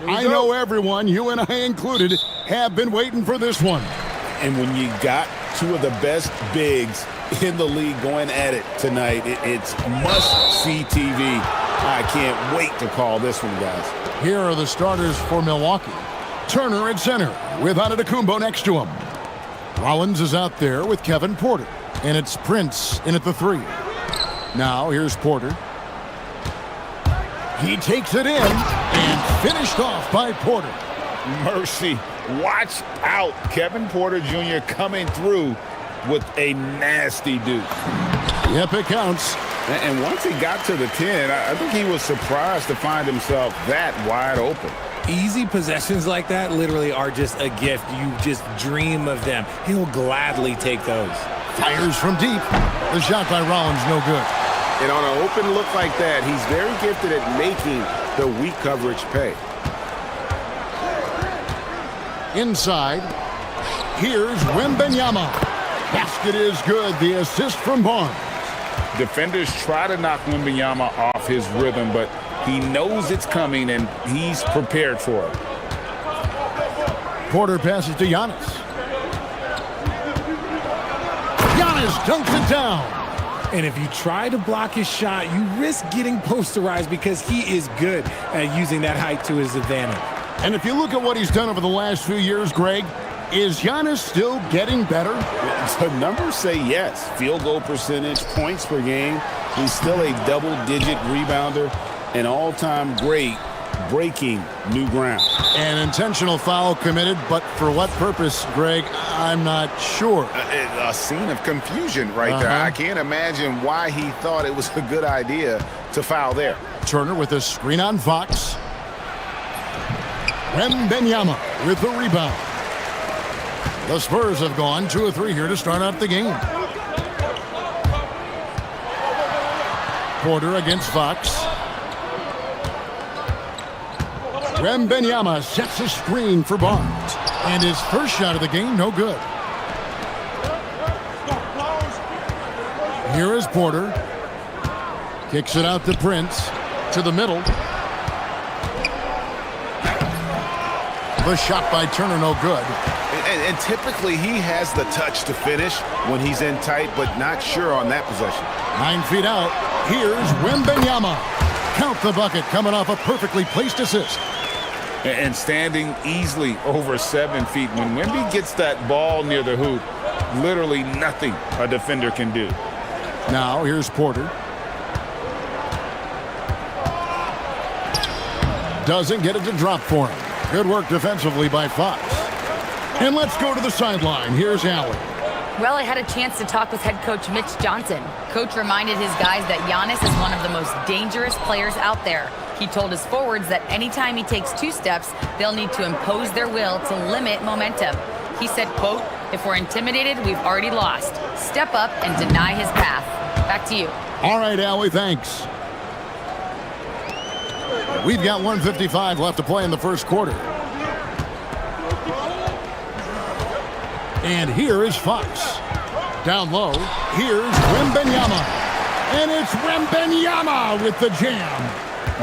I know everyone, you and I included, have been waiting for this one. And when you got two of the best bigs in the league going at it tonight, it's must-see TV. I can't wait to call this one, guys. Here are the starters for Milwaukee. Turner at center with Antetokounmpo next to him. Rollins is out there with Kevin Porter. And it's Prince in at the 3. Now here's Porter. He takes it in and finished off by Porter. Mercy. Watch out. Kevin Porter Jr. coming through with a nasty duke. Yep, it counts. And once he got to the 10, I think he was surprised to find himself that wide open. Easy possessions like that literally are just a gift. You just dream of them. He'll gladly take those. Fires from deep. The shot by Rollins, no good. And on an open look like that, he's very gifted at making the weak coverage pay. Inside, here's Wembanyama. Basket is good. The assist from Barnes. Defenders try to knock Wembanyama off his rhythm, but he knows it's coming, and he's prepared for it. Porter passes to Giannis. Giannis dunks it down. And if you try to block his shot, you risk getting posterized because he is good at using that height to his advantage. And if you look at what he's done over the last few years, Greg, is Giannis still getting better? The numbers say yes. Field goal percentage, points per game. He's still a double-digit rebounder, an all-time great, breaking new ground. An intentional foul committed, but for what purpose, Greg, I'm not sure. A scene of confusion right there. I can't imagine why he thought it was a good idea to foul there. Turner with a screen on Fox. Wembanyama with the rebound. The Spurs have gone 2 of 3 here to start out the game. Porter against Fox. Wembanyama sets a screen for Barnes. And his first shot of the game, no good. Here is Porter. Kicks it out to Prince. To the middle. The shot by Turner, no good. And typically he has the touch to finish when he's in tight, but not sure on that possession. 9 feet out. Here's Wembanyama. Count the bucket coming off a perfectly placed assist. And standing easily over 7 feet. When Wemby gets that ball near the hoop, literally nothing a defender can do. Now here's Porter. Doesn't get it to drop for him. Good work defensively by Fox. And let's go to the sideline. Here's Allen. Well, I had a chance to talk with head coach Mitch Johnson. Coach reminded his guys that Giannis is one of the most dangerous players out there. He told his forwards that anytime he takes 2 steps, they'll need to impose their will to limit momentum. He said, quote, "If we're intimidated, we've already lost. Step up and deny his path." Back to you. All right, Allie, thanks. We've got 1:55 left to play in the first quarter. And here is Fox. Down low, here's Wembanyama. And it's Wembanyama with the jam.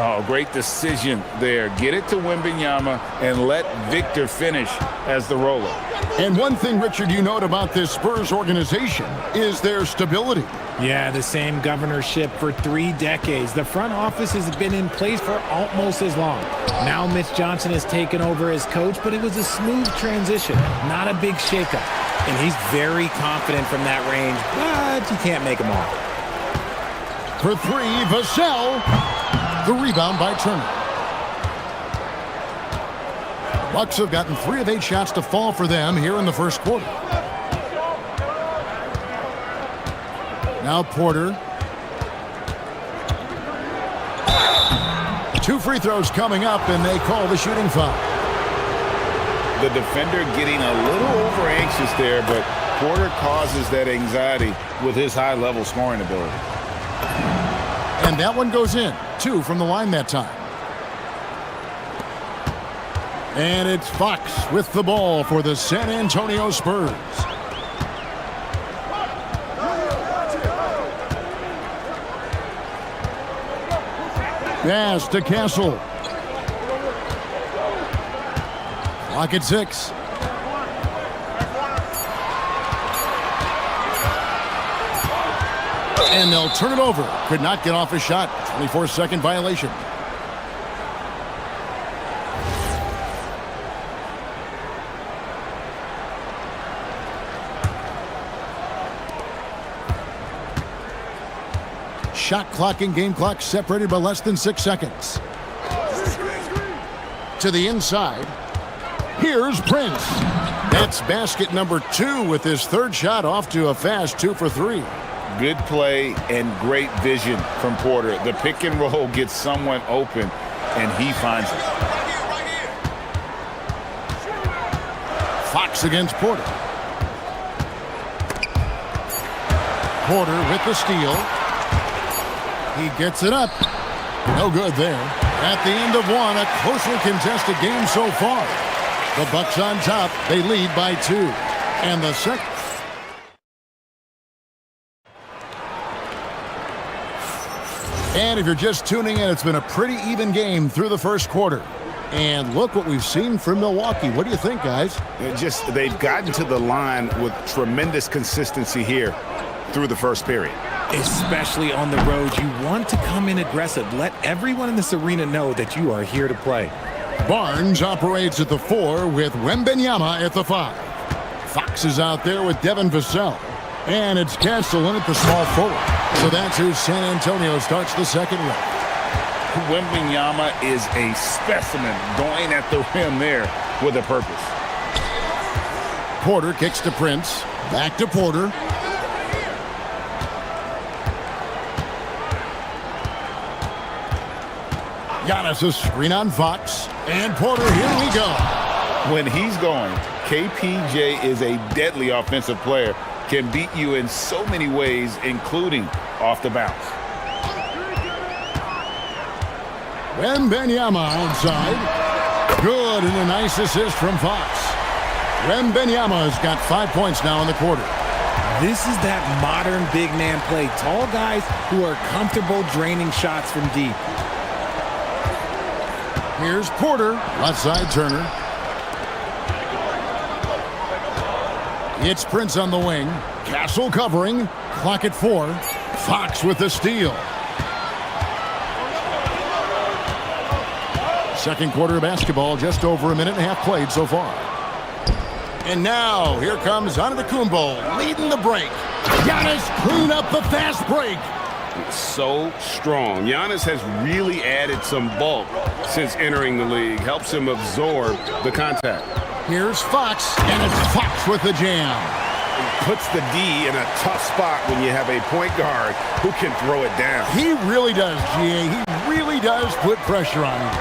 Oh, great decision there. Get it to Wembanyama and let Victor finish as the roller. And one thing, Richard, you note about this Spurs organization is their stability. Yeah, the same governorship for 3 decades. The front office has been in place for almost as long. Now Mitch Johnson has taken over as coach, but it was a smooth transition, not a big shakeup. And he's very confident from that range, but you can't make him all. For 3, Vassell. The rebound by Turner. Bucks have gotten 3 of 8 shots to fall for them here in the first quarter. Now Porter. 2 free throws coming up, and they call the shooting foul. The defender getting a little over anxious there, but Porter causes that anxiety with his high-level scoring ability. And that one goes in. 2 from the line that time. And it's Fox with the ball for the San Antonio Spurs. Pass to Castle. Clock at 6. And they'll turn it over. Could not get off a shot. 24-second violation. Shot clock and game clock separated by less than 6 seconds. To the inside. Here's Prince. That's basket number 2 with his third shot off to a fast 2 for 3. Good play and great vision from Porter. The pick and roll gets someone open, and he finds it. Fox against Porter. Porter with the steal. He gets it up. No good there. At the end of one, a closely contested game so far. The Bucks on top. They lead by 2. And the second. And if you're just tuning in, it's been a pretty even game through the first quarter. And look what we've seen from Milwaukee. What do you think, guys? They've gotten to the line with tremendous consistency here through the first period. Especially on the road, you want to come in aggressive. Let everyone in this arena know that you are here to play. Barnes operates at the 4 with Wembanyama at the 5. Fox is out there with Devin Vassell. And it's Castle in at the small forward. So that's who San Antonio starts the second with. Wembanyama is a specimen going at the rim there with a purpose. Porter kicks to Prince. Back to Porter. Giannis' screen on Fox. And Porter, here we go. When he's going, KPJ is a deadly offensive player. Can beat you in so many ways, including off the bounce. Wembanyama outside. Good, and a nice assist from Fox. Wembanyama has got 5 points now in the quarter. This is that modern big man play. Tall guys who are comfortable draining shots from deep. Here's Porter. Left side, Turner. It's Prince on the wing. Castle covering. Clock at 4. Fox with the steal. Second quarter of basketball, just over a minute and a half played so far. And now, here comes Antetokounmpo leading the break. Giannis clean up the fast break. So strong. Giannis has really added some bulk since entering the league. Helps him absorb the contact. Here's Fox, and it's Fox with the jam. Puts the D in a tough spot when you have a point guard who can throw it down. He really does, GA. He really does put pressure on him.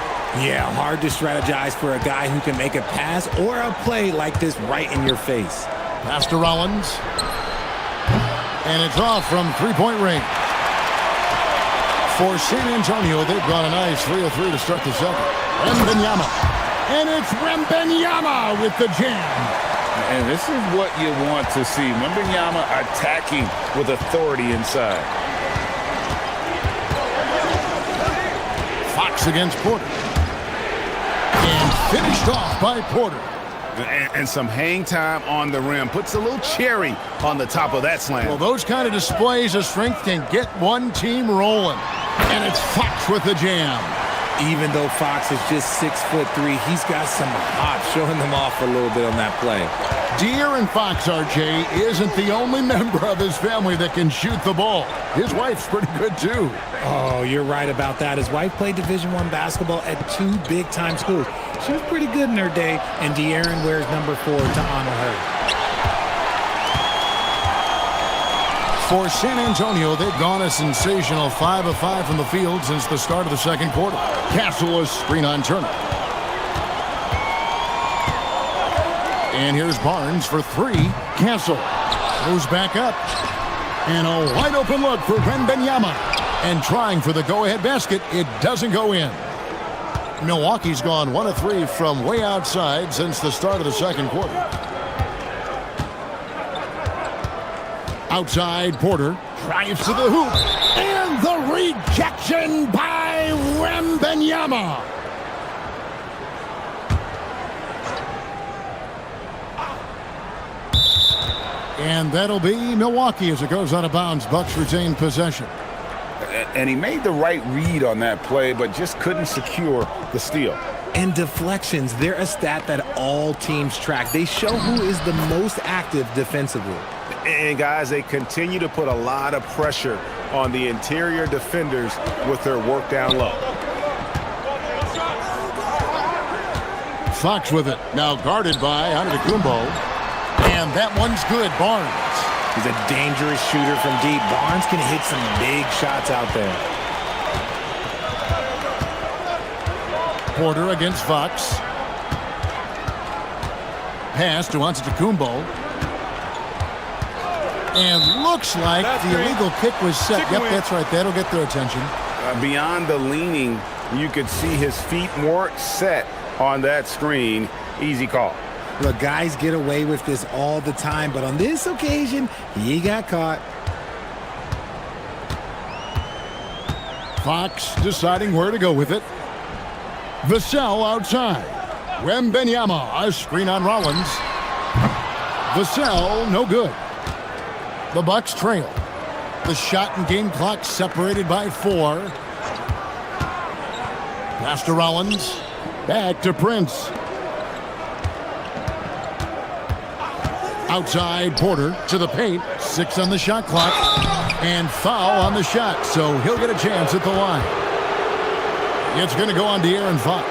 Yeah, hard to strategize for a guy who can make a pass or a play like this right in your face. Pass to Rollins. And it's off from three-point range. For San Antonio, they've got a nice 3 of 3 to start the second. Wembanyama. And it's Wembanyama with the jam. And this is what you want to see. Wembanyama attacking with authority inside. Fox against Porter. And finished off by Porter. And some hang time on the rim. Puts a little cherry on the top of that slam. Well, those kind of displays of strength can get one team rolling. And it's Fox with the jam. Even though Fox is just 6'3", he's got some hop, showing them off a little bit on that play. De'Aaron Fox, RJ, isn't the only member of his family that can shoot the ball. His wife's pretty good, too. Oh, you're right about that. His wife played Division I basketball at 2 big-time schools. She was pretty good in her day, and De'Aaron wears number 4 to honor her. For San Antonio, they've gone a sensational 5 of 5 from the field since the start of the second quarter. Castle is screen on Turner. And here's Barnes for 3. Castle goes back up. And a wide open look for Wembanyama. And trying for the go-ahead basket, it doesn't go in. Milwaukee's gone 1 of 3 from way outside since the start of the second quarter. Outside, Porter drives to the hoop. And the rejection by Wembanyama. And that'll be Milwaukee as it goes out of bounds. Bucks retain possession. And he made the right read on that play, but just couldn't secure the steal. And deflections, they're a stat that all teams track. They show who is the most active defensively. And guys, they continue to put a lot of pressure on the interior defenders with their work down low. Fox with it. Now guarded by Antetokounmpo. And that one's good. Barnes. He's a dangerous shooter from deep. Barnes can hit some big shots out there. Porter against Fox. Pass to Antetokounmpo. And looks like the illegal kick was set. Yep, that's right. That'll get their attention. Beyond the leaning, you could see his feet more set on that screen. Easy call. Look, guys get away with this all the time, but on this occasion, he got caught. Fox deciding where to go with it. Vassell outside. Wembanyama, a screen on Rollins. Vassell, no good. The Bucks trail. The shot and game clock separated by 4. Pass to Rollins. Back to Prince. Outside Porter to the paint. 6 on the shot clock. And foul on the shot, so he'll get a chance at the line. It's going to go on to Aaron Fox.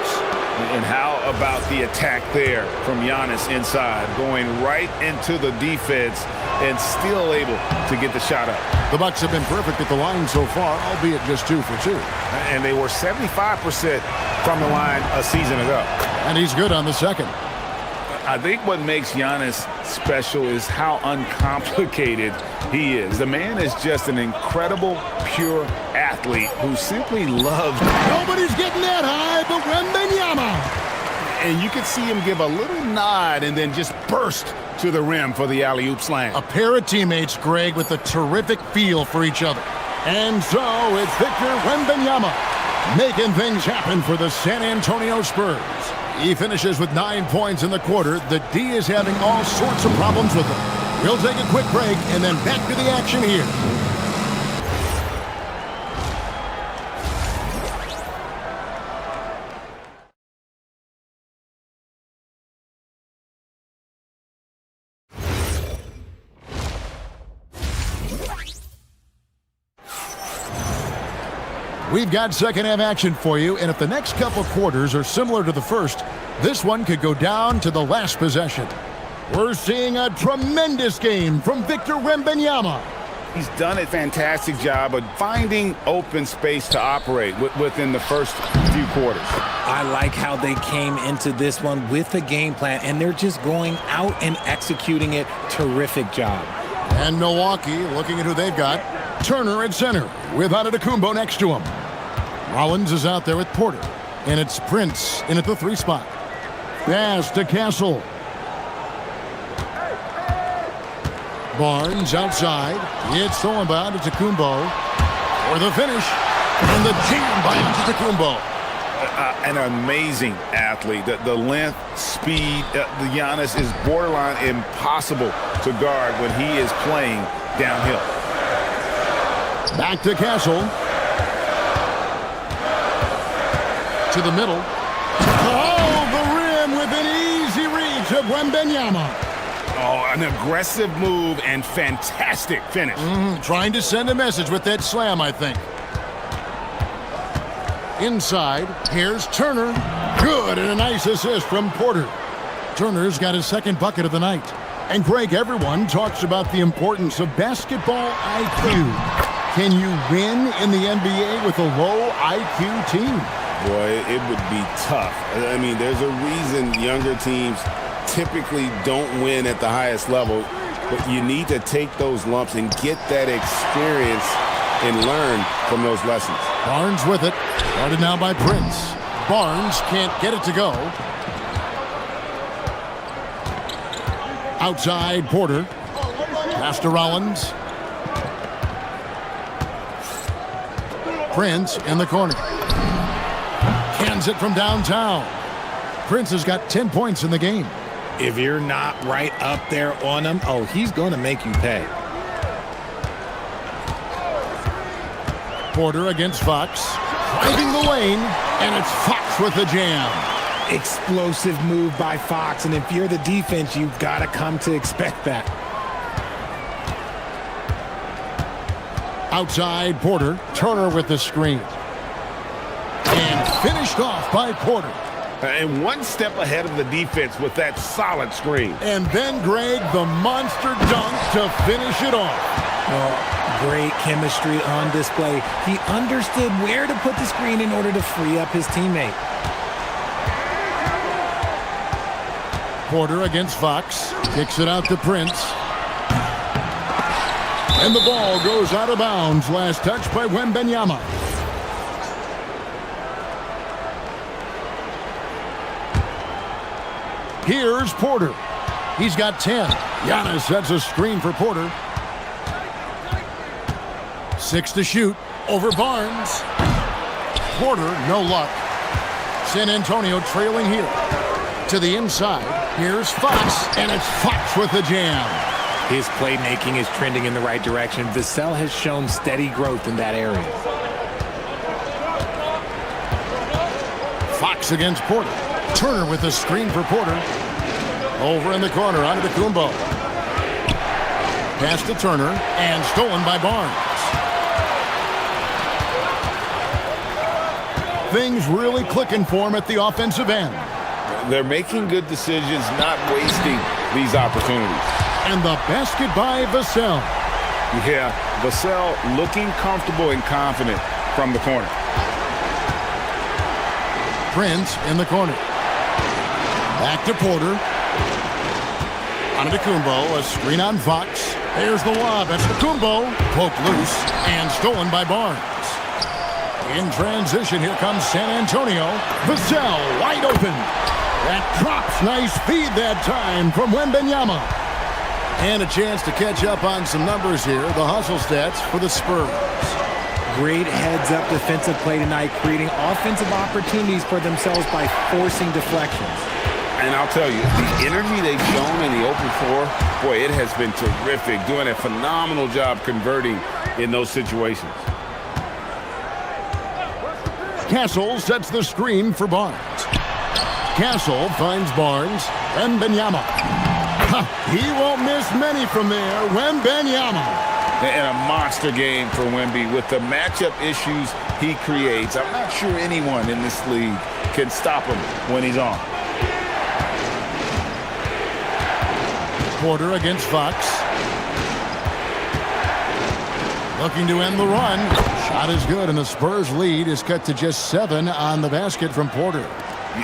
And how about the attack there from Giannis inside, going right into the defense and still able to get the shot up. The Bucks have been perfect at the line so far, albeit just 2 for 2. And they were 75% from the line a season ago. And he's good on the second. I think what makes Giannis special is how uncomplicated he is. The man is just an incredible, pure athlete who simply loves. Nobody's getting that high, but Wembanyama. And you can see him give a little nod and then just burst to the rim for the alley-oop slam. A pair of teammates, Greg, with a terrific feel for each other. And so it's Victor Wembanyama making things happen for the San Antonio Spurs. He finishes with 9 points in the quarter. The D is having all sorts of problems with him. We'll take a quick break and then back to the action here. We've got second half action for you, and if the next couple quarters are similar to the first, this one could go down to the last possession. We're seeing a tremendous game from Victor Wembanyama. He's done a fantastic job of finding open space to operate within the first few quarters. I like how they came into this one with a game plan, and they're just going out and executing it. Terrific job. And Milwaukee, looking at who they've got, Turner at center with Antetokounmpo next to him. Rollins is out there with Porter, and it's Prince in at the 3 spot. Pass to Castle. Barnes outside. It's stolen by Antetokounmpo for the finish. And the jam by Antetokounmpo. An amazing athlete. The length, speed, the Giannis is borderline impossible to guard when he is playing downhill. Back to Castle. To the middle. Oh, the rim with an easy reach of Wembanyama. Oh, an aggressive move and fantastic finish. Trying to send a message with that slam, I think. Inside, here's Turner. Good, and a nice assist from Porter. Turner's got his second bucket of the night. And Greg, everyone talks about the importance of basketball IQ. Can you win in the NBA with a low IQ team? Boy, it would be tough. I mean, there's a reason younger teams typically don't win at the highest level, but you need to take those lumps and get that experience and learn from those lessons. Barnes with it. Guarded now by Prince. Barnes can't get it to go. Outside Porter. Pass to Rollins. Prince in the corner. Cans it from downtown. Prince has got 10 points in the game. If you're not right up there on him, oh, he's going to make you pay. Porter against Fox. Driving the lane, and it's Fox with the jam. Explosive move by Fox, and if you're the defense, you've got to come to expect that. Outside, Porter. Turner with the screen. And finished off by Porter. And one step ahead of the defense with that solid screen. And then Greg, the monster dunk to finish it off. Oh, great chemistry on display. He understood where to put the screen in order to free up his teammate. Porter against Fox. Kicks it out to Prince. And the ball goes out of bounds. Last touch by Wembanyama. Here's Porter. He's got 10. Giannis sets a screen for Porter. 6 to shoot. Over Barnes. Porter, no luck. San Antonio trailing here. To the inside. Here's Fox. And it's Fox with the jam. His playmaking is trending in the right direction. Vassell has shown steady growth in that area. Fox against Porter. Turner with the screen for Porter. Over in the corner, onto the Kumbo. Pass to Turner, and stolen by Barnes. Things really clicking for him at the offensive end. They're making good decisions, not wasting these opportunities. And the basket by Vassell. Yeah, Vassell looking comfortable and confident from the corner. Prince in the corner. Back to Porter. Antetokounmpo, a screen on Fox. There's the lob. That's Antetokounmpo. Poked loose and stolen by Barnes. In transition, here comes San Antonio. Vassell wide open. That drops. Nice feed that time from Wembanyama. And a chance to catch up on some numbers here. The hustle stats for the Spurs. Great heads-up defensive play tonight, creating offensive opportunities for themselves by forcing deflections. And I'll tell you, the energy they've shown in the open floor, boy, it has been terrific. Doing a phenomenal job converting in those situations. Castle sets the screen for Barnes. Castle finds Barnes. Wembanyama. He won't miss many from there. Wembanyama. And a monster game for Wemby with the matchup issues he creates. I'm not sure anyone in this league can stop him when he's on. Porter against Fox. Looking to end the run. Shot is good, and the Spurs lead is cut to just 7 on the basket from Porter.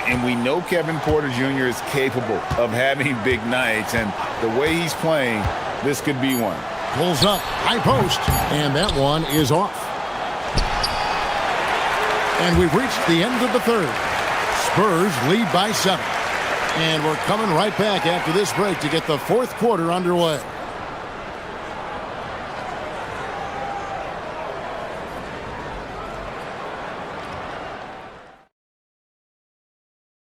And we know Kevin Porter Jr. is capable of having big nights, and the way he's playing, this could be one. Pulls up, high post, and that one is off. And we've reached the end of the third. Spurs lead by 7. And we're coming right back after this break to get the fourth quarter underway.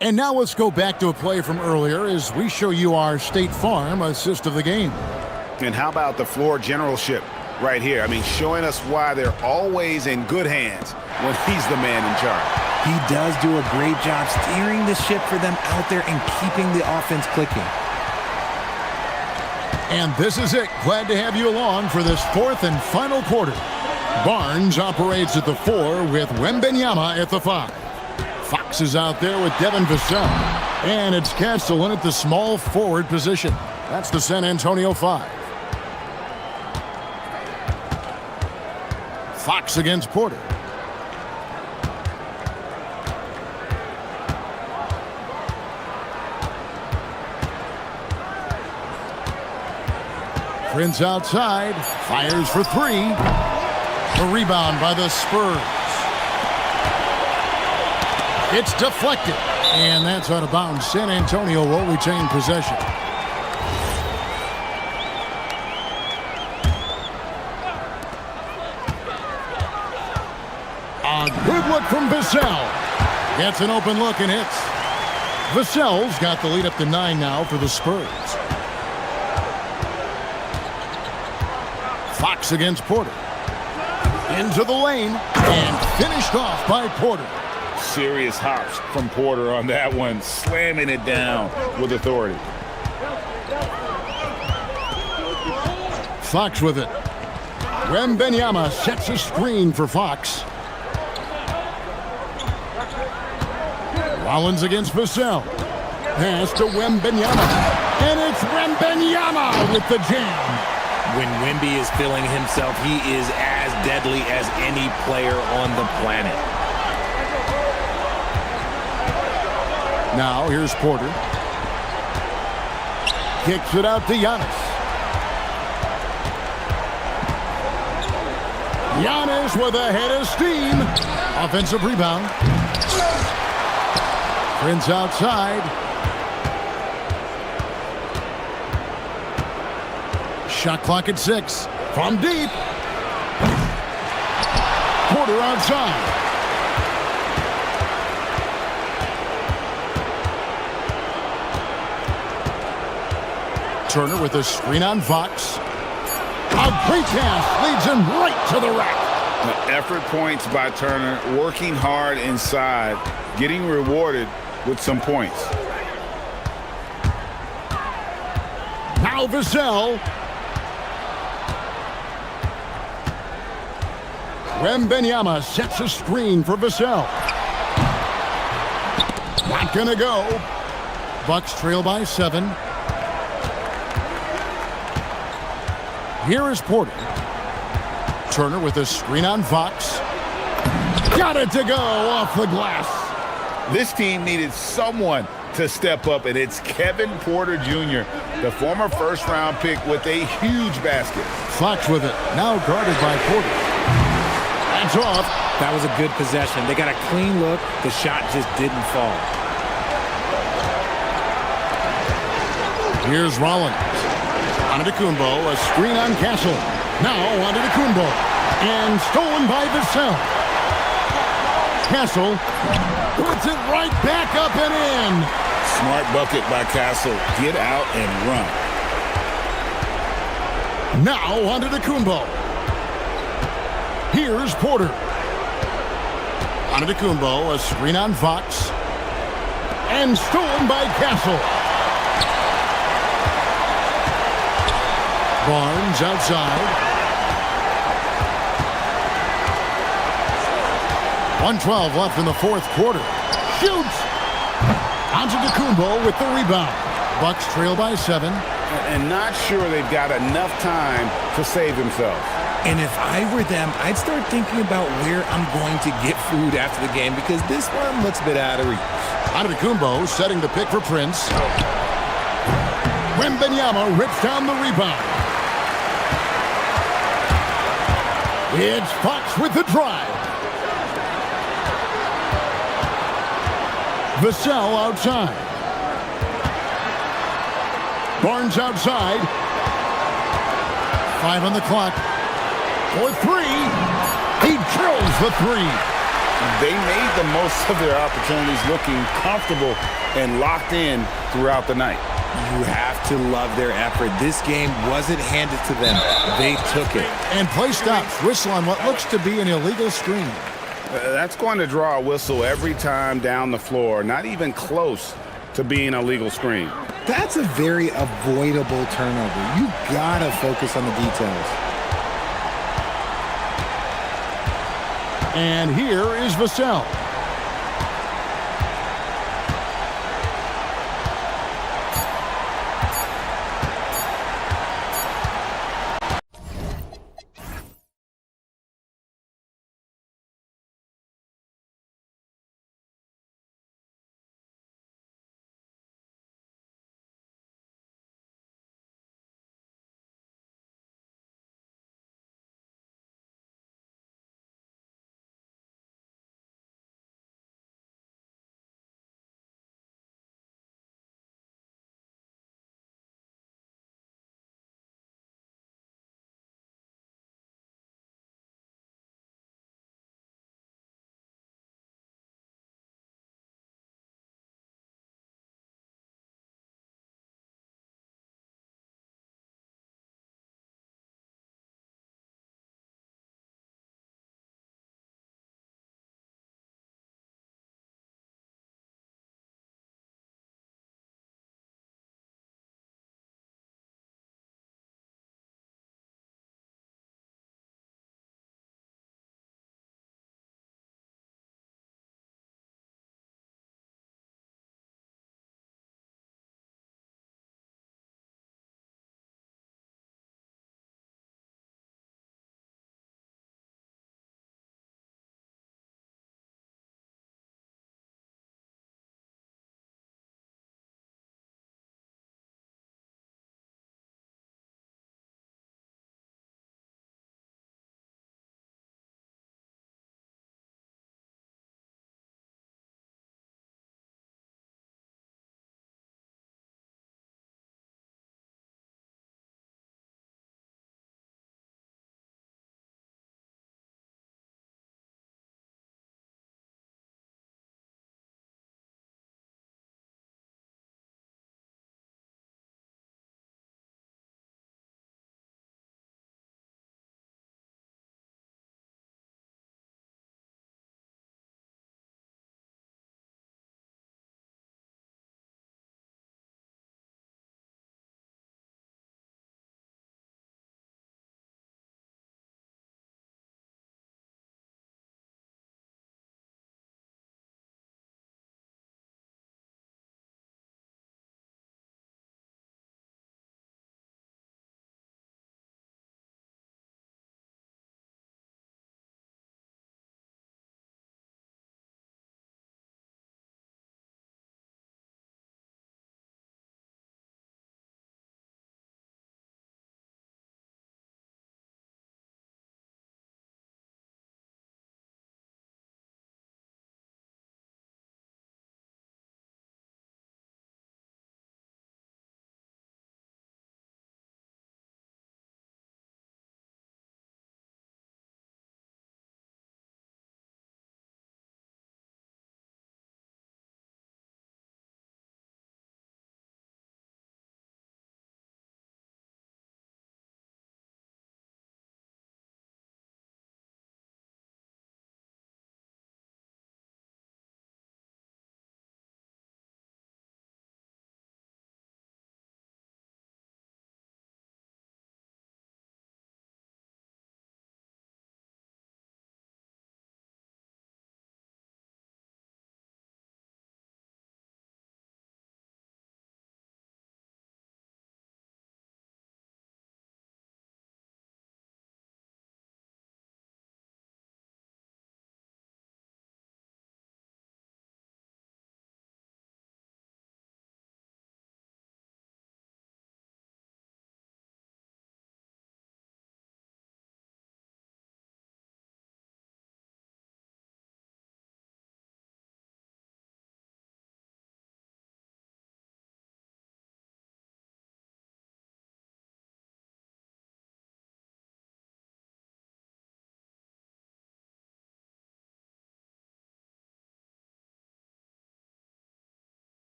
And now let's go back to a play from earlier as we show you our State Farm assist of the game. And how about the floor generalship right here? I mean, showing us why they're always in good hands when he's the man in charge. He does do a great job steering the ship for them out there and keeping the offense clicking. And this is it. Glad to have you along for this fourth and final quarter. Barnes operates at the 4 with Wembanyama at the 5. Fox is out there with Devin Vassell. And it's Castle in at the small forward position. That's the San Antonio 5. Fox against Porter. Prince outside. Fires for 3. A rebound by the Spurs. It's deflected. And that's out of bounds. San Antonio will retain possession. A good look from Vassell. Gets an open look and hits. Vassell's got the lead up to 9 now for the Spurs. Fox against Porter. Into the lane and finished off by Porter. Serious hops from Porter on that one, slamming it down with authority. Fox with it. Wembanyama sets a screen for Fox. Rollins against Vassell. Pass to Wembanyama. And it's Wembanyama with the jam. When Wemby is feeling himself, he is as deadly as any player on the planet. Now here's Porter. Kicks it out to Giannis. Giannis with a head of steam. Offensive rebound. Prince outside. Shot clock at 6. From deep. Porter outside. Turner with a screen on Fox. A great pass leads him right to the rack. The effort points by Turner, working hard inside, getting rewarded with some points. Now Vassell. Wembanyama sets a screen for Vassell. Not gonna go. Bucks trail by 7. Here is Porter. Turner with a screen on Fox. Got it to go off the glass. This team needed someone to step up, and it's Kevin Porter Jr., the former first-round pick with a huge basket. Fox with it, now guarded by Porter. That's off. That was a good possession. They got a clean look. The shot just didn't fall. Here's Rollins. Antetokounmpo, a screen on Castle. Now Antetokounmpo. And stolen by Vassell. Castle puts it right back up and in. Smart bucket by Castle. Get out and run. Now Antetokounmpo. Here's Porter. Antetokounmpo, a screen on Fox. And stolen by Castle. Barnes outside. 1:12 left in the fourth quarter. Shoots! Antetokounmpo with the rebound. Bucks trail by 7. And not sure they've got enough time to save themselves. And if I were them, I'd start thinking about where I'm going to get food after the game because this one looks a bit out of reach. Antetokounmpo setting the pick for Prince. Wembanyama rips down the rebound. It's Fox with the drive. Vassell outside. Barnes outside. 5 on the clock. For 3. He drills the 3. They made the most of their opportunities, looking comfortable and locked in throughout the night. You have to love their effort. This game wasn't handed to them. They took it. And play stops. Whistle on what looks to be an illegal screen. That's going to draw a whistle every time down the floor. Not even close to being a legal screen. That's a very avoidable turnover. You gotta focus on the details. And here is Vassell.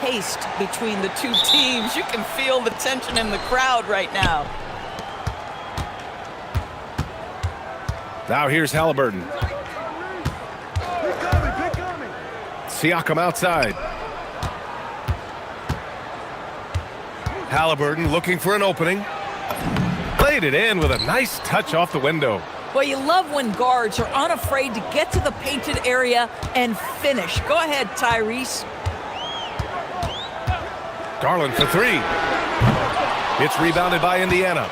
fast-paced between the two teams. You can feel the tension in the crowd right now. Now here's Halliburton. Siakam outside. Halliburton looking for an opening. Played it in with a nice touch off the window. Well, you love when guards are unafraid to get to the painted area and finish. Go ahead, Tyrese. Garland for three. It's rebounded by Indiana.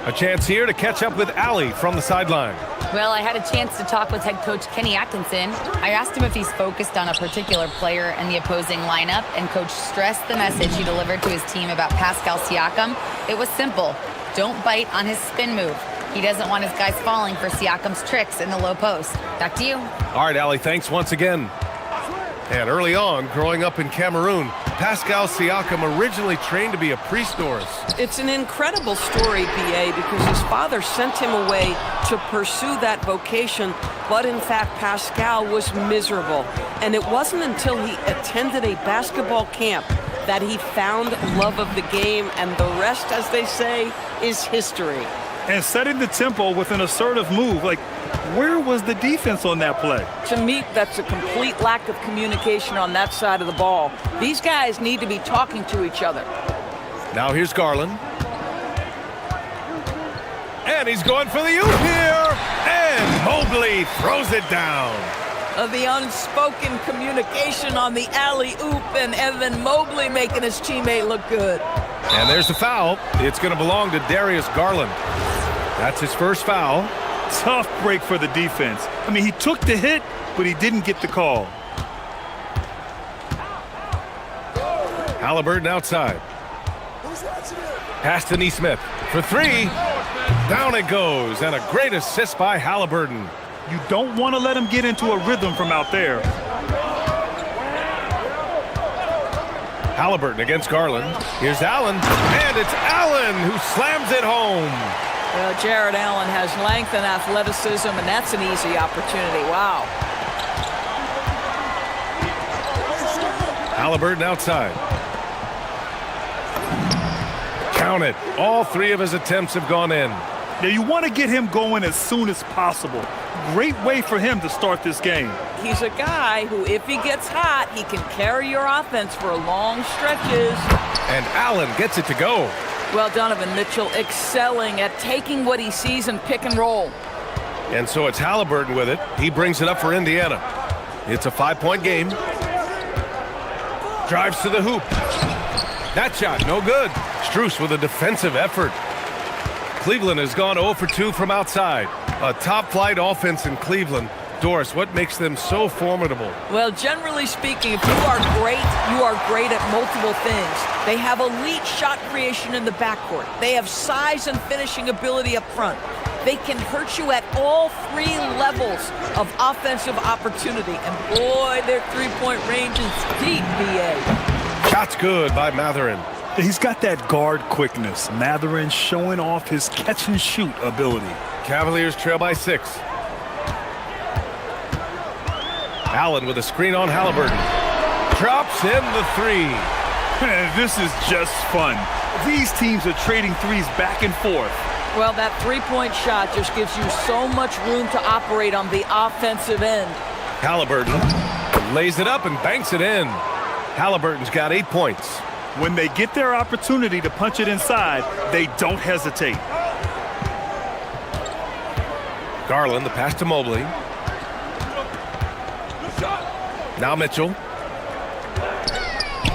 A chance here to catch up with Allie from the sideline. Well, I had a chance to talk with head coach Kenny Atkinson. I asked him if he's focused on a particular player in the opposing lineup, and coach stressed the message he delivered to his team about Pascal Siakam. It was simple. Don't bite on his spin move. He doesn't want his guys falling for Siakam's tricks in the low post. Back to you. All right, Allie, thanks once again. And early on, growing up in Cameroon, Pascal Siakam originally trained to be a priest. It's an incredible story, BA, because his father sent him away to pursue that vocation, but in fact, Pascal was miserable. And it wasn't until he attended a basketball camp that he found love of the game, and the rest, as they say, is history. And setting the tempo with an assertive move, like, where was the defense on that play? To me, that's a complete lack of communication on that side of the ball. These guys need to be talking to each other. Now here's Garland. And he's going for the oop here. And Mobley throws it down. The unspoken communication on the alley-oop, and Evan Mobley making his teammate look good. And there's the foul. It's going to belong to Darius Garland. That's his first foul. Tough break for the defense. I mean, he took the hit, but he didn't get the call. Halliburton outside. Pass to Neesmith for three. Down it goes, and a great assist by Halliburton. You don't want to let him get into a rhythm from out there. Halliburton against Garland. Here's Allen, and it's Allen who slams it home. Well, Jared Allen has length and athleticism, and that's an easy opportunity. Wow. Halliburton outside. Count it. All three of his attempts have gone in. Now, you want to get him going as soon as possible. Great way for him to start this game. He's a guy who, if he gets hot, he can carry your offense for long stretches. And Allen gets it to go. Well, Donovan Mitchell excelling at taking what he sees and pick and roll. And so it's Halliburton with it. He brings it up for Indiana. It's a 5-point game. Drives to the hoop. That shot, no good. Strus with a defensive effort. Cleveland has gone 0 for 2 from outside. A top-flight offense in Cleveland. Doris, what makes them so formidable? Well, generally speaking, if you are great at multiple things. They have elite shot creation in the backcourt. They have size and finishing ability up front. They can hurt you at all three levels of offensive opportunity. And boy, their three-point range is deep, BA. Shot's good by Matherin. He's got that guard quickness. Matherin showing off his catch-and-shoot ability. Cavaliers trail by 6. Allen with a screen on Halliburton. Drops in the three. This is just fun. These teams are trading threes back and forth. Well, that three-point shot just gives you so much room to operate on the offensive end. Halliburton lays it up and banks it in. Halliburton's got 8 points. When they get their opportunity to punch it inside, they don't hesitate. Garland, the pass to Mobley. Now Mitchell.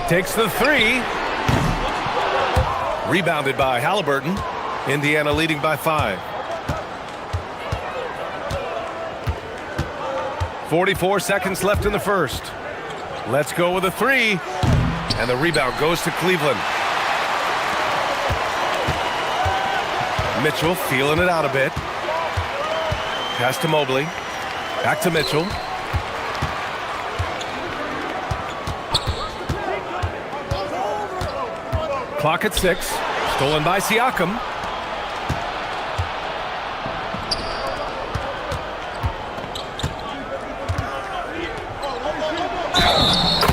Takes the three. Rebounded by Halliburton. Indiana leading by 5. 44 seconds left in the first. Let's go with a three. And the rebound goes to Cleveland. Mitchell feeling it out a bit. Pass to Mobley. Back to Mitchell. Clock at 6. Stolen by Siakam.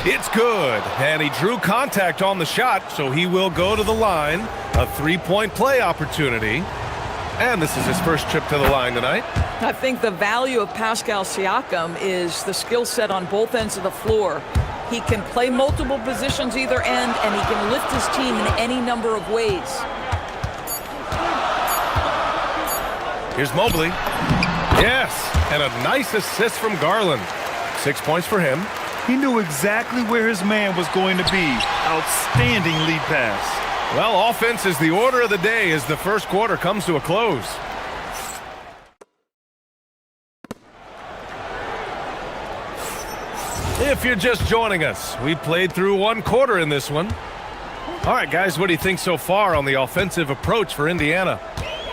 It's good. And he drew contact on the shot, so he will go to the line. A three-point play opportunity. And this is his first trip to the line tonight. I think the value of Pascal Siakam is the skill set on both ends of the floor. He can play multiple positions either end, and he can lift his team in any number of ways. Here's Mobley. Yes, and a nice assist from Garland. 6 points for him. He knew exactly where his man was going to be. Outstanding lead pass. Well, offense is the order of the day as the first quarter comes to a close. If you're just joining us, we played through one quarter in this one. All right, guys, what do you think so far on the offensive approach for Indiana?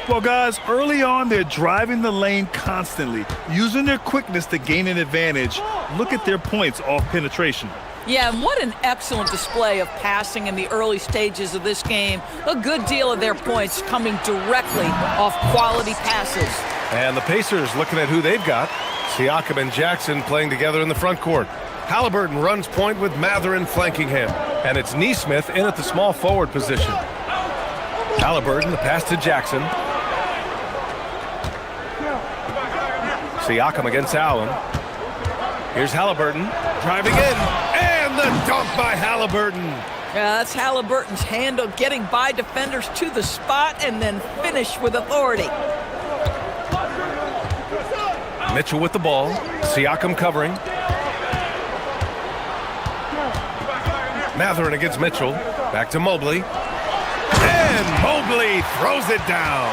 Well, guys, early on, they're driving the lane constantly, using their quickness to gain an advantage. Look at their points off penetration. Yeah, and what an excellent display of passing in the early stages of this game. A good deal of their points coming directly off quality passes. And the Pacers looking at who they've got. Siakam and Jackson playing together in the front court. Halliburton runs point with Matherin flanking him. And it's Neesmith in at the small forward position. Halliburton, the pass to Jackson. Siakam against Allen. Here's Halliburton driving in. And the dunk by Halliburton. Yeah, that's Halliburton's handle, getting by defenders to the spot and then finish with authority. Mitchell with the ball. Siakam covering. Matherin against Mitchell. Back to Mobley. And Mobley throws it down.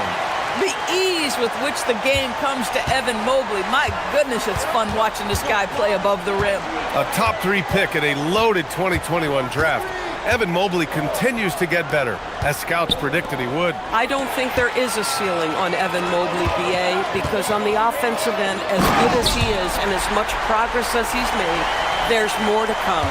The ease with which the game comes to Evan Mobley. My goodness, it's fun watching this guy play above the rim. A top 3 pick in a loaded 2021 draft. Evan Mobley continues to get better, as scouts predicted he would. I don't think there is a ceiling on Evan Mobley, BA, because on the offensive end, as good as he is and as much progress as he's made, there's more to come.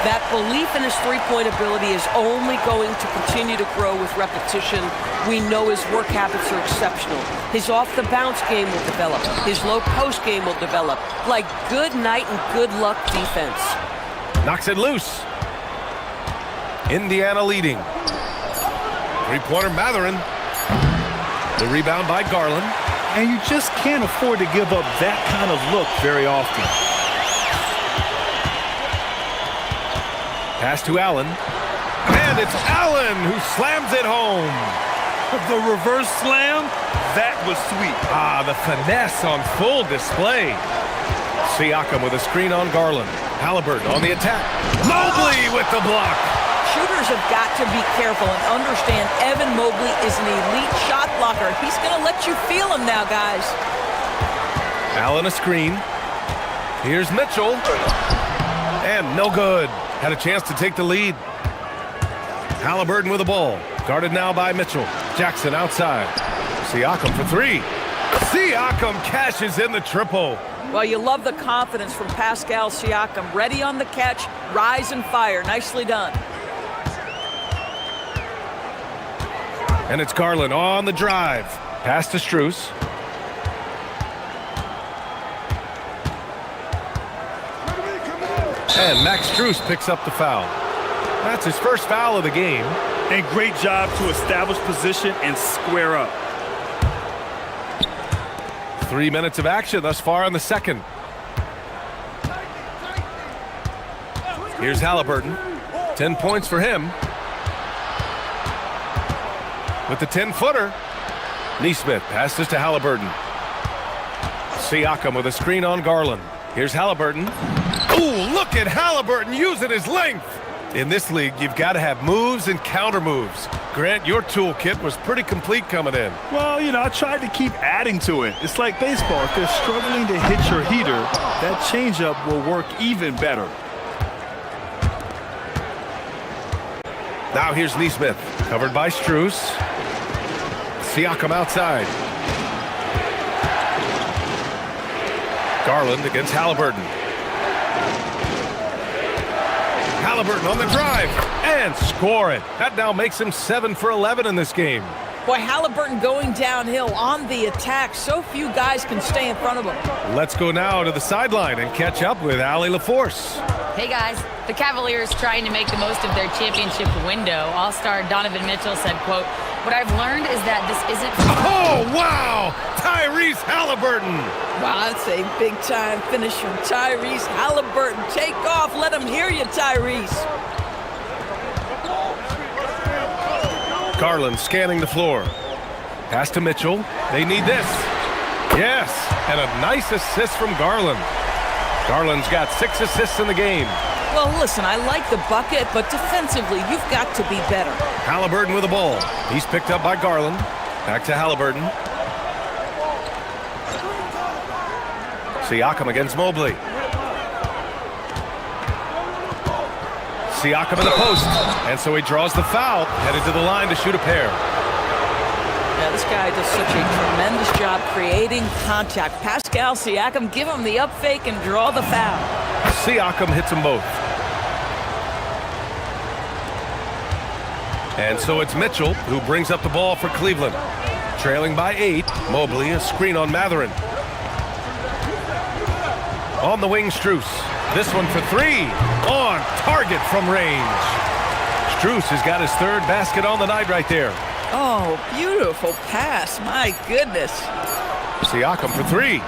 That belief in his three-point ability is only going to continue to grow with repetition. We know his work habits are exceptional. His off-the-bounce game will develop. His low-post game will develop. Like good night and good luck defense. Knocks it loose. Indiana leading. Three-pointer Matherin. The rebound by Garland. And you just can't afford to give up that kind of look very often. Pass to Allen. And it's Allen who slams it home. The reverse slam, that was sweet. Ah, the finesse on full display. Siakam with a screen on Garland. Halliburton on the attack. Mobley with the block. Shooters have got to be careful and understand Evan Mobley is an elite shot blocker. He's going to let you feel him now, guys. Allen a screen. Here's Mitchell. And no good. Had a chance to take the lead. Halliburton with the ball. Guarded now by Mitchell. Jackson outside. Siakam for three. Siakam cashes in the triple. Well, you love the confidence from Pascal Siakam. Ready on the catch, rise and fire. Nicely done. And it's Garland on the drive. Pass to Strus. And Max Strus picks up the foul. That's his first foul of the game. And great job to establish position and square up. 3 minutes of action thus far in the second. Here's Halliburton. 10 points for him. With the 10-footer. Neesmith passes to Halliburton. Siakam with a screen on Garland. Here's Halliburton. Ooh, look at Halliburton using his length. In this league, you've got to have moves and counter moves. Grant, your toolkit was pretty complete coming in. Well, you know, I tried to keep adding to it. It's like baseball. If they're struggling to hit your heater, that changeup will work even better. Now here's Neesmith, covered by Strus. Siakam outside. Garland against Halliburton. Halliburton on the drive and score it. That now makes him 7 for 11 in this game. Boy, Halliburton going downhill on the attack. So few guys can stay in front of him. Let's go now to the sideline and catch up with Allie LaForce. Hey guys, the Cavaliers trying to make the most of their championship window. All-star Donovan Mitchell said, quote, "What I've learned is that this isn't..." Oh, wow! Tyrese Halliburton! Wow, that's a big-time finish from Tyrese Halliburton. Take off. Let him hear you, Tyrese. Garland scanning the floor. Pass to Mitchell. They need this. Yes, and a nice assist from Garland. Garland's got 6 assists in the game. Well, listen, I like the bucket, but defensively, you've got to be better. Halliburton with the ball. He's picked up by Garland. Back to Halliburton. Siakam against Mobley. Siakam in the post. And so he draws the foul, headed to the line to shoot a pair. Yeah, this guy does such a tremendous job creating contact. Pascal Siakam, give him the up fake and draw the foul. Siakam hits them both. And so it's Mitchell who brings up the ball for Cleveland. Trailing by 8, Mobley, a screen on Mathurin. On the wing, Strus. This one for 3. On target from range. Strus has got his 3rd basket on the night right there. Oh, beautiful pass. My goodness. Siakam for 3.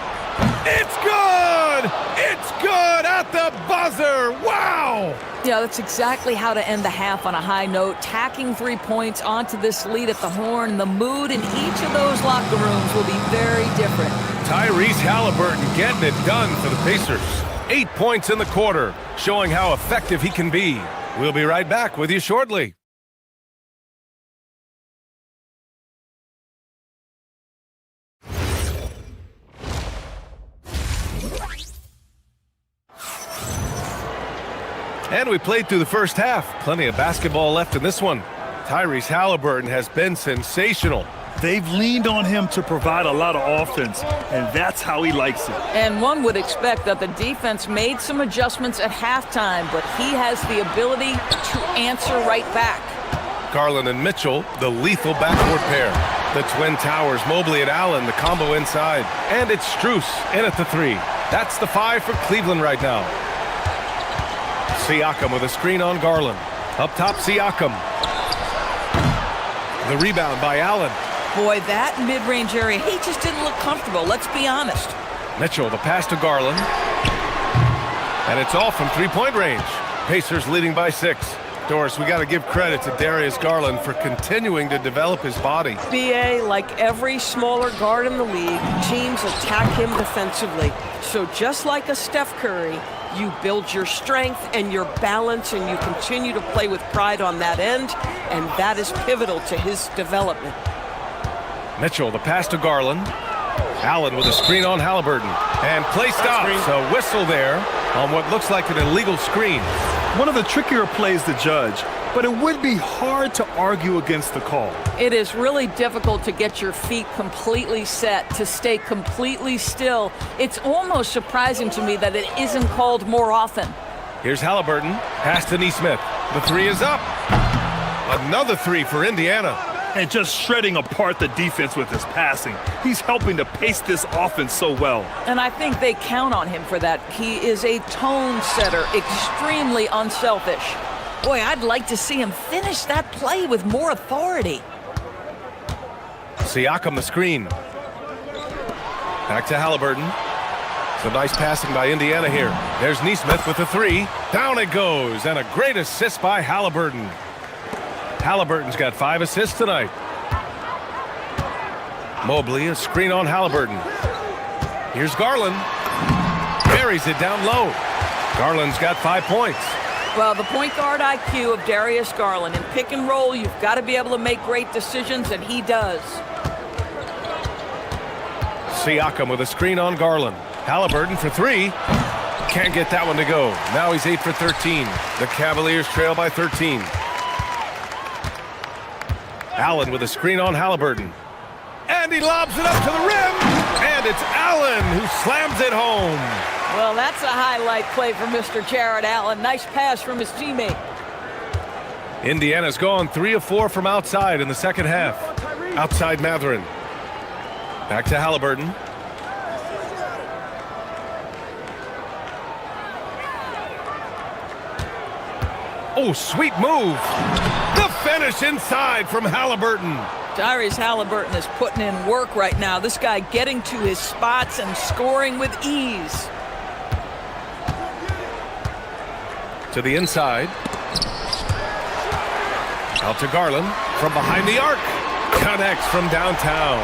It's good! It's good at the buzzer! Wow! Yeah, that's exactly how to end the half on a high note. Tacking 3 points onto this lead at the horn. The mood in each of those locker rooms will be very different. Tyrese Halliburton getting it done for the Pacers. 8 points in the quarter, showing how effective he can be. We'll be right back with you shortly. And we played through the first half. Plenty of basketball left in this one. Tyrese Halliburton has been sensational. They've leaned on him to provide a lot of offense, and that's how he likes it. And one would expect that the defense made some adjustments at halftime, but he has the ability to answer right back. Garland and Mitchell, the lethal backcourt pair. The Twin Towers, Mobley and Allen, the combo inside. And it's Strus in at the 3. That's the 5 for Cleveland right now. Siakam with a screen on Garland. Up top, Siakam. The rebound by Allen. Boy, that mid-range area, he just didn't look comfortable, let's be honest. Mitchell, the pass to Garland. And it's off from 3-point range. Pacers leading by 6. Doris, we got to give credit to Darius Garland for continuing to develop his body. BA, like every smaller guard in the league, teams attack him defensively. So just like a Steph Curry, you build your strength and your balance, and you continue to play with pride on that end, and that is pivotal to his development. Mitchell, the pass to Garland. Allen with a screen on Halliburton. And play stops. A whistle there on what looks like an illegal screen. One of the trickier plays to judge, but it would be hard to argue against the call. It is really difficult to get your feet completely set, to stay completely still. It's almost surprising to me that it isn't called more often. Here's Halliburton. Pass to Nesmith. The 3 is up. Another 3 for Indiana. And just shredding apart the defense with his passing. He's helping to pace this offense so well. And I think they count on him for that. He is a tone setter, extremely unselfish. Boy, I'd like to see him finish that play with more authority. Siakam the screen. Back to Halliburton. Some nice passing by Indiana here. There's Nesmith with the 3. Down it goes, and a great assist by Halliburton. Halliburton's got 5 assists tonight. Mobley, a screen on Halliburton. Here's Garland. Buries it down low. Garland's got 5 points. Well, the point guard IQ of Darius Garland. In pick and roll, you've got to be able to make great decisions, and he does. Siakam with a screen on Garland. Halliburton for 3. Can't get that one to go. Now he's 8 for 13. The Cavaliers trail by 13. Allen with a screen on Halliburton. And he lobs it up to the rim. And it's Allen who slams it home. Well, that's a highlight play for Mr. Jared Allen. Nice pass from his teammate. Indiana's gone 3 of 4 from outside in the second half. Outside Matherin. Back to Halliburton. Oh, sweet move. The finish inside from Halliburton. Tyrese Halliburton is putting in work right now. This guy getting to his spots and scoring with ease. To the inside. Out to Garland from behind the arc. Connects from downtown.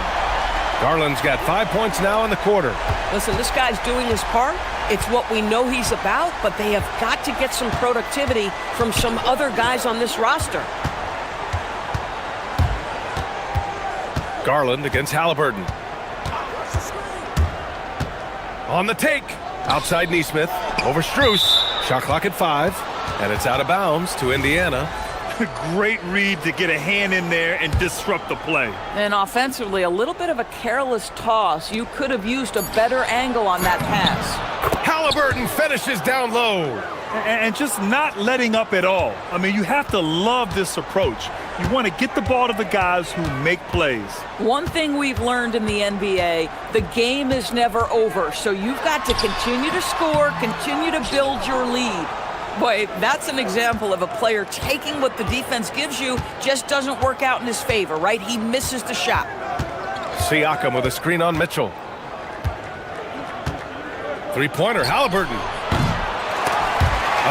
Garland's got 5 points now in the quarter. Listen, this guy's doing his part. It's what we know he's about, but they have got to get some productivity from some other guys on this roster. Garland against Halliburton. On the take. Outside Neesmith. Over Strus. Shot clock at 5. And it's out of bounds to Indiana. Great read to get a hand in there and disrupt the play. And offensively, a little bit of a careless toss. You could have used a better angle on that pass. Halliburton finishes down low. And just not letting up at all. I mean, you have to love this approach. You want to get the ball to the guys who make plays. One thing we've learned in the NBA, the game is never over. So you've got to continue to score, continue to build your lead. Boy, that's an example of a player taking what the defense gives you, just doesn't work out in his favor, right? He misses the shot. Siakam with a screen on Mitchell. Three-pointer, Halliburton.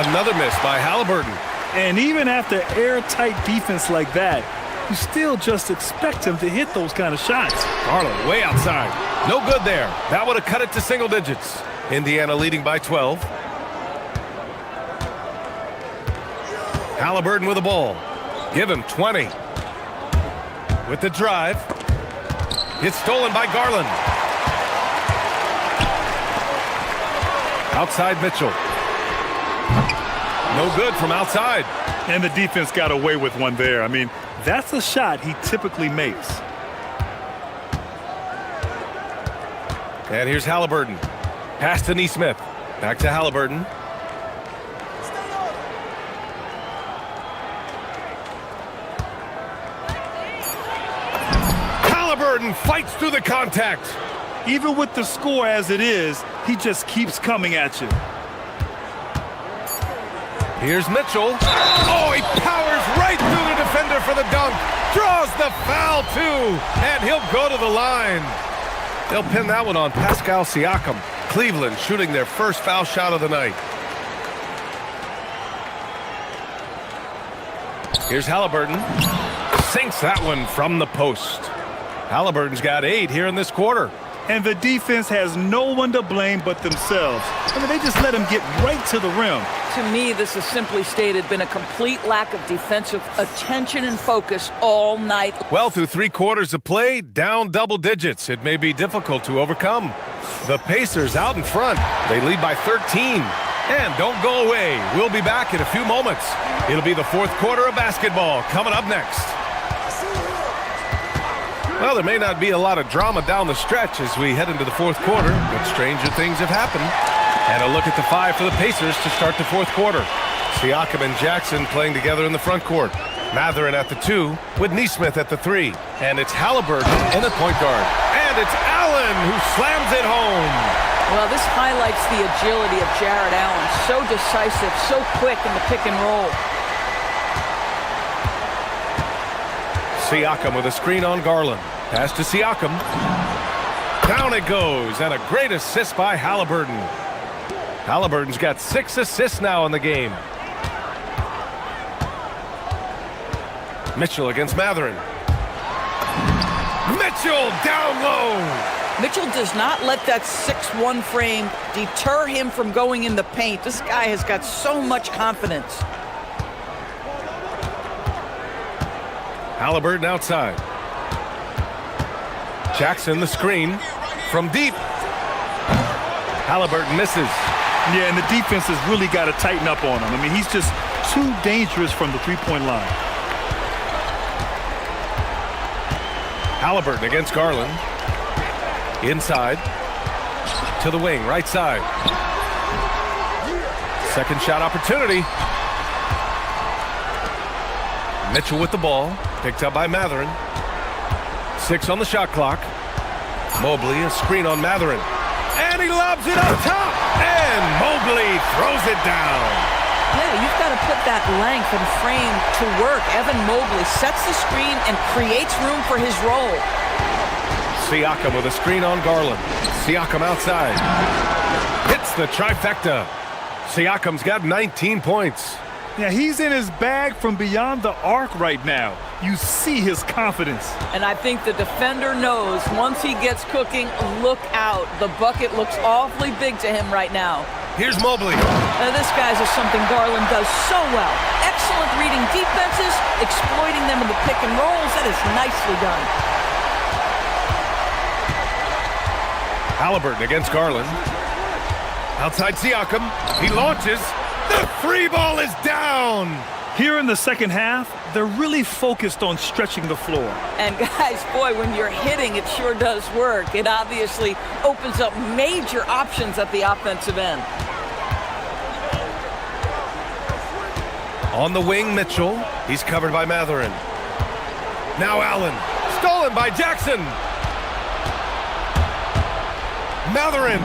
Another miss by Halliburton. And even after airtight defense like that, you still just expect him to hit those kind of shots. Garland way outside. No good there. That would have cut it to single digits. Indiana leading by 12. Halliburton with the ball. Give him 20. With the drive. It's stolen by Garland. Outside Mitchell. No good from outside. And the defense got away with one there. I mean, that's a shot he typically makes. And here's Halliburton. Pass to Neesmith. Back to Halliburton. Halliburton fights through the contact. Even with the score as it is, he just keeps coming at you. Here's Mitchell. Oh, he powers right through the defender for the dunk. Draws the foul, too. And he'll go to the line. They'll pin that one on Pascal Siakam. Cleveland shooting their first foul shot of the night. Here's Halliburton. Sinks that one from the post. Halliburton's got 8 here in this quarter. And the defense has no one to blame but themselves. I mean, they just let him get right to the rim. To me, this has simply stated been a complete lack of defensive attention and focus all night. Well, through 3 quarters of play, down double digits. It may be difficult to overcome. The Pacers out in front. They lead by 13. And don't go away. We'll be back in a few moments. It'll be the 4th quarter of basketball coming up next. Well, there may not be a lot of drama down the stretch as we head into the 4th quarter, but stranger things have happened. And a look at the 5 for the Pacers to start the 4th quarter. Siakam and Jackson playing together in the front court. Matherin at the 2 with Neesmith at the 3. And it's Halliburton in the point guard. And it's Allen who slams it home. Well, this highlights the agility of Jared Allen. So decisive, so quick in the pick and roll. Siakam with a screen on Garland. Pass to Siakam. Down it goes, and a great assist by Halliburton. Halliburton's got 6 assists now in the game. Mitchell against Matherin. Mitchell down low. Mitchell does not let that 6'1" frame deter him from going in the paint. This guy has got so much confidence. Halliburton outside. Jackson the screen from deep. Halliburton misses. Yeah, and the defense has really got to tighten up on him. I mean, he's just too dangerous from the three-point line. Halliburton against Garland. Inside. To the wing, right side. Second shot opportunity. Mitchell with the ball. Picked up by Matherin. 6 on the shot clock. Mobley, a screen on Matherin. And he lobs it up top. And Mobley throws it down. Yeah, you've got to put that length and frame to work. Evan Mobley sets the screen and creates room for his role. Siakam with a screen on Garland. Siakam outside. Hits the trifecta. Siakam's got 19 points. Yeah, he's in his bag from beyond the arc right now. You see his confidence. And I think the defender knows once he gets cooking, look out. The bucket looks awfully big to him right now. Here's Mobley. This guy's is something Garland does so well. Excellent reading defenses, exploiting them in the pick and rolls. That is nicely done. Halliburton against Garland. Outside Siakam. He launches. The free ball is down. Here in the second half, they're really focused on stretching the floor. And guys, boy, when you're hitting, it sure does work. It obviously opens up major options at the offensive end. On the wing, Mitchell. He's covered by Matherin. Now Allen. Stolen by Jackson. Matherin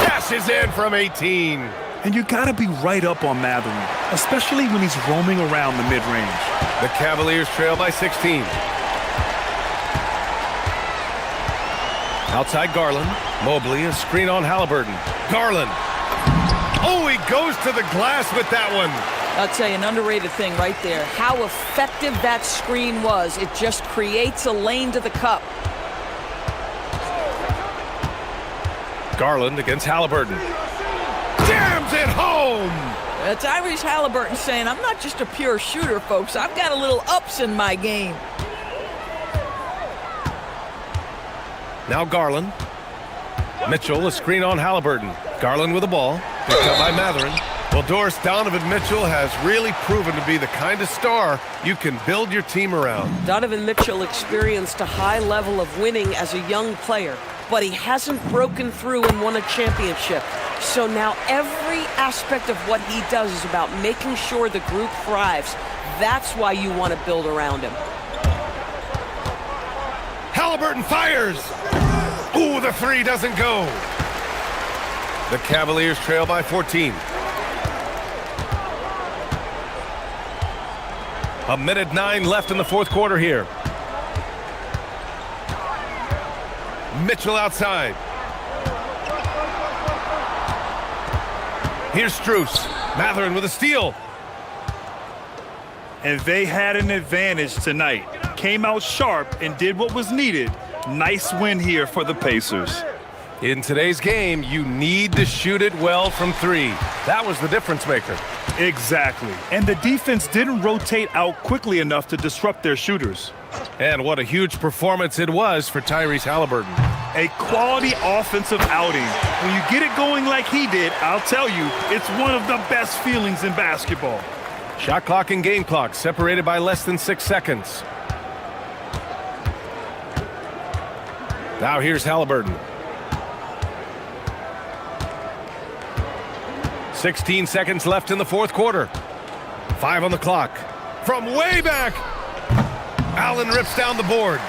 cashes in from 18. And you gotta be right up on Matherin, especially when he's roaming around the mid-range. The Cavaliers trail by 16. Outside Garland. Mobley, a screen on Halliburton. Garland. Oh, he goes to the glass with that one. I'll tell you, an underrated thing right there. How effective that screen was. It just creates a lane to the cup. Garland against Halliburton. Jams it home! Tyrese Halliburton saying, I'm not just a pure shooter, folks. I've got a little ups in my game. Now Garland. Mitchell, a screen on Halliburton. Garland with the ball. Picked up by Matherin. Well, Doris, Donovan Mitchell has really proven to be the kind of star you can build your team around. Donovan Mitchell experienced a high level of winning as a young player, but he hasn't broken through and won a championship. So now every aspect of what he does is about making sure the group thrives. That's why you want to build around him. Halliburton fires! Ooh, the three doesn't go. The Cavaliers trail by 14. A minute 9 left in the fourth quarter here. Mitchell outside. Here's Strus. Matherin with a steal. And they had an advantage tonight. Came out sharp and did what was needed. Nice win here for the Pacers. In today's game, you need to shoot it well from 3. That was the difference maker. Exactly. And the defense didn't rotate out quickly enough to disrupt their shooters. And what a huge performance it was for Tyrese Halliburton. A quality offensive outing. When you get it going like he did, I'll tell you, it's one of the best feelings in basketball. Shot clock and game clock separated by less than 6 seconds. Now here's Halliburton. 16 seconds left in the fourth quarter. 5 on the clock. From way back, Allen rips down the board.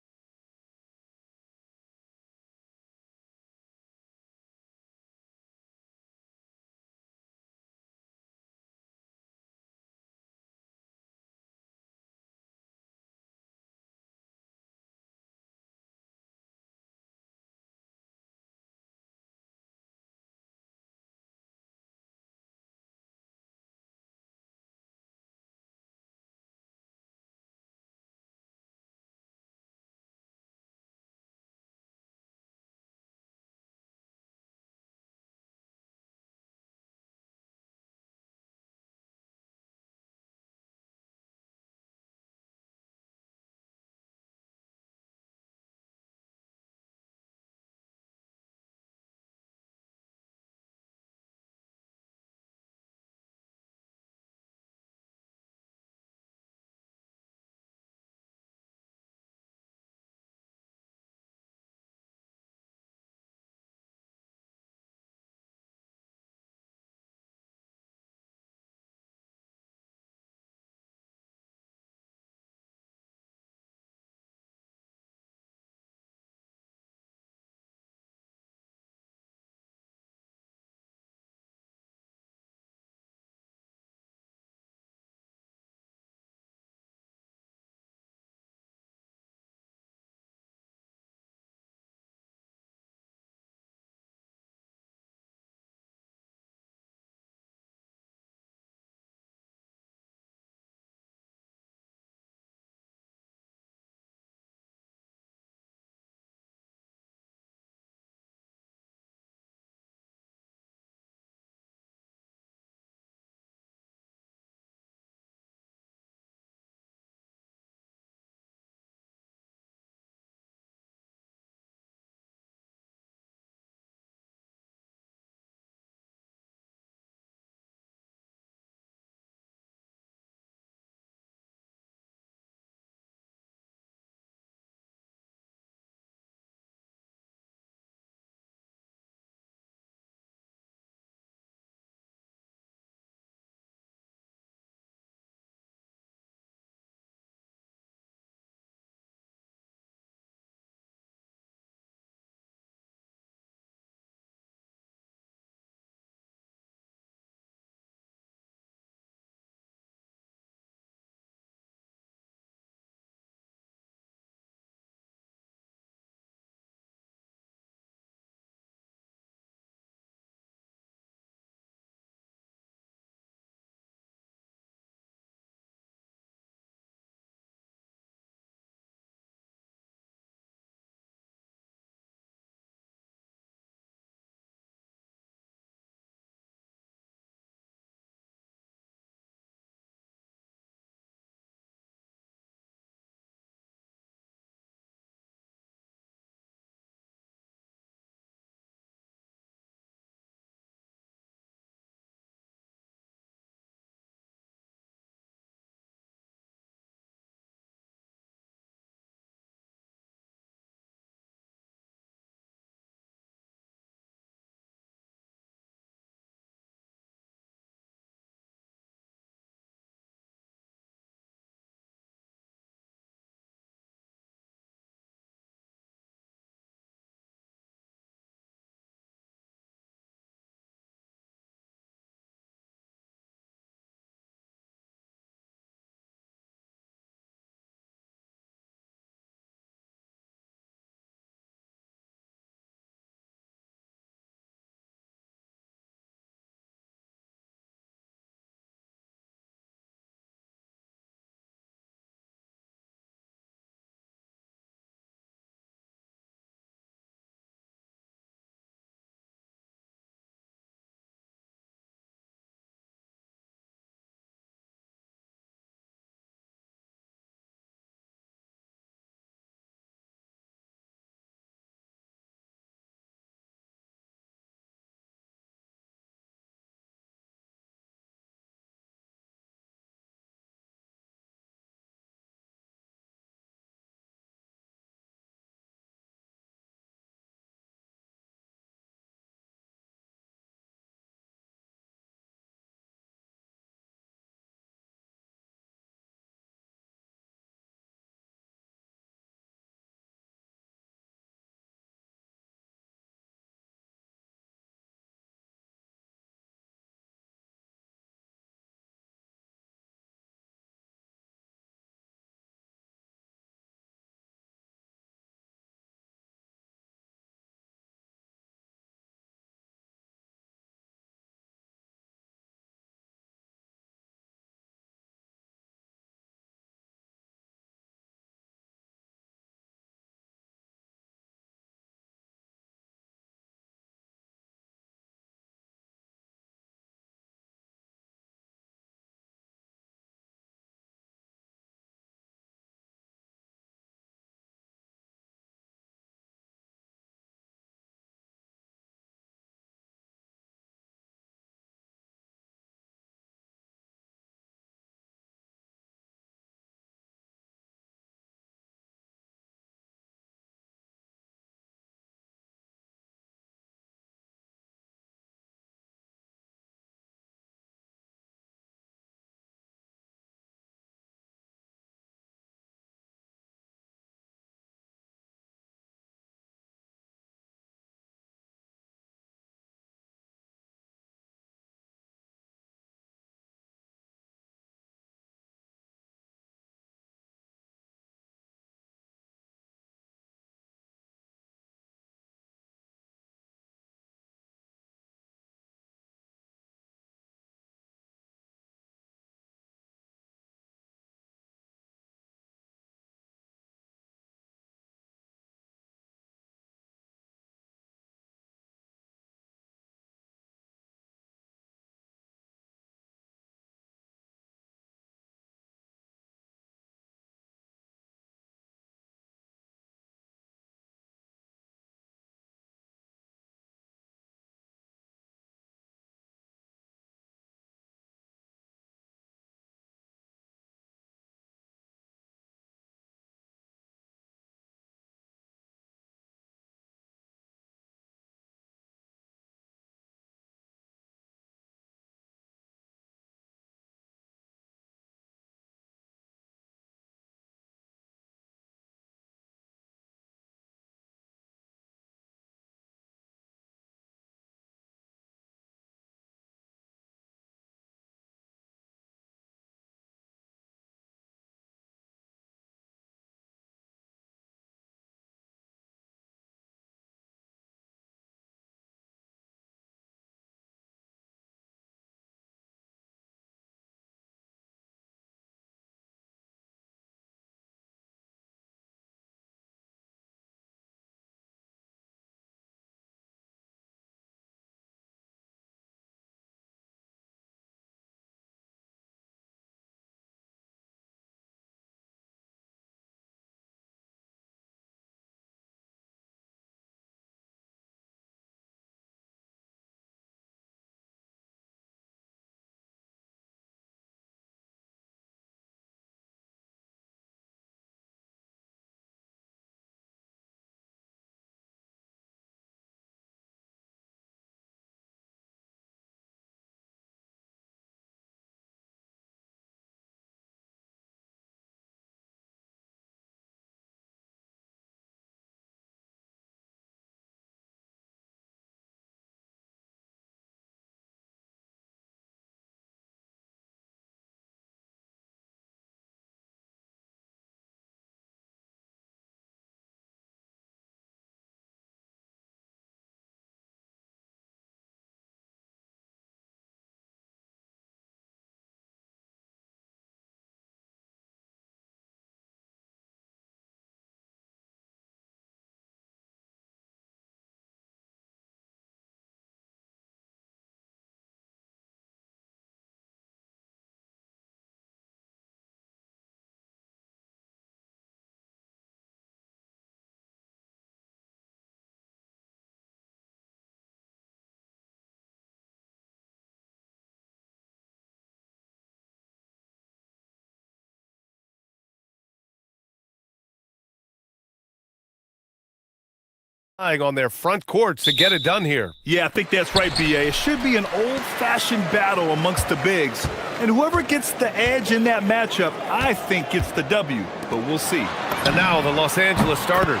on their front courts to get it done here. Yeah, I think that's right, B.A. It should be an old-fashioned battle amongst the bigs. And whoever gets the edge in that matchup, I think gets the W. But we'll see. And now the Los Angeles starters.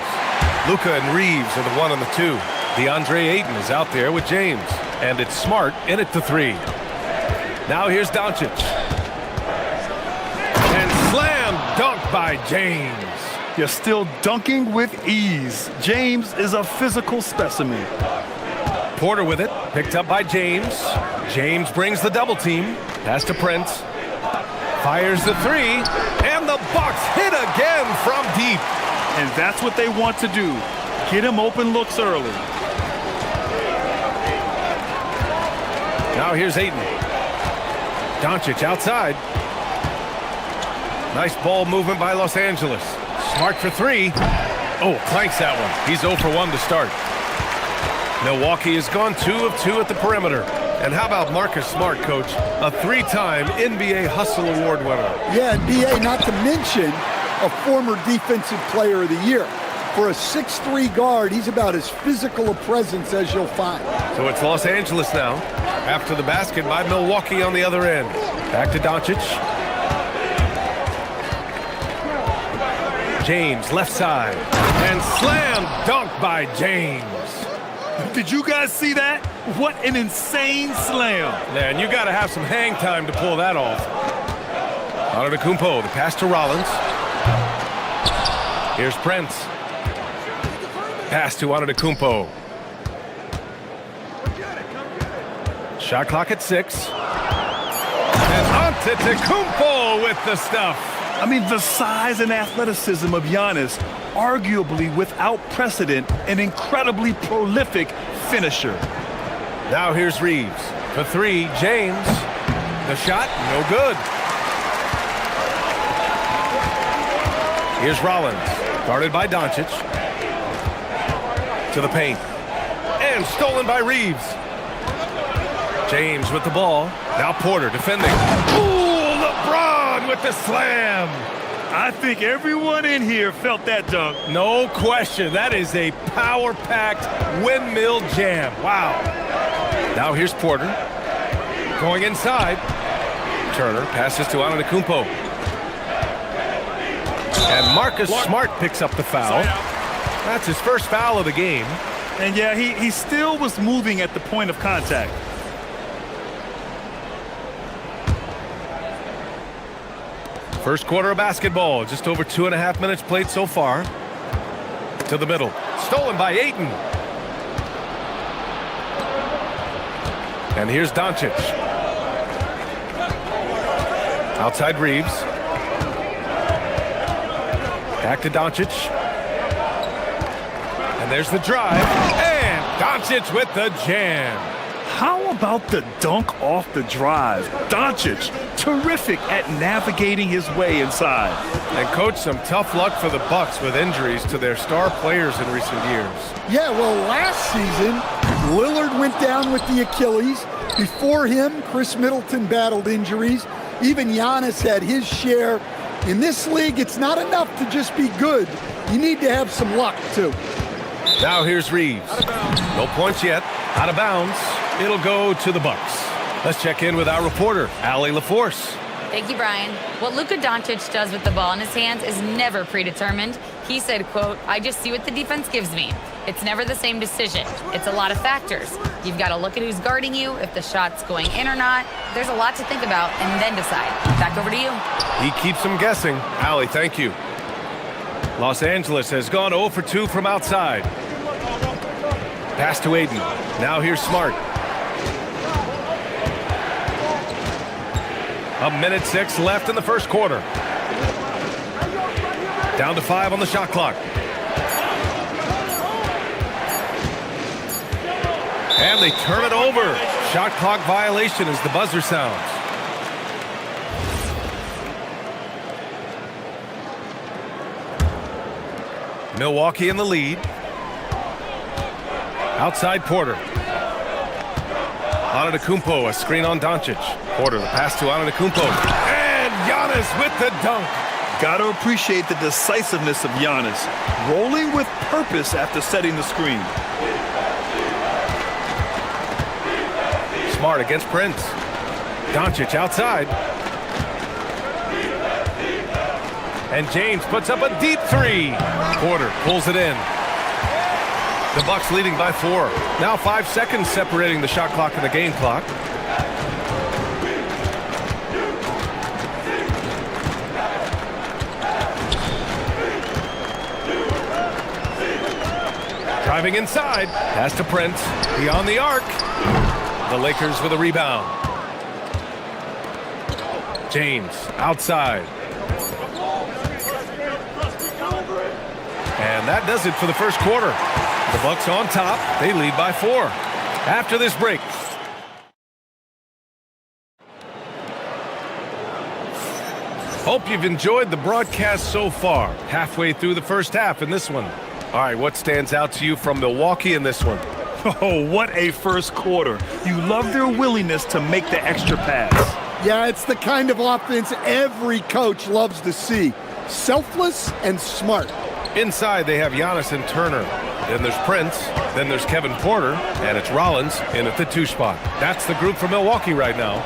Luka and Reeves are the 1 and the 2. DeAndre Ayton is out there with James. And it's Smart in at the 3. Now here's Doncic. And slam dunk by James. You're still dunking with ease. James is a physical specimen. Porter with it, picked up by James. James brings the double team. Pass to Prince. Fires the 3. And the Bucks hit again from deep. And that's what they want to do. Get him open looks early. Now here's Ayton. Doncic outside. Nice ball movement by Los Angeles. Smart for 3. Oh, clanks that one. He's 0 for 1 to start. Milwaukee has gone 2 of 2 at the perimeter. And how about Marcus Smart, Coach? A 3-time NBA Hustle Award winner. Yeah, and B.A., not to mention a former Defensive Player of the Year. For a 6'3" guard, he's about as physical a presence as you'll find. So it's Los Angeles now. After the basket by Milwaukee on the other end. Back to Doncic. James, left side. And slam dunk by James. Did you guys see that? What an insane slam. Man, you got to have some hang time to pull that off. Antetokounmpo, the pass to Rollins. Here's Prince. Pass to Antetokounmpo. Shot clock at 6. And Antetokounmpo with the stuff. I mean, the size and athleticism of Giannis, arguably without precedent, an incredibly prolific finisher. Now here's Reeves. For 3, James. The shot, no good. Here's Rollins, guarded by Doncic. To the paint. And stolen by Reeves. James with the ball. Now Porter defending. Ooh, LeBron with the slam. I think everyone in here felt that dunk. No question. That is a power-packed windmill jam. Wow. Now here's Porter. Going inside. Turner passes to Antetokounmpo. And Marcus Smart picks up the foul. That's his first foul of the game. And yeah, he still was moving at the point of contact. First quarter of basketball. Just over 2.5 minutes played so far. To the middle. Stolen by Ayton. And here's Doncic. Outside Reeves. Back to Doncic. And there's the drive. And Doncic with the jam. How about the dunk off the drive? Doncic, terrific at navigating his way inside. And Coach, some tough luck for the Bucks with injuries to their star players in recent years. Yeah, well, last season, Lillard went down with the Achilles. Before him, Chris Middleton battled injuries. Even Giannis had his share. In this league, it's not enough to just be good. You need to have some luck, too. Now here's Reeves. No points yet. Out of bounds. It'll go to the Bucks. Let's check in with our reporter, Allie LaForce. Thank you, Brian. What Luka Doncic does with the ball in his hands is never predetermined. He said, quote, "I just see what the defense gives me. It's never the same decision. It's a lot of factors. You've got to look at who's guarding you, if the shot's going in or not. There's a lot to think about and then decide." Back over to you. He keeps them guessing. Allie, thank you. Los Angeles has gone 0 for 2 from outside. Pass to Ayton. Now here's Smart. 1:06 left in the first quarter. Down to 5 on the shot clock. And they turn it over. Shot clock violation as the buzzer sounds. Milwaukee in the lead. Outside Porter. Antetokounmpo, a screen on Doncic. Porter, the pass to Antetokounmpo. And Giannis with the dunk. Gotta appreciate the decisiveness of Giannis, rolling with purpose after setting the screen. Smart against Prince. Doncic outside. And James puts up a deep three. Porter pulls it in. The Bucks leading by 4. Now 5 seconds separating the shot clock and the game clock. Driving inside. Pass to Prince. Beyond the arc. The Lakers with a rebound. James outside. And that does it for the first quarter. The Bucks on top. They lead by 4. After this break. Hope you've enjoyed the broadcast so far. Halfway through the first half in this one. All right, what stands out to you from Milwaukee in this one? Oh, what a first quarter. You love their willingness to make the extra pass. Yeah, it's the kind of offense every coach loves to see. Selfless and smart. Inside, they have Giannis and Turner. Then there's Prince. Then there's Kevin Porter. And it's Rollins in at the 2 spot. That's the group for Milwaukee right now.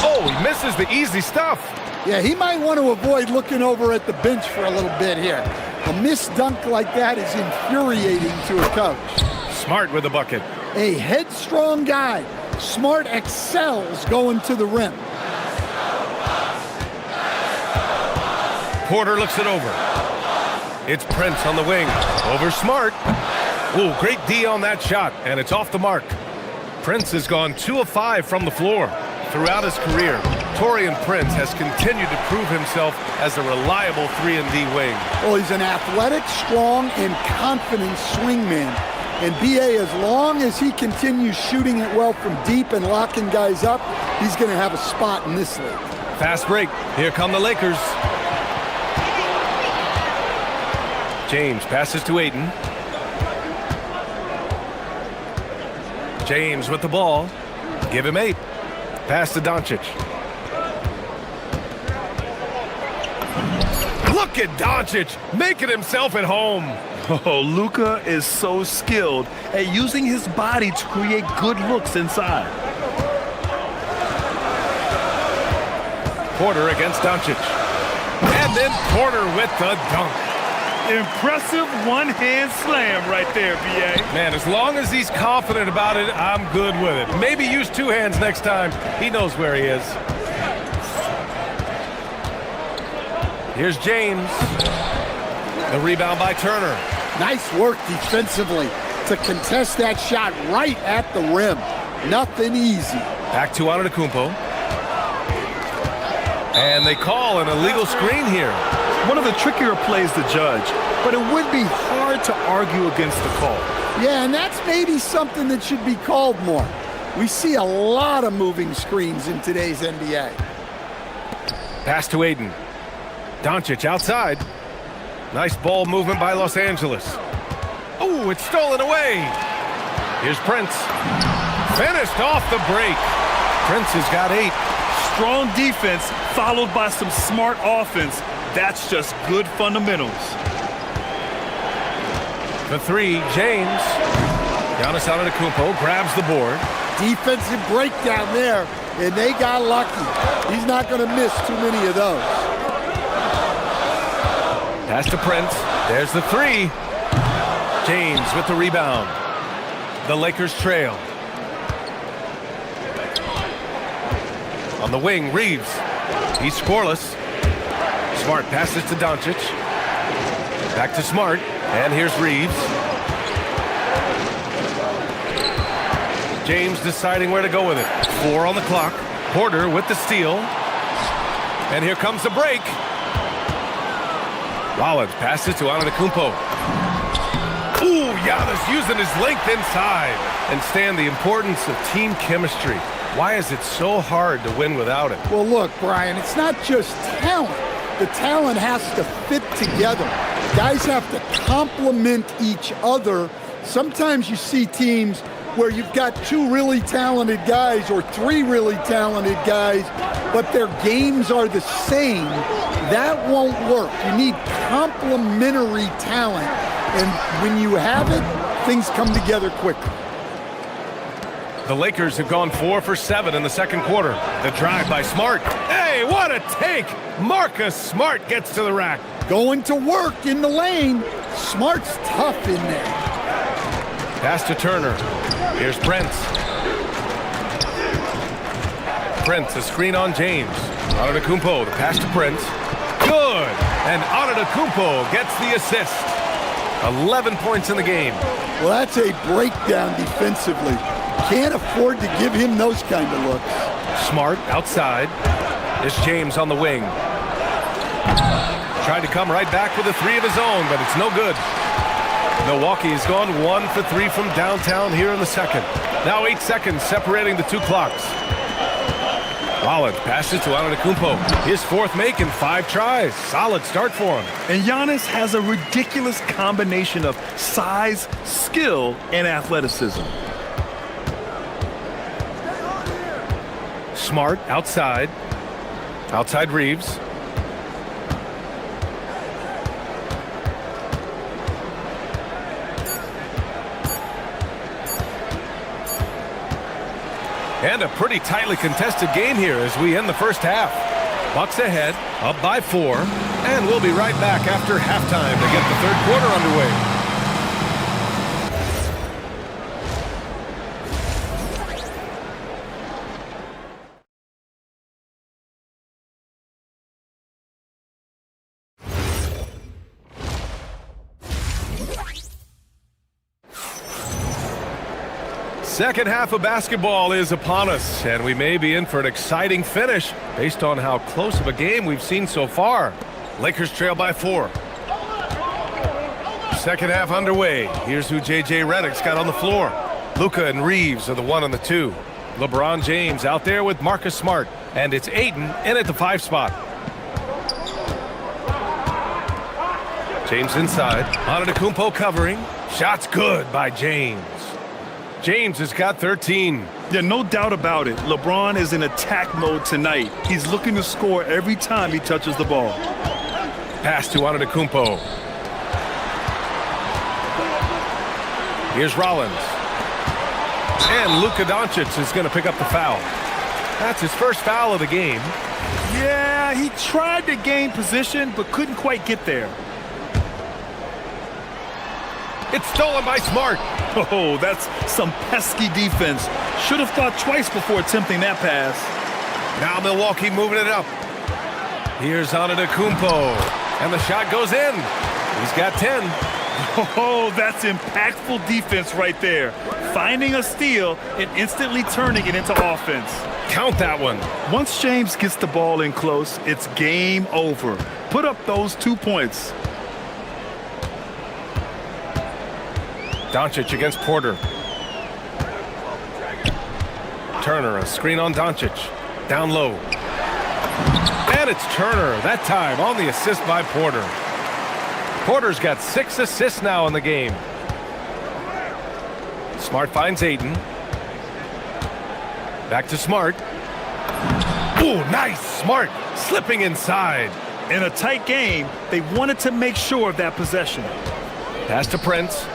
Oh, he misses the easy stuff. Yeah, he might want to avoid looking over at the bench for a little bit here. A missed dunk like that is infuriating to a coach. Smart with the bucket. A headstrong guy. Smart excels going to the rim. Porter looks it over. It's Prince on the wing. Over Smart. Ooh, great D on that shot, and it's off the mark. Prince has gone 2 of 5 from the floor. Throughout his career, Taurean Prince has continued to prove himself as a reliable 3-and-D wing. Well, he's an athletic, strong, and confident swingman. And B.A., as long as he continues shooting it well from deep and locking guys up, he's going to have a spot in this league. Fast break. Here come the Lakers. James passes to Ayton. James with the ball. Give him 8. Pass to Doncic. Look at Doncic making himself at home. Oh, Luka is so skilled at using his body to create good looks inside. Porter against Doncic. And then Porter with the dunk. Impressive one-hand slam right there, B.A. Man, as long as he's confident about it, I'm good with it. Maybe use 2 hands next time. He knows where he is. Here's James. The rebound by Turner. Nice work defensively to contest that shot right at the rim. Nothing easy. Back to Antetokounmpo. And they call an illegal screen here. One of the trickier plays to judge, but it would be hard to argue against the call. Yeah, and that's maybe something that should be called more. We see a lot of moving screens in today's NBA. Pass to Ayton. Doncic outside. Nice ball movement by Los Angeles. Oh, it's stolen away. Here's Prince. Finished off the break. Prince has got 8. Strong defense followed by some smart offense. That's just good fundamentals. The 3, James. Giannis Antetokounmpo grabs the board. Defensive breakdown there, and they got lucky. He's not going to miss too many of those. Pass to Prince. There's the 3. James with the rebound. The Lakers trail. On the wing, Reeves. He's scoreless. Smart passes to Doncic. Back to Smart. And here's Reeves. James deciding where to go with it. 4 on the clock. Porter with the steal. And here comes the break. Rollins passes to Antetokounmpo. Ooh, Giannis using his length inside. And Stan, the importance of team chemistry. Why is it so hard to win without it? Well, look, Brian, it's not just talent. The talent has to fit together. Guys have to complement each other Sometimes you see teams where you've got two really talented guys or three really talented guys, but their games are the same. That won't work. You need complementary talent. And when you have it, things come together quickly. The Lakers have gone 4 for 7 in the second quarter. The drive by Smart. Hey, what a take! Marcus Smart gets to the rack. Going to work in the lane. Smart's tough in there. Pass to Turner. Here's Prince. Prince, a screen on James. Antetokounmpo, the pass to Prince. Good! And Antetokounmpo gets the assist. 11 points in the game. Well, that's a breakdown defensively. Can't afford to give him those kind of looks. Smart outside. It's James on the wing. Tried to come right back with a three of his own, but it's no good. Milwaukee has gone 1 for 3 from downtown here in the second. Now 8 seconds separating the two clocks. Rollins passes to Antetokounmpo. His fourth make in 5 tries. Solid start for him. And Giannis has a ridiculous combination of size, skill, and athleticism. Smart outside. Outside Reeves. And a pretty tightly contested game here as we end the first half. Bucks ahead, up by 4, and we'll be right back after halftime to get the third quarter underway. Second half of basketball is upon us, and we may be in for an exciting finish based on how close of a game we've seen so far. Lakers trail by 4. Second half underway. Here's who J.J. Redick's got on the floor. Luka and Reeves are the 1 and the 2. LeBron James out there with Marcus Smart, and it's Ayton in at the 5 spot. James inside. Antetokounmpo covering. Shot's good by James. James has got 13. Yeah, no doubt about it. LeBron is in attack mode tonight. He's looking to score every time he touches the ball. Pass to Antetokounmpo. Here's Rollins. And Luka Doncic is going to pick up the foul. That's his first foul of the game. Yeah, he tried to gain position, but couldn't quite get there. It's stolen by Smart. Oh, that's some pesky defense. Should have thought twice before attempting that pass. Now Milwaukee moving it up. Here's Antetokounmpo. And the shot goes in. He's got 10. Oh, that's impactful defense right there. Finding a steal and instantly turning it into offense. Count that one. Once James gets the ball in close, it's game over. Put up those 2 points. Doncic against Porter. Turner, a screen on Doncic. Down low. And it's Turner, that time on the assist by Porter. Porter's got 6 assists now in the game. Smart finds Ayton. Back to Smart. Ooh, nice! Smart slipping inside. In a tight game, they wanted to make sure of that possession. Pass to Prince.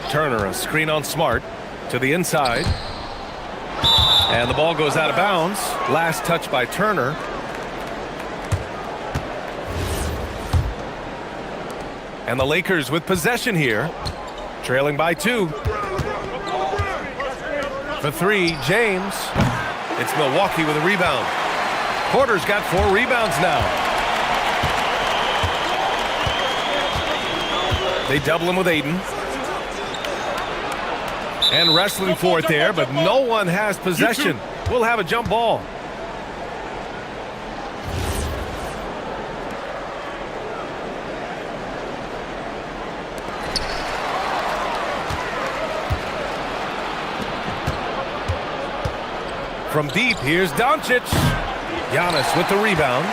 Turner, a screen on Smart to the inside. And the ball goes out of bounds. Last touch by Turner. And the Lakers with possession here. Trailing by 2. For 3, James. It's Milwaukee with a rebound. Porter's got 4 rebounds now. They double him with Ayton. And wrestling for it there, but no one has possession. We'll have a jump ball. From deep, here's Doncic. Giannis with the rebound.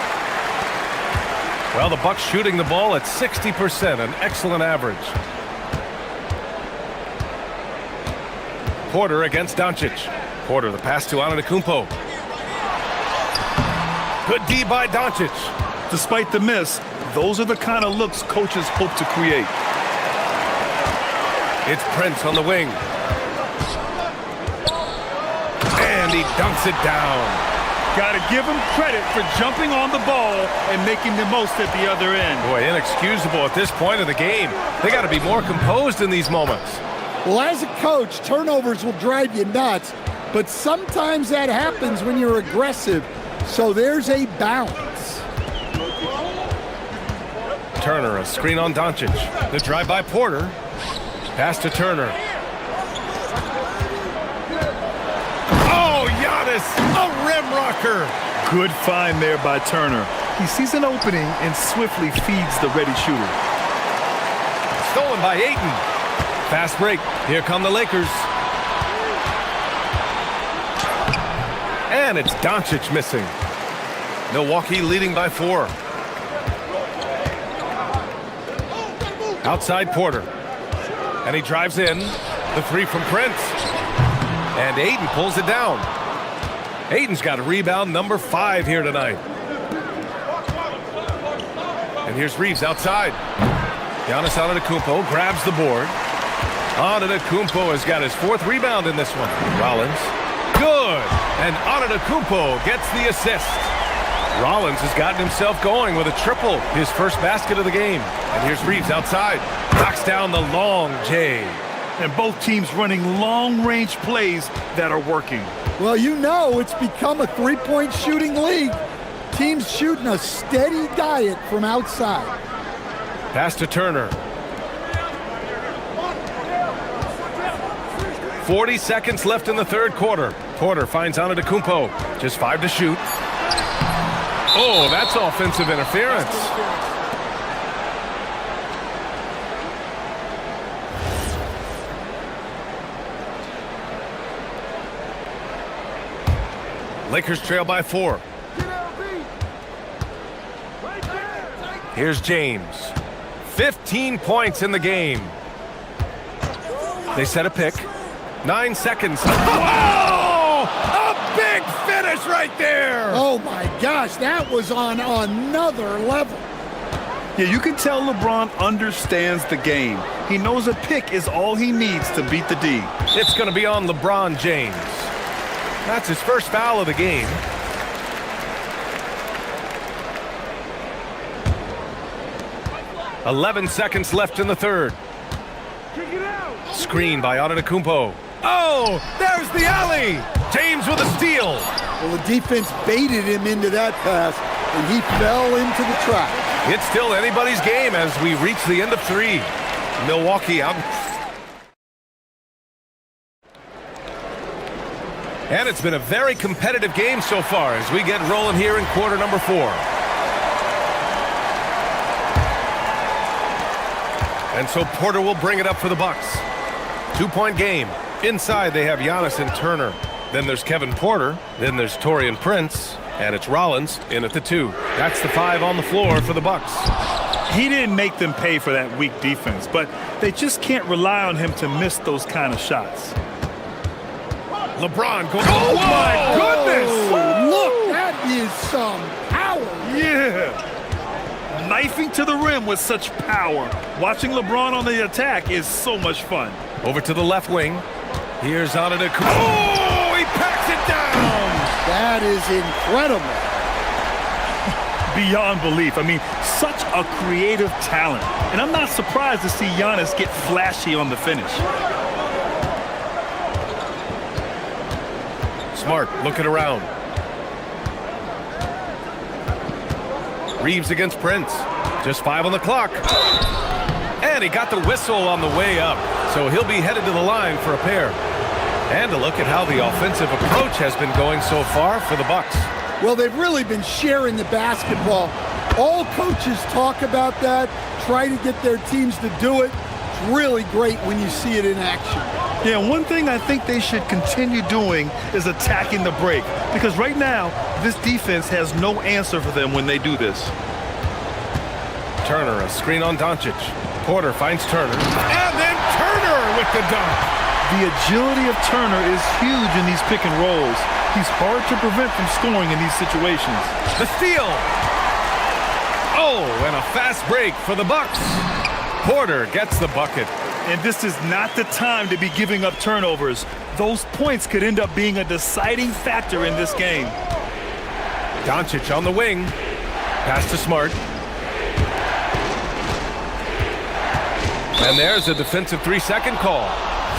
Well, the Bucks shooting the ball at 60%, an excellent average. Porter against Doncic. Porter, the pass to Antetokounmpo. Good D by Doncic. Despite the miss, those are the kind of looks coaches hope to create. It's Prince on the wing. And he dunks it down. Got to give him credit for jumping on the ball and making the most at the other end. Boy, inexcusable at this point of the game. They got to be more composed in these moments. Well, as a coach, turnovers will drive you nuts, but sometimes that happens when you're aggressive. So there's a balance. Turner, a screen on Doncic. The drive by Porter. Pass to Turner. Oh, Giannis, a rim rocker. Good find there by Turner. He sees an opening and swiftly feeds the ready shooter. Stolen by Ayton. Fast break. Here come the Lakers. And it's Doncic missing. Milwaukee leading by 4. Outside Porter. And he drives in. The three from Prince. And Ayton pulls it down. Ayton's got a rebound number 5 here tonight. And here's Reeves outside. Giannis Antetokounmpo grabs the board. Antetokounmpo has got his 4th rebound in this one. Rollins. Good. And Antetokounmpo gets the assist. Rollins has gotten himself going with a triple, his first basket of the game. And here's Reeves outside. Knocks down the long J. And both teams running long-range plays that are working. Well, you know it's become a three-point shooting league. Teams shooting a steady diet from outside. Pass to Turner. 40 seconds left in the 3rd quarter. Porter finds Antetokounmpo. Just 5 to shoot. Oh, that's offensive interference. Lakers trail by 4. Here's James. 15 points in the game. They set a pick. 9 seconds. Oh! A big finish right there! Oh my gosh, that was on another level. Yeah, you can tell LeBron understands the game. He knows a pick is all he needs to beat the D. It's going to be on LeBron James. That's his first foul of the game. "11 seconds left in the 3rd. Screen by Antetokounmpo. Oh, there's the alley. James with a steal. Well, the defense baited him into that pass, and he fell into the trap. It's still anybody's game as we reach the end of 3. Milwaukee out. And it's been a very competitive game so far as we get rolling here in quarter number 4. And so Porter will bring it up for the Bucks. 2-point game. Inside they have Giannis and Turner. Then there's Kevin Porter. Then there's Taurean Prince. And it's Rollins in at the 2. That's the 5 on the floor for the Bucks. He didn't make them pay for that weak defense, but they just can't rely on him to miss those kind of shots. LeBron goes. Oh, my goodness! Oh, look, that is some power. Yeah. Knifing to the rim with such power. Watching LeBron on the attack is so much fun. Over to the left wing. Here's Antetokounmpo. Oh, he packs it down! That is incredible. Beyond belief. I mean, such a creative talent. And I'm not surprised to see Giannis get flashy on the finish. Smart looking around. Reeves against Prince. Just 5 on the clock. And he got the whistle on the way up. So he'll be headed to the line for a pair. And a look at how the offensive approach has been going so far for the Bucks. Well, they've really been sharing the basketball. All coaches talk about that, try to get their teams to do it. It's really great when you see it in action. Yeah, one thing I think they should continue doing is attacking the break. Because right now, this defense has no answer for them when they do this. Turner, a screen on Doncic. Porter finds Turner. And then Turner with the dunk. The agility of Turner is huge in these pick and rolls. He's hard to prevent from scoring in these situations. The steal. Oh, and a fast break for the Bucks. Porter gets the bucket. And this is not the time to be giving up turnovers. Those points could end up being a deciding factor in this game. Doncic on the wing. Pass to Smart. And there's a defensive 3-second call.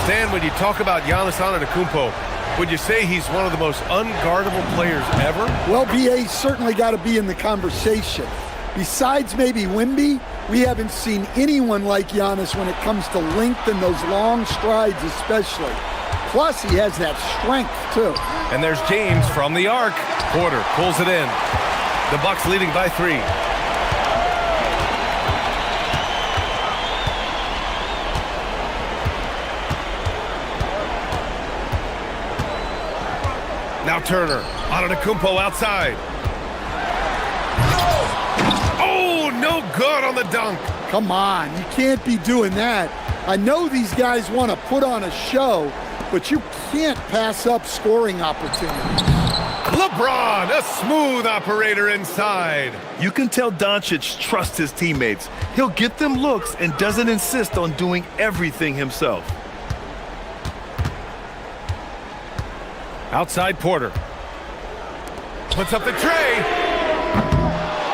Stan, when you talk about Giannis Antetokounmpo, would you say he's one of the most unguardable players ever? Well, BA certainly got to be in the conversation. Besides maybe Wemby, we haven't seen anyone like Giannis when it comes to length and those long strides especially. Plus, he has that strength, too. And there's James from the arc. Porter pulls it in. The Bucks leading by 3. Now Turner. Antetokounmpo outside. Oh, no good on the dunk. Come on, you can't be doing that. I know these guys want to put on a show, but you can't pass up scoring opportunities. LeBron, a smooth operator inside. You can tell Doncic trusts his teammates. He'll get them looks and doesn't insist on doing everything himself. Outside Porter. Puts up the tray.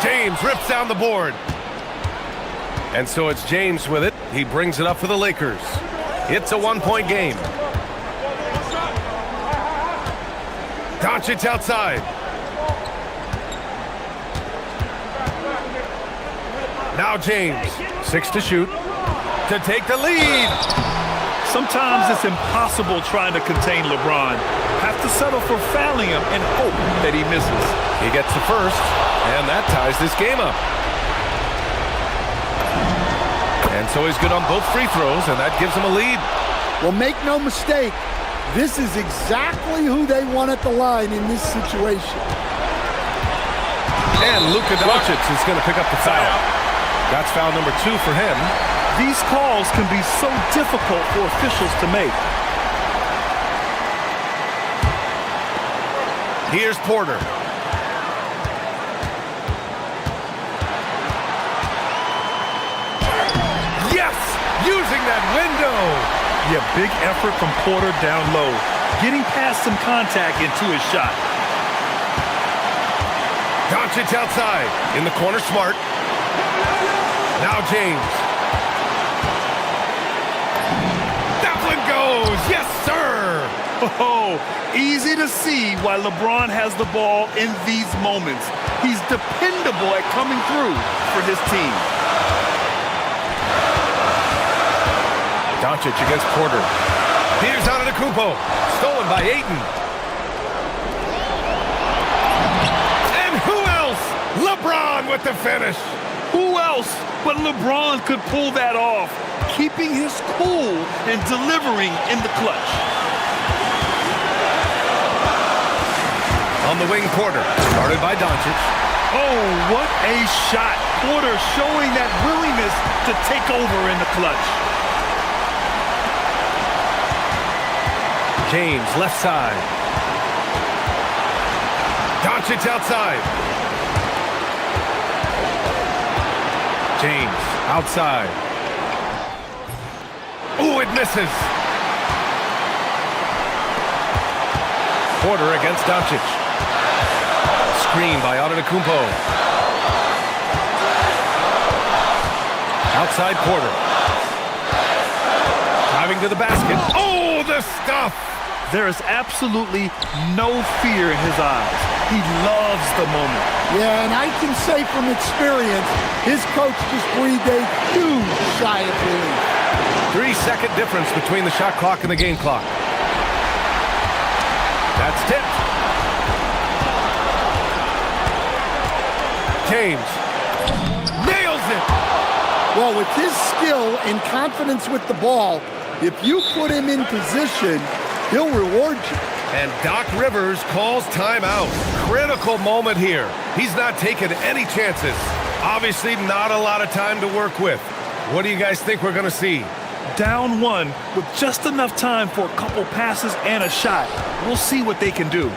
James rips down the board. And so it's James with it. He brings it up for the Lakers. It's a 1-point game. Doncic outside. Now James. 6 to shoot. To take the lead. Sometimes it's impossible trying to contain LeBron. Have to settle for fouling him and hope that he misses. He gets the first, and that ties this game up. And so he's good on both free throws, and that gives him a lead. Well, make no mistake, this is exactly who they want at the line in this situation. And Luka Doncic is going to pick up the foul. That's foul number 2 for him. These calls can be so difficult for officials to make. Here's Porter. Yes! Using that window! Yeah, big effort from Porter down low. Getting past some contact into his shot. Doncic outside. In the corner, Smart. Now James. That one goes! Yes, sir! Oh, easy to see why LeBron has the ball in these moments. He's dependable at coming through for his team. Doncic against Porter. Here's Antetokounmpo. Stolen by Ayton. And who else? LeBron with the finish. Who else but LeBron could pull that off, keeping his cool and delivering in the clutch. On the wing, Porter. Started by Doncic. Oh, what a shot. Porter showing that willingness to take over in the clutch. James, left side. Doncic outside. James, outside. Ooh, it misses. Porter against Doncic. Screen by Antetokounmpo. Outside Porter. Driving to the basket. Oh, the stuff! There is absolutely no fear in his eyes. He loves the moment. Yeah, and I can say from experience, his coach just breathed a huge sigh of relief. 3-second difference between the shot clock and the game clock. That's tipped. James nails it. Well, with his skill and confidence with the ball, if you put him in position, he'll reward you. And Doc Rivers calls timeout. Critical moment here. He's not taking any chances. Obviously, not a lot of time to work with. What do you guys think we're going to see? Down one with just enough time for a couple passes and a shot. We'll see what they can do.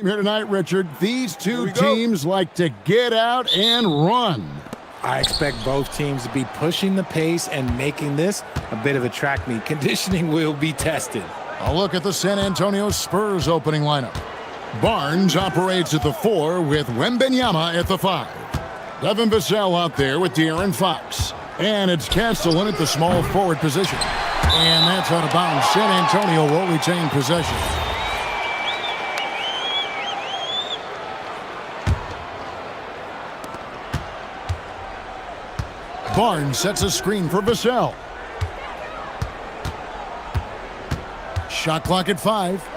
here tonight, Richard. These two teams like to get out and run. I expect both teams to be pushing the pace and making this a bit of a track meet. Conditioning will be tested. A look at the San Antonio Spurs opening lineup. Barnes operates at the 4 with Wembanyama at the 5. Devin Vassell out there with De'Aaron Fox. And it's Castellan at the small forward position. And that's out of bounds. San Antonio will retain possession. Barnes sets a screen for Vassell. Shot clock at 5.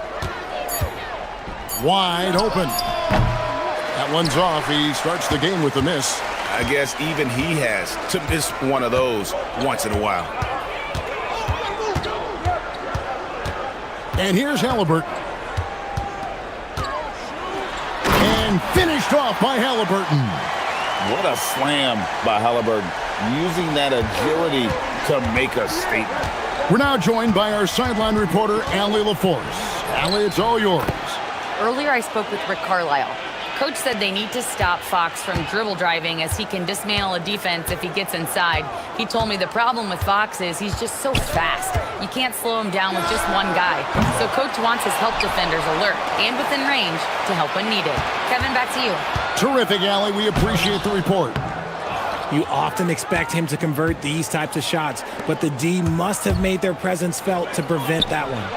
Wide open. That one's off. He starts the game with a miss. I guess even he has to miss one of those once in a while. And here's Halliburton. And finished off by Halliburton. What a slam by Halliburton, using that agility to make a statement. We're now joined by our sideline reporter, Allie LaForce. Allie, it's all yours. Earlier, I spoke with Rick Carlisle. Coach said they need to stop Fox from dribble driving as he can dismantle a defense if he gets inside. He told me the problem with Fox is he's just so fast. You can't slow him down with just one guy. So Coach wants his help defenders alert and within range to help when needed. Kevin, back to you. Terrific, Allie. We appreciate the report. You often expect him to convert these types of shots, but the D must have made their presence felt to prevent that one.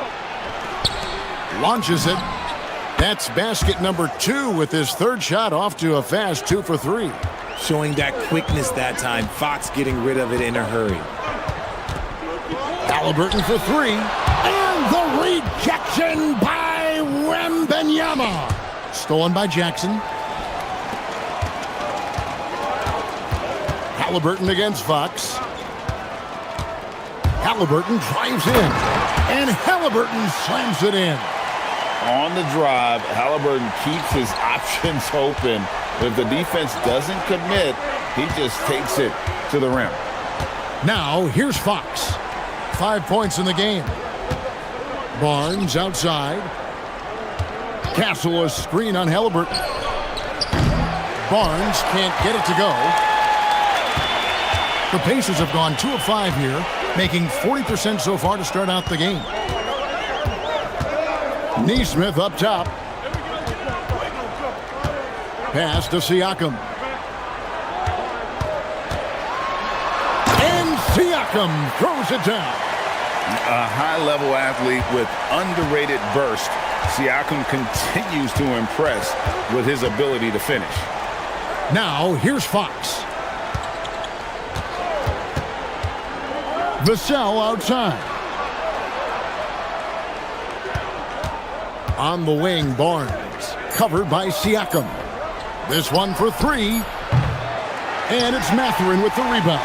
Launches it. That's basket number 2 with his third shot off to a fast 2 for 3. Showing that quickness that time, Fox getting rid of it in a hurry. Halliburton for 3. And the rejection by Wembanyama. Stolen by Jackson. Halliburton against Fox. Halliburton drives in. And Halliburton slams it in. On the drive, Halliburton keeps his options open. If the defense doesn't commit, he just takes it to the rim. Now, here's Fox. 5 points in the game. Barnes outside. Castle a screen on Halliburton. Barnes can't get it to go. The Pacers have gone 2 of 5 here, making 40% so far to start out the game. Neesmith up top. Pass to Siakam. And Siakam throws it down. A high-level athlete with underrated burst. Siakam continues to impress with his ability to finish. Now, here's Fox. Vassell outside. On the wing, Barnes. Covered by Siakam. This one for 3. And it's Mathurin with the rebound.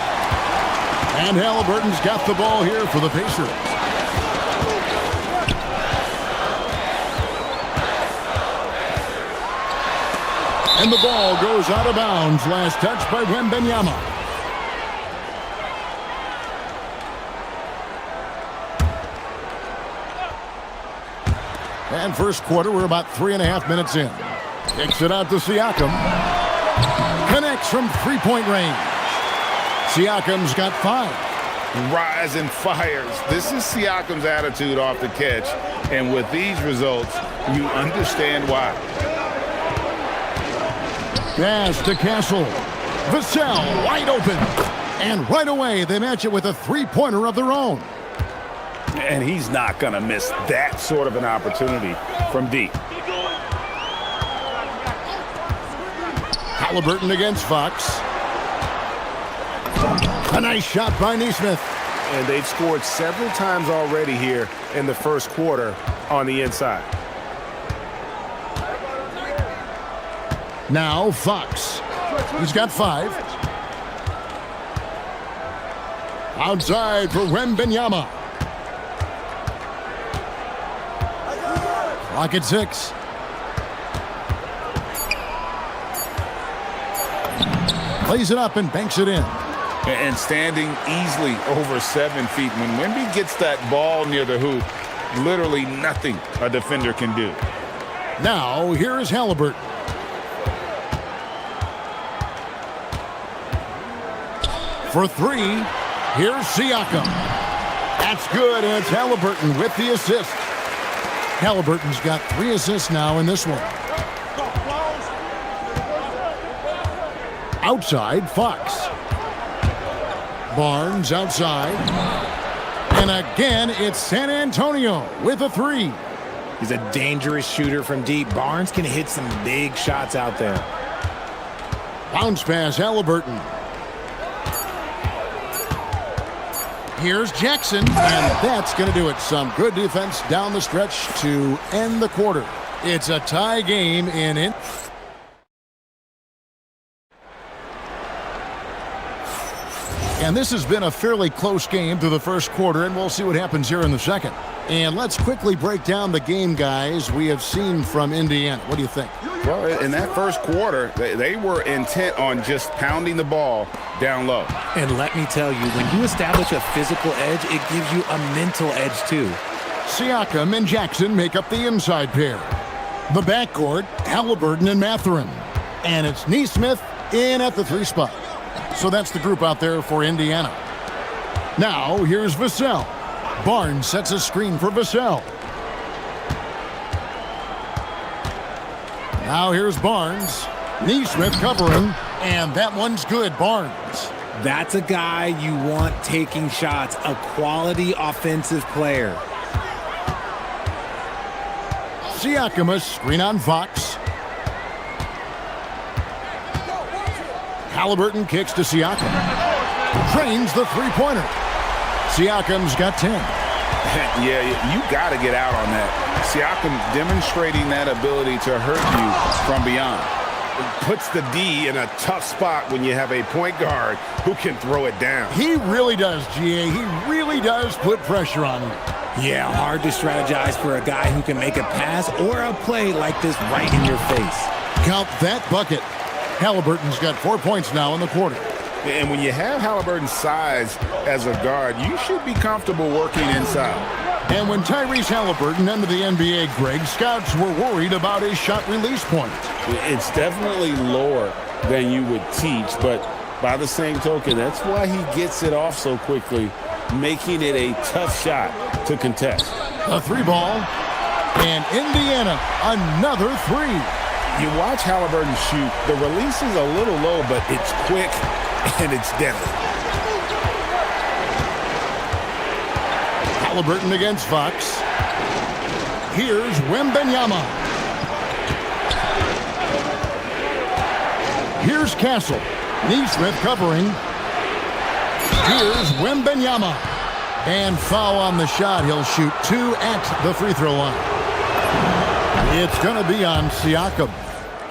And Halliburton's got the ball here for the Pacers. And the ball goes out of bounds. Last touch by Wembanyama. And first quarter, we're about 3.5 minutes in. Kicks it out to Siakam. Connects from three-point range. Siakam's got 5. Rise and fires. This is Siakam's attitude off the catch. And with these results, you understand why. Pass to Castle. Vassell wide open. And right away, they match it with a three-pointer of their own. And he's not going to miss that sort of an opportunity from deep. Halliburton against Fox. A nice shot by Neesmith. And they've scored several times already here in the first quarter on the inside. Now Fox. He's got 5. Outside for Wembanyama. Clock at 6. Plays it up and banks it in. And standing easily over 7 feet. When Wemby gets that ball near the hoop, literally nothing a defender can do. Now, here is Halliburton. For three, here's Siakam. That's good, and it's Halliburton with the assist. Halliburton's got 3 assists now in this one. Outside, Fox. Barnes outside. And again, it's San Antonio with a 3. He's a dangerous shooter from deep. Barnes can hit some big shots out there. Bounce pass, Halliburton. Here's Jackson, and that's going to do it. Some good defense down the stretch to end the quarter. It's a tie game in it. And this has been a fairly close game through the first quarter, and we'll see what happens here in the second. And let's quickly break down the game, guys, we have seen from Indiana. What do you think? Well, in that first quarter, they were intent on just pounding the ball down low. And let me tell you, when you establish a physical edge, it gives you a mental edge too. Siakam and Jackson make up the inside pair. The backcourt, Halliburton and Mathurin. And it's Neesmith in at the 3 spot. So that's the group out there for Indiana. Now, here's Vassell. Barnes sets a screen for Vassell. Now here's Barnes. Neesmith covering, and that one's good, Barnes. That's a guy you want taking shots, a quality offensive player. Siakam, a screen on Fox. Halliburton kicks to Siakam. Trains the 3-pointer. Siakam's got 10. Yeah, you got to get out on that. Siakam demonstrating that ability to hurt you from beyond. It puts the D in a tough spot when you have a point guard who can throw it down. He really does, GA. He really does put pressure on you. Yeah, hard to strategize for a guy who can make a pass or a play like this right in your face. Count that bucket. Halliburton's got 4 points now in the quarter. And when you have Halliburton's size as a guard, you should be comfortable working inside. And when Tyrese Halliburton entered the NBA, Greg, scouts were worried about his shot release point. It's definitely lower than you would teach, but by the same token, that's why he gets it off so quickly, making it a tough shot to contest. A 3-ball, and Indiana, another 3. You watch Halliburton shoot, the release is a little low, but it's quick and it's deadly. Halliburton against Fox. Here's Wembanyama. Here's Castle. Neesmith covering. Here's Wembanyama. And foul on the shot. He'll shoot 2 at the free throw line. It's going to be on Siakam.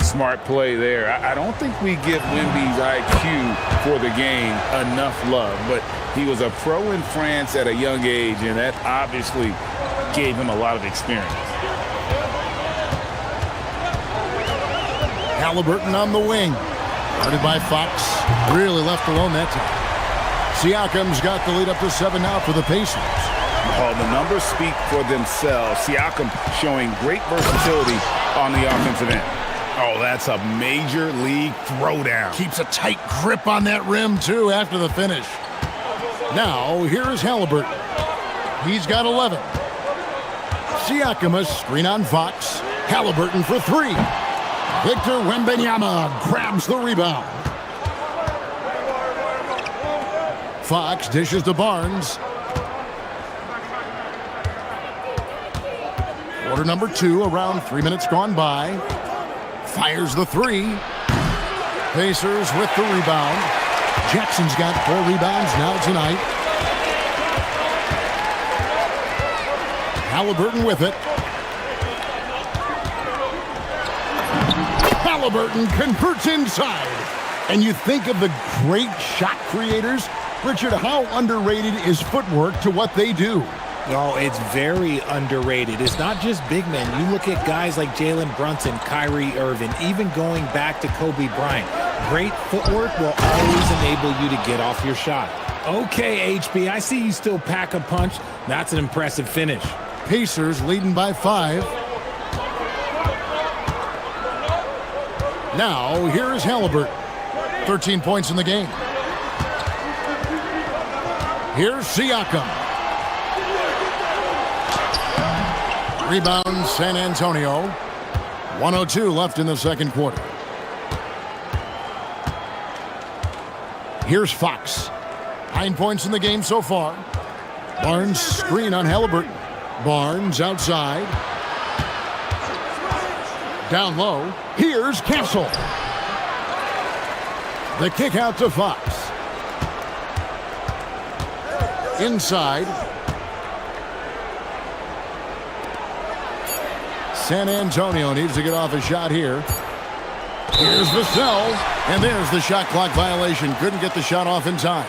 Smart play there. I don't think we give Wemby's IQ for the game enough love, but he was a pro in France at a young age, and that obviously gave him a lot of experience. Halliburton on the wing. Guarded by Fox. Really left alone that time. Siakam's got the lead up to 7 now for the Pacers. Oh, the numbers speak for themselves. Siakam showing great versatility on the offensive end. Oh, that's a major league throwdown. Keeps a tight grip on that rim, too, after the finish. Now, here's Halliburton. He's got 11. Siakam, a screen on Fox. Halliburton for 3. Victor Wembanyama grabs the rebound. Fox dishes to Barnes. Quarter number 2, around 3 minutes gone by. Fires the 3. Pacers with the rebound. Jackson's got 4 rebounds now tonight. Halliburton with it. Halliburton converts inside. And you think of the great shot creators. Richard, how underrated is footwork to what they do? Oh, it's very underrated. It's not just big men. You look at guys like Jalen Brunson, Kyrie Irving, even going back to Kobe Bryant. Great footwork will always enable you to get off your shot. Okay, HB, I see you still pack a punch. That's an impressive finish. Pacers leading by 5. Now, here is Halliburton. 13 points in the game. Here's Siakam. Rebound, San Antonio. 1:02 left in the second quarter. Here's Fox. 9 points in the game so far. Barnes screen on Halliburton. Barnes outside. Down low. Here's Castle. The kick out to Fox. Inside. San Antonio needs to get off a shot here. Here's Vassell. And there's the shot clock violation. Couldn't get the shot off in time.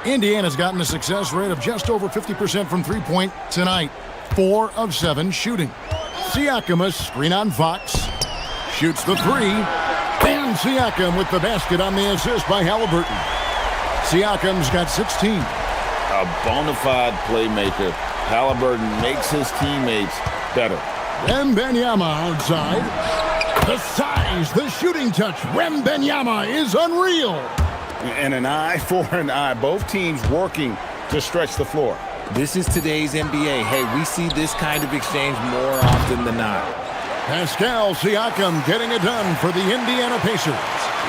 Indiana's gotten a success rate of just over 50% from three-point tonight. 4 of 7 shooting. Siakam, a screen on Fox. Shoots the three. And Siakam with the basket on the assist by Halliburton. Siakam's got 16. A bona fide playmaker. Halliburton makes his teammates better. Wembanyama outside. The size, the shooting touch. Wembanyama is unreal. And an eye for an eye. Both teams working to stretch the floor. This is today's NBA. Hey, we see this kind of exchange more often than not. Pascal Siakam getting it done for the Indiana Pacers.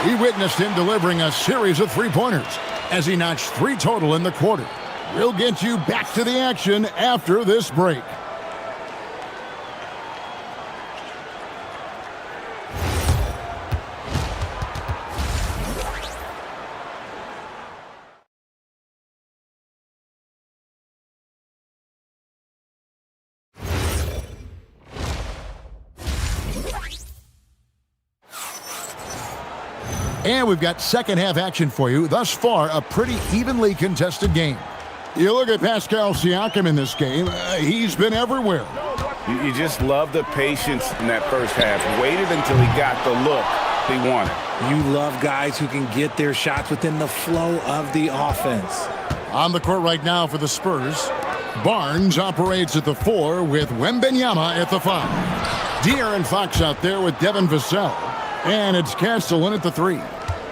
We witnessed him delivering a series of three-pointers as he notched 3 total in the quarter. We'll get you back to the action after this break. And we've got second half action for you. Thus far, a pretty evenly contested game. You look at Pascal Siakam in this game, he's been everywhere. You just love the patience in that first half. Waited until he got the look he wanted. You love guys who can get their shots within the flow of the offense. On the court right now for the Spurs, Barnes operates at the 4 with Wembanyama at the 5. De'Aaron Fox out there with Devin Vassell. And it's Castle in at the 3.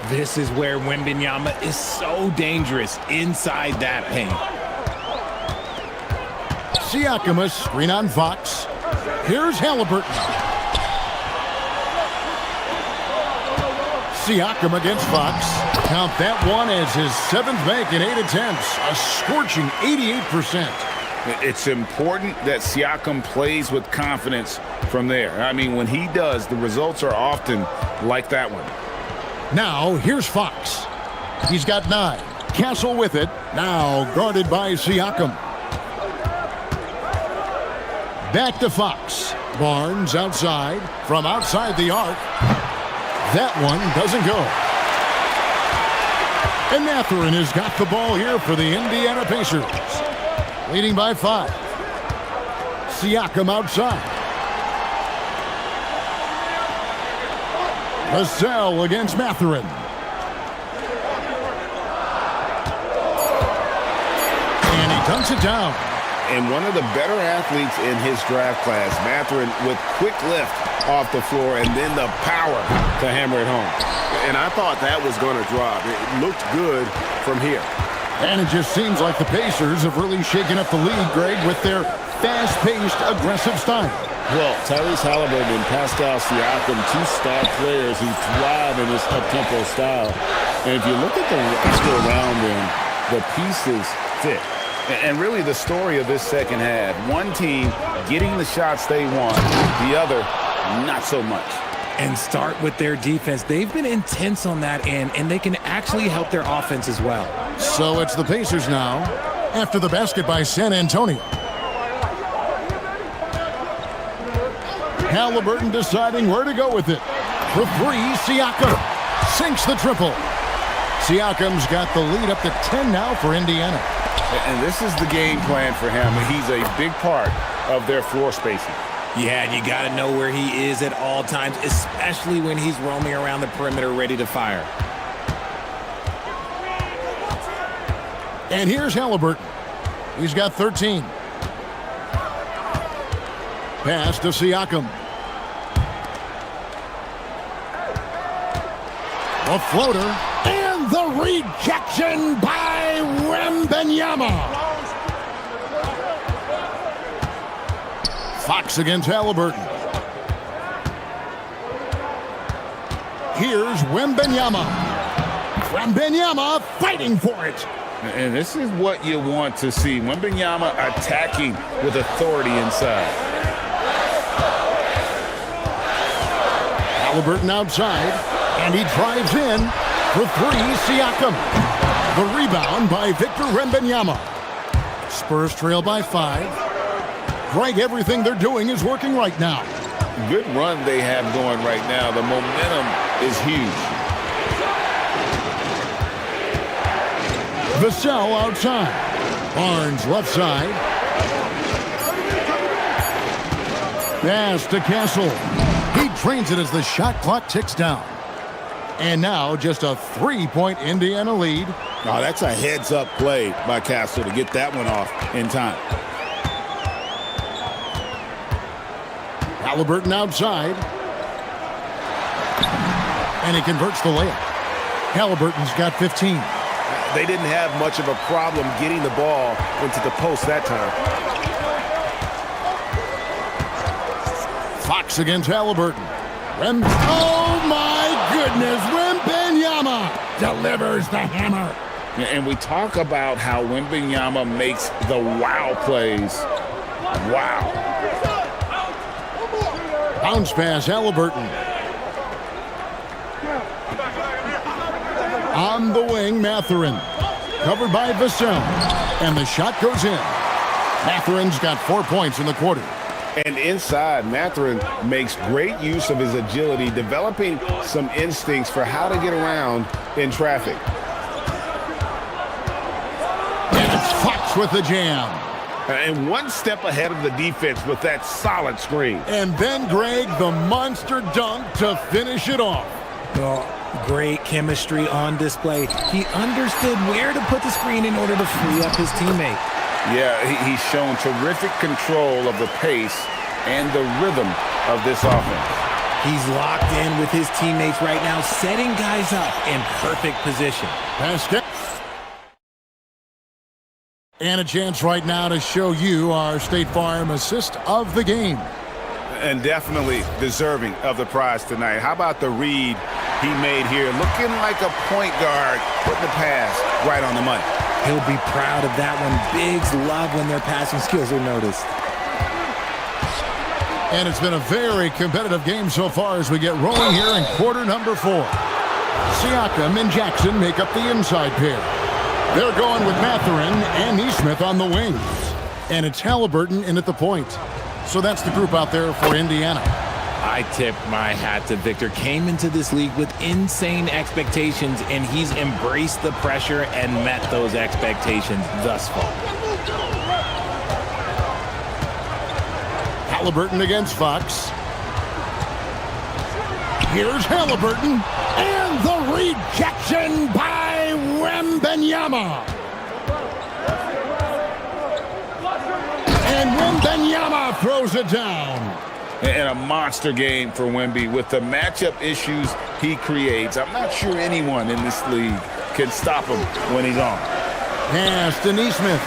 This is where Wembanyama is so dangerous inside that paint. Siakam, a screen on Fox. Here's Halliburton. Siakam against Fox. Count that one as his 7th make in 8 attempts. A scorching 88%. It's important that Siakam plays with confidence from there. I mean, when he does, the results are often like that one. Now, here's Fox. He's got 9. Castle with it. Now guarded by Siakam. Back to Fox. Barnes outside. From outside the arc. That one doesn't go. And Mathurin has got the ball here for the Indiana Pacers. Leading by 5. Siakam outside. Vassell against Mathurin. And he dunks it down. And one of the better athletes in his draft class, Mathurin, with quick lift off the floor and then the power to hammer it home. And I thought that was going to drop. It looked good from here. And it just seems like the Pacers have really shaken up the league, Greg, with their fast-paced, aggressive style. Well, Tyrese Halliburton and Pascal Siakam, 2 star players who thrive in this up-tempo style. And if you look at the roster around them, the pieces fit. And really the story of this second half, one team getting the shots they want, the other not so much. And start with their defense. They've been intense on that end, and they can actually help their offense as well. So it's the Pacers now, after the basket by San Antonio. Halliburton deciding where to go with it. For 3, Siakam sinks the triple. Siakam's got the lead up to 10 now for Indiana. And this is the game plan for him. He's a big part of their floor spacing. Yeah, you got to know where he is at all times, especially when he's roaming around the perimeter ready to fire. And here's Halliburton. He's got 13. Pass to Siakam. A floater. And the rejection by Wembanyama. Fox against Halliburton. Here's Wembanyama. Wembanyama fighting for it. And this is what you want to see. Wembanyama attacking with authority inside. Halliburton outside, and he drives in for three. Siakam. The rebound by Victor Wembanyama. Spurs trail by 5. Greg, everything they're doing is working right now. Good run they have going right now. The momentum is huge. Vassell outside. Barnes left side. Pass to Castle. He trains it as the shot clock ticks down. And now just a 3-point Indiana lead. Oh, that's a heads-up play by Castle to get that one off in time. Halliburton outside. And he converts the layup. Halliburton's got 15. They didn't have much of a problem getting the ball into the post that time. Fox against Halliburton. Oh my goodness, Wembanyama delivers the hammer. And we talk about how Wembanyama makes the wow plays. Wow. Bounce pass, Halliburton. On the wing, Mathurin. Covered by Vassell. And the shot goes in. Mathurin's got 4 points in the quarter. And inside, Mathurin makes great use of his agility, developing some instincts for how to get around in traffic. And it's Fox with the jam. And one step ahead of the defense with that solid screen. And then, Greg, the monster dunk to finish it off. Oh, great chemistry on display. He understood where to put the screen in order to free up his teammate. Yeah, he's shown terrific control of the pace and the rhythm of this offense. He's locked in with his teammates right now, setting guys up in perfect position. Basket. And a chance right now to show you our State Farm assist of the game. And definitely deserving of the prize tonight. How about the read he made here? Looking like a point guard, putting the pass right on the money. He'll be proud of that one. Bigs love when their passing skills are noticed. And it's been a very competitive game so far as we get rolling here in quarter number 4. Siakam and Jackson make up the inside pair. They're going with Mathurin and Neesmith on the wings. And it's Halliburton in at the point. So that's the group out there for Indiana. I tip my hat to Victor. Came into this league with insane expectations, and he's embraced the pressure and met those expectations thus far. Halliburton against Fox. Here's Halliburton, and the rejection by Wembanyama. And Wembanyama throws it down. And a monster game for Wemby with the matchup issues he creates. I'm not sure anyone in this league can stop him when he's on. Pass to Neesmith.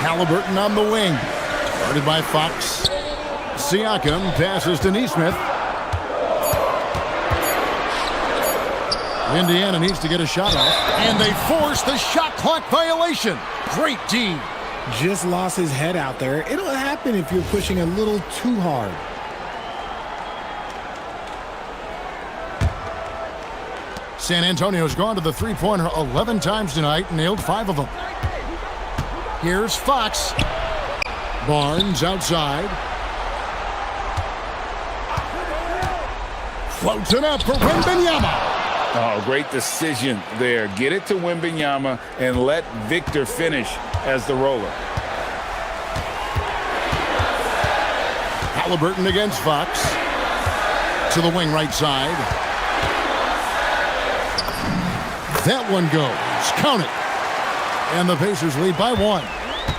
Halliburton on the wing. Guarded by Fox. Siakam passes to Neesmith. Indiana needs to get a shot off. And they force the shot clock violation. Great D. Just lost his head out there. It'll happen if you're pushing a little too hard. San Antonio's gone to the three-pointer 11 times tonight, nailed 5 of them. Here's Fox. Barnes outside. Floats it up for Wembanyama. Oh, great decision there. Get it to Wembanyama and let Victor finish as the roller. Halliburton against Fox. To the wing right side. That one goes. Count it. And the Pacers lead by 1.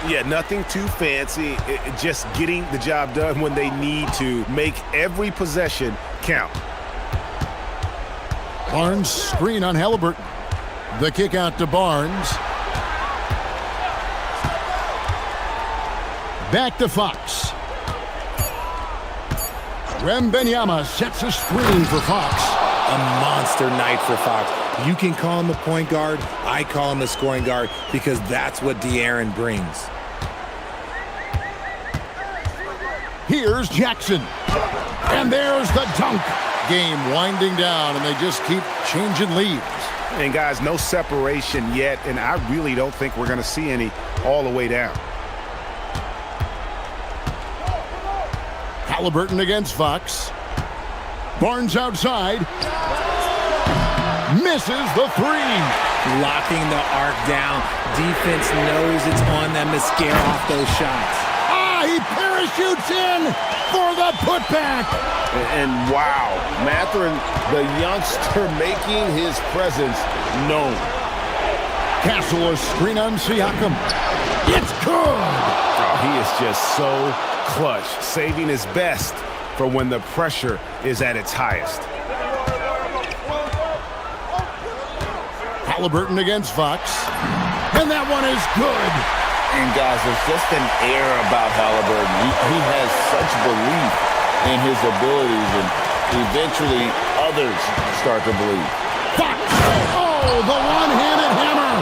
Yeah, nothing too fancy. Just getting the job done when they need to. Make every possession count. Barnes screen on Halliburton. The kick out to Barnes. Back to Fox. Wembanyama sets a screen for Fox. A monster night for Fox. You can call him a point guard. I call him a scoring guard because that's what De'Aaron brings. Here's Jackson. And there's the dunk. Game winding down, and they just keep changing leads. And guys, no separation yet, and I really don't think we're going to see any all the way down. Halliburton against Fox. Barnes outside. Misses the three. Locking the arc down. Defense knows it's on them to scare off those shots. He parachutes in for the putback. And wow, Mathurin, the youngster, making his presence known. Castle a screen on Siakam. It's good. Oh, he is just so clutch, saving his best for when the pressure is at its highest. Halliburton against Fox. And that one is good. And guys, there's just an air about Halliburton. He has such belief in his abilities, and eventually others start to believe. Fox! Oh, the one-handed hammer!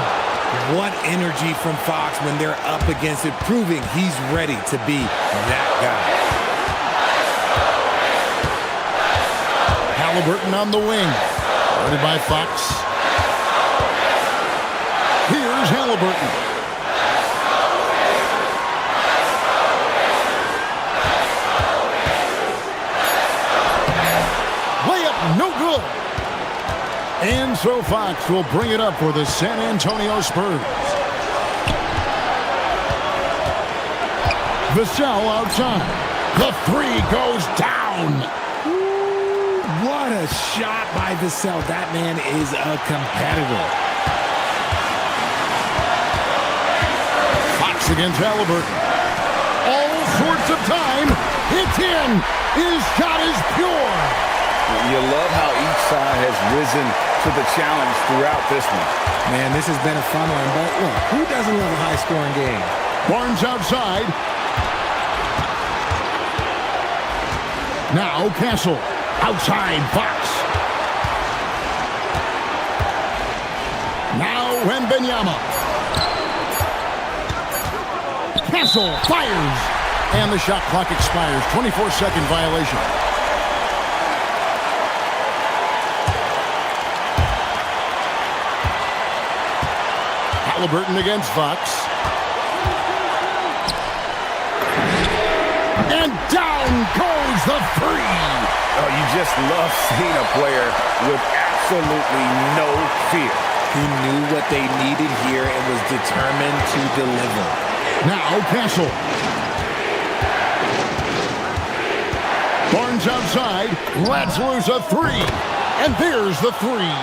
What energy from Fox when they're up against it, proving he's ready to be that guy. Halliburton on the wing. Guarded by Fox. Here's Halliburton. No good. And so Fox will bring it up for the San Antonio Spurs. Vassell outside. The three goes down. What a shot by Vassell. That man is a competitor. Fox against Halliburton. All sorts of time. It's in. His shot is pure. You love how each side has risen to the challenge throughout this one. Man, this has been a fun one, but look, who doesn't love a high-scoring game? Barnes outside. Now Castle. Outside Fox. Now Wembanyama. Castle fires. And the shot clock expires. 24-second violation. Halliburton against Fox. And down goes the three. Oh, you just love seeing a player with absolutely no fear. He knew what they needed here and was determined to deliver. Now Castle. Barnes outside. Lets loose a three. And there's the three.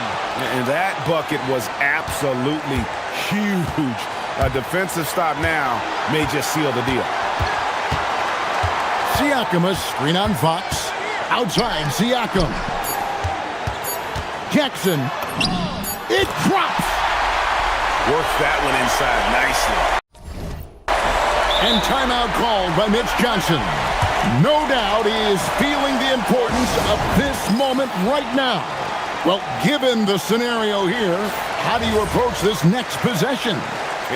And that bucket was absolutely huge. A defensive stop now may just seal the deal. Siakam a screen on Fox. Outside Siakam. Jackson. It drops. Works that one inside nicely. And timeout called by Mitch Johnson. No doubt he is feeling the importance of this moment right now. Well, given the scenario here, how do you approach this next possession?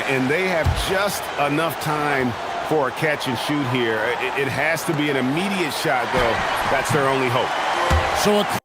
And they have just enough time for a catch and shoot here. It has to be an immediate shot, though. That's their only hope. So a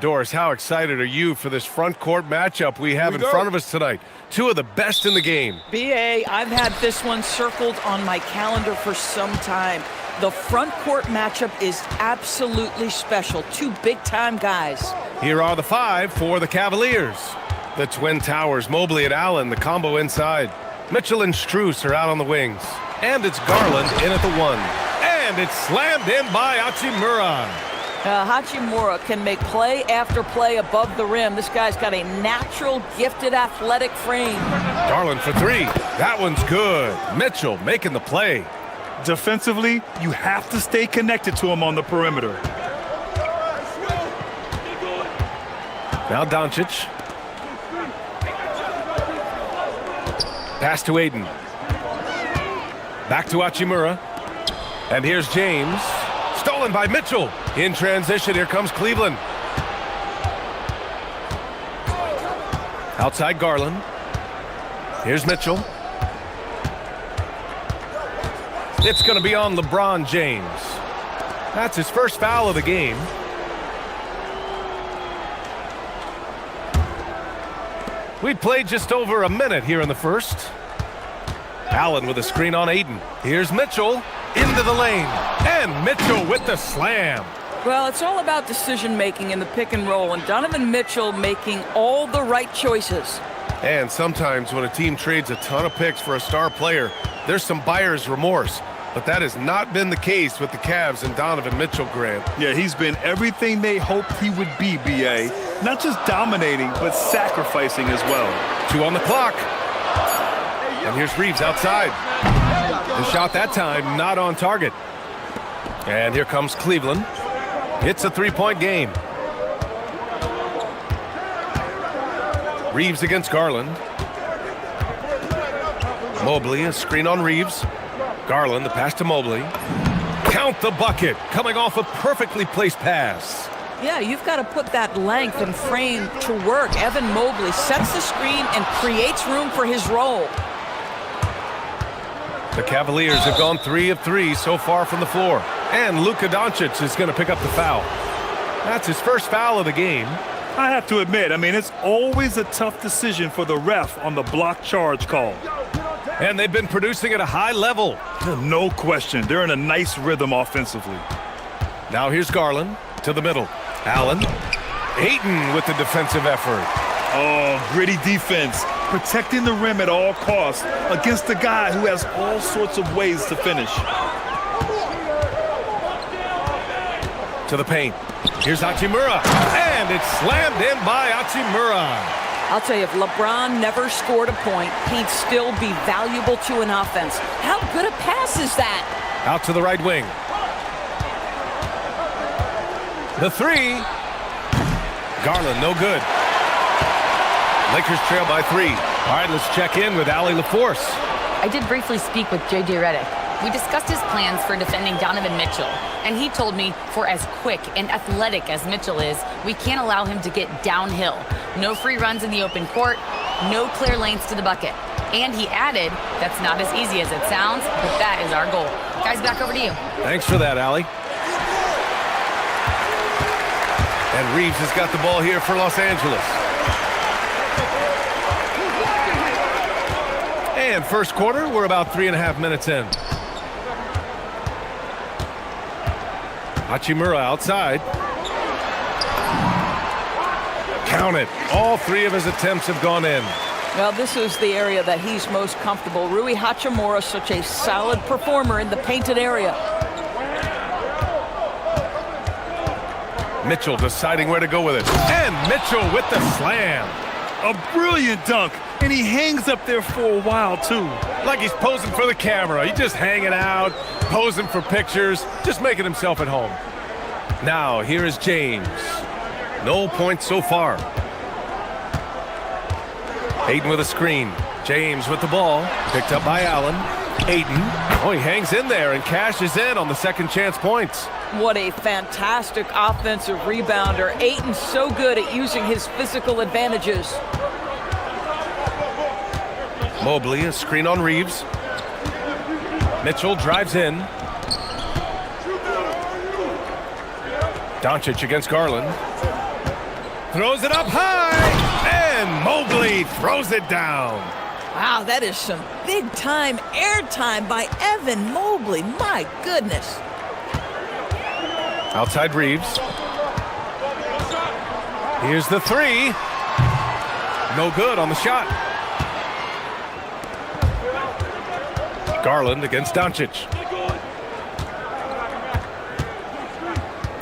Doris, how excited are you for this front court matchup we have in front of us tonight? Two of the best in the game. BA, I've had this one circled on my calendar for some time. The front court matchup is absolutely special. Two big-time guys. Here are the five for the Cavaliers. The Twin Towers, Mobley and Allen, the combo inside. Mitchell and Strus are out on the wings. And it's Garland in at the one. And it's slammed in by Hachimura. Hachimura can make play after play above the rim. This guy's got a natural, gifted, athletic frame. Garland for three. That one's good. Mitchell making the play. Defensively, you have to stay connected to him on the perimeter. Now Doncic. Pass to Aiden. Back to Hachimura. And here's James. Stolen by Mitchell. In transition, here comes Cleveland. Outside Garland. Here's Mitchell. It's going to be on LeBron James. That's his first foul of the game. We'd played just over a minute here in the first. Allen with a screen on Aiden. Here's Mitchell into the lane. And Mitchell with the slam. Well, it's all about decision-making in the pick and roll, and Donovan Mitchell making all the right choices. And sometimes when a team trades a ton of picks for a star player, there's some buyer's remorse. But that has not been the case with the Cavs and Donovan Mitchell, Grant. Yeah, he's been everything they hoped he would be, BA. Not just dominating, but sacrificing as well. 2 on the clock. And here's Reeves outside. The shot that time not on target. And here comes Cleveland. It's a three-point game. Reeves against Garland. Mobley, a screen on Reeves. Garland, the pass to Mobley. Count the bucket, coming off a perfectly placed pass. Yeah, you've got to put that length and frame to work. Evan Mobley sets the screen and creates room for his role. The Cavaliers have gone 3 of 3 so far from the floor. And Luka Doncic is going to pick up the foul. That's his first foul of the game. I have to admit, it's always a tough decision for the ref on the block charge call. And they've been producing at a high level. No question. They're in a nice rhythm offensively. Now here's Garland to the middle. Allen. Ayton with the defensive effort. Oh, gritty defense. Protecting the rim at all costs against a guy who has all sorts of ways to finish. To the paint. Here's Hachimura. And it's slammed in by Hachimura. I'll tell you, if LeBron never scored a point, he'd still be valuable to an offense. How good a pass is that? Out to the right wing. The three. Garland, no good. Lakers trail by 3. All right, let's check in with Allie LaForce. I did briefly speak with J.J. Redick. We discussed his plans for defending Donovan Mitchell, and he told me for as quick and athletic as Mitchell is, we can't allow him to get downhill. No free runs in the open court, no clear lanes to the bucket. And he added, that's not as easy as it sounds, but that is our goal. Guys, back over to you. Thanks for that, Allie. And Reeves has got the ball here for Los Angeles. And first quarter, we're about 3.5 minutes in. Hachimura outside. Count it. All 3 of his attempts have gone in. Well, this is the area that he's most comfortable. Rui Hachimura, such a solid performer in the painted area. Mitchell deciding where to go with it. And Mitchell with the slam. A brilliant dunk. And he hangs up there for a while, too. Like he's posing for the camera. He's just hanging out, posing for pictures, just making himself at home. Now, here is James. No points so far. Ayton with a screen. James with the ball. Picked up by Allen. Ayton. Oh, he hangs in there and cashes in on the second chance points. What a fantastic offensive rebounder. Ayton's so good at using his physical advantages. Mobley, a screen on Reeves. Mitchell drives in. Doncic against Garland. Throws it up high, and Mobley throws it down. Wow, that is some big-time airtime by Evan Mobley. My goodness. Outside Reeves. Here's the three. No good on the shot. Garland against Doncic.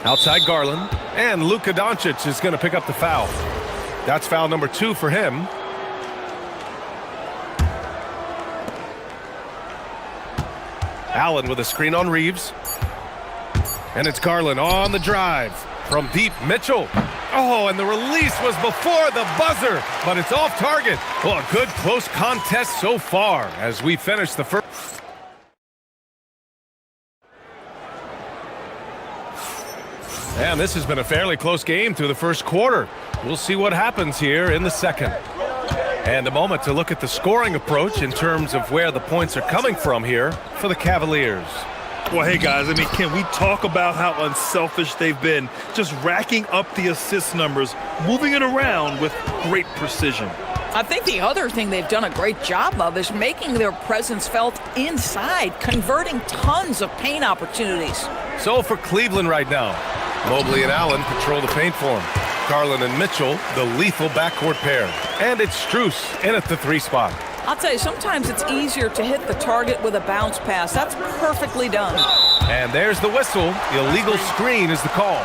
Outside Garland. And Luka Doncic is going to pick up the foul. That's foul number 2 for him. Allen with a screen on Reeves. And it's Garland on the drive. From deep, Mitchell. Oh, and the release was before the buzzer, but it's off target. Well, a good close contest so far as we finish the first. And this has been a fairly close game through the first quarter. We'll see what happens here in the second. And a moment to look at the scoring approach in terms of where the points are coming from here for the Cavaliers. Well, hey, guys, I mean, can we talk about how unselfish they've been? Just racking up the assist numbers, moving it around with great precision. I think the other thing they've done a great job of is making their presence felt inside, converting tons of paint opportunities. So for Cleveland right now, Mobley and Allen patrol the paint for him. Garland and Mitchell, the lethal backcourt pair. And it's Strus in at the 3 spot. I'll tell you, sometimes it's easier to hit the target with a bounce pass. That's perfectly done. And there's the whistle. Illegal screen is the call.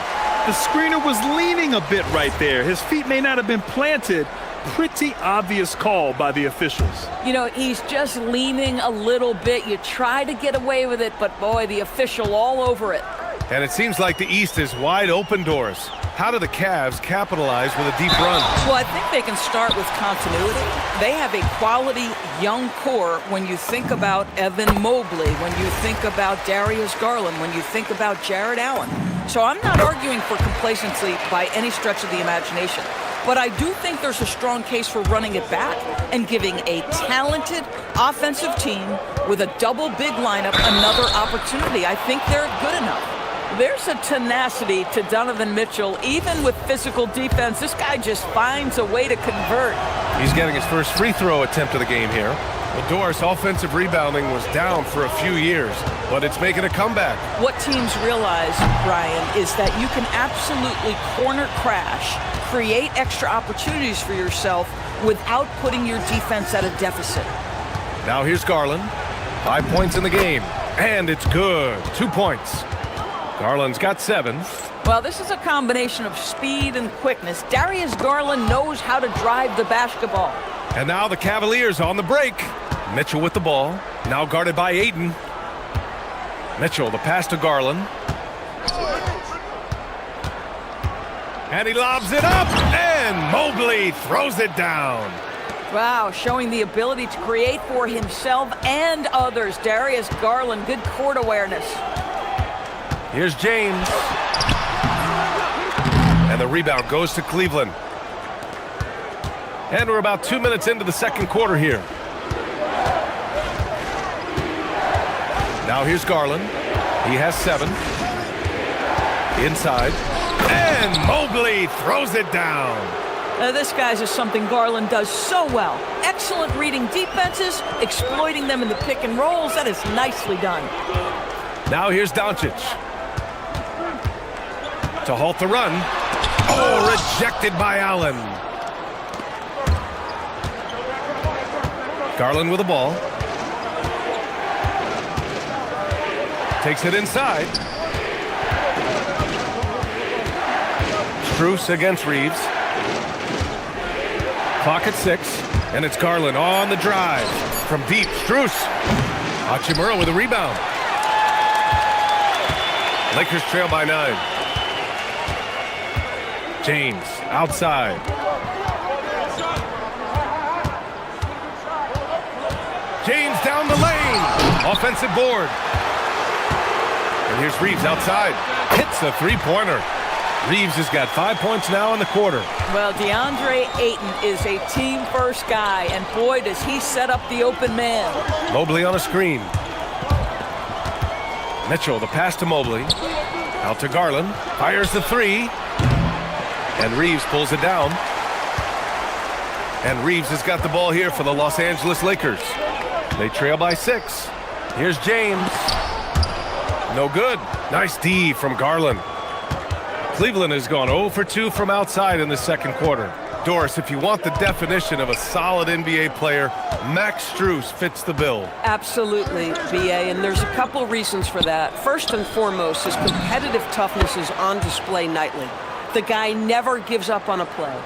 The screener was leaning a bit right there. His feet may not have been planted. Pretty obvious call by the officials. You know, he's just leaning a little bit. You try to get away with it, but boy, the official all over it. And it seems like the East is wide open, Doris. How do the Cavs capitalize with a deep run? Well, I think they can start with continuity. They have a quality young core when you think about Evan Mobley, when you think about Darius Garland, when you think about Jared Allen. So I'm not arguing for complacency by any stretch of the imagination. But I do think there's a strong case for running it back and giving a talented offensive team with a double big lineup another opportunity. I think they're good enough. There's a tenacity to Donovan Mitchell. Even with physical defense, this guy just finds a way to convert. He's getting his first free throw attempt of the game here. Well, Doris, offensive rebounding was down for a few years, but it's making a comeback. What teams realize, Brian, is that you can absolutely corner crash, create extra opportunities for yourself without putting your defense at a deficit. Now here's Garland. 5 points in the game, and it's good. 2 points. Garland's got 7. Well, this is a combination of speed and quickness. Darius Garland knows how to drive the basketball. And now the Cavaliers on the break. Mitchell with the ball, now guarded by Ayton. Mitchell, the pass to Garland. And he lobs it up, and Mobley throws it down. Wow, showing the ability to create for himself and others. Darius Garland, good court awareness. Here's James. And the rebound goes to Cleveland. And we're about 2 minutes into the second quarter here. Now here's Garland. He has 7. Inside. And Mobley throws it down. This, guys, is something Garland does so well. Excellent reading defenses, exploiting them in the pick and rolls. That is nicely done. Now here's Doncic. To halt the run. Oh, rejected by Allen. Garland with the ball. Takes it inside. Strus against Reeves. Clock at 6. And it's Garland on the drive. From deep, Strus. Hachimura with a rebound. Lakers trail by 9. James outside. James down the lane. Offensive board. And here's Reeves outside. Hits a 3-pointer. Reeves has got 5 points now in the quarter. Well, DeAndre Ayton is a team-first guy, and boy, does he set up the open man. Mobley on a screen. Mitchell, the pass to Mobley. Out to Garland. Fires the three. And Reeves pulls it down. And Reeves has got the ball here for the Los Angeles Lakers. They trail by 6. Here's James. No good. Nice D from Garland. Cleveland has gone 0 for 2 from outside in the second quarter. Doris, if you want the definition of a solid NBA player, Max Strus fits the bill. Absolutely, BA, and there's a couple reasons for that. First and foremost, his competitive toughness is on display nightly. The guy never gives up on a play.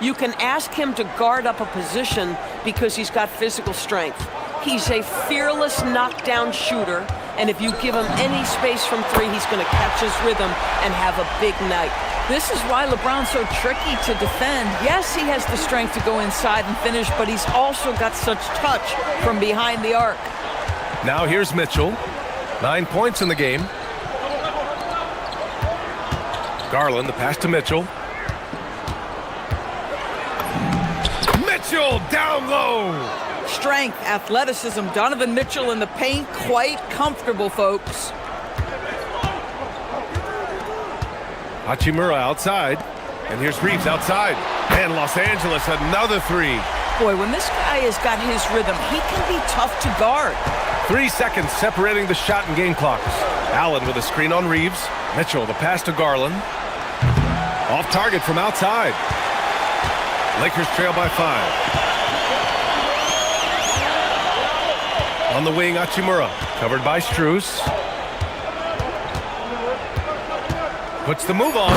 You can ask him to guard up a position because he's got physical strength. He's a fearless knockdown shooter, and if you give him any space from 3, he's going to catch his rhythm and have a big night. This is why LeBron's so tricky to defend. Yes, he has the strength to go inside and finish, but he's also got such touch from behind the arc. Now here's Mitchell. 9 points in the game. Garland, the pass to Mitchell. Mitchell down low. Strength, athleticism, Donovan Mitchell in the paint, quite comfortable, folks. Hachimura outside, and here's Reeves outside. And Los Angeles, another 3. Boy, when this guy has got his rhythm, he can be tough to guard. 3 seconds separating the shot and game clocks. Allen with a screen on Reeves. Mitchell, the pass to Garland. Off target from outside. Lakers trail by 5. On the wing, Hachimura, covered by Strus. Puts the move on.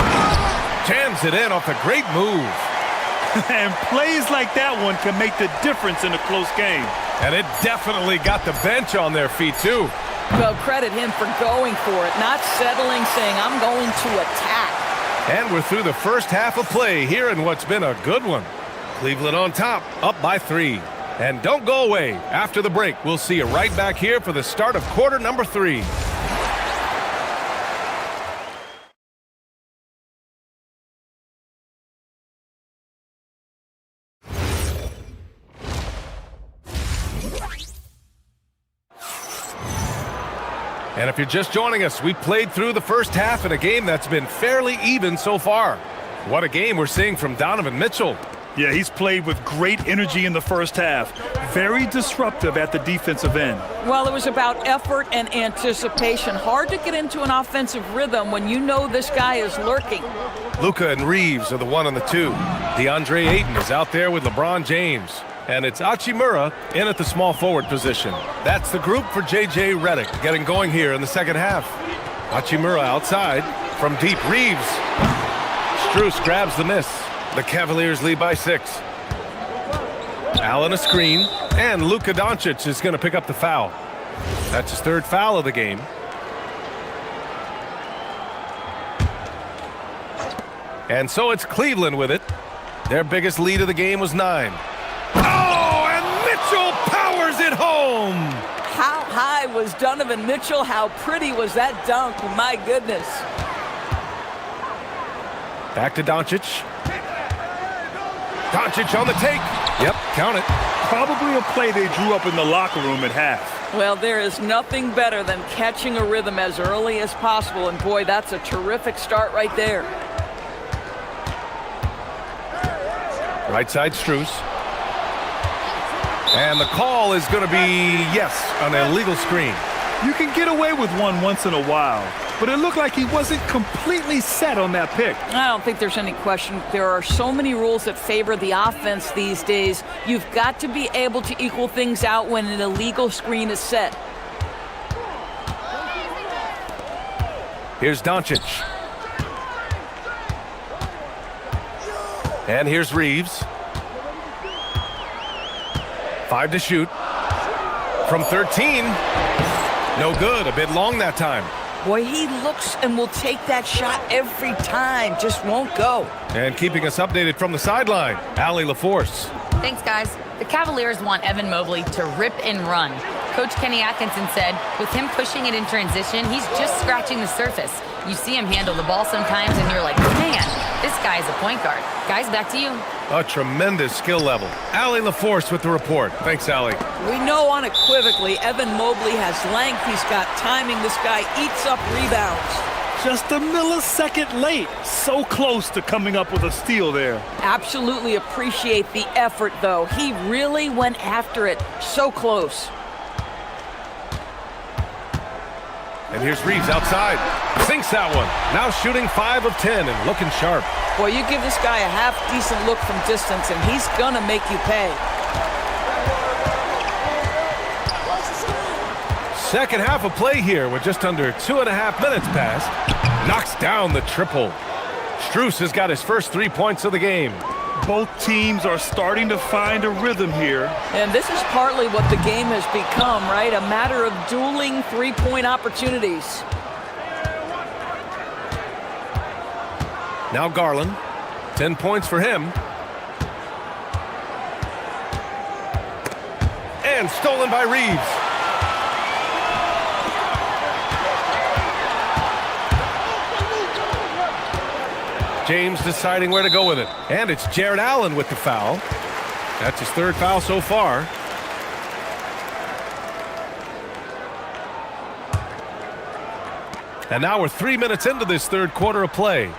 Jams it in off a great move. And plays like that one can make the difference in a close game. And it definitely got the bench on their feet, too. Well, credit him for going for it, not settling, saying, I'm going to attack. And we're through the first half of play here in what's been a good one. Cleveland on top, up by 3. And don't go away. After the break, we'll see you right back here for the start of quarter number 3. And if you're just joining us, we played through the first half in a game that's been fairly even so far. What a game we're seeing from Donovan Mitchell. Yeah, he's played with great energy in the first half. Very disruptive at the defensive end. Well, it was about effort and anticipation. Hard to get into an offensive rhythm when you know this guy is lurking. Luka and Reeves are the 1 and the 2. DeAndre Ayton is out there with LeBron James. And it's Hachimura in at the small forward position. That's the group for J.J. Redick getting going here in the second half. Hachimura outside from deep. Reeves. Strus grabs the miss. The Cavaliers lead by 6. Allen a screen, and Luka Doncic is going to pick up the foul. That's his 3rd foul of the game. And so it's Cleveland with it. Their biggest lead of the game was 9. Oh, and Mitchell powers it home! How high was Donovan Mitchell? How pretty was that dunk? My goodness. Back to Doncic. Doncic on the take. Yep, count it. Probably a play they drew up in the locker room at half. Well, there is nothing better than catching a rhythm as early as possible, and boy, that's a terrific start right there. Right side, Strus. And the call is going to be, yes, an illegal screen. You can get away with one once in a while, but it looked like he wasn't completely set on that pick. I don't think there's any question. There are so many rules that favor the offense these days. You've got to be able to equal things out when an illegal screen is set. Here's Doncic. And here's Reeves. 5 to shoot. From 13. No good. A bit long that time. Boy, he looks and will take that shot every time. Just won't go. And keeping us updated from the sideline, Allie LaForce. Thanks, guys. The Cavaliers want Evan Mobley to rip and run. Coach Kenny Atkinson said, with him pushing it in transition, he's just scratching the surface. You see him handle the ball sometimes, and you're like, man, this guy's a point guard. Guys, back to you. A tremendous skill level. Allie LaForce with the report. Thanks, Allie. We know unequivocally Evan Mobley has length. He's got timing. This guy eats up rebounds. Just a millisecond late. So close to coming up with a steal there. Absolutely appreciate the effort, though. He really went after it. So close. And here's Reeves outside. Sinks that one. Now shooting 5 of 10 and looking sharp. Boy, you give this guy a half-decent look from distance, and he's gonna make you pay. Second half of play here with just under 2.5 minutes passed. Knocks down the triple. Strus has got his first 3 points of the game. Both teams are starting to find a rhythm here. And this is partly what the game has become, right? A matter of dueling three-point opportunities. Now Garland. 10 points for him. And stolen by Reeves. James deciding where to go with it. And it's Jared Allen with the foul. That's his third foul so far. And now we're 3 minutes into this third quarter of play.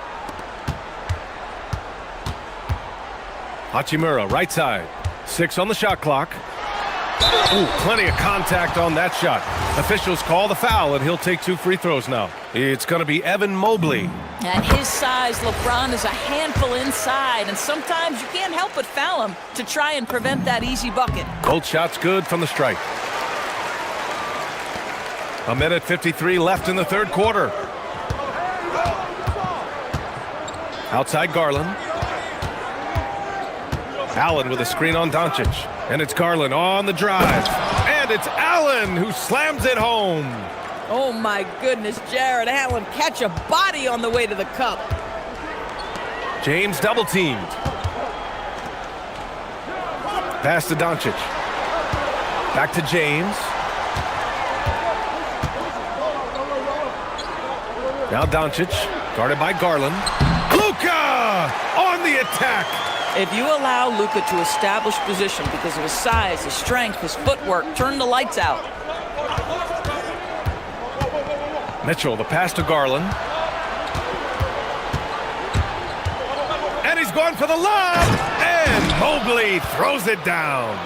Hachimura, right side. 6 on the shot clock. Ooh, plenty of contact on that shot. Officials call the foul, and he'll take 2 free throws now. It's going to be Evan Mobley. At his size, LeBron is a handful inside, and sometimes you can't help but foul him to try and prevent that easy bucket. Both shots good from the stripe. 1:53 left in the third quarter. Outside Garland. Allen with a screen on Doncic. And it's Garland on the drive. And it's Allen who slams it home. Oh my goodness, Jared Allen catch a body on the way to the cup. James double teamed. Pass to Doncic. Back to James. Now Doncic, guarded by Garland. Luka on the attack. If you allow Luka to establish position because of his size, his strength, his footwork, turn the lights out. Mitchell, the pass to Garland. And he's going for the lob. And Mobley throws it down.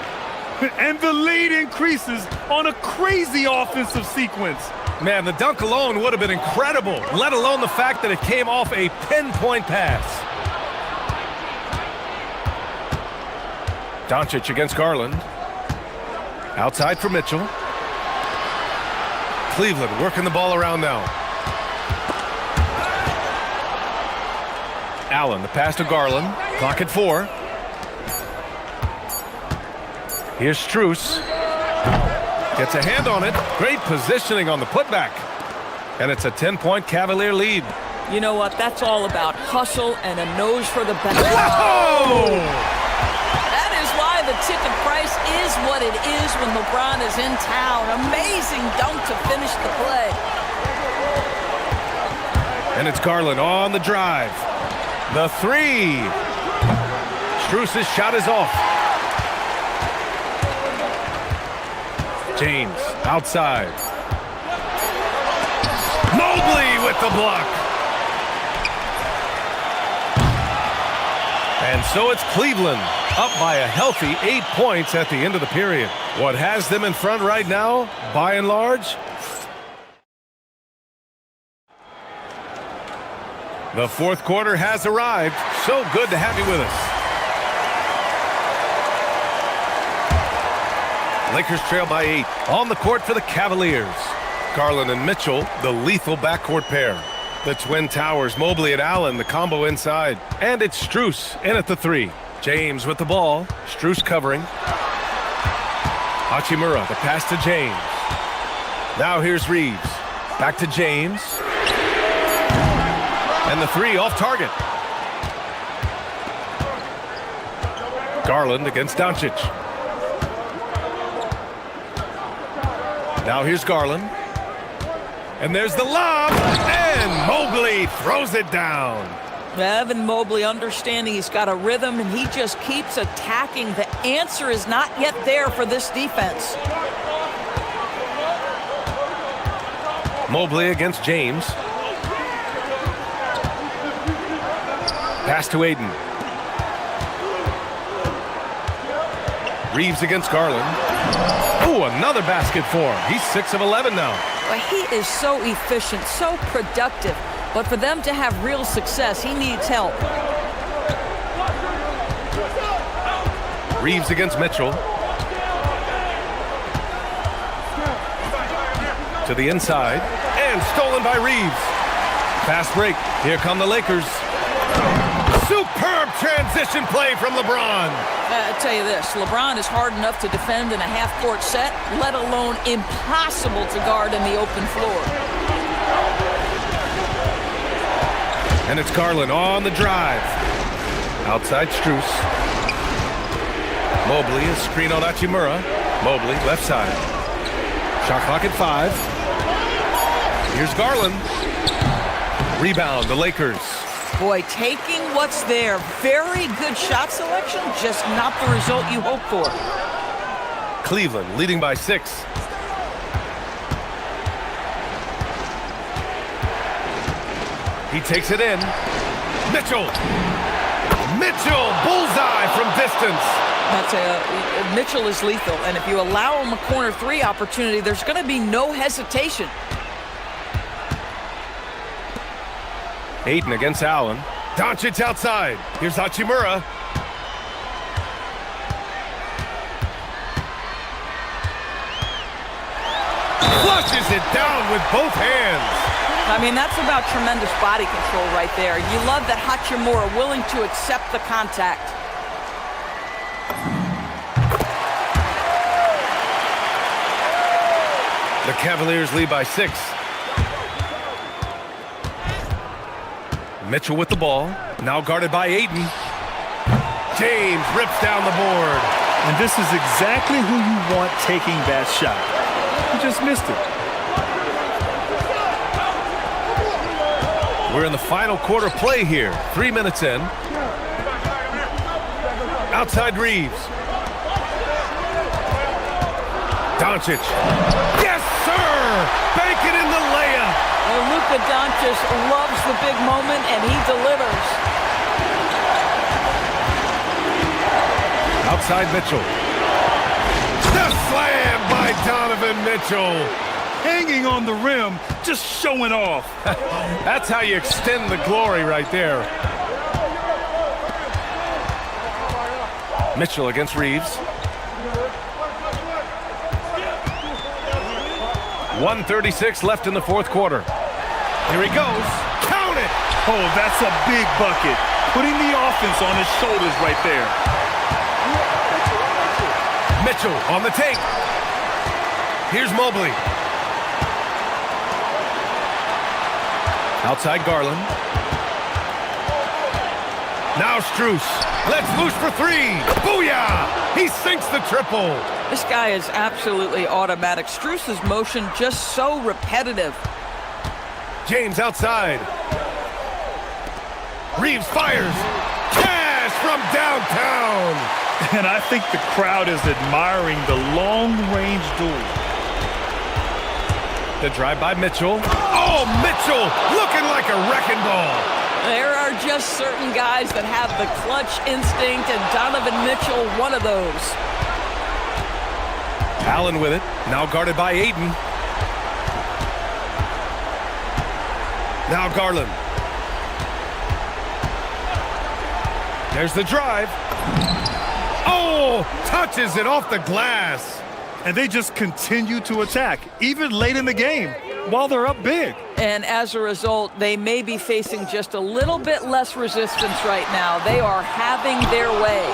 And the lead increases on a crazy offensive sequence. Man, the dunk alone would have been incredible, let alone the fact that it came off a pinpoint pass. Doncic against Garland. Outside for Mitchell. Cleveland working the ball around now. Allen, the pass to Garland. Clock at 4. Here's Strus. Gets a hand on it. Great positioning on the putback. And it's a 10-point Cavalier lead. You know what? That's all about hustle and a nose for the ball. Whoa! The ticket price is what it is when LeBron is in town. Amazing dunk to finish the play. And it's Garland on the drive. The 3. Strus's shot is off. James outside. Mobley with the block. And so it's Cleveland up by a healthy 8 points at the end of the period. What has them in front right now, by and large? The fourth quarter has arrived. So good to have you with us. Lakers trail by 8. On the court for the Cavaliers. Garland and Mitchell, the lethal backcourt pair. The Twin Towers, Mobley and Allen, the combo inside. And it's Strus in at the 3. James with the ball. Strus covering. Hachimura, the pass to James. Now here's Reeves. Back to James. And the 3 off target. Garland against Doncic. Now here's Garland. And there's the lob. And Mobley throws it down. Evan Mobley understanding he's got a rhythm and he just keeps attacking. The answer is not yet there for this defense. Mobley against James. Pass to Aiden. Reeves against Garland. Oh, another basket for him. He's 6 of 11 now. Well, he is so efficient, so productive. But for them to have real success, he needs help. Reeves against Mitchell. To the inside. And stolen by Reeves. Fast break. Here come the Lakers. Superb transition play from LeBron. I'll tell you this, LeBron is hard enough to defend in a half-court set, let alone impossible to guard in the open floor. And it's Garland on the drive. Outside Strus. Mobley is screen on Hachimura. Mobley, left side. Shot clock at 5. Here's Garland. Rebound, the Lakers. Boy, taking what's there. Very good shot selection, just not the result you hope for. Cleveland leading by 6. He takes it in. Mitchell. Mitchell, bullseye from distance. Mitchell is lethal, and if you allow him a corner 3 opportunity, there's going to be no hesitation. Aiden against Allen. Doncic outside. Here's Hachimura. Flushes it down with both hands. I mean, that's about tremendous body control right there. You love that Hachimura willing to accept the contact. The Cavaliers lead by 6. Mitchell with the ball. Now guarded by Aiden. James rips down the board. And this is exactly who you want taking that shot. You just missed it. We're in the final quarter play here. 3 minutes in. Outside Reeves. Doncic. Yes, sir! Bank it in the layup. Well, Luka Doncic loves the big moment, and he delivers. Outside Mitchell. The slam by Donovan Mitchell. Hanging on the rim, just showing off. That's how you extend the glory right there. Mitchell against Reeves. 1:36 left in the fourth quarter. Here he goes. Count it! Oh, that's a big bucket. Putting the offense on his shoulders right there. Mitchell on the take. Here's Mobley. Outside Garland. Now Strus. Let's loose for 3. Booyah! He sinks the triple. This guy is absolutely automatic. Strus's motion just so repetitive. James outside. Reeves fires. Cash from downtown. And I think the crowd is admiring the long-range duel. The drive by Mitchell. Oh, Mitchell looking like a wrecking ball. There are just certain guys that have the clutch instinct, and Donovan Mitchell, one of those. Allen with it. Now guarded by Aiden. Now Garland. There's the drive. Oh, touches it off the glass. And they just continue to attack, even late in the game, while they're up big. And as a result, they may be facing just a little bit less resistance right now. They are having their way.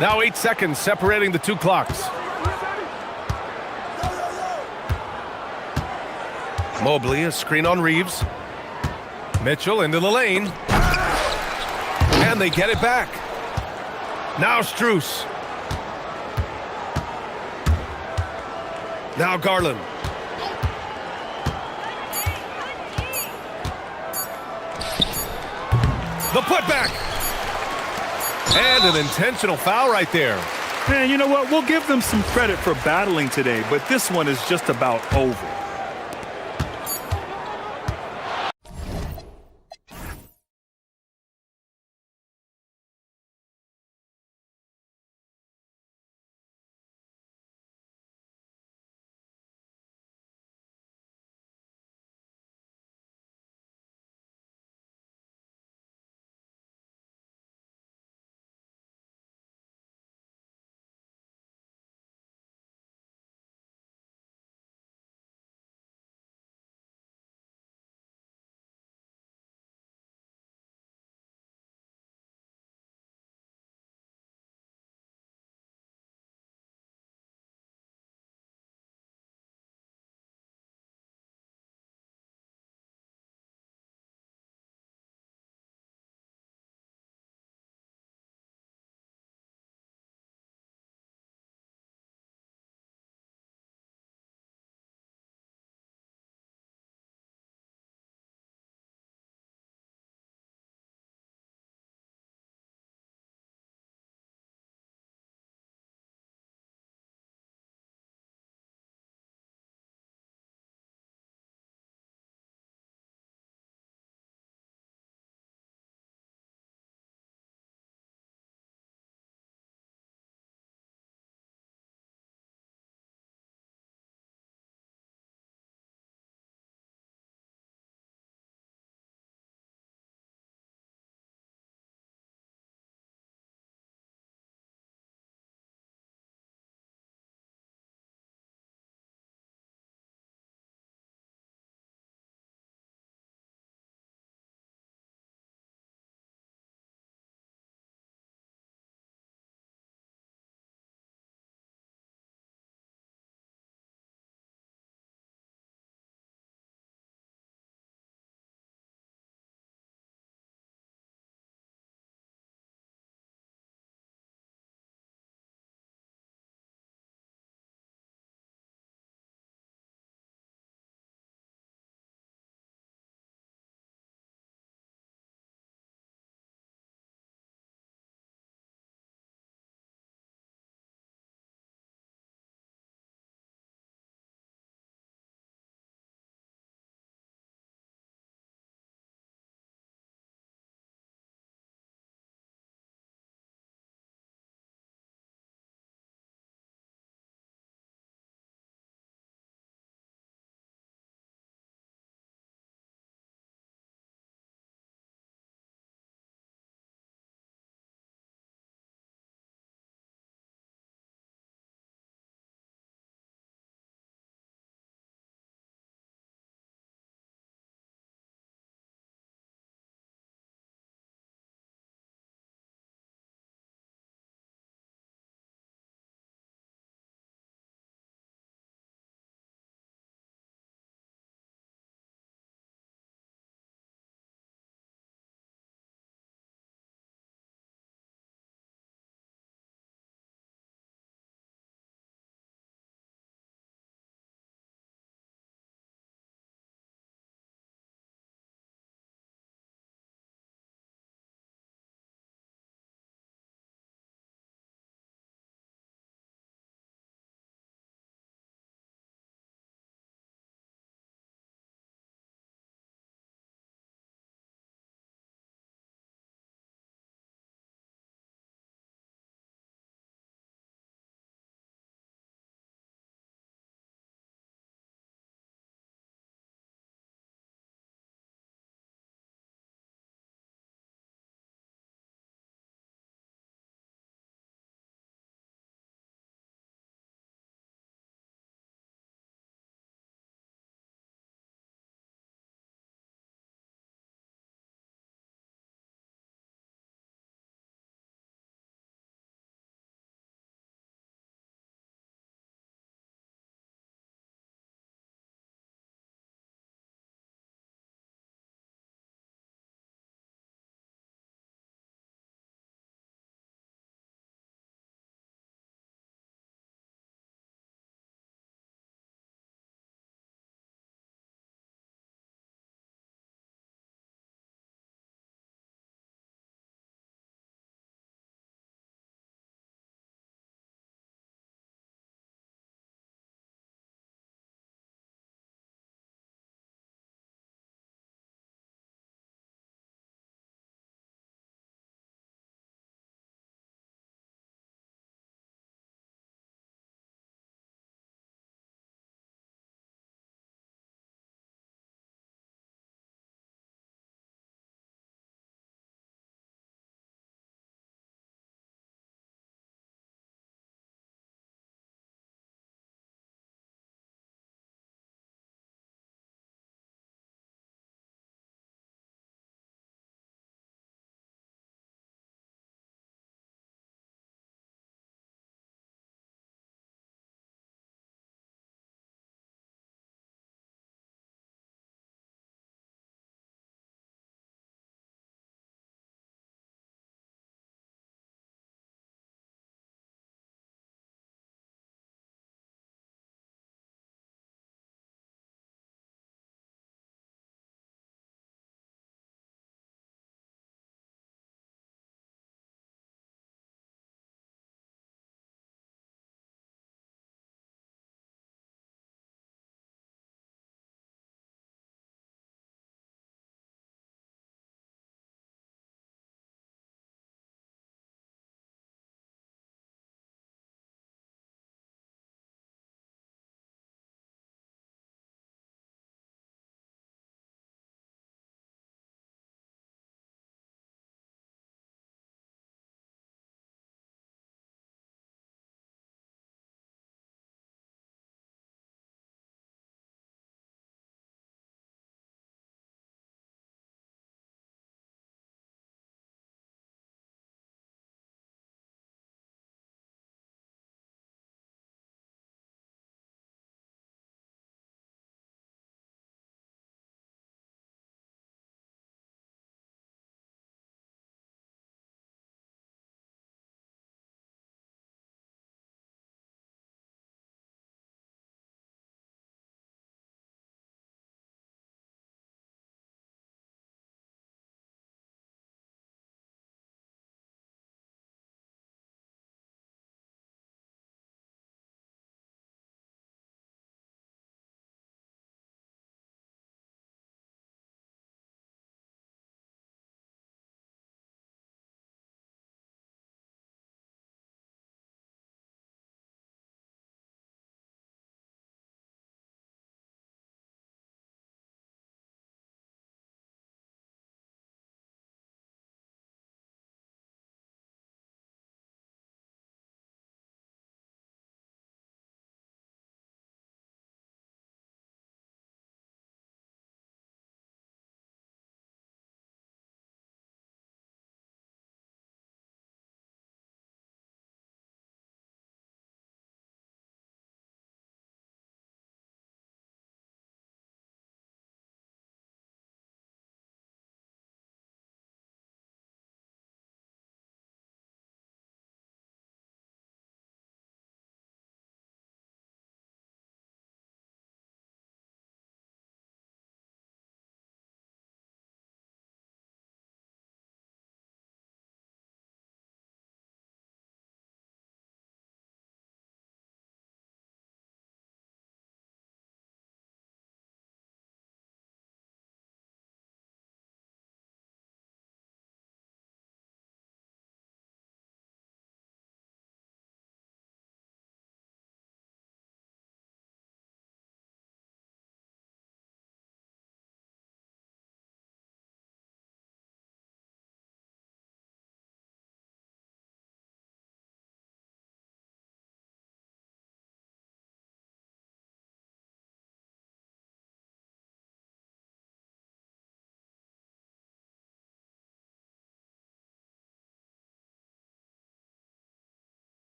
Now 8 seconds separating the 2 clocks. Mobley, a screen on Reeves. Mitchell into the lane. And they get it back. Now Strus. Now Garland. The putback. And an intentional foul right there. Man, you know what? We'll give them some credit for battling today, but this one is just about over.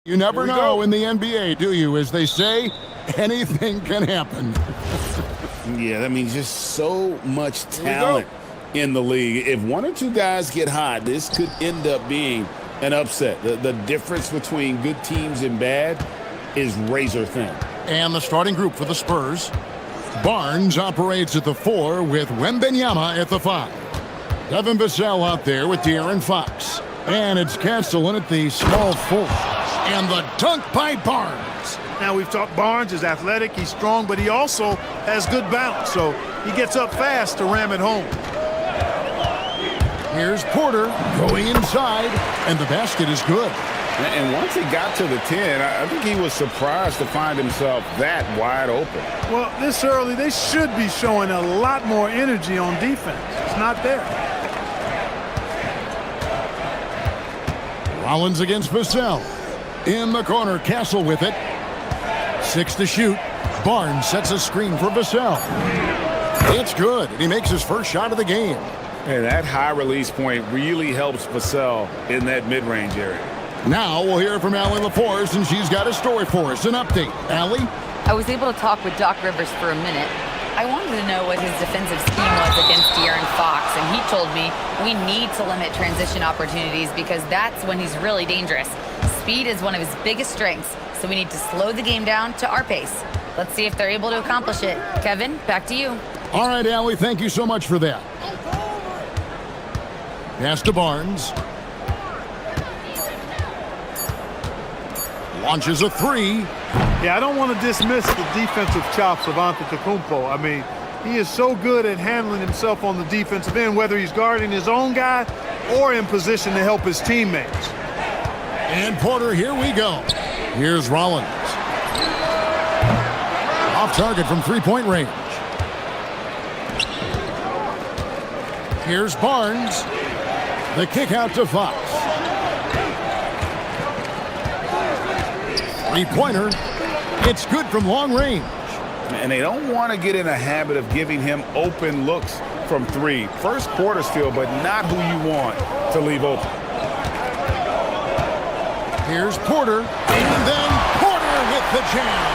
You never know in the NBA, do you? As they say, anything can happen. Yeah, I mean, just so much talent in the league. If one or two guys get hot, this could end up being an upset. The difference between good teams and bad is razor thin. And the starting group for the Spurs. Barnes operates at the 4 with Wembanyama at the 5. Devin Vassell out there with De'Aaron Fox. And it's Castellan at the small 4. And the dunk by Barnes. Now, we've talked Barnes is athletic, he's strong, but he also has good balance, so he gets up fast to ram it home. Here's Porter going inside, and the basket is good. And once he got to the 10, I think he was surprised to find himself that wide open. Well, this early, they should be showing a lot more energy on defense. It's not there. Rollins against Vassell. In the corner, Castle with it. 6 to shoot. Barnes sets a screen for Vassell. It's good, and he makes his first shot of the game. And that high release point really helps Vassell in that mid-range area. Now we'll hear from Allie LaForce, and she's got a story for us. An update. Allie? I was able to talk with Doc Rivers for a minute. I wanted to know what his defensive scheme was against De'Aaron Fox, and he told me we need to limit transition opportunities because that's when he's really dangerous. Speed is one of his biggest strengths, so we need to slow the game down to our pace. Let's see if they're able to accomplish it. Kevin, back to you. All right, Allie, thank you so much for that. Pass to Barnes. Launches a 3. Yeah, I don't want to dismiss the defensive chops of Antetokounmpo. I mean, he is so good at handling himself on the defensive end, whether he's guarding his own guy or in position to help his teammates. And Porter, here we go. Here's Rollins. Off target from three-point range. Here's Barnes. The kick out to Fox. Three-pointer. It's good from long range. And they don't want to get in a habit of giving him open looks from 3. First quarter still, but not who you want to leave open. Here's Porter. And then Porter with the jam.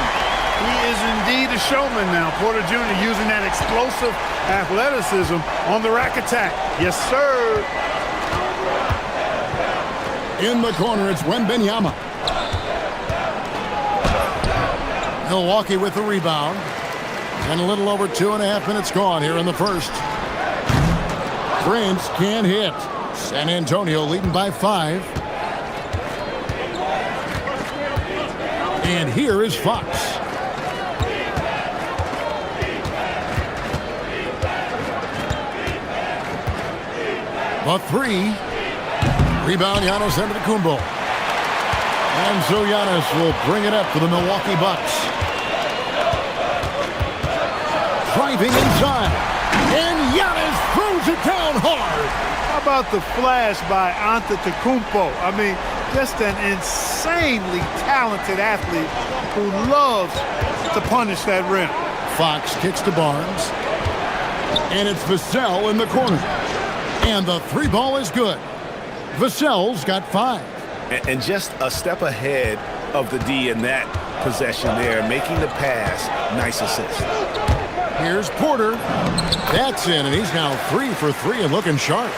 He is indeed a showman now. Porter Jr. using that explosive athleticism on the rack attack. Yes, sir. In the corner, it's Wembanyama. Milwaukee with the rebound. And a little over 2.5 minutes gone here in the first. Prince can't hit. San Antonio leading by 5. And here is Fox. A 3. Rebound, Giannis Antetokounmpo. And so Giannis will bring it up for the Milwaukee Bucks. Driving inside. And Giannis throws it down hard. How about the flash by Antetokounmpo? I mean, just an insanely talented athlete who loves to punish that rim. Fox kicks to Barnes. And it's Vassell in the corner. And the 3 ball is good. Vassell's got 5. And just a step ahead of the D in that possession there, making the pass. Nice assist. Here's Porter. That's in, and he's now 3 for 3 and looking sharp.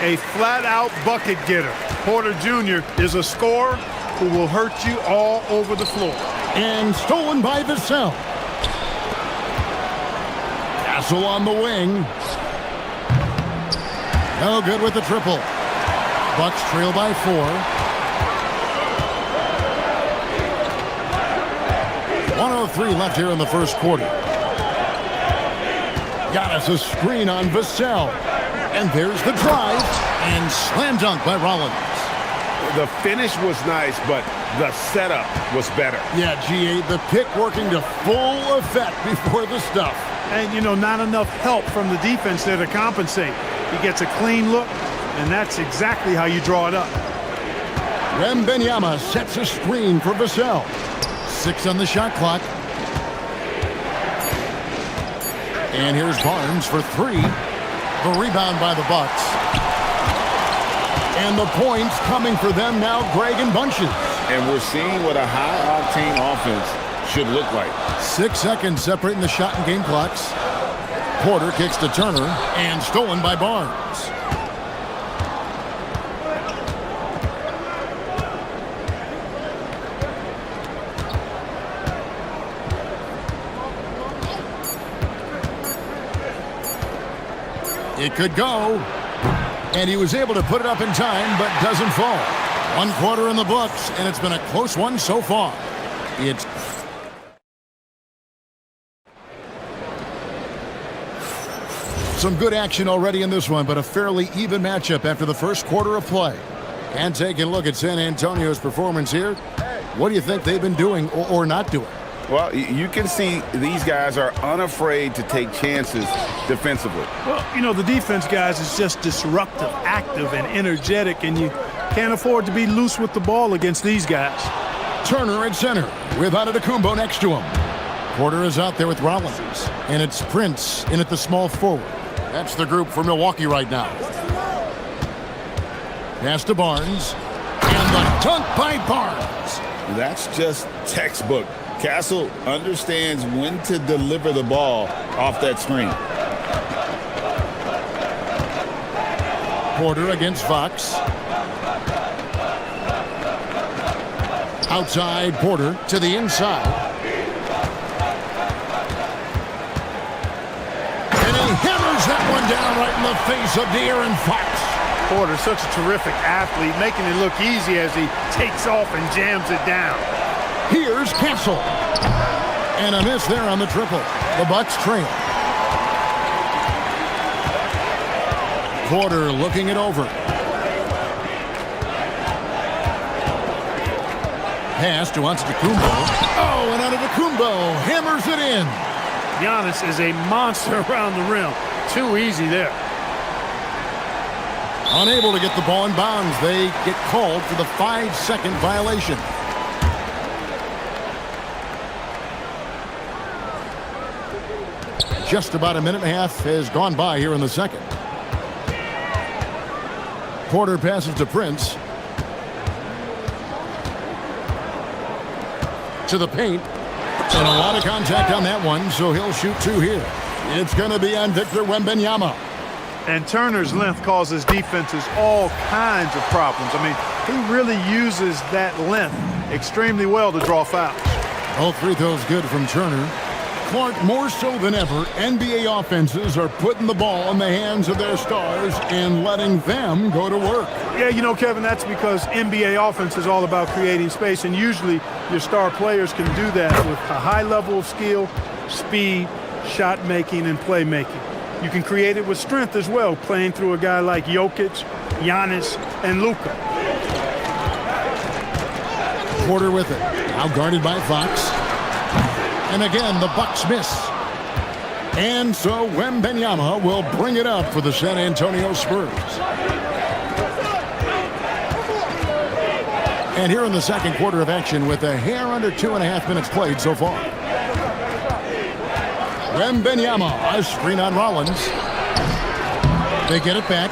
A flat-out bucket getter. Porter Jr. is a scorer who will hurt you all over the floor. And stolen by Vassell. Castle on the wing. No good with the triple. Bucks trail by 4. .103 left here in the first quarter. Giannis a screen on Vassell. And there's the drive. And slam dunk by Rollins. The finish was nice, but the setup was better. Yeah, G8, the pick working to full effect before the stuff. And, you know, not enough help from the defense there to compensate. He gets a clean look, and that's exactly how you draw it up. Wembanyama sets a screen for Vassell. 6 on the shot clock. And here's Barnes for 3. The rebound by the Bucks. And the points coming for them now, Greg, in bunches. And we're seeing what a high-octane offense should look like. 6 seconds separating the shot and game clocks. Porter kicks to Turner and stolen by Barnes. It could go, and he was able to put it up in time, but doesn't fall. 1 quarter in the books, and it's been a close one so far. It's some good action already in this one, but a fairly even matchup after the first quarter of play. And taking a look at San Antonio's performance here, what do you think they've been doing or not doing? Well, you can see these guys are unafraid to take chances defensively. Well, you know, the defense, guys, is just disruptive, active, and energetic, and you can't afford to be loose with the ball against these guys. Turner at center with Antetokounmpo next to him. Porter is out there with Rollins, and it's Prince in at the small forward. That's the group for Milwaukee right now. Pass to Barnes, and the dunk by Barnes. That's just textbook. Castle understands when to deliver the ball off that screen. Porter against Fox. Outside Porter to the inside. And he hammers that one down right in the face of De'Aaron Fox. Porter's such a terrific athlete, making it look easy as he takes off and jams it down. Here's Castle. And a miss there on the triple. The Bucks trail. Porter looking it over. Pass to Antetokounmpo. Oh, and Antetokounmpo hammers it in. Giannis is a monster around the rim. Too easy there. Unable to get the ball in bounds. They get called for the 5-second violation. Just about a minute and a half has gone by here in the second. Porter passes to Prince. To the paint. And a lot of contact on that one, so he'll shoot 2 here. It's going to be on Victor Wembanyama. And Turner's length causes defenses all kinds of problems. I mean, he really uses that length extremely well to draw fouls. All free throws good from Turner. Clark, more so than ever, NBA offenses are putting the ball in the hands of their stars and letting them go to work. Yeah, you know, Kevin, that's because NBA offense is all about creating space, and usually your star players can do that with a high level of skill, speed, shot making, and playmaking. You can create it with strength as well, playing through a guy like Jokic, Giannis, and Luka. Porter with it. Now guarded by Fox. And again, the Bucks miss. And so Wembanyama will bring it up for the San Antonio Spurs. And here in the second quarter of action with a hair under 2.5 minutes played so far. Wembanyama, a screen on Rollins. They get it back.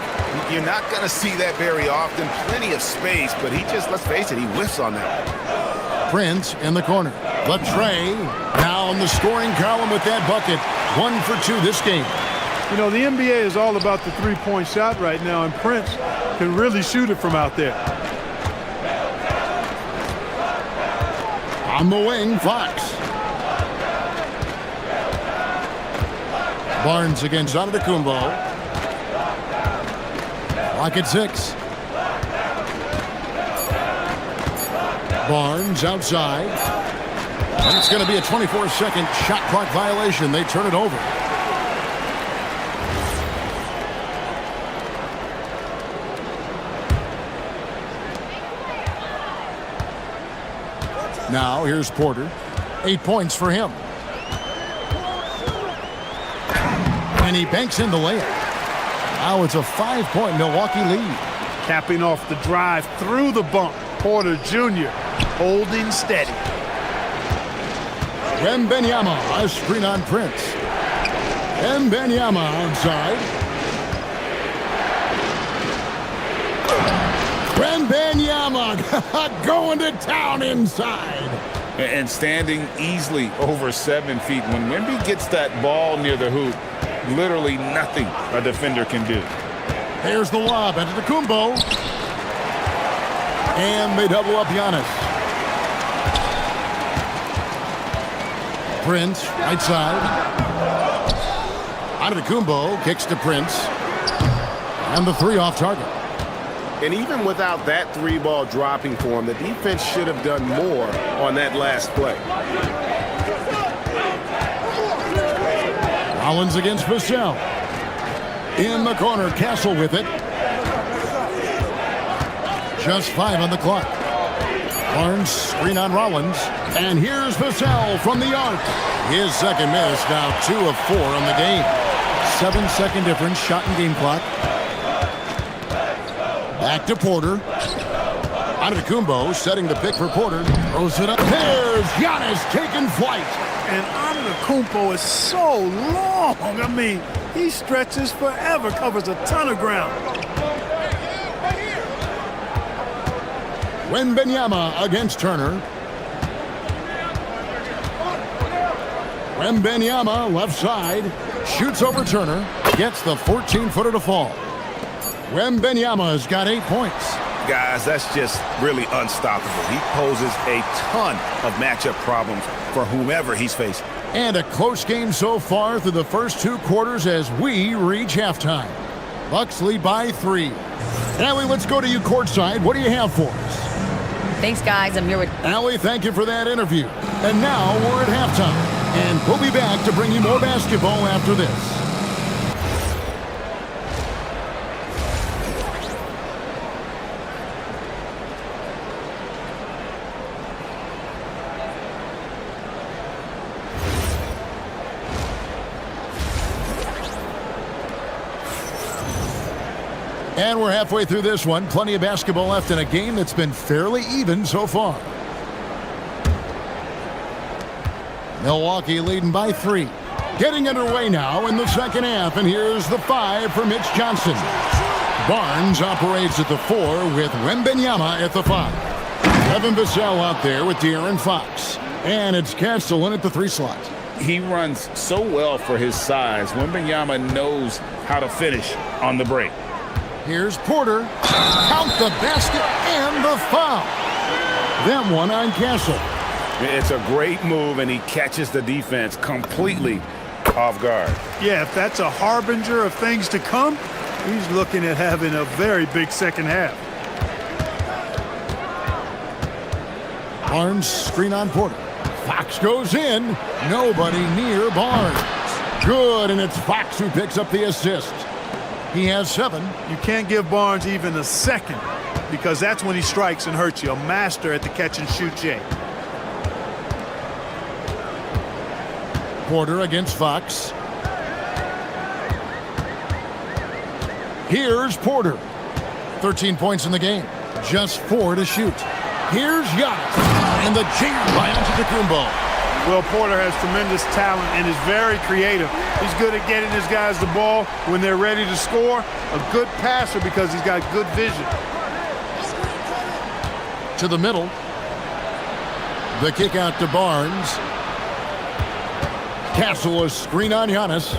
You're not going to see that very often. Plenty of space, but he just, let's face it, he whiffs on that. Prince in the corner. Latrey now in the scoring column with that bucket. 1 for 2 this game. You know, the NBA is all about the three-point shot right now, and Prince can really shoot it from out there. On the wing, Fox. Barnes against Antetokounmpo. Lock at 6. Barnes outside. And it's going to be a 24-second shot clock violation. They turn it over. Now here's Porter. 8 points for him. And he banks in the layup. Now it's a 5-point Milwaukee lead. Capping off the drive through the bump. Porter Jr. holding steady. Wembanyama, a screen on Prince. Wembanyama outside. Wembanyama going to town inside. And standing easily over 7 feet. When Wemby gets that ball near the hoop, literally nothing a defender can do. Here's the lob into the Kumbo. And they double up Giannis. Prince, right side. Antetokounmpo kicks to Prince. And the three off target. And even without that three ball dropping for him, the defense should have done more on that last play. Rollins against Vassell. In the corner, Castle with it. Just 5 on the clock. Barnes, screen on Rollins. And here's Vassell from the arc. His second miss, now 2 of 4 on the game. 7-second difference, shot and game clock. Back to Porter. Antetokounmpo setting the pick for Porter. Throws it up. There's Giannis taking flight. And Antetokounmpo is so long. I mean, he stretches forever, covers a ton of ground. Wembanyama against Turner. Wembanyama left side. Shoots over Turner. Gets the 14-footer to fall. Wembanyama's got 8 points. Guys, that's just really unstoppable. He poses a ton of matchup problems for whomever he's facing. And a close game so far through the first 2 quarters as we reach halftime. Bucks lead by 3. Allie, let's go to you courtside. What do you have for us? Thanks, guys. I'm here with... Allie, thank you for that interview. And now we're at halftime. And we'll be back to bring you more basketball after this. And we're halfway through this one. Plenty of basketball left in a game that's been fairly even so far. Milwaukee leading by 3. Getting underway now in the second half. And here's the 5 for Mitch Johnson. Barnes operates at the 4 with Wembanyama at the 5. Evan Vassell out there with De'Aaron Fox. And it's Castle in at the 3 slot. He runs so well for his size. Wembanyama knows how to finish on the break. Here's Porter. Count the basket and the foul. That one on Castle. It's a great move, and he catches the defense completely off guard. Yeah, if that's a harbinger of things to come, he's looking at having a very big second half. Barnes screen on Porter. Fox goes in. Nobody near Barnes. Good, and it's Fox who picks up the assist. He has 7. You can't give Barnes even a second because that's when he strikes and hurts you. A master at the catch and shoot Jay. Porter against Fox. Here's Porter. 13 points in the game. Just 4 to shoot. Here's Giannis. And the jam by Antetokounmpo. Well, Porter has tremendous talent and is very creative. He's good at getting his guys the ball when they're ready to score. A good passer because he's got good vision. To the middle. The kick out to Barnes. Castle, a screen on Giannis.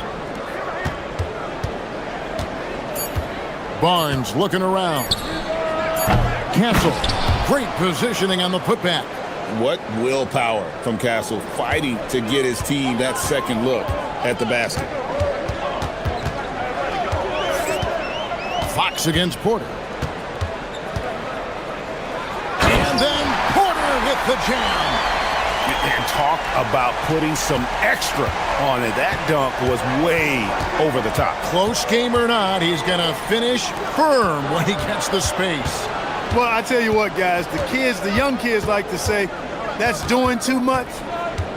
Barnes looking around. Castle, great positioning on the putback. What willpower from Castle, fighting to get his team that second look at the basket. Fox against Porter. And then Porter with the jam. And talk about putting some extra on it. That dunk was way over the top. Close game or not, he's going to finish firm when he gets the space. Well, I tell you what, guys, the young kids like to say, that's doing too much.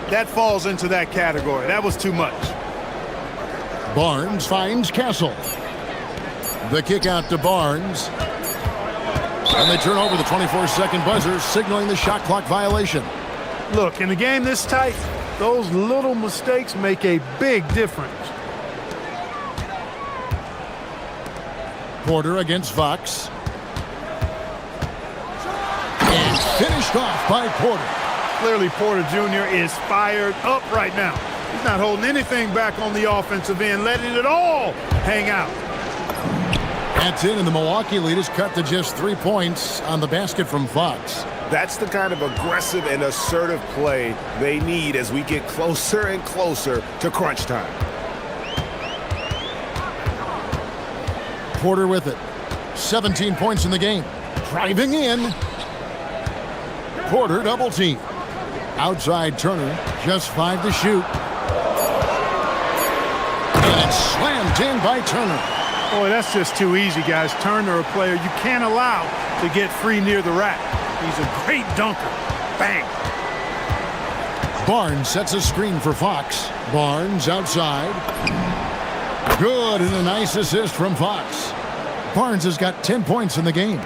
That falls into that category. That was too much. Barnes finds Castle. The kick out to Barnes. And they turn over the 24-second buzzer, signaling the shot clock violation. Look, in a game this tight, those little mistakes make a big difference. Porter against Fox. Finished off by Porter. Clearly, Porter Jr. is fired up right now. He's not holding anything back on the offensive end, letting it all hang out. That's in, and the Milwaukee lead is cut to just 3 points on the basket from Fox. That's the kind of aggressive and assertive play they need as we get closer and closer to crunch time. Porter with it. 17 points in the game. Driving in. Porter double team. Outside Turner, just 5 to shoot. And it's slammed in by Turner. Boy, that's just too easy, guys. Turner, a player you can't allow to get free near the rack. He's a great dunker. Bang. Barnes sets a screen for Fox. Barnes outside. Good, and a nice assist from Fox. Barnes has got 10 points in the game.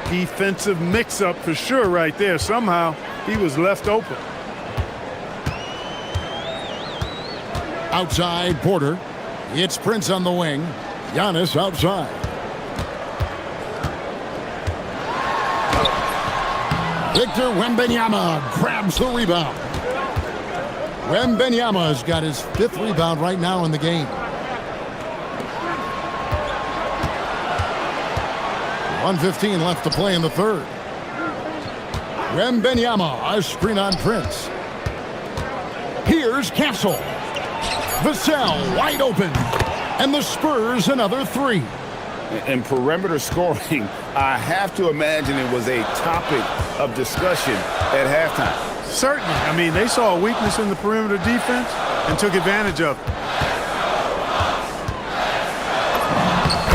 Defensive mix-up for sure right there. Somehow, he was left open. Outside Porter. It's Prince on the wing. Giannis outside. Victor Wembanyama grabs the rebound. Wembanyama's got his 5th rebound right now in the game. 1:15 left to play in the third. Wembanyama, a screen on Prince. Here's Castle. Vassell wide open. And the Spurs another 3. In perimeter scoring, I have to imagine it was a topic of discussion at halftime. Certainly. I mean, they saw a weakness in the perimeter defense and took advantage of it.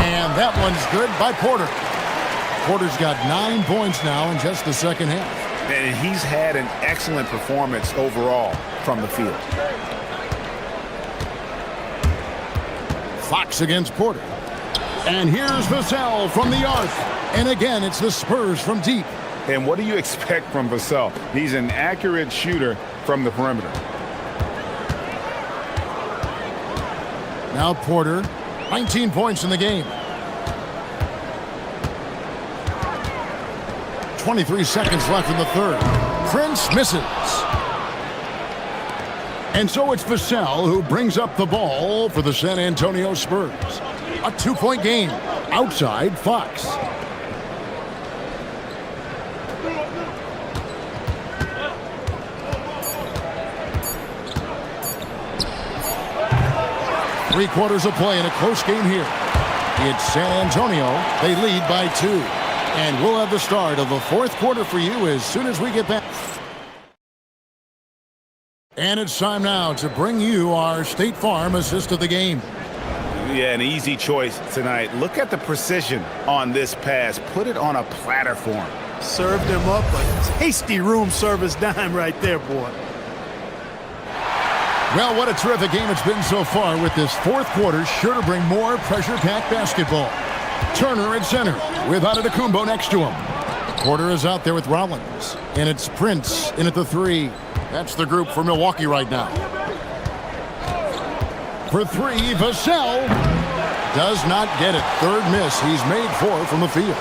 And that one's good by Porter. Porter's got 9 points now in just the second half. And he's had an excellent performance overall from the field. Fox against Porter. And here's Vassell from the arc. And again, it's the Spurs from deep. And what do you expect from Vassell? He's an accurate shooter from the perimeter. Now Porter, 19 points in the game. 23 seconds left in the third. Prince misses. And so it's Vassell who brings up the ball for the San Antonio Spurs. A 2-point game. Outside Fox. Three quarters of play in a close game here. It's San Antonio. They lead by 2. And we'll have the start of the fourth quarter for you as soon as we get back. And it's time now to bring you our State Farm assist of the game. Yeah, an easy choice tonight. Look at the precision on this pass. Put it on a platter for him. Served him up a tasty room service dime right there, boy. Well, what a terrific game it's been so far, with this fourth quarter sure to bring more pressure-packed basketball. Turner at center with Antetokounmpo next to him. Porter is out there with Rollins. And it's Prince in at the 3. That's the group for Milwaukee right now. For 3, Vassell does not get it. Third miss. He's made 4 from the field.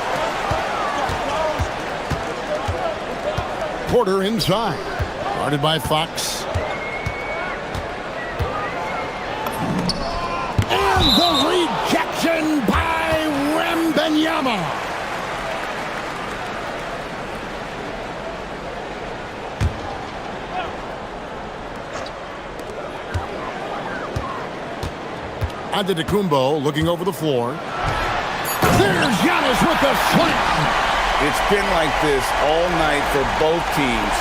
Porter inside. Guarded by Fox. And the rejection by Wembanyama. Antetokounmpo looking over the floor. There's Giannis with the slam. It's been like this all night for both teams.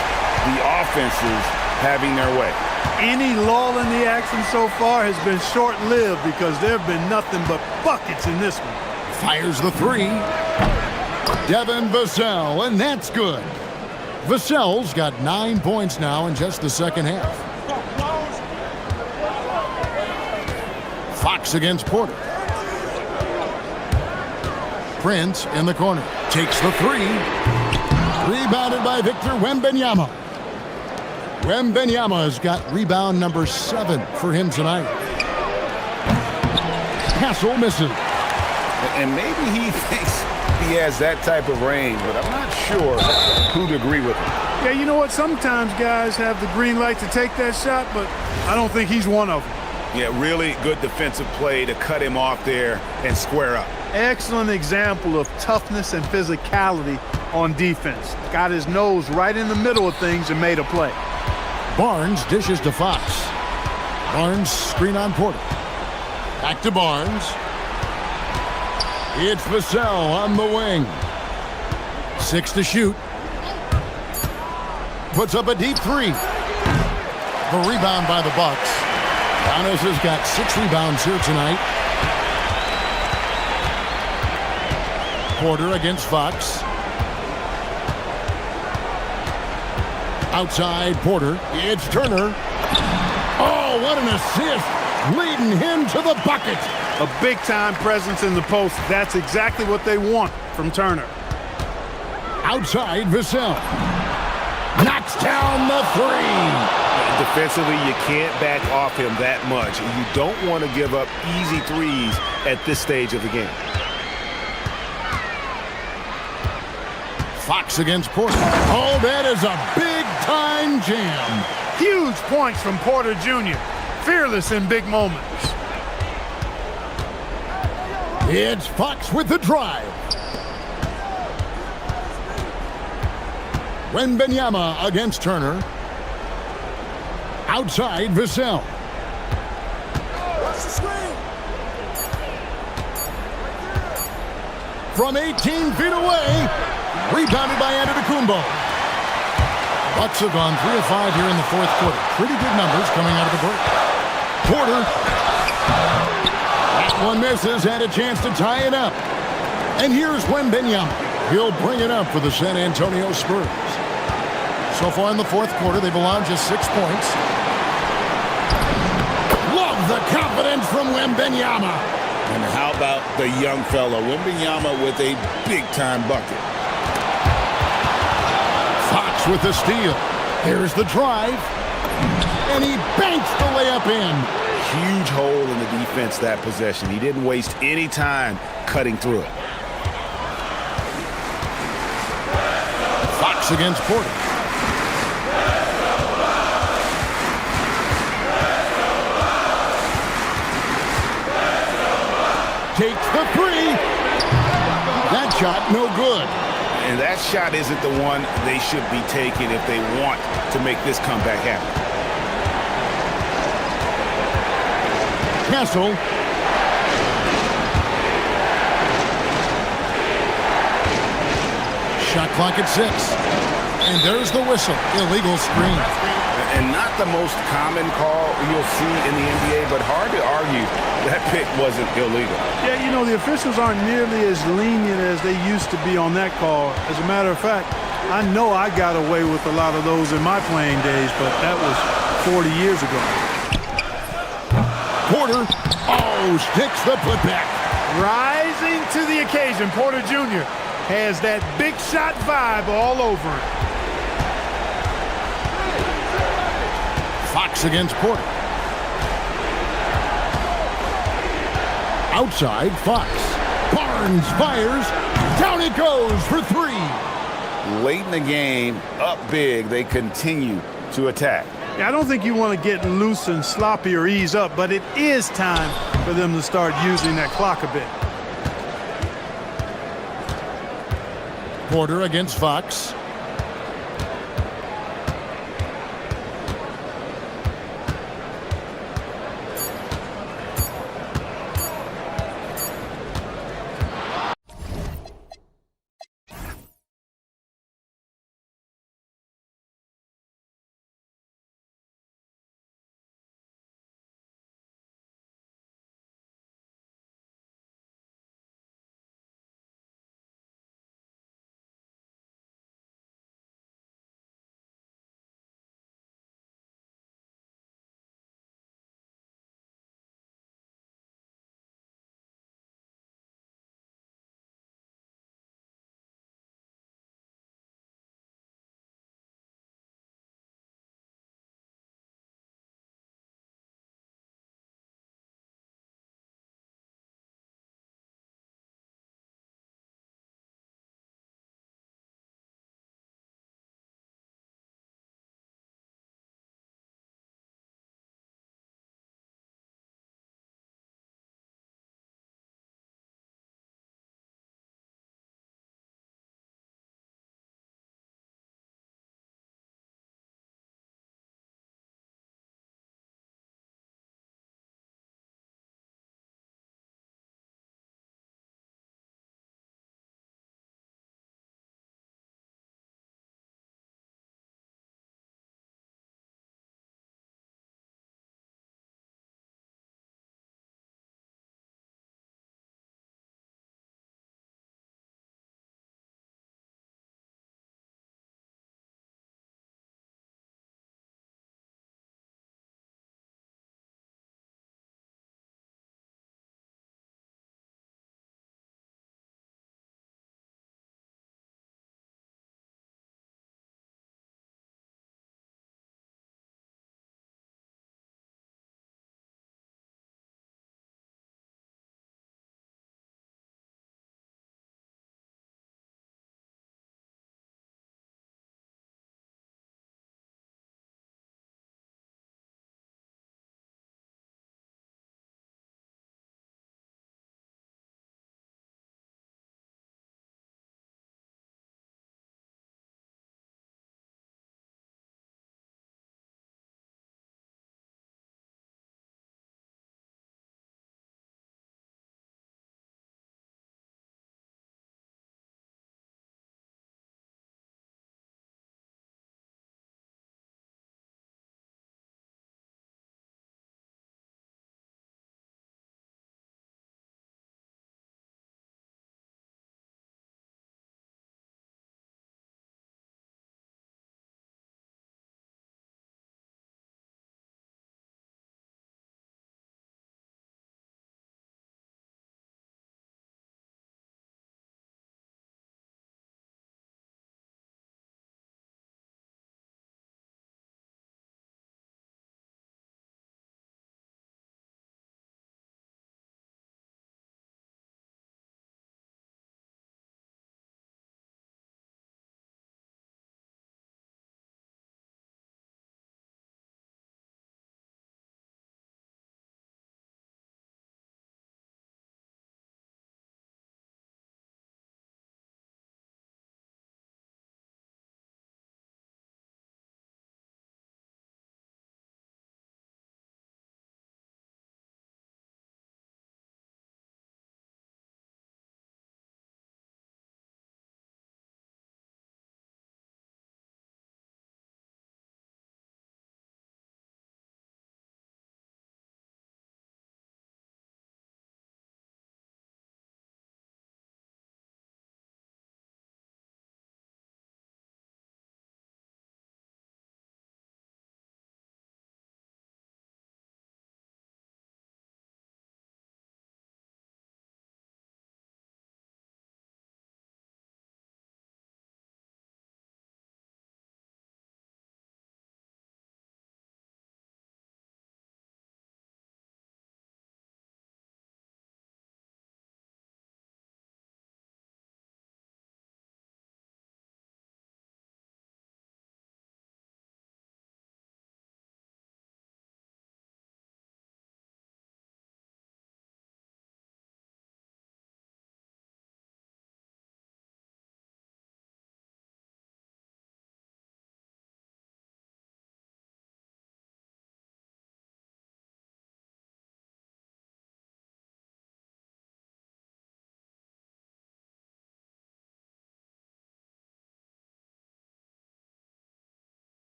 The offenses having their way. Any lull in the action so far has been short-lived because there have been nothing but buckets in this one. Fires the 3. Devin Vassell, and that's good. Vassell's got 9 points now in just the second half. Fox against Porter. Prince in the corner. Takes the 3. Rebounded by Victor Wembanyama. Wembanyama's got rebound number 7 for him tonight. Castle misses. And maybe he thinks he has that type of range, but I'm not sure who'd agree with him. Yeah, you know what? Sometimes guys have the green light to take that shot, but I don't think he's one of them. Yeah, really good defensive play to cut him off there and square up. Excellent example of toughness and physicality on defense. Got his nose right in the middle of things and made a play. Barnes dishes to Fox. Barnes screen on Porter. Back to Barnes. It's Vassell on the wing. 6 to shoot. Puts up a deep 3. The rebound by the Bucks. Giannis has got 6 rebounds here tonight. Porter against Fox. Outside Porter. It's Turner. Oh, what an assist. Leading him to the bucket. A big-time presence in the post. That's exactly what they want from Turner. Outside Vassell. Knocks down the 3. Defensively, you can't back off him that much. You don't want to give up easy threes at this stage of the game. Fox against Porter. Oh, that is a big-time jam. Huge points from Porter Jr. Fearless in big moments. It's Fox with the drive. Wembanyama against Turner. Outside Vassell. From 18 feet away. Rebounded by Antetokounmpo. Bucks have gone 3 of 5 here in the fourth quarter. Pretty good numbers coming out of the break. Porter. That one misses, had a chance to tie it up. And here's Wembanyama. He'll bring it up for the San Antonio Spurs. So far in the fourth quarter, they've allowed just 6 points. Love the confidence from Wembanyama. And how about the young fella, Wembanyama, with a big-time bucket. Fox with the steal. Here's the drive. And he banks the layup in. Huge hole in the defense that possession. He didn't waste any time cutting through it. Fox against Porter. Takes the 3. That shot no good. And that shot isn't the one they should be taking if they want to make this comeback happen. Castle. Shot clock at 6. And there's the whistle. Illegal screen. And not the most common call you'll see in the NBA, but hard to argue that pick wasn't illegal. Yeah, you know, the officials aren't nearly as lenient as they used to be on that call. As a matter of fact, I know I got away with a lot of those in my playing days, but that was 40 years ago. Porter, sticks the putback. Rising to the occasion, Porter Jr. has that big shot vibe all over him. Fox against Porter. Outside, Fox. Barnes fires. Down it goes for 3. Late in the game, up big, they continue to attack. Yeah, I don't think you want to get loose and sloppy or ease up, but it is time for them to start using that clock a bit. Porter against Fox.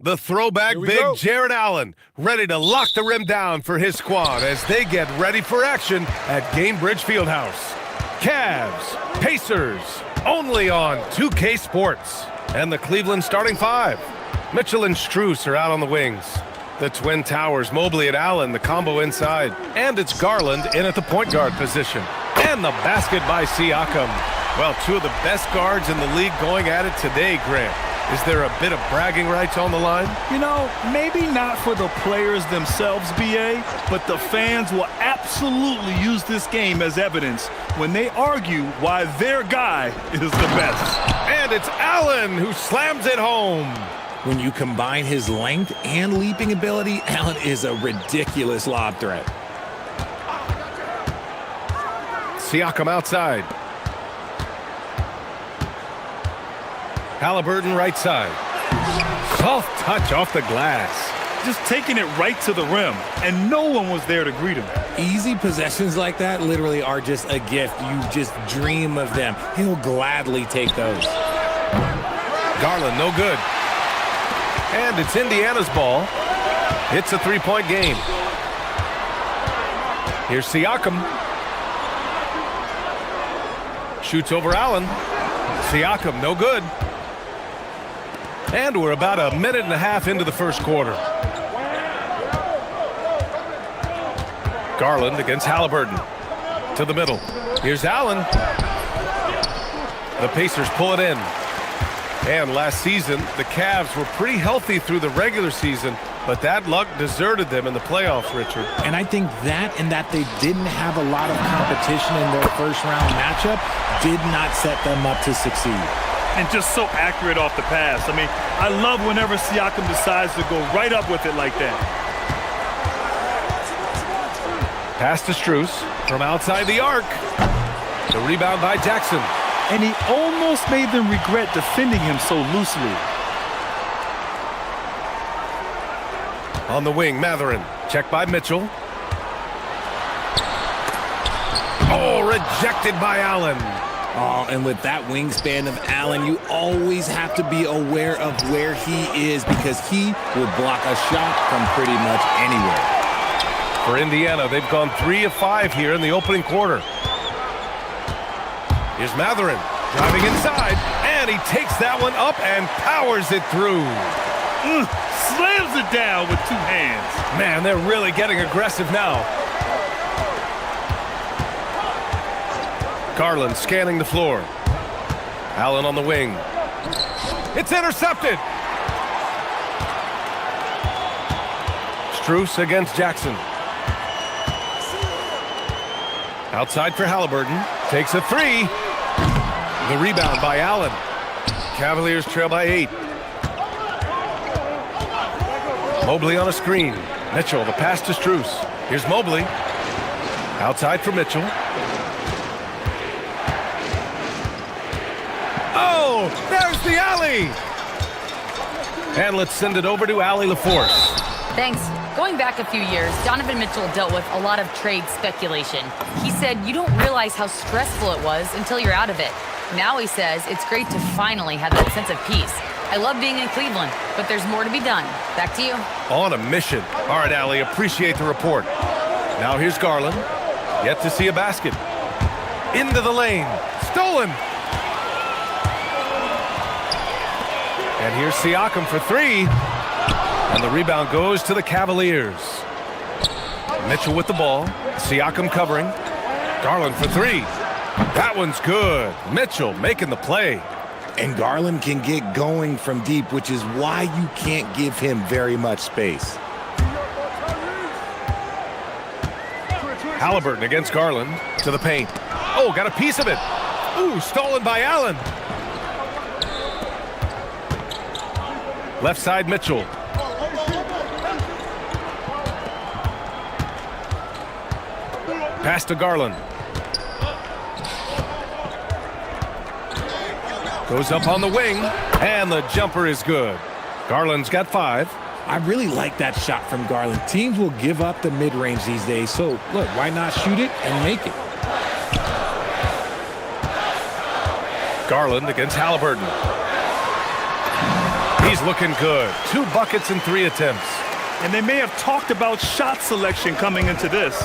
The throwback big Jared Allen, ready to lock the rim down for his squad as they get ready for action at Gainbridge Fieldhouse. Cavs, Pacers, only on 2K Sports. And the Cleveland starting five. Mitchell and Strus are out on the wings. The Twin Towers, Mobley and Allen, the combo inside. And it's Garland in at the point guard position. And the basket by Siakam. Well, two of the best guards in the league going at it today, Grant. Is there a bit of bragging rights on the line? You know, maybe not for the players themselves, BA, but the fans will absolutely use this game as evidence when they argue why their guy is the best. And it's Allen who slams it home. When you combine his length and leaping ability, Allen is a ridiculous lob threat. Siakam outside. Halliburton right side. Soft touch off the glass. Just taking it right to the rim, and no one was there to greet him. Easy possessions like that literally are just a gift. You just dream of them. He'll gladly take those. Garland, no good. And it's Indiana's ball. It's a three-point game. Here's Siakam. Shoots over Allen. Siakam, no good. And we're about a minute and a half into the first quarter. Garland against Halliburton. To the middle. Here's Allen. The Pacers pull it in. And last season, the Cavs were pretty healthy through the regular season, but that luck deserted them in the playoffs, Richard. And I think that and that they didn't have a lot of competition in their first round matchup did not set them up to succeed. And just so accurate off the pass. I mean, I love whenever Siakam decides to go right up with it like that. Pass to Strus from outside the arc. The rebound by Jackson. And he almost made them regret defending him so loosely. On the wing, Matherin. Checked by Mitchell. Oh, rejected by Allen. Oh, and with that wingspan of Allen, you always have to be aware of where he is because he will block a shot from pretty much anywhere. For Indiana, they've gone 3 of 5 here in the opening quarter. Here's Matherin driving inside, and he takes that one up and powers it through. Slams it down with 2 hands. Man, they're really getting aggressive now. Garland scanning the floor. Allen on the wing. It's intercepted. Strus against Jackson. Outside for Halliburton. Takes a 3. The rebound by Allen. Cavaliers trail by 8. Mobley on a screen. Mitchell, the pass to Strus. Here's Mobley. Outside for Mitchell. Oh, there's the alley! And let's send it over to Allie LaForce. Thanks. Going back a few years, Donovan Mitchell dealt with a lot of trade speculation. He said you don't realize how stressful it was until you're out of it. Now he says it's great to finally have that sense of peace. I love being in Cleveland, but there's more to be done. Back to you. On a mission. All right, Allie, appreciate the report. Now here's Garland. Yet to see a basket. Into the lane. Stolen. And here's Siakam for 3. And the rebound goes to the Cavaliers. Mitchell with the ball. Siakam covering. Garland for 3. That one's good. Mitchell making the play. And Garland can get going from deep, which is why you can't give him very much space. Halliburton against Garland to the paint. Oh, got a piece of it. Ooh, stolen by Allen. Left side, Mitchell. Pass to Garland. Goes up on the wing, and the jumper is good. Garland's got 5. I really like that shot from Garland. Teams will give up the mid-range these days, so look, why not shoot it and make it? Garland against Halliburton. He's looking good. 2 buckets in 3 attempts. And they may have talked about shot selection coming into this.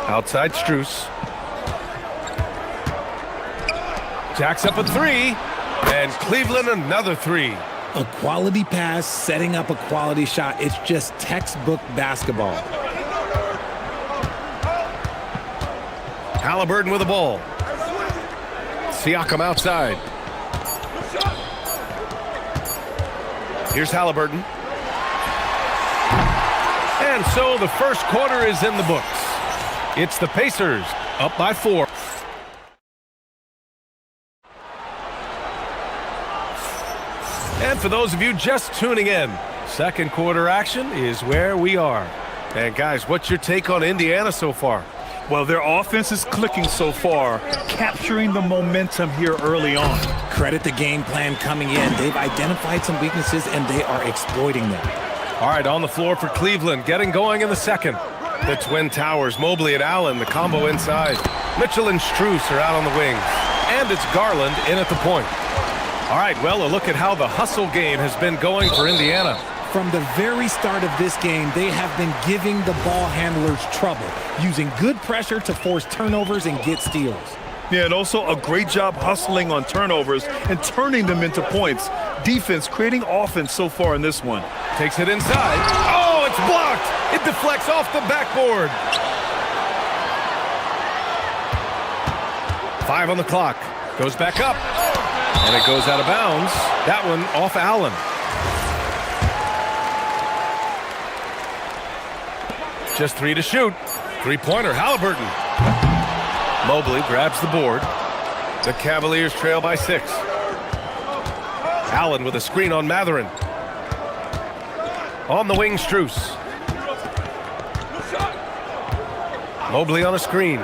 Outside Strus. Jacks up a 3. And Cleveland another 3. A quality pass, setting up a quality shot. It's just textbook basketball. Halliburton with the ball. Siakam outside. Here's Halliburton. And so the first quarter is in the books. It's the Pacers up by 4. And for those of you just tuning in, second quarter action is where we are. And guys, what's your take on Indiana so far? Well, their offense is clicking so far, capturing the momentum here early on. Credit the game plan coming in. They've identified some weaknesses, and they are exploiting them. All right, on the floor for Cleveland, getting going in the second. The Twin Towers, Mobley and Allen, the combo inside. Mitchell and Strus are out on the wings. And it's Garland in at the point. All right, well, a look at how the hustle game has been going for Indiana. From the very start of this game, they have been giving the ball handlers trouble, using good pressure to force turnovers and get steals. Yeah, and also a great job hustling on turnovers and turning them into points. Defense creating offense so far in this one. Takes it inside. Oh, it's blocked. It deflects off the backboard. 5 on the clock. Goes back up. And it goes out of bounds. That one off Allen. Just 3 to shoot. 3-pointer, Halliburton. Mobley grabs the board. The Cavaliers trail by 6. Allen with a screen on Matherin. On the wing, Strus. Mobley on a screen.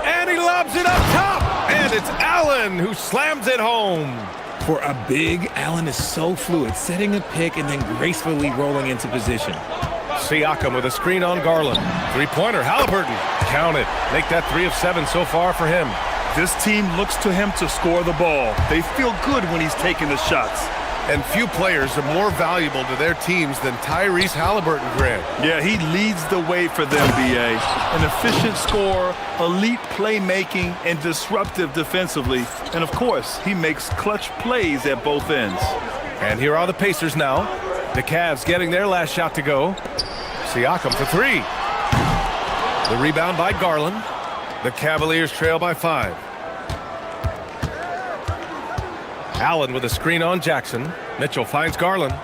And he lobs it up top. And it's Allen who slams it home. For a big, Allen is so fluid, setting a pick and then gracefully rolling into position. Siakam with a screen on Garland. 3-pointer, Halliburton. Count it. Make that 3 of 7 so far for him. This team looks to him to score the ball. They feel good when he's taking the shots. And few players are more valuable to their teams than Tyrese Halliburton, Grant. Yeah, he leads the way for them, B.A. An efficient scorer, elite playmaking, and disruptive defensively. And, of course, he makes clutch plays at both ends. And here are the Pacers now. The Cavs getting their last shot to go. Siakam for 3. The rebound by Garland. The Cavaliers trail by 5. Allen with a screen on Jackson. Mitchell finds Garland.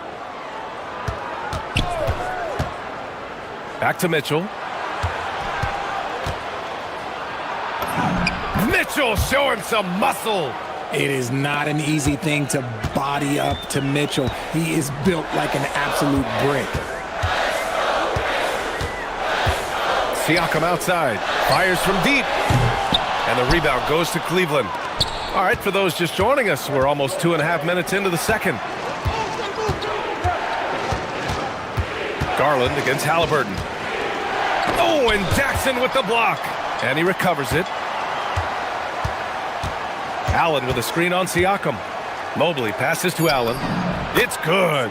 Back to Mitchell. Mitchell showing some muscle. It is not an easy thing to body up to Mitchell. He is built like an absolute brick. Siakam outside. Fires from deep. And the rebound goes to Cleveland. All right, for those just joining us, we're almost 2.5 minutes into the second. Garland against Halliburton. Oh, and Jackson with the block. And he recovers it. Allen with a screen on Siakam. Mobley passes to Allen. It's good.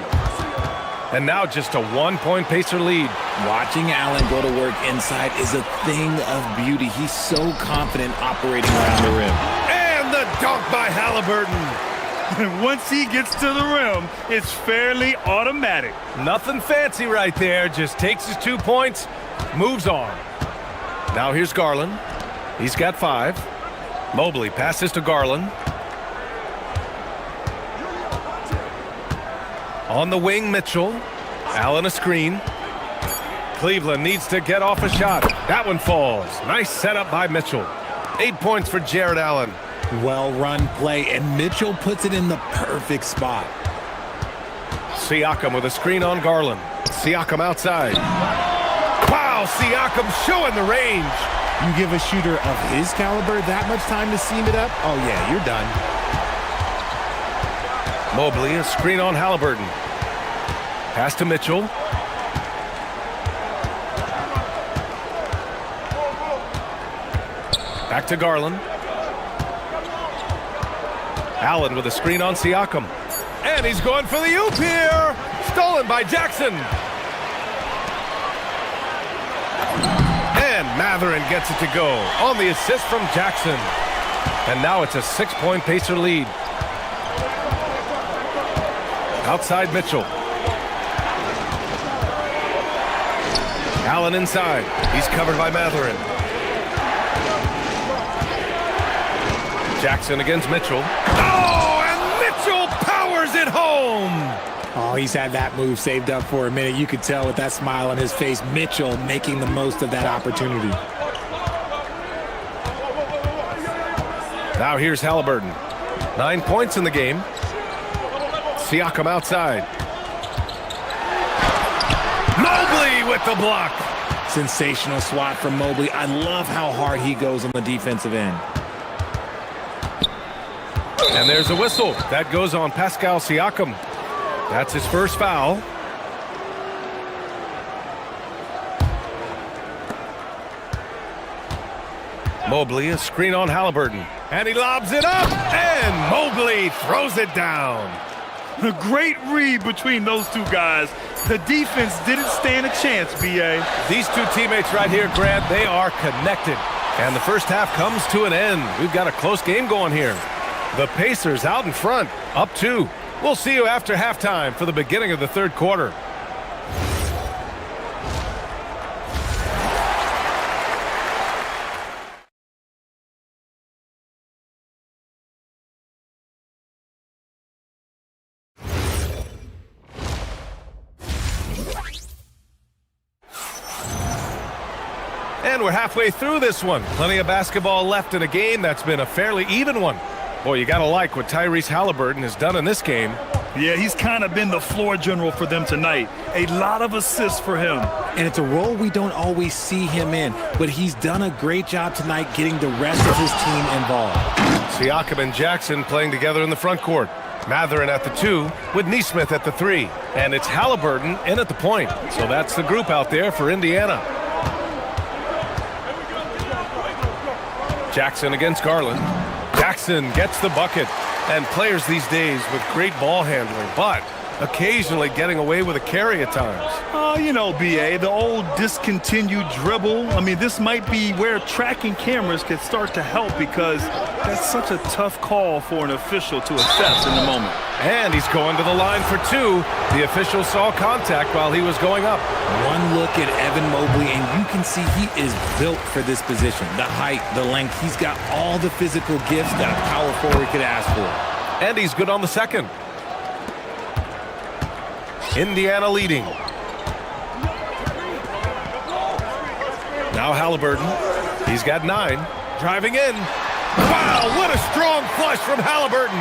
And now just a 1-point Pacer lead. Watching Allen go to work inside is a thing of beauty. He's so confident operating around the rim. And the dunk by Halliburton. And once he gets to the rim, it's fairly automatic. Nothing fancy right there. Just takes his 2 points, moves on. Now here's Garland. He's got 5. Mobley passes to Garland. On the wing, Mitchell. Allen a screen. Cleveland needs to get off a shot. That one falls. Nice setup by Mitchell. 8 points for Jared Allen. Well-run play, and Mitchell puts it in the perfect spot. Siakam with a screen on Garland. Siakam outside. Wow, Siakam showing the range. You give a shooter of his caliber that much time to seam it up? Oh, yeah, you're done. Mobley, a screen on Halliburton. Pass to Mitchell. Back to Garland. Allen with a screen on Siakam. And he's going for the oop here. Stolen by Jackson. And Matherin gets it to go on the assist from Jackson. And now it's a 6-point Pacer lead. Outside Mitchell. Allen inside. He's covered by Matherin. Jackson against Mitchell. Oh, and Mitchell powers it home. Oh, he's had that move saved up for a minute. You could tell with that smile on his face, Mitchell making the most of that opportunity. Now here's Halliburton. 9 points in the game. Siakam outside. Mobley with the block. Sensational swat from Mobley. I love how hard he goes on the defensive end. And there's a whistle. That goes on Pascal Siakam. That's his first foul. Mobley, a screen on Halliburton. And he lobs it up. And Mobley throws it down. A great read between those two guys. The defense didn't stand a chance, B.A. These two teammates right here, Grant, they are connected. And the first half comes to an end. We've got a close game going here. The Pacers out in front, up 2. We'll see you after halftime for the beginning of the third quarter. And we're halfway through this one. Plenty of basketball left in a game that's been a fairly even one. Boy, you gotta like what Tyrese Halliburton has done in this game. Yeah, he's kind of been the floor general for them tonight. A lot of assists for him. And it's a role we don't always see him in, but he's done a great job tonight getting the rest of his team involved. Siakam and Jackson playing together in the front court. Matherin at the 2 with Nesmith at the 3. And it's Halliburton in at the point. So that's the group out there for Indiana. Jackson against Garland. Jackson gets the bucket. And players these days with great ball handling, but occasionally getting away with a carry at times. You know, B.A., the old discontinued dribble. I mean, this might be where tracking cameras could start to help because that's such a tough call for an official to assess in the moment. And he's going to the line for 2. The official saw contact while he was going up. One look at Evan Mobley, and you can see he is built for this position. The height, the length, he's got all the physical gifts that a power forward could ask for. And he's good on the second. Indiana leading. Now Halliburton. He's got 9. Driving in. Wow, what a strong flush from Halliburton.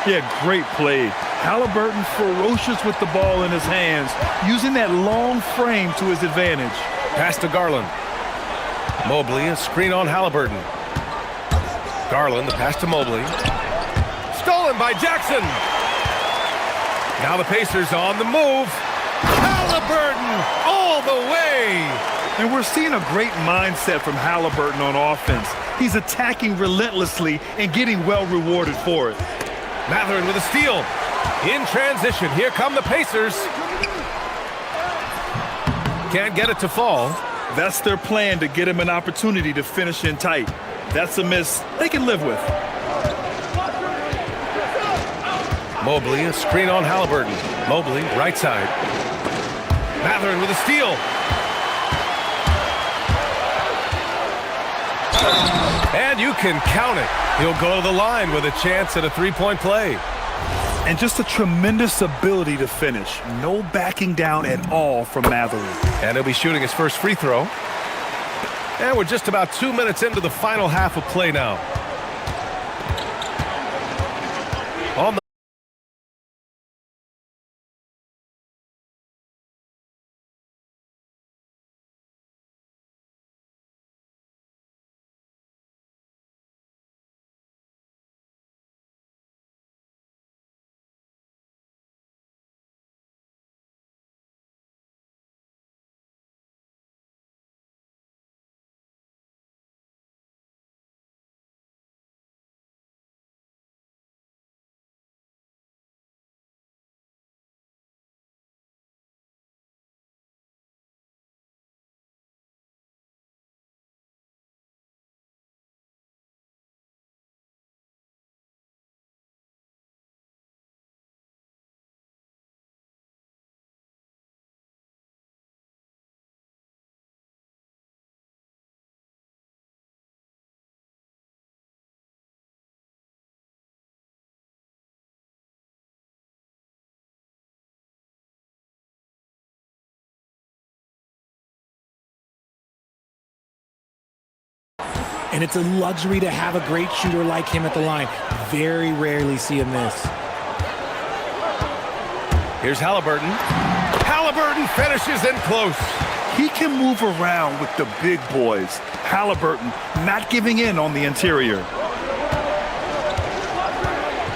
Yeah, great play. Halliburton ferocious with the ball in his hands, using that long frame to his advantage. Pass to Garland. Mobley, a screen on Halliburton. Garland, the pass to Mobley. Stolen by Jackson. Now the Pacers on the move. Halliburton all the way. And we're seeing a great mindset from Halliburton on offense. He's attacking relentlessly and getting well rewarded for it. Matherin with a steal. In transition, here come the Pacers. Can't get it to fall. That's their plan, to get him an opportunity to finish in tight. That's a miss they can live with. Mobley, a screen on Halliburton. Mobley, right side. Matherin with a steal. And you can count it. He'll go to the line with a chance at a three-point play. And just a tremendous ability to finish. No backing down at all from Matherin. And he'll be shooting his first free throw. And we're just about 2 minutes into the final half of play now. On the and it's a luxury to have a great shooter like him at the line. Very rarely see him miss. Here's Halliburton. Halliburton finishes in close. He can move around with the big boys. Halliburton not giving in on the interior.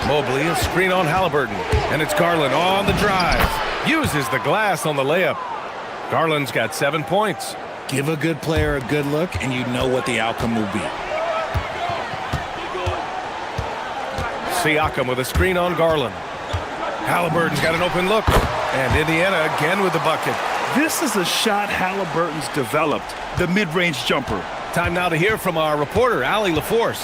Mobley, a screen on Halliburton. And it's Garland on the drive. Uses the glass on the layup. Garland's got 7 points. Give a good player a good look, and you know what the outcome will be. Siakam with a screen on Garland. Halliburton's got an open look. And Indiana again with the bucket. This is a shot Halliburton's developed, the mid-range jumper. Time now to hear from our reporter, Allie LaForce.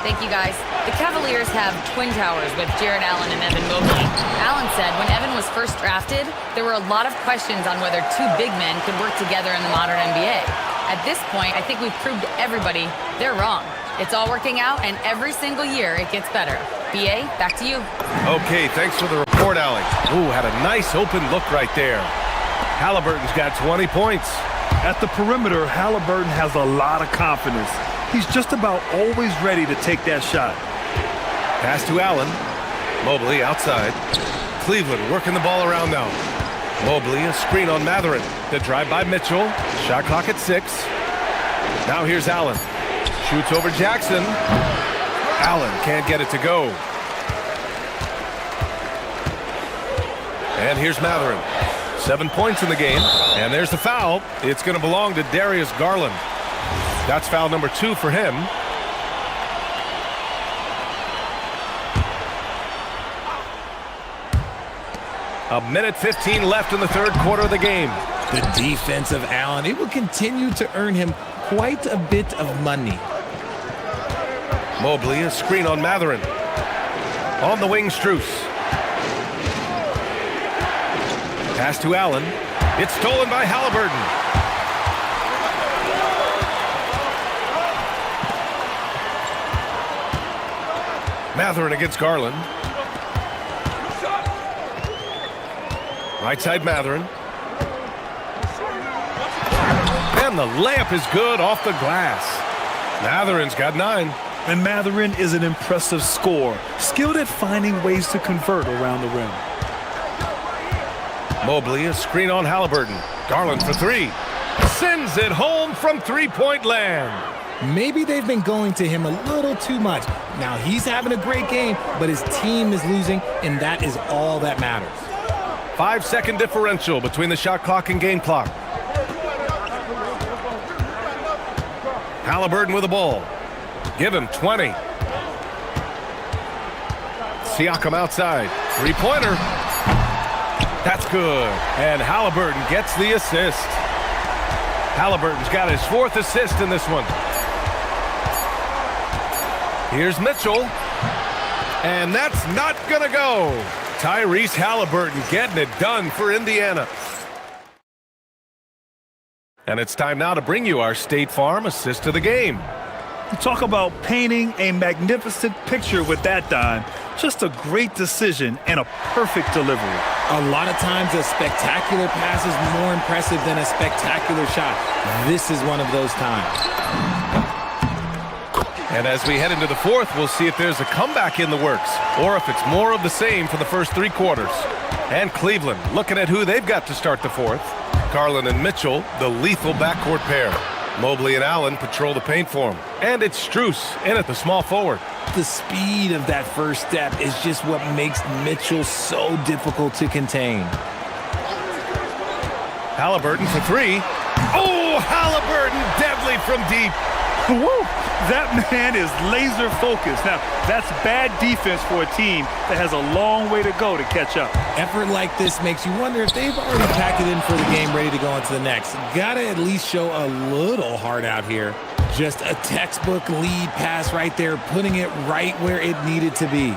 Thank you, guys. The Cavaliers have twin towers with Jared Allen and Evan Mobley. Allen said when Evan was first drafted, there were a lot of questions on whether two big men could work together in the modern NBA. At this point, I think we've proved to everybody they're wrong. It's all working out, and every single year it gets better. BA, back to you. Okay, thanks for the report, Allie. Ooh, had a nice open look right there. Halliburton's got 20 points. At the perimeter, Halliburton has a lot of confidence. He's just about always ready to take that shot. Pass to Allen. Mobley outside. Cleveland working the ball around now. Mobley, a screen on Matherin. The drive by Mitchell. Shot clock at 6. Now here's Allen. Shoots over Jackson. Allen can't get it to go. And here's Matherin. 7 points in the game. And there's the foul. It's going to belong to Darius Garland. That's foul number 2 for him. A minute 15 left in the third quarter of the game. The defense of Allen, it will continue to earn him quite a bit of money. Mobley, a screen on Matherin. On the wing, Strus. Pass to Allen. It's stolen by Halliburton. Matherin against Garland. Right side Matherin. And the layup is good off the glass. Matherin's got 9. And Matherin is an impressive scorer, skilled at finding ways to convert around the rim. Mobley, a screen on Halliburton. Garland for 3. Sends it home from three-point land. Maybe they've been going to him a little too much. Now he's having a great game, but his team is losing, and that is all that matters. 5-second differential between the shot clock and game clock. Halliburton with the ball. Give him 20. Siakam outside. Three-pointer. That's good. And Halliburton gets the assist. Halliburton's got his 4th assist in this one. Here's Mitchell. And that's not going to go. Tyrese Halliburton getting it done for Indiana. And it's time now to bring you our State Farm assist of the game. You talk about painting a magnificent picture with that dime. Just a great decision and a perfect delivery. A lot of times a spectacular pass is more impressive than a spectacular shot. This is one of those times. And as we head into the fourth, we'll see if there's a comeback in the works or if it's more of the same for the first 3 quarters. And Cleveland looking at who they've got to start the fourth. Garland and Mitchell, the lethal backcourt pair. Mobley and Allen patrol the paint for him. And it's Strus in at the small forward. The speed of that first step is just what makes Mitchell so difficult to contain. Halliburton for 3. Oh, Halliburton deadly from deep. Woo! That man is laser focused. Now, that's bad defense for a team that has a long way to go to catch up. Effort like this makes you wonder if they've already packed it in for the game, ready to go into the next. Gotta at least show a little heart out here. Just a textbook lead pass right there, putting it right where it needed to be.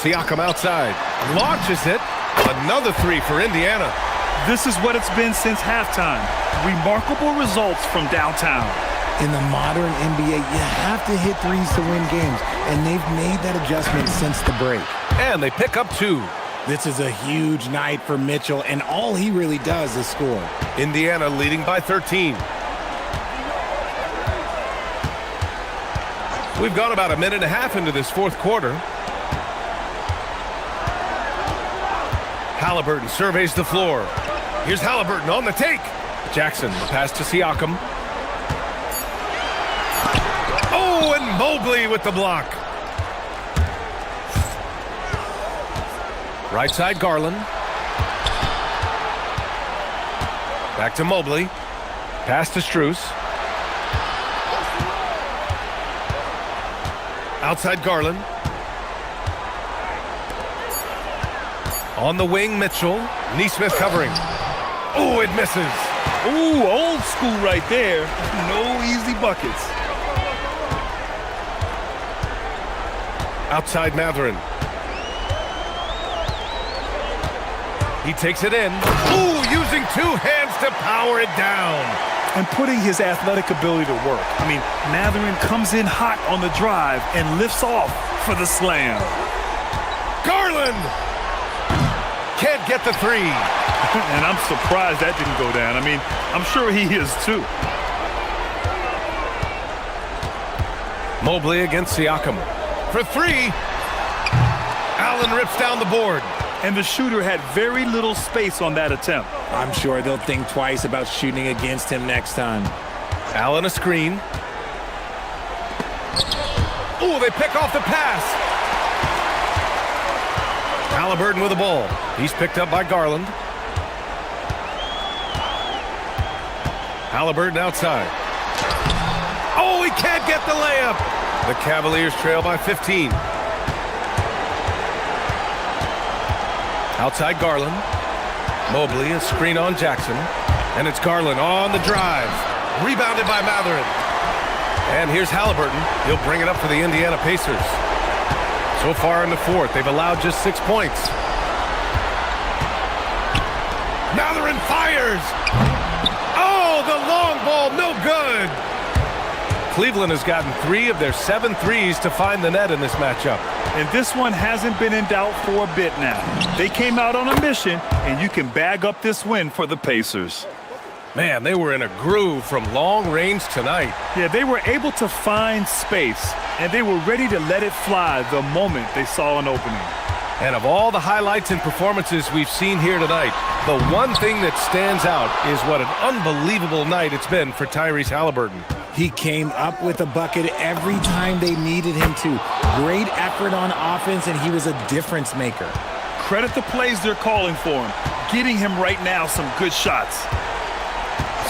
Siakam outside. Launches it. Another 3 for Indiana. This is what it's been since halftime. Remarkable results from downtown. In the modern NBA, you have to hit threes to win games, and they've made that adjustment since the break. And they pick up 2. This is a huge night for Mitchell, and all he really does is score. Indiana leading by 13. We've gone about a minute and a half into this fourth quarter. Halliburton surveys the floor. Here's Halliburton on the take. Jackson, the pass to Siakam. Oh, and Mobley with the block. Right side, Garland. Back to Mobley. Pass to Strus. Outside Garland. On the wing, Mitchell. Neesmith covering. Oh, it misses. Ooh, old school right there. No easy buckets. Outside Matherin. He takes it in. Ooh, using two hands to power it down. And putting his athletic ability to work. I mean, Matherin comes in hot on the drive and lifts off for the slam. Garland can't get the three. And I'm surprised that didn't go down. I mean, I'm sure he is too. Mobley against Siakam. For three. Allen rips down the board. And the shooter had very little space on that attempt. I'm sure they'll think twice about shooting against him next time. Allen a screen. Oh, they pick off the pass. Halliburton with the ball. He's picked up by Garland. Halliburton outside. Oh, he can't get the layup. The Cavaliers trail by 15. Outside Garland. Mobley, a screen on Jackson. And it's Garland on the drive. Rebounded by Matherin. And here's Halliburton. He'll bring it up for the Indiana Pacers. So far in the fourth, they've allowed just 6 points. Matherin fires. Oh, the long ball, no good. Cleveland has gotten 3 of their 7 threes to find the net in this matchup. And this one hasn't been in doubt for a bit now. They came out on a mission, and you can bag up this win for the Pacers. Man, they were in a groove from long range tonight. Yeah, they were able to find space, and they were ready to let it fly the moment they saw an opening. And of all the highlights and performances we've seen here tonight, the one thing that stands out is what an unbelievable night it's been for Tyrese Halliburton. He came up with a bucket every time they needed him to. Great effort on offense, and he was a difference maker. Credit the plays they're calling for him. Getting him right now some good shots.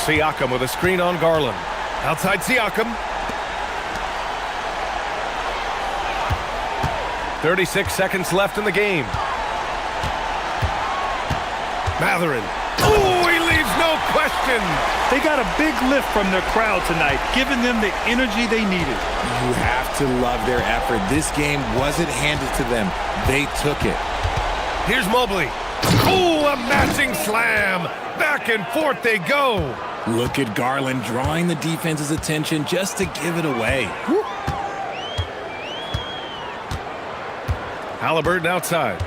Siakam with a screen on Garland. Outside Siakam. 36 seconds left in the game. Matherin. Oh, he leaves no question. They got a big lift from their crowd tonight, giving them the energy they needed. You have to love their effort. This game wasn't handed to them. They took it. Here's Mobley. Oh, a matching slam. Back and forth they go. Look at Garland drawing the defense's attention just to give it away. Woo. Halliburton outside.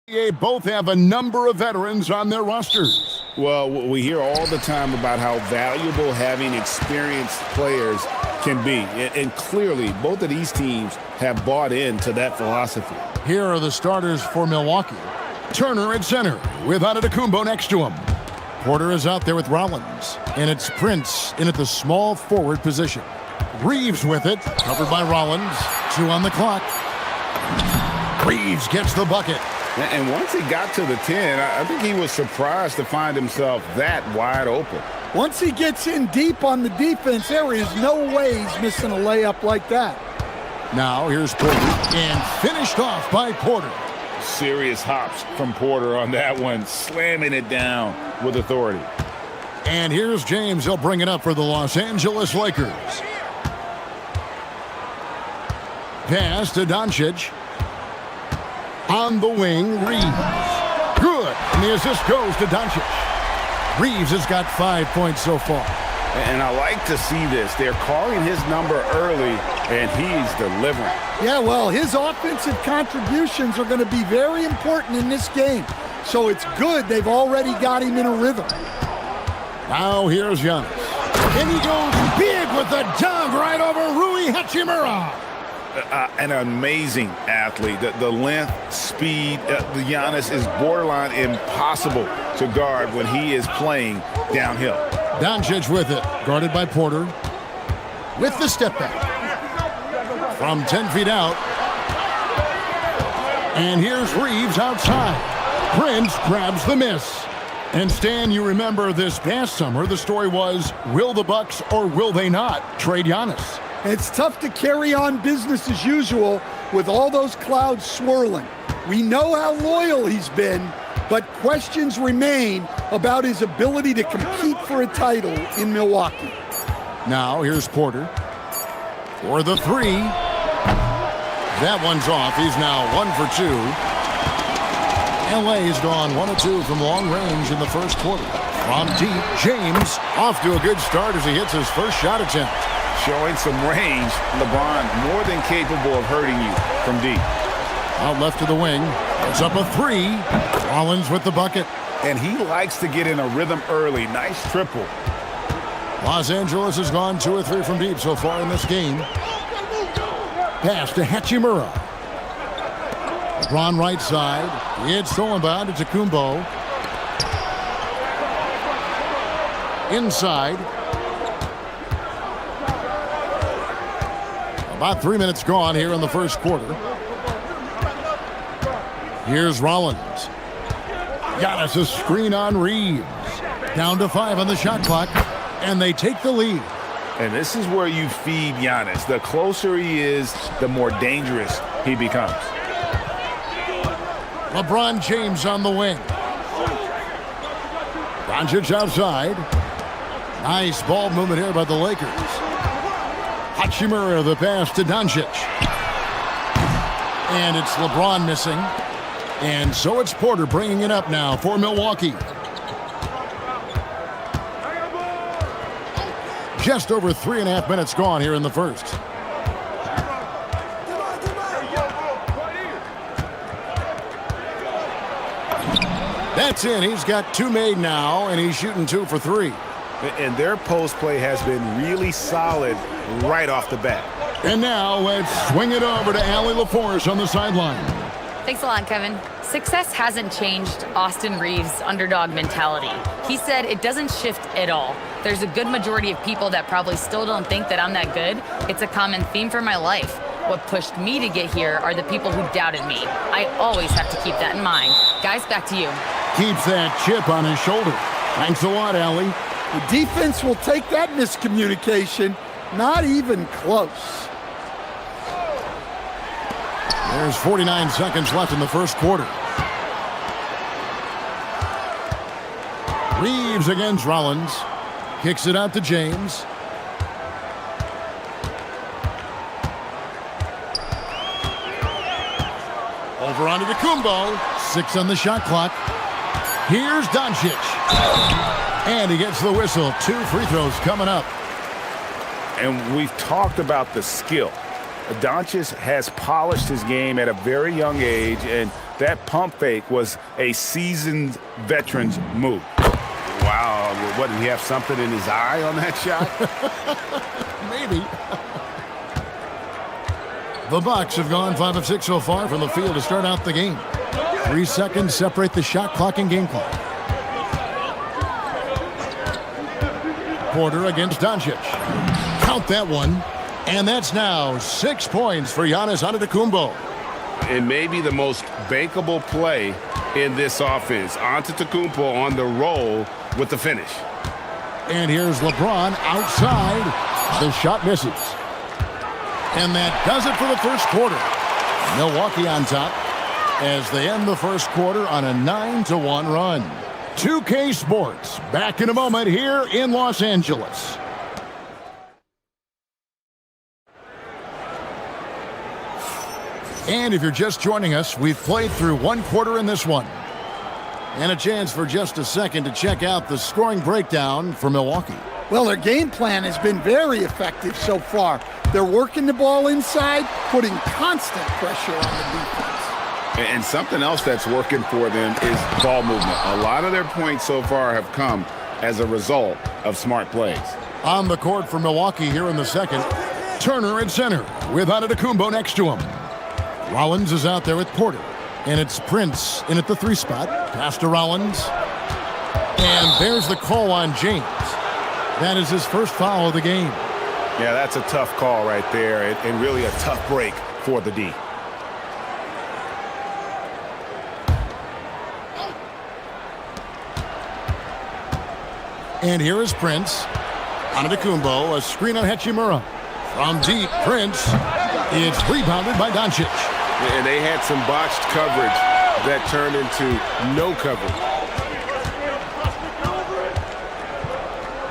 They both have a number of veterans on their rosters. Well, we hear all the time about how valuable having experienced players can be. And clearly, both of these teams have bought into that philosophy. Here are the starters for Milwaukee. Turner at center with Antetokounmpo next to him. Porter is out there with Rollins. And it's Prince in at the small forward position. Reeves with it, covered by Rollins. 2 on the clock. Reeves gets the bucket. And once he got to the 10, I think he was surprised to find himself that wide open. Once he gets in deep on the defense, there is no way he's missing a layup like that. Now here's Porter, and finished off by Porter. Serious hops from Porter on that one, slamming it down with authority. And here's James. He'll bring it up for the Los Angeles Lakers. Pass to Doncic. On the wing, Reeves. Good. And the assist goes to Doncic. Reeves has got 5 points so far. And I like to see this. They're calling his number early, and he's delivering. Yeah, well, his offensive contributions are going to be very important in this game. So it's good they've already got him in a rhythm. Now here's Giannis. And he goes big with the dunk right over Rui Hachimura. An amazing athlete. The length, speed, the Giannis is borderline impossible to guard when he is playing downhill. Doncic with it, guarded by Porter. With the step back. From 10 feet out. And here's Reeves outside. Prince grabs the miss. And Stan, you remember this past summer, the story was, will the Bucks or will they not trade Giannis? It's tough to carry on business as usual with all those clouds swirling. We know how loyal he's been, but questions remain about his ability to compete for a title in Milwaukee. Now here's Porter for the 3. That one's off. He's now 1 for 2. LA has gone 1 of 2 from long range in the first quarter. From deep, James off to a good start as he hits his first shot attempt. Showing some range, LeBron more than capable of hurting you from deep. Out left to the wing. It's up a 3. Rollins with the bucket. And he likes to get in a rhythm early. Nice triple. Los Angeles has gone 2 or 3 from deep so far in this game. Pass to Hachimura. LeBron right side. It's stolen by Antetokounmpo. Inside. About 3 minutes gone here in the first quarter. Here's Rollins. Giannis a screen on Reeves. Down to 5 on the shot clock. And they take the lead. And this is where you feed Giannis. The closer he is, the more dangerous he becomes. LeBron James on the wing. Doncic outside. Nice ball movement here by the Lakers. Hachimura the pass to Doncic. And it's LeBron missing. And so it's Porter bringing it up now for Milwaukee. Just over 3.5 minutes gone here in the first. That's in. He's got 2 made now, and he's shooting 2 for 3. And their post play has been really solid right off the bat. And now let's swing it over to Allie LaForce on the sideline. Thanks a lot, Kevin. Success hasn't changed Austin Reeves' underdog mentality. He said it doesn't shift at all. There's a good majority of people that probably still don't think that I'm that good. It's a common theme for my life. What pushed me to get here are the people who doubted me. I always have to keep that in mind. Guys, back to you. Keeps that chip on his shoulder. Thanks a lot, Allie. The defense will take that miscommunication. Not even close. There's 49 seconds left in the first quarter. Reeves against Rollins. Kicks it out to James. Over onto Antetokounmpo. 6 on the shot clock. Here's Doncic. And he gets the whistle. 2 free throws coming up. And we've talked about the skill. Doncic has polished his game at a very young age, and that pump fake was a seasoned veteran's move. Wow, what, did he have something in his eye on that shot? Maybe. The Bucks have gone 5 of 6 so far from the field to start out the game. 3 seconds separate the shot clock and game clock. Porter against Doncic. Count that one. And that's now 6 points for Giannis Antetokounmpo. And maybe the most bankable play in this offense. Antetokounmpo on the roll with the finish. And here's LeBron outside. The shot misses. And that does it for the first quarter. Milwaukee on top as they end the first quarter on a 9-1 run. 2K Sports back in a moment here in Los Angeles. And if you're just joining us, we've played through 1 quarter in this one. And a chance for just a second to check out the scoring breakdown for Milwaukee. Well, their game plan has been very effective so far. They're working the ball inside, putting constant pressure on the defense. And something else that's working for them is ball movement. A lot of their points so far have come as a result of smart plays. On the court for Milwaukee here in the second, Turner at center with Antetokounmpo next to him. Rollins is out there with Porter. And it's Prince in at the 3 spot. Pass to Rollins. And there's the call on James. That is his first foul of the game. Yeah, that's a tough call right there, and really a tough break for the D. And here is Prince. Antetokounmpo, a screen on Hachimura. From deep, Prince. It's rebounded by Doncic. And they had some botched coverage that turned into no coverage.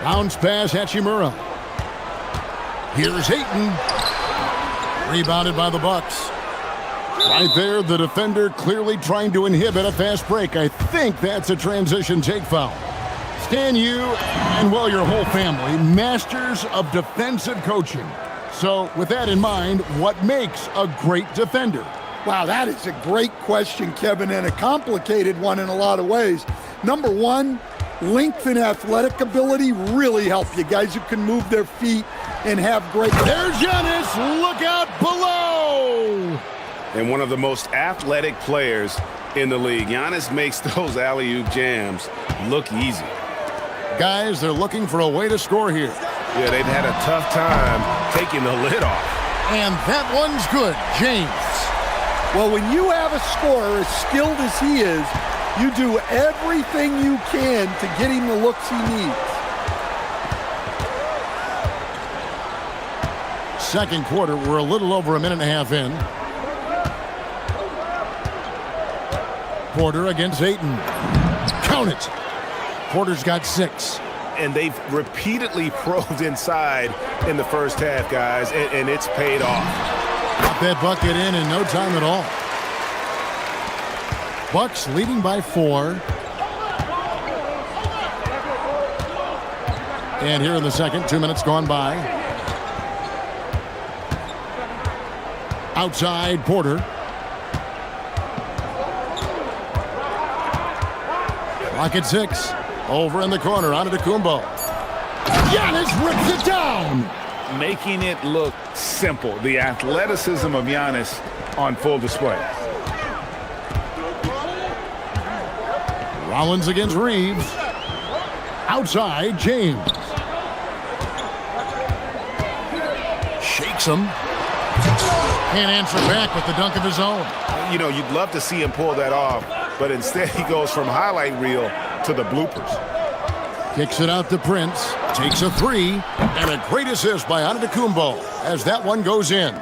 Bounce pass, Hachimura. Here's Ayton. Rebounded by the Bucks. Right there, the defender clearly trying to inhibit a fast break. I think that's a transition take foul. Stan, you and, well, your whole family, masters of defensive coaching. So with that in mind, what makes a great defender? Wow, that is a great question, Kevin, and a complicated one in a lot of ways. Number one, length and athletic ability really help you. Guys who can move their feet and have great... There's Giannis, look out below! And one of the most athletic players in the league. Giannis makes those alley-oop jams look easy. Guys, they're looking for a way to score here. Yeah, they've had a tough time taking the lid off. And that one's good, James. Well, when you have a scorer as skilled as he is, you do everything you can to get him the looks he needs. Second quarter, we're a little over a minute and a half in. Porter against Ayton. Count it. Porter's got 6. And they've repeatedly probed inside in the first half, guys, and it's paid off. Got that bucket in no time at all. Bucks leading by 4. And here in the second, 2 minutes gone by. Outside, Porter. Clock at 6. Over in the corner, Antetokounmpo. Giannis rips it down. Making it look simple. The athleticism of Giannis on full display. Rollins against Reeves. Outside, James. Shakes him. Can't answer back with the dunk of his own. You know, you'd love to see him pull that off, but instead he goes from highlight reel to the bloopers. Kicks it out to Prince. Takes a 3. And a great assist by Antetokounmpo as that one goes in.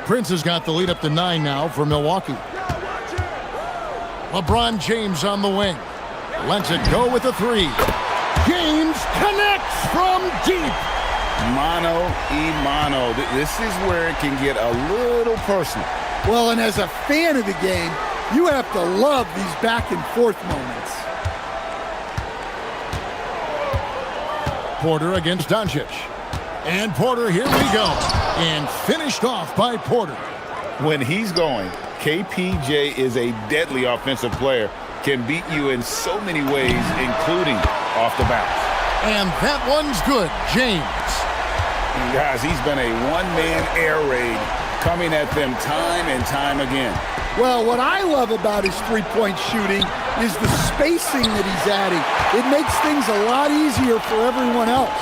Prince has got the lead up to 9 now for Milwaukee. LeBron James on the wing. Lets it go with a 3. James connects from deep. Mano y mano. This is where it can get a little personal. Well, and as a fan of the game, you have to love these back and forth moments. Porter against Doncic. And Porter, here we go. And finished off by Porter. When he's going, KPJ is a deadly offensive player. Can beat you in so many ways, including off the bounce. And that one's good, James. And guys, he's been a one-man air raid coming at them time and time again. Well, what I love about his three-point shooting is the spacing that he's adding. It makes things a lot easier for everyone else.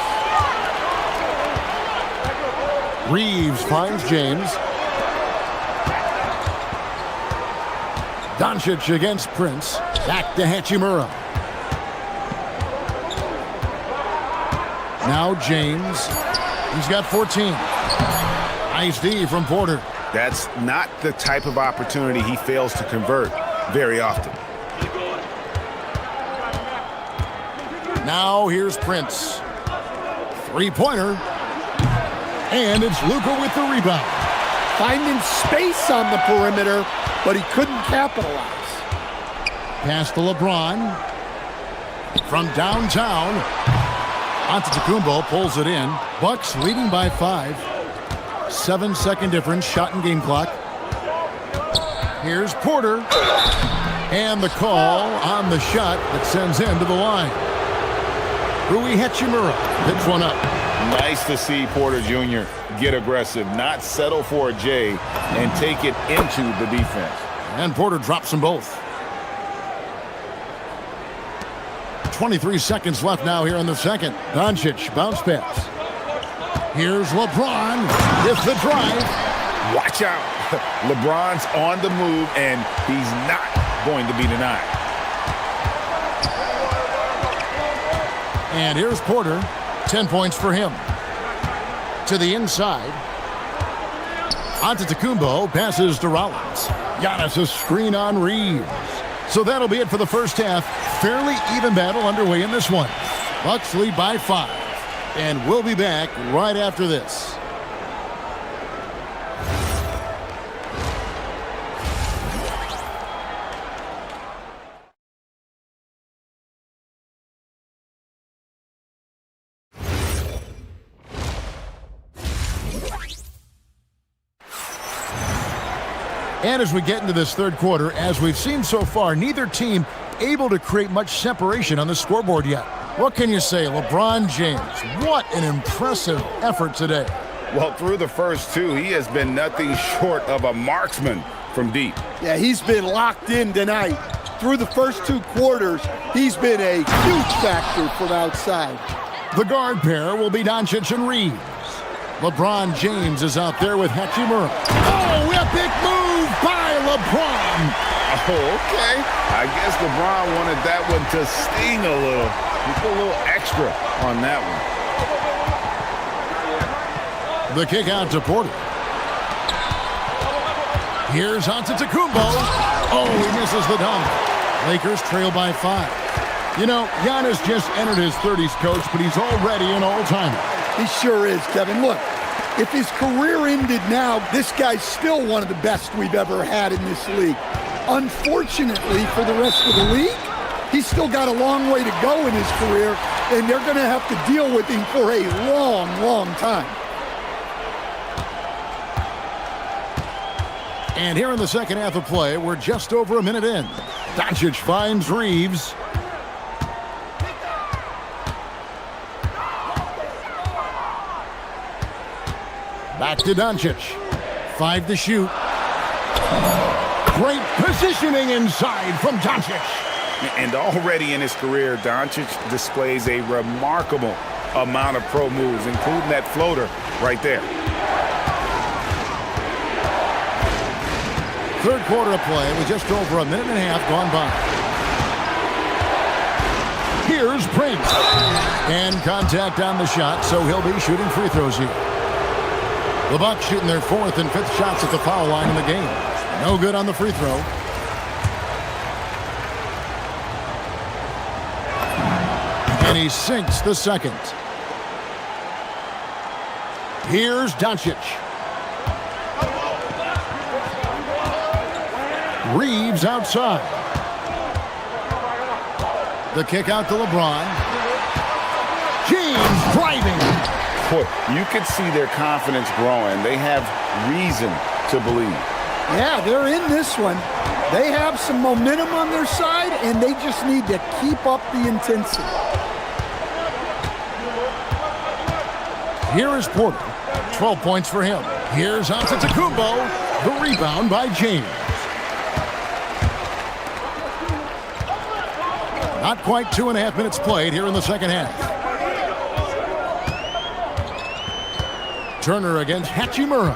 Reeves finds James. Doncic against Prince. Back to Hachimura. Now James. He's got 14. Nice D from Porter. That's not the type of opportunity he fails to convert very often. Now here's Prince. Three-pointer. And it's Luka with the rebound. Finding space on the perimeter, but he couldn't capitalize. Pass to LeBron. From downtown. Antetokounmpo pulls it in. Bucks leading by 5. 7-second difference, shot and game clock. Here's Porter. And the call on the shot that sends him to the line. Rui Hachimura picks one up. Nice to see Porter Jr. get aggressive, not settle for a J, and take it into the defense. And Porter drops them both. 23 seconds left now here in the second. Doncic, bounce pass. Here's LeBron with the drive. Watch out. LeBron's on the move, and he's not going to be denied. And here's Porter. 10 points for him. To the inside. Antetokounmpo passes to Rollins. Giannis a screen on Reeves. So that'll be it for the first half. Fairly even battle underway in this one. Bucks lead by 5. And we'll be back right after this. And as we get into this third quarter, as we've seen so far, neither team able to create much separation on the scoreboard yet. What can you say, LeBron James? What an impressive effort today. Well, through the first two, he has been nothing short of a marksman from deep. Yeah, he's been locked in tonight. Through the first 2 quarters, he's been a huge factor from outside. The guard pair will be Doncic and Reeves. LeBron James is out there with Hachimura. Oh, epic move by LeBron. Oh, okay. I guess LeBron wanted that one to sting a little. He put a little extra on that one. The kick out to Porter. Here's Antetokounmpo. Oh, he misses the dunk. Lakers trail by 5. You know, Giannis just entered his 30s, coach, but he's already an all-timer. He sure is, Kevin. Look, if his career ended now, this guy's still one of the best we've ever had in this league. Unfortunately for the rest of the league, he's still got a long way to go in his career, and they're going to have to deal with him for a long, long time. And here in the second half of play, we're just over a minute in. Doncic finds Reeves. Back to Doncic. 5 to shoot. Great positioning inside from Doncic. And already in his career, Doncic displays a remarkable amount of pro moves, including that floater right there. Third quarter of play with just over a minute and a half gone by. Here's Prince. And contact on the shot, so he'll be shooting free throws here. The Bucks shooting their 4th and 5th shots at the foul line in the game. No good on the free throw. And he sinks the second. Here's Doncic. Reeves outside. The kick out to LeBron. James driving. Boy, you could see their confidence growing. They have reason to believe. Yeah, they're in this one. They have some momentum on their side, and they just need to keep up the intensity. Here is Porter. 12 points for him. Here's Antetokounmpo. The rebound by James. Not quite 2.5 minutes played here in the second half. Turner against Hachimura.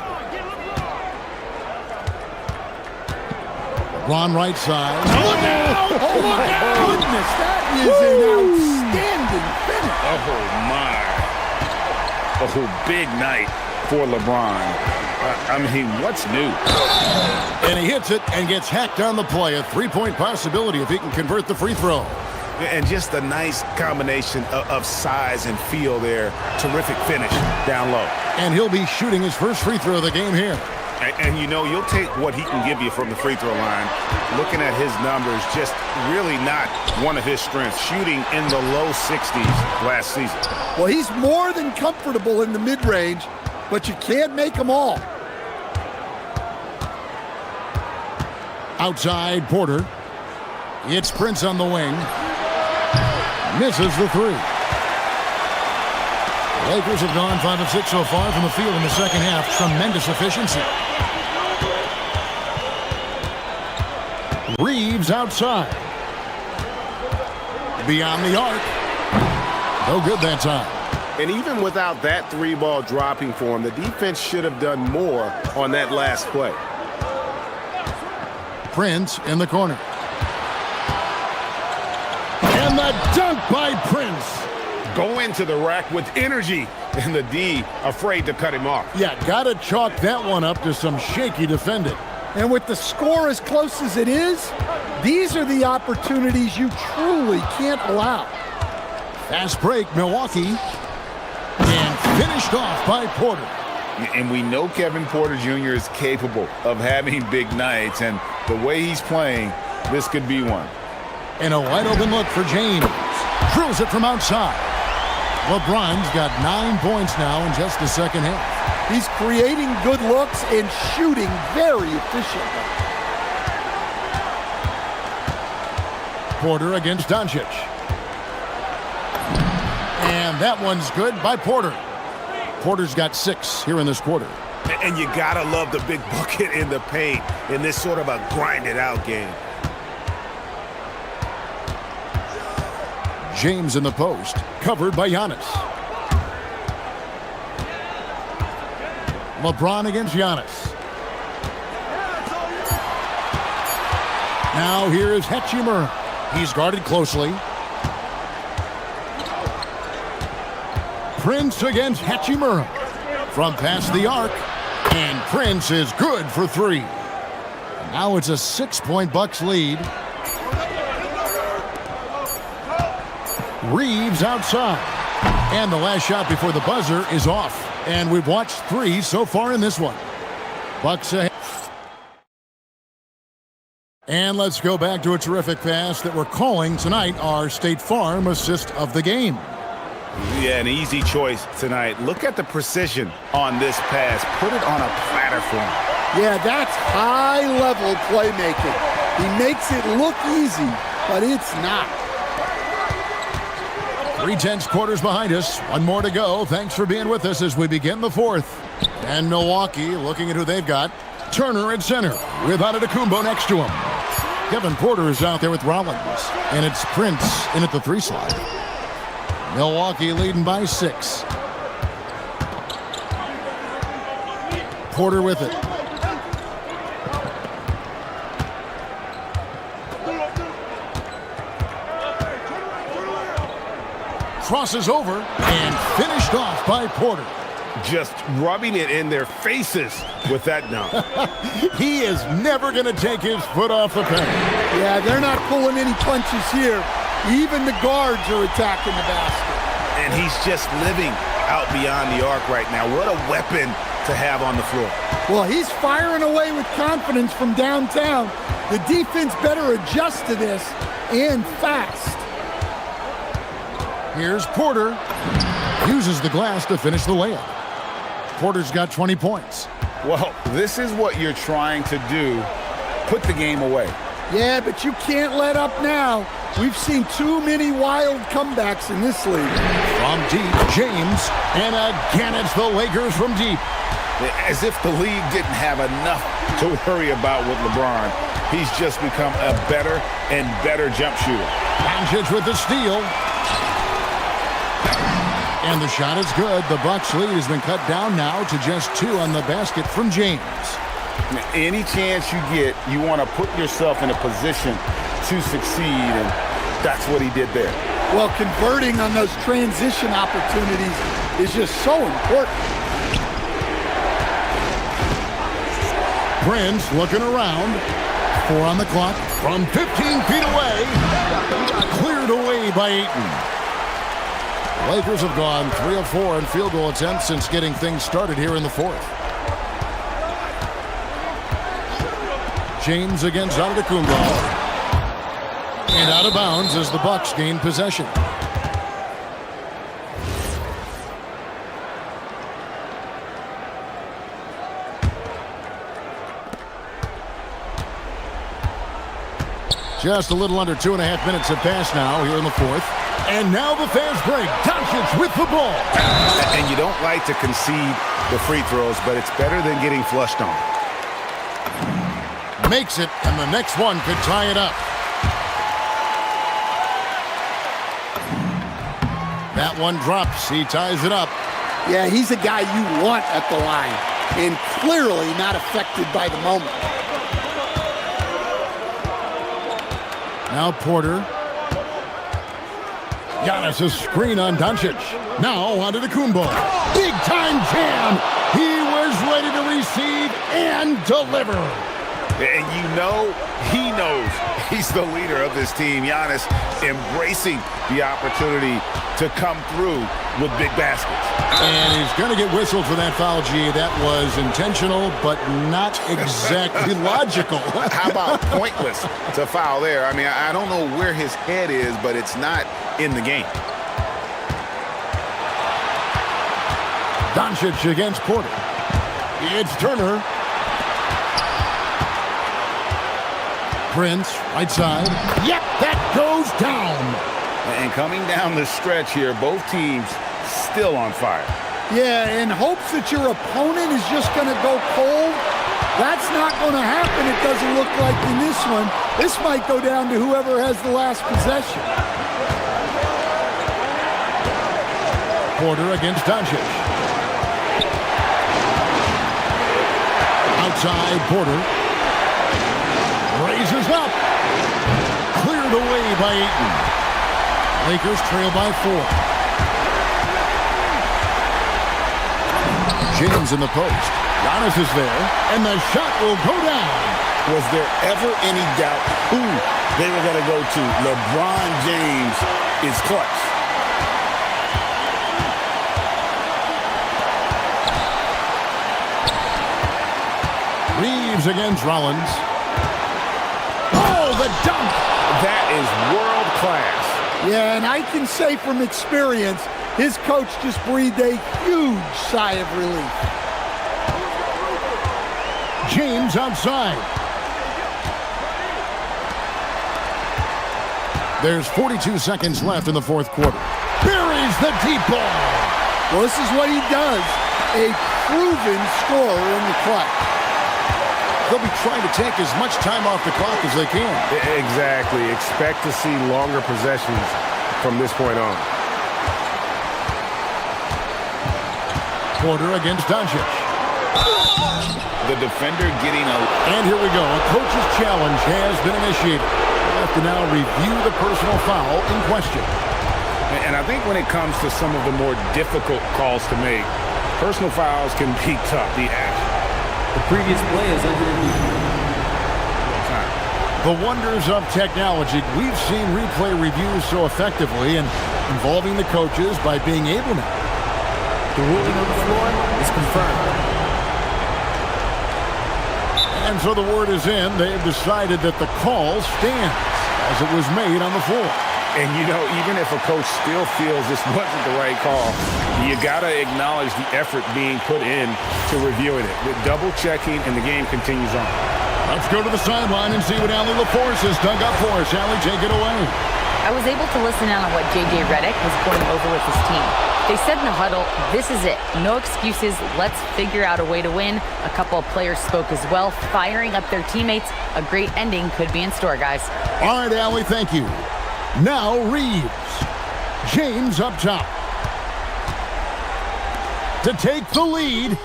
LeBron right side. Look out! Oh, my goodness, that is an outstanding finish. Oh, my. Oh, big night for LeBron. I mean, what's new? And he hits it and gets hacked on the play. A three-point possibility if he can convert the free throw. And just a nice combination of size and feel there. Terrific finish down low. And he'll be shooting his first free throw of the game here. And you know, you'll take what he can give you from the free throw line. Looking at his numbers, just really not one of his strengths. Shooting in the low 60s last season. Well, he's more than comfortable in the mid-range, but you can't make them all. Outside, Porter. It's Prince on the wing. Misses the three. The Lakers have gone 5 of 6 so far from the field in the second half. Tremendous efficiency. Reeves outside. Beyond the arc. No good that time. And even without that three-ball dropping for him, the defense should have done more on that last play. Prince in the corner. And the dunk by Prince. Go into the rack with energy, and the D afraid to cut him off. Yeah, gotta chalk that one up to some shaky defending. And with the score as close as it is, these are the opportunities you truly can't allow. Fast break, Milwaukee. And finished off by Porter. And we know Kevin Porter Jr. is capable of having big nights, and the way he's playing, this could be one. And a wide open look for James. Drills it from outside. LeBron's got 9 points now in just the second half. He's creating good looks and shooting very efficiently. Porter against Doncic. And that one's good by Porter. Porter's got 6 here in this quarter. And you gotta love the big bucket in the paint in this sort of a grinded-out game. James in the post, covered by Giannis. LeBron against Giannis. Now here is Hachimura. He's guarded closely. Prince against Hachimura. From past the arc. And Prince is good for 3. Now it's a 6-point Bucks lead. Reeves outside. And the last shot before the buzzer is off. And we've watched 3 so far in this one. Bucks ahead. And let's go back to a terrific pass that we're calling tonight our State Farm assist of the game. Yeah, an easy choice tonight. Look at the precision on this pass. Put it on a platter for him. Yeah, that's high-level playmaking. He makes it look easy, but it's not. 3/10 quarters behind us. 1 more to go. Thanks for being with us as we begin the 4th. And Milwaukee looking at who they've got. Turner at center with Antetokounmpo next to him. Kevin Porter is out there with Rollins. And it's Prince in at the 3 slot. Milwaukee leading by 6. Porter with it. Crosses over and finished off by Porter. Just rubbing it in their faces with that dunk. He is never going to take his foot off the paint. Yeah, they're not pulling any punches here. Even the guards are attacking the basket. And he's just living out beyond the arc right now. What a weapon to have on the floor. Well, he's firing away with confidence from downtown. The defense better adjust to this, and fast. Here's Porter. Uses the glass to finish the layup. Porter's got 20 points. Well, this is what you're trying to do. Put the game away. Yeah, but you can't let up now. We've seen too many wild comebacks in this league. From deep, James. And again, it's the Lakers from deep. As if the league didn't have enough to worry about with LeBron. He's just become a better and better jump shooter. Doncic with the steal. And the shot is good. The Bucks' lead has been cut down now to just 2 on the basket from James. Any chance you get, you want to put yourself in a position to succeed, and that's what he did there. Well, converting on those transition opportunities is just so important. Prince looking around. 4 on the clock from 15 feet away. Cleared away by Ayton. Lakers have gone 3 of 4 in field goal attempts since getting things started here in the fourth. James against Antetokounmpo. And out of bounds as the Bucks gain possession. Just a little under 2.5 minutes have passed now here in the fourth. And now the fast break. Doncic with the ball. And you don't like to concede the free throws, but it's better than getting flushed on. Makes it, and the next one could tie it up. That one drops. He ties it up. Yeah, he's a guy you want at the line, and clearly not affected by the moment. Now Porter. Giannis' screen on Doncic. Now onto Antetokounmpo. Big time jam. He was ready to receive and deliver. And you know, he knows he's the leader of this team. Giannis embracing the opportunity to come through with big baskets. And he's going to get whistled for that foul, G. That was intentional, but not exactly logical. How about pointless to foul there? I mean, I don't know where his head is, but it's not in the game. Doncic against Porter. It's Turner. Prince, right side. Yep, that goes down. And coming down the stretch here, both teams still on fire. Yeah, in hopes that your opponent is just going to go cold. That's not going to happen, it doesn't look like in this one. This might go down to whoever has the last possession. Porter against Doncic. Outside, Porter. Raises up. Cleared away by Ayton. Lakers trail by 4. James in the post. Giannis is there, and the shot will go down. Was there ever any doubt who they were going to go to? LeBron James is clutch. Reeves against Rollins. Oh, the dunk! That is world class. Yeah, and I can say from experience, his coach just breathed a huge sigh of relief. James outside. There's 42 seconds left in the fourth quarter. Buries the deep ball. Well, this is what he does. A proven scorer in the clutch. They'll be trying to take as much time off the clock as they can. Exactly. Expect to see longer possessions from this point on. Porter against Doncic. The defender getting a... And here we go. A coach's challenge has been initiated. We'll have to now review the personal foul in question. And I think when it comes to some of the more difficult calls to make, personal fouls can be tough. The previous play is under review. The wonders of technology. We've seen replay reviews so effectively and involving the coaches by being able now. The ruling on the floor is confirmed. And so the word is in. They have decided that the call stands as it was made on the floor. And, you know, even if a coach still feels this wasn't the right call, you got to acknowledge the effort being put in to reviewing it. With double checking, and the game continues on. Let's go to the sideline and see what Allie LaForce has dug up for us. Allie, take it away. I was able to listen in on what J.J. Redick was going over with his team. They said in the huddle, this is it. No excuses. Let's figure out a way to win. A couple of players spoke as well, firing up their teammates. A great ending could be in store, guys. All right, Allie, thank you. Now Reeves. James up top. To take the lead.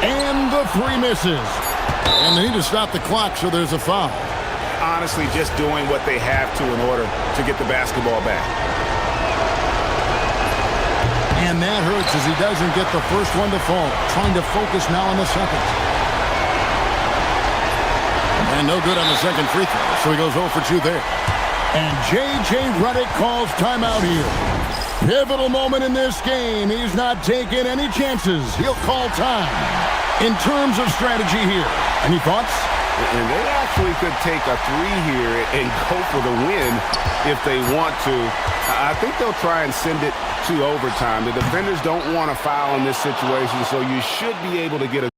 And the three misses. And they need to stop the clock, so there's a foul. Honestly, just doing what they have to in order to get the basketball back. And that hurts as he doesn't get the first one to fall. Trying to focus now on the second. And no good on the second free throw, so he goes 0 for 2 there. And J.J. Redick calls timeout here. Pivotal moment in this game. He's not taking any chances. He'll call time. In terms of strategy here, any thoughts? And they actually could take a three here and go for the win if they want to. I think they'll try and send it to overtime. The defenders don't want to foul in this situation, so you should be able to get a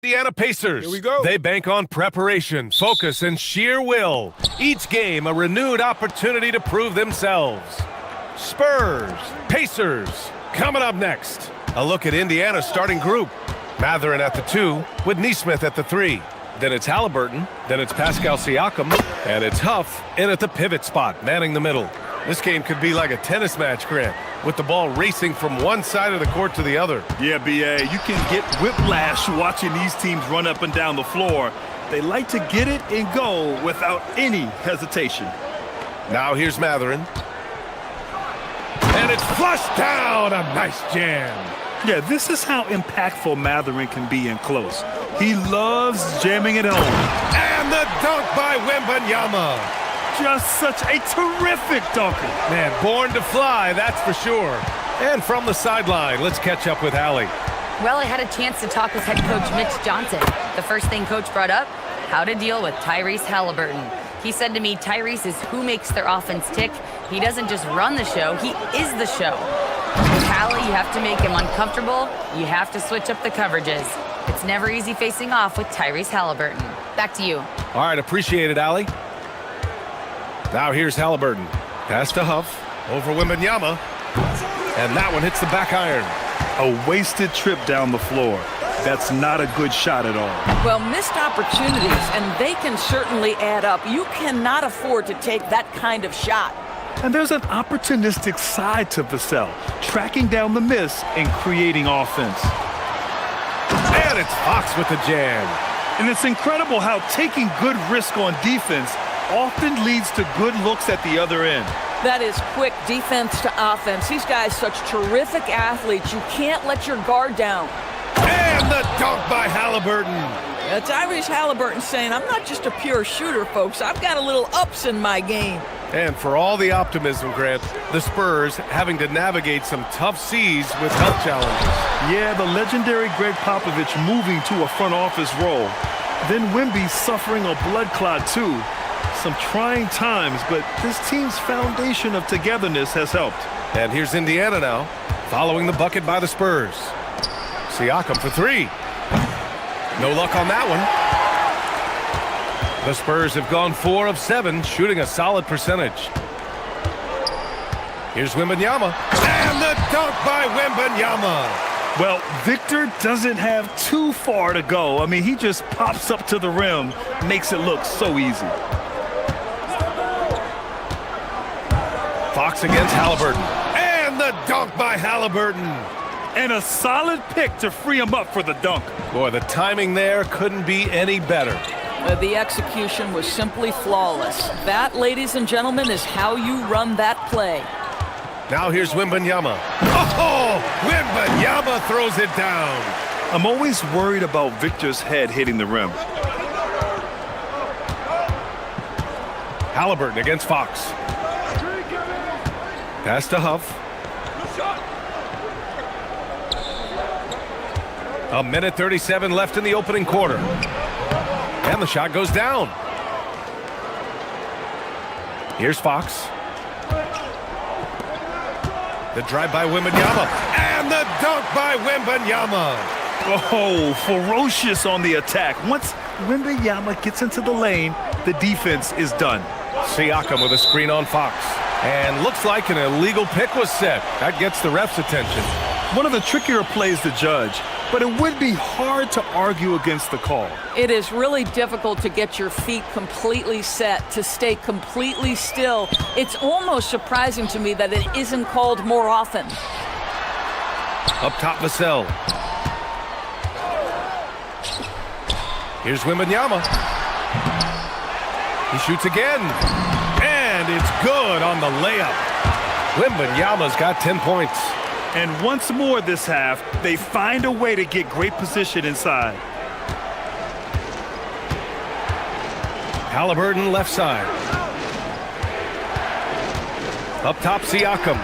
Indiana Pacers. Here we go. They bank on preparation, focus, and sheer will. Each game a renewed opportunity to prove themselves. Spurs, Pacers, coming up next. A look at Indiana's starting group. Matherin at the 2, with Neesmith at the 3. Then it's Halliburton, then it's Pascal Siakam, and it's Huff in at the pivot spot, manning the middle. This game could be like a tennis match, Grant, with the ball racing from one side of the court to the other. Yeah, B.A., you can get whiplash watching these teams run up and down the floor. They like to get it and go without any hesitation. Now here's Matherin. And it's flushed down, a nice jam. Yeah, this is how impactful Matherin can be in close. He loves jamming it home. And the dunk by Wembanyama. Just such a terrific dunker. Man, born to fly, that's for sure. And from the sideline, let's catch up with Allie. Well, I had a chance to talk with head coach Mitch Johnson. The first thing coach brought up, how to deal with Tyrese Halliburton. He said to me, Tyrese is who makes their offense tick. He doesn't just run the show, he is the show. With Hallie, you have to make him uncomfortable. You have to switch up the coverages. It's never easy facing off with Tyrese Halliburton. Back to you. All right, appreciate it, Allie. Now here's Halliburton. Pass to Huff. Over Wembanyama. And that one hits the back iron. A wasted trip down the floor. That's not a good shot at all. Well, missed opportunities, and they can certainly add up. You cannot afford to take that kind of shot. And there's an opportunistic side to Vassell, tracking down the miss and creating offense. And it's Fox with the jam. And it's incredible how taking good risk on defense often leads to good looks at the other end. That is quick defense to offense. These guys, such terrific athletes. You can't let your guard down. And the dunk by Halliburton. Tyrese Halliburton saying, I'm not just a pure shooter, folks. I've got a little ups in my game. And for all the optimism, Grant, the Spurs having to navigate some tough seas with health challenges. Yeah, the legendary Greg Popovich moving to a front office role. Then Wemby suffering a blood clot too. Some trying times, but this team's foundation of togetherness has helped. And here's Indiana now, following the bucket by the Spurs. Siakam for 3. No luck on that one. The Spurs have gone 4 of 7, shooting a solid percentage. Here's Wembanyama. And the dunk by Wembanyama. Well, Victor doesn't have too far to go. I mean, he just pops up to the rim, makes it look so easy. Fox against Halliburton. And the dunk by Halliburton. And a solid pick to free him up for the dunk. Boy, the timing there couldn't be any better. The execution was simply flawless. That, ladies and gentlemen, is how you run that play. Now here's Wembanyama. Oh, Wembanyama throws it down. I'm always worried about Victor's head hitting the rim. Halliburton against Fox. Pass to Huff. A minute 37 left in the opening quarter. And the shot goes down. Here's Fox. The drive by Wembanyama. And the dunk by Wembanyama. Oh, ferocious on the attack. Once Wembanyama gets into the lane, the defense is done. Siakam with a screen on Fox. And looks like an illegal pick was set. That gets the ref's attention. One of the trickier plays to judge, but it would be hard to argue against the call. It is really difficult to get your feet completely set, to stay completely still. It's almost surprising to me that it isn't called more often. Up top, Vassell. Here's Wembanyama. He shoots again. And it's good on the layup. Wembanyama's got 10 points. And once more this half, they find a way to get great position inside. Halliburton left side. Up top, Siakam.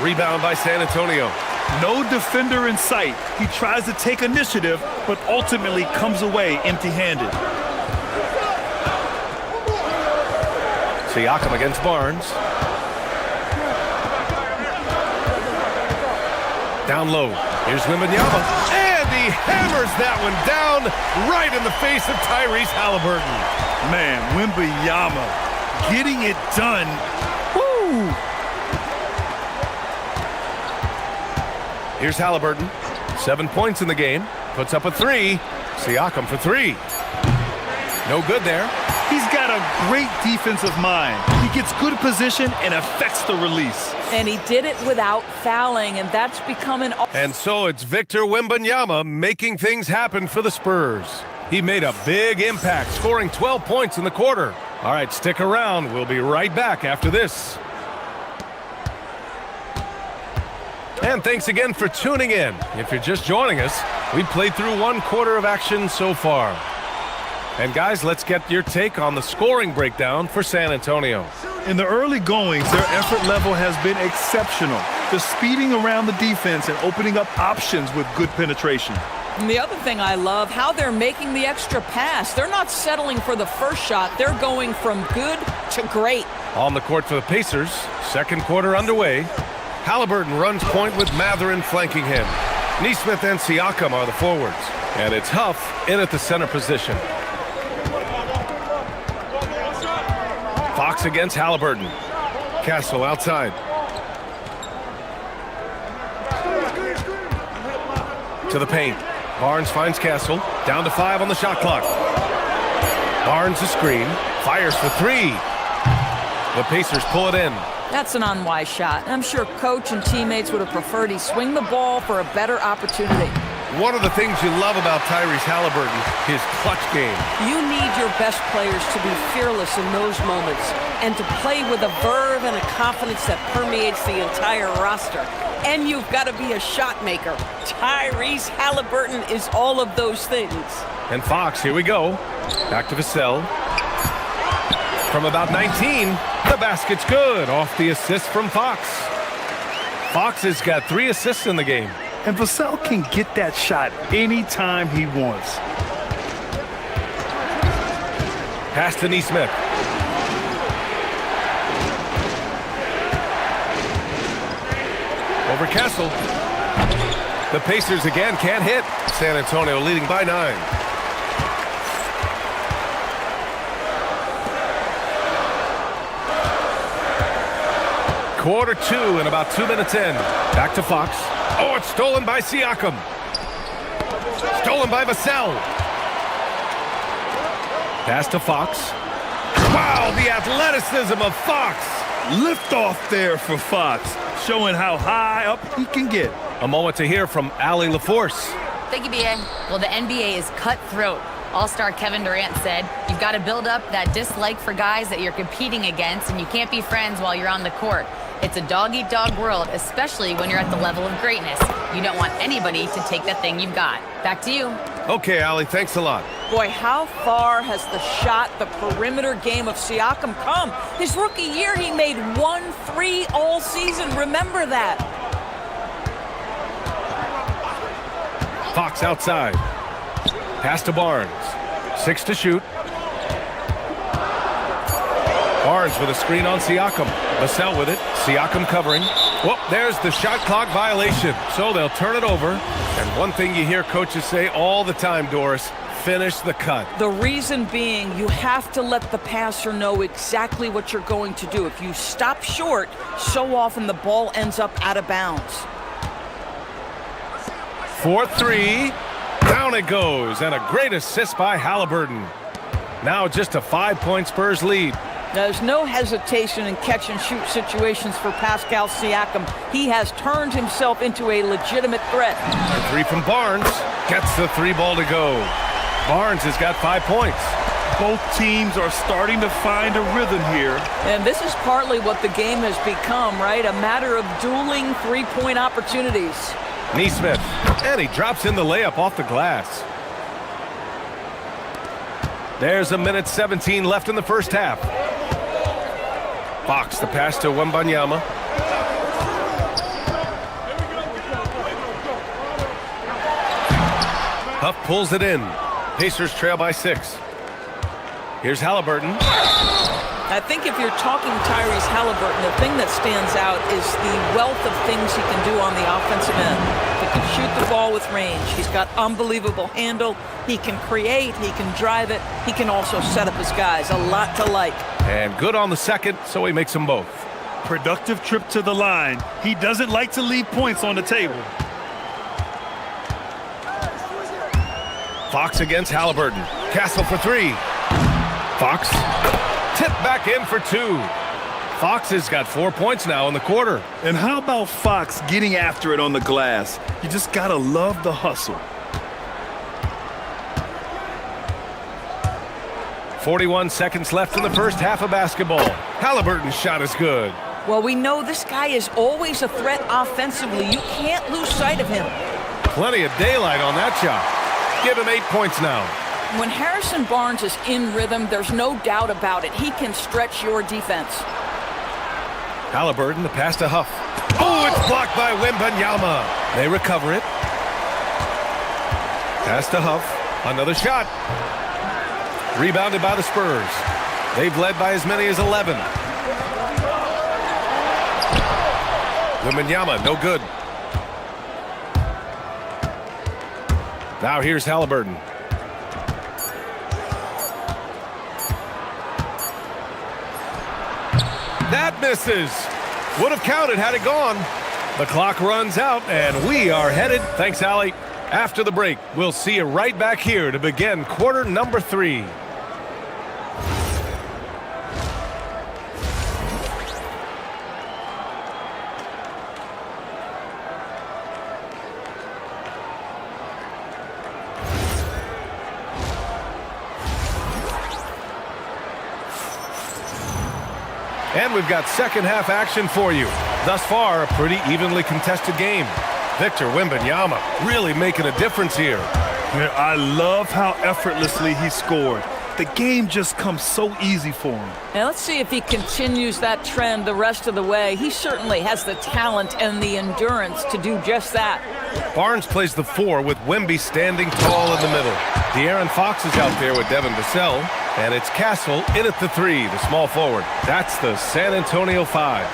Rebound by San Antonio. No defender in sight. He tries to take initiative, but ultimately comes away empty-handed. Siakam against Barnes. Down low. Here's Wembanyama. And he hammers that one down right in the face of Tyrese Halliburton. Man, Wembanyama getting it done. Woo! Here's Halliburton. 7 points in the game. Puts up a three. Siakam for three. No good there. He's got a great defensive mind. He gets good position and affects the release. And he did it without fouling, and that's becoming... And so it's Victor Wembanyama making things happen for the Spurs. He made a big impact, scoring 12 points in the quarter. All right, stick around. We'll be right back after this. And thanks again for tuning in. If you're just joining us, we played through 1 quarter of action so far. And guys, let's get your take on the scoring breakdown for San Antonio. In the early goings, their effort level has been exceptional. They're speeding around the defense and opening up options with good penetration. And the other thing I love, how they're making the extra pass. They're not settling for the first shot. They're going from good to great. On the court for the Pacers, second quarter underway. Halliburton runs point with Matherin flanking him. Nesmith and Siakam are the forwards. And it's Huff in at the center position. Fox against Halliburton. Castle outside. To the paint. Barnes finds Castle. Down to 5 on the shot clock. Barnes a screen. Fires for three. The Pacers pull it in. That's an unwise shot. I'm sure coach and teammates would have preferred he swing the ball for a better opportunity. One of the things you love about Tyrese Halliburton, his clutch game. You need your best players to be fearless in those moments and to play with a verve and a confidence that permeates the entire roster. And you've got to be a shot maker. Tyrese Halliburton is all of those things. And Fox, here we go. Back to Vassell. From about 19, the basket's good off the assist from Fox. Fox has got 3 assists in the game. And Vassell can get that shot anytime he wants. Pass to Nesmith. Over Castle. The Pacers again can't hit. San Antonio leading by 9. Quarter 2 and about 2 minutes in. Back to Fox. Oh, it's stolen by Siakam. Stolen by Vassell. Pass to Fox. Wow, the athleticism of Fox. Lift off there for Fox, showing how high up he can get. A moment to hear from Allie LaForce. Thank you, BA. Well, the NBA is cutthroat. All-star Kevin Durant said, you've got to build up that dislike for guys that you're competing against, and you can't be friends while you're on the court. It's a dog-eat-dog world, especially when you're at the level of greatness. You don't want anybody to take that thing you've got. Back to you. Okay, Allie, thanks a lot. Boy, how far has the shot, the perimeter game of Siakam come? His rookie year, he made 1 3 all season. Remember that. Fox outside. Pass to Barnes. 6 to shoot. Barnes with a screen on Siakam. Vassell with it. Siakam covering. Well, there's the shot clock violation. So they'll turn it over. And one thing you hear coaches say all the time, Doris, finish the cut. The reason being, you have to let the passer know exactly what you're going to do. If you stop short, so often the ball ends up out of bounds. 4-3. Down it goes. And a great assist by Halliburton. Now just a 5-point Spurs lead. There's no hesitation in catch-and-shoot situations for Pascal Siakam. He has turned himself into a legitimate threat. And 3 from Barnes. Gets the 3 ball to go. Barnes has got 5 points. Both teams are starting to find a rhythm here. And this is partly what the game has become, right? A matter of dueling 3-point opportunities. Nesmith. And he drops in the layup off the glass. There's 1:17 left in the first half. Fox, the pass to Wembanyama. Huff pulls it in. Pacers trail by 6. Here's Halliburton. I think if you're talking Tyrese Halliburton, the thing that stands out is the wealth of things he can do on the offensive end. He can shoot the ball with range. He's got unbelievable handle. He can create. He can drive it. He can also set up his guys. A lot to like. And good on the second, so he makes them both. Productive trip to the line. He doesn't like to leave points on the table. Fox against Halliburton. Castle for three. Fox. Tip back in for two. Fox has got 4 points now in the quarter. And how about Fox getting after it on the glass? You just gotta love the hustle. 41 seconds left in the first half of basketball. Halliburton's shot is good. Well, we know this guy is always a threat offensively. You can't lose sight of him. Plenty of daylight on that shot. Give him 8 points now. When Harrison Barnes is in rhythm, there's no doubt about it. He can stretch your defense. Halliburton, the pass to Huff. Oh, it's blocked by Wembanyama. They recover it. Pass to Huff. Another shot. Rebounded by the Spurs. They've led by as many as 11. Wembanyama, no good. Now here's Halliburton. That misses. Would have counted had it gone. The clock runs out, and we are headed, thanks, Allie, after the break. We'll see you right back here to begin quarter number 3. And we've got second half action for you. Thus far, a pretty evenly contested game. Victor Wembanyama really making a difference here. Man, I love how effortlessly he scored. The game just comes so easy for him. Now let's see if he continues that trend the rest of the way. He certainly has the talent and the endurance to do just that. Barnes plays the 4 with Wemby standing tall in the middle. De'Aaron Fox is out there with Devin Vassell. And it's Castle in at the 3, the small forward. That's the San Antonio 5.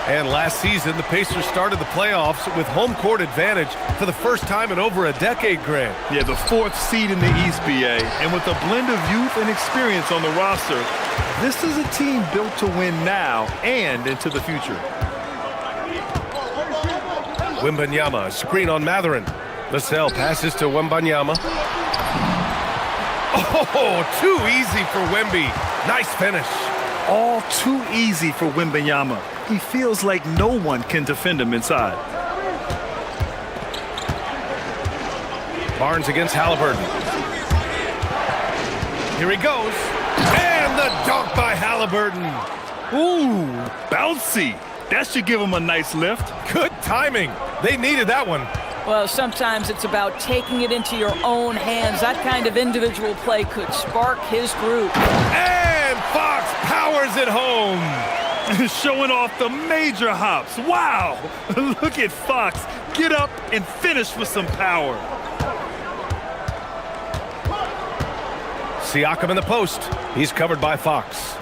And last season, the Pacers started the playoffs with home court advantage for the first time in over a decade, Grant. Yeah, the 4th seed in the East, BA. And with a blend of youth and experience on the roster, this is a team built to win now and into the future. Wembanyama, screen on Mathurin. Vassell passes to Wembanyama. Oh, too easy for Wemby. Nice finish. All too easy for Wembanyama. He feels like no one can defend him inside. Barnes against Halliburton. Here he goes. And the dunk by Halliburton. Ooh, bouncy. That should give him a nice lift. Good timing. They needed that one. Well, sometimes it's about taking it into your own hands. That kind of individual play could spark his group. And Fox powers it home. Showing off the major hops. Wow. Look at Fox. Get up and finish with some power. Siakam in the post. He's covered by Fox.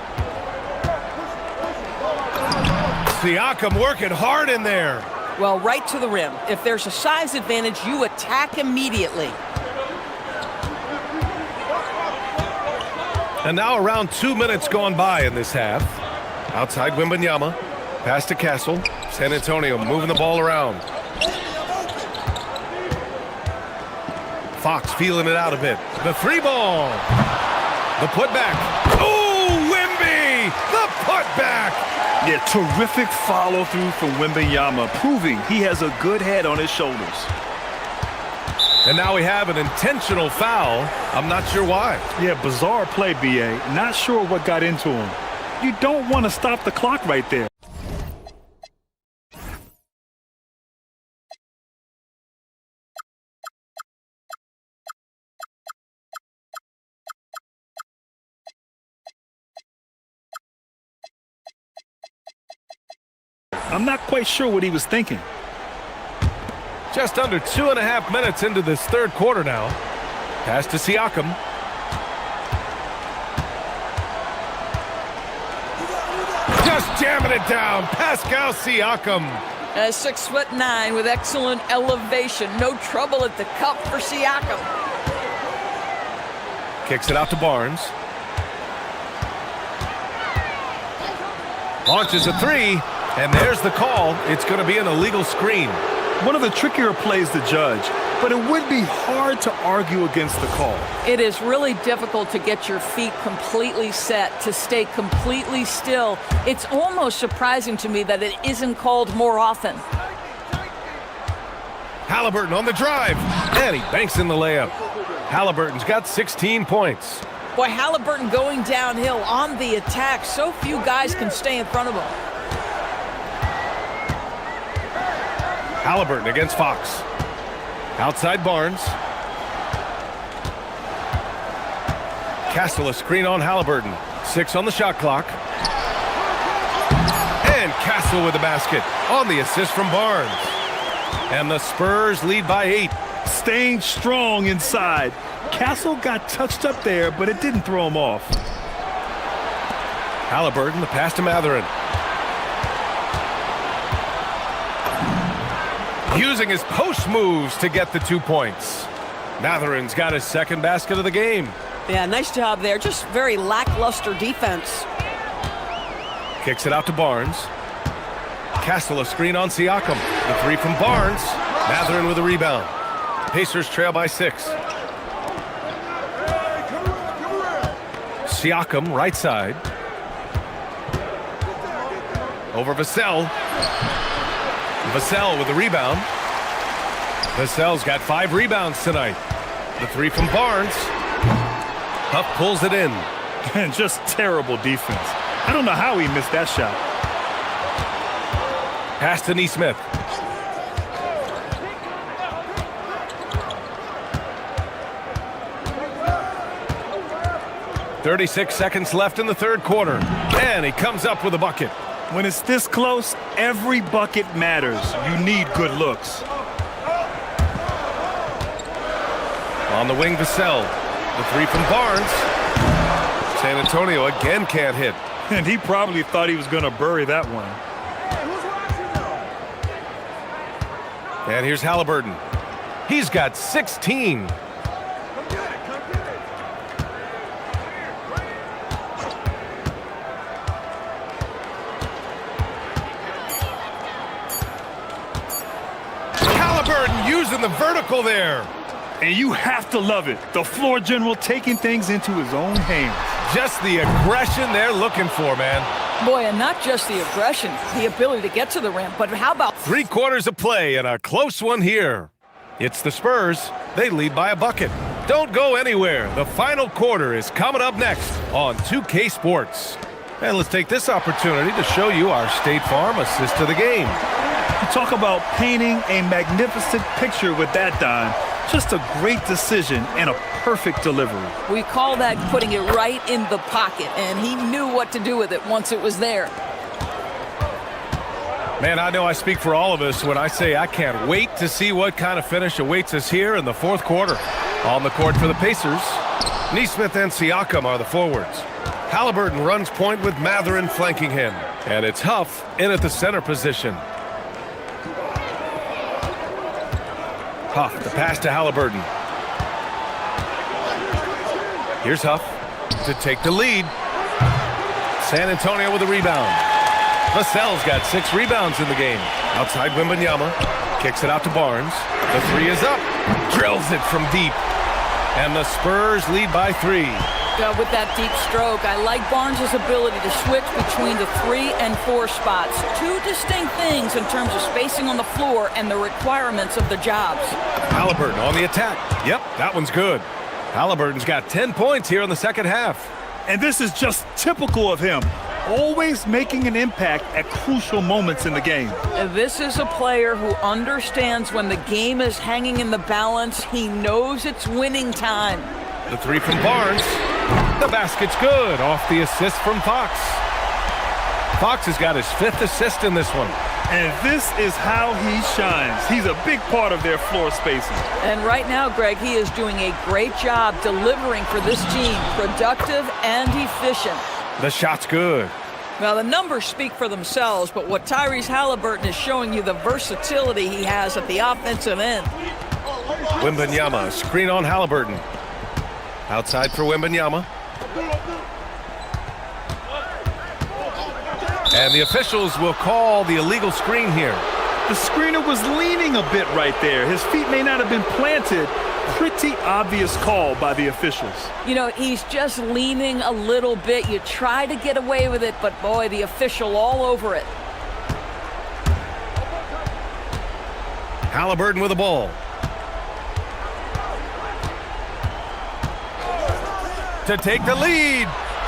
Siakam working hard in there. Well, right to the rim. If there's a size advantage, you attack immediately. And now around 2 minutes gone by in this half. Outside Wembanyama. Pass to Castle. San Antonio moving the ball around. Fox feeling it out a bit. The 3 ball. The putback. Oh, Wemby! The putback! Yeah, terrific follow-through from Wembanyama, proving he has a good head on his shoulders. And now we have an intentional foul. I'm not sure why. Yeah, bizarre play, BA. Not sure what got into him. You don't want to stop the clock right there. I'm not quite sure what he was thinking. Just under 2.5 minutes into this third quarter now. Pass to Siakam. jamming it down. Pascal Siakam. 6'9" with excellent elevation. No trouble at the cup for Siakam. Kicks it out to Barnes. Launches a three, and there's the call. It's going to be an illegal screen. One of the trickier plays to judge, but it would be hard to argue against the call. It is really difficult to get your feet completely set, to stay completely still. It's almost surprising to me that it isn't called more often. Halliburton on the drive, and he banks in the layup. Halliburton's got 16 points. Boy, Halliburton going downhill on the attack. So few guys can stay in front of him. Halliburton against Fox. Outside Barnes. Castle a screen on Halliburton. 6 on the shot clock. And Castle with the basket on the assist from Barnes. And the Spurs lead by 8. Staying strong inside. Castle got touched up there, but it didn't throw him off. Halliburton, the pass to Matherin. Using his post moves to get the 2 points. Matherin's got his second basket of the game. Yeah, nice job there. Just very lackluster defense. Kicks it out to Barnes. Castle a screen on Siakam. The 3 from Barnes. Matherin with a rebound. Pacers trail by 6. Siakam, right side. Over Vassell. Vassell with the rebound. Vassell's got 5 rebounds tonight. The 3 from Barnes. Huff pulls it in. And just terrible defense. I don't know how he missed that shot. Pass to Nesmith. .36 seconds left in the third quarter. And he comes up with a bucket. When it's this close, every bucket matters. You need good looks. On the wing, Vassell. The 3 from Barnes. San Antonio again can't hit. And he probably thought he was going to bury that one. And here's Halliburton. He's got 16. Halliburton using the vertical there. And you have to love it. The floor general taking things into his own hands. Just the aggression they're looking for, man. Boy, and not just the aggression, the ability to get to the rim, but how about 3 quarters of play and a close one here. It's the Spurs. They lead by a bucket. Don't go anywhere. The final quarter is coming up next on 2K Sports. And let's take this opportunity to show you our State Farm assist to the game. You talk about painting a magnificent picture with that dime. Just a great decision and a perfect delivery. We call that putting it right in the pocket, and he knew what to do with it once it was there. Man, I know I speak for all of us when I say I can't wait to see what kind of finish awaits us here in the fourth quarter. On the court for the Pacers, Nesmith and Siakam are the forwards. Halliburton runs point with Matherin flanking him. And it's Huff in at the center position. Huff, the pass to Halliburton. Here's Huff to take the lead. San Antonio with a rebound. Vassell's got 6 rebounds in the game. Outside Wembanyama. Kicks it out to Barnes. The 3 is up. Drills it from deep. And the Spurs lead by 3. With that deep stroke, I like Barnes' ability to switch between the 3 and 4 spots. 2 distinct things in terms of spacing on the floor and the requirements of the jobs. Halliburton on the attack. Yep, that one's good. Halliburton's got 10 points here in the second half. And this is just typical of him. Always making an impact at crucial moments in the game. This is a player who understands when the game is hanging in the balance. He knows it's winning time. The 3 from Barnes. The basket's good off the assist from Fox. Fox has got his 5th assist in this one. And this is how he shines. He's a big part of their floor spacing. And right now, Greg, he is doing a great job delivering for this team. Productive and efficient. The shot's good. Well, the numbers speak for themselves, but what Tyrese Halliburton is showing you, the versatility he has at the offensive end. Wembanyama, screen on Halliburton. Outside for Wembanyama. And the officials will call the illegal screen here. The screener was leaning a bit right there. His feet may not have been planted. Pretty obvious call by the officials. You know, he's just leaning a little bit. You try to get away with it, but boy, the official all over it. Halliburton with the ball. To take the lead.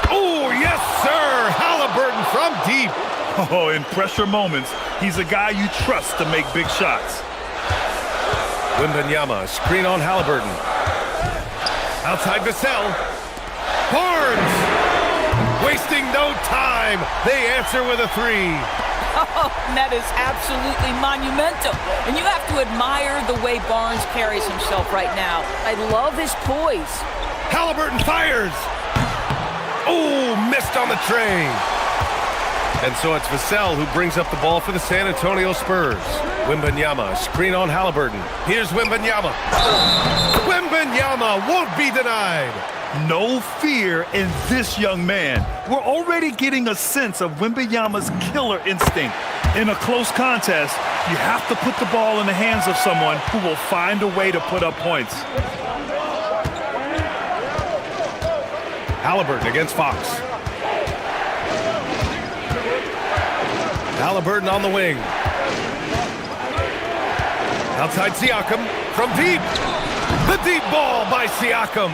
Oh, yes, sir. Halliburton from deep. Oh, in pressure moments, he's a guy you trust to make big shots. Wembanyama, screen on Halliburton. Outside Vassell. Barnes! Wasting no time. They answer with a three. Oh, that is absolutely monumental. And you have to admire the way Barnes carries himself right now. I love his poise. Halliburton fires. Oh, missed on the tray. And so it's Vassell who brings up the ball for the San Antonio Spurs. Wembanyama, screen on Halliburton. Here's Wembanyama. Wembanyama won't be denied. No fear in this young man. We're already getting a sense of Wembanyama's killer instinct. In a close contest, you have to put the ball in the hands of someone who will find a way to put up points. Halliburton against Fox. Halliburton on the wing. Outside Siakam from deep. The deep ball by Siakam.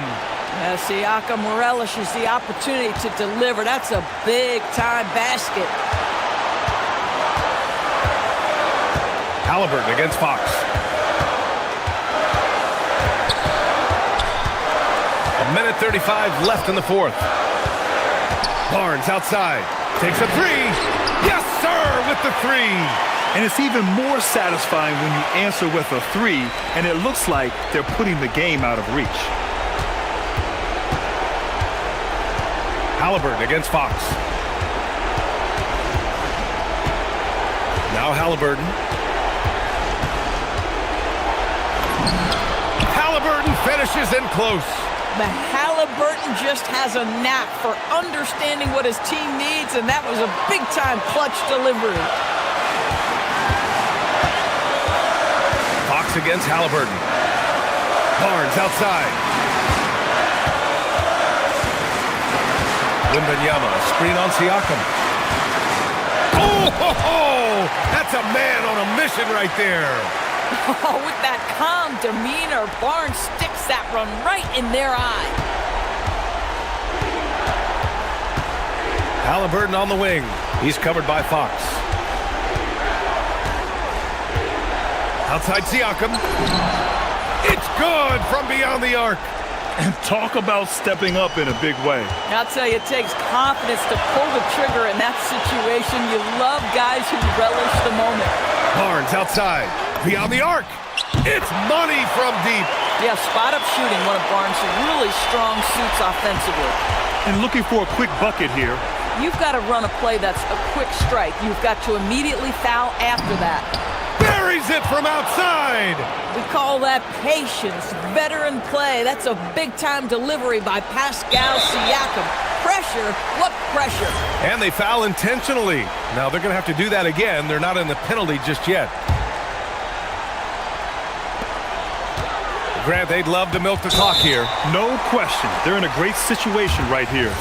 Siakam relishes the opportunity to deliver. That's a big-time basket. Halliburton against Fox. A minute 35 left in the fourth. Barnes outside. Takes a three. Yes, sir, with the three. And it's even more satisfying when you answer with a three, and it looks like they're putting the game out of reach. Halliburton against Fox. Now Halliburton. Halliburton finishes in close. But Halliburton just has a knack for understanding what his team needs, and that was a big-time clutch delivery. Fox against Halliburton. Barnes outside. Wembanyama, screen on Siakam. Oh, ho, ho! That's a man on a mission right there. Oh, with that calm demeanor, Barnes sticks that run right in their eye. Halliburton on the wing. He's covered by Fox. Outside Siakam. It's good from beyond the arc. And talk about stepping up in a big way. I'll tell you, it takes confidence to pull the trigger in that situation. You love guys who relish the moment. Barnes outside. Beyond the arc. It's money from deep. Yeah, spot-up shooting, one of Barnes' really strong suits offensively. And looking for a quick bucket here. You've got to run a play that's a quick strike. You've got to immediately foul after that. Buries it from outside. We call that patience. Veteran play. That's a big-time delivery by Pascal Siakam. Pressure. What pressure? And they foul intentionally. Now they're going to have to do that again. They're not in the penalty just yet. Grant, they'd love to milk the clock here. No question. They're in a great situation right here.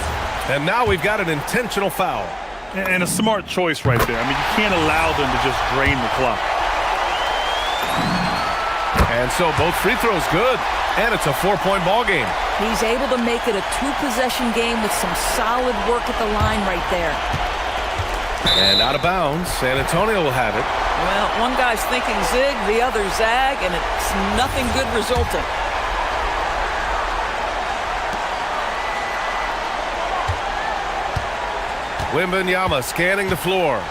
And now we've got an intentional foul. And a smart choice right there. I mean, you can't allow them to just drain the clock. And so both free throws good. And it's a 4-point ball game. He's able to make it a 2-possession game with some solid work at the line right there. And out of bounds, San Antonio will have it. Well, one guy's thinking zig, the other zag, and it's nothing good resulting. Wembanyama scanning the floor.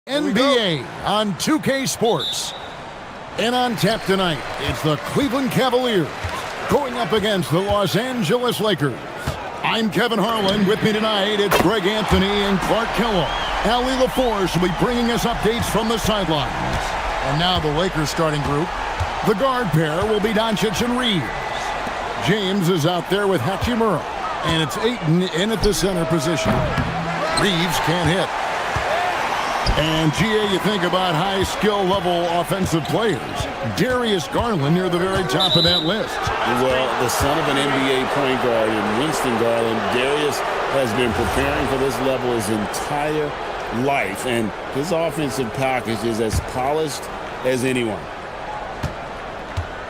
NBA on 2K Sports. And on tap tonight, it's the Cleveland Cavaliers going up against the Los Angeles Lakers. I'm Kevin Harlan. With me tonight, it's Greg Anthony and Clark Kellogg. Allie LaForce will be bringing us updates from the sidelines. And now the Lakers starting group. The guard pair will be Doncic and Reeves. James is out there with Hachimura. And it's Ayton in at the center position. Reeves can't hit. And, G.A., you think about high-skill level offensive players. Darius Garland near the very top of that list. Well, the son of an NBA point guard in Winston Garland, Darius has been preparing for this level his entire life, and his offensive package is as polished as anyone.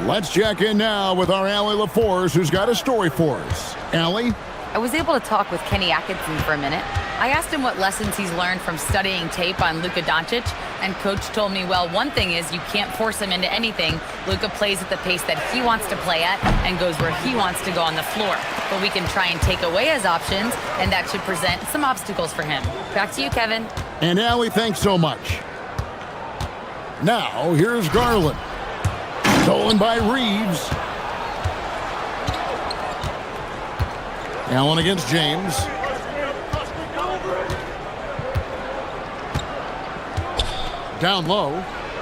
Let's check in now with our Allie LaForce, who's got a story for us. Allie? I was able to talk with Kenny Atkinson for a minute. I asked him what lessons he's learned from studying tape on Luka Doncic, and Coach told me, well, one thing is you can't force him into anything. Luka plays at the pace that he wants to play at and goes where he wants to go on the floor. But we can try and take away his options, and that should present some obstacles for him. Back to you, Kevin. And Allie, thanks so much. Now, here's Garland. Stolen by Reeves. Allen against James. Down low.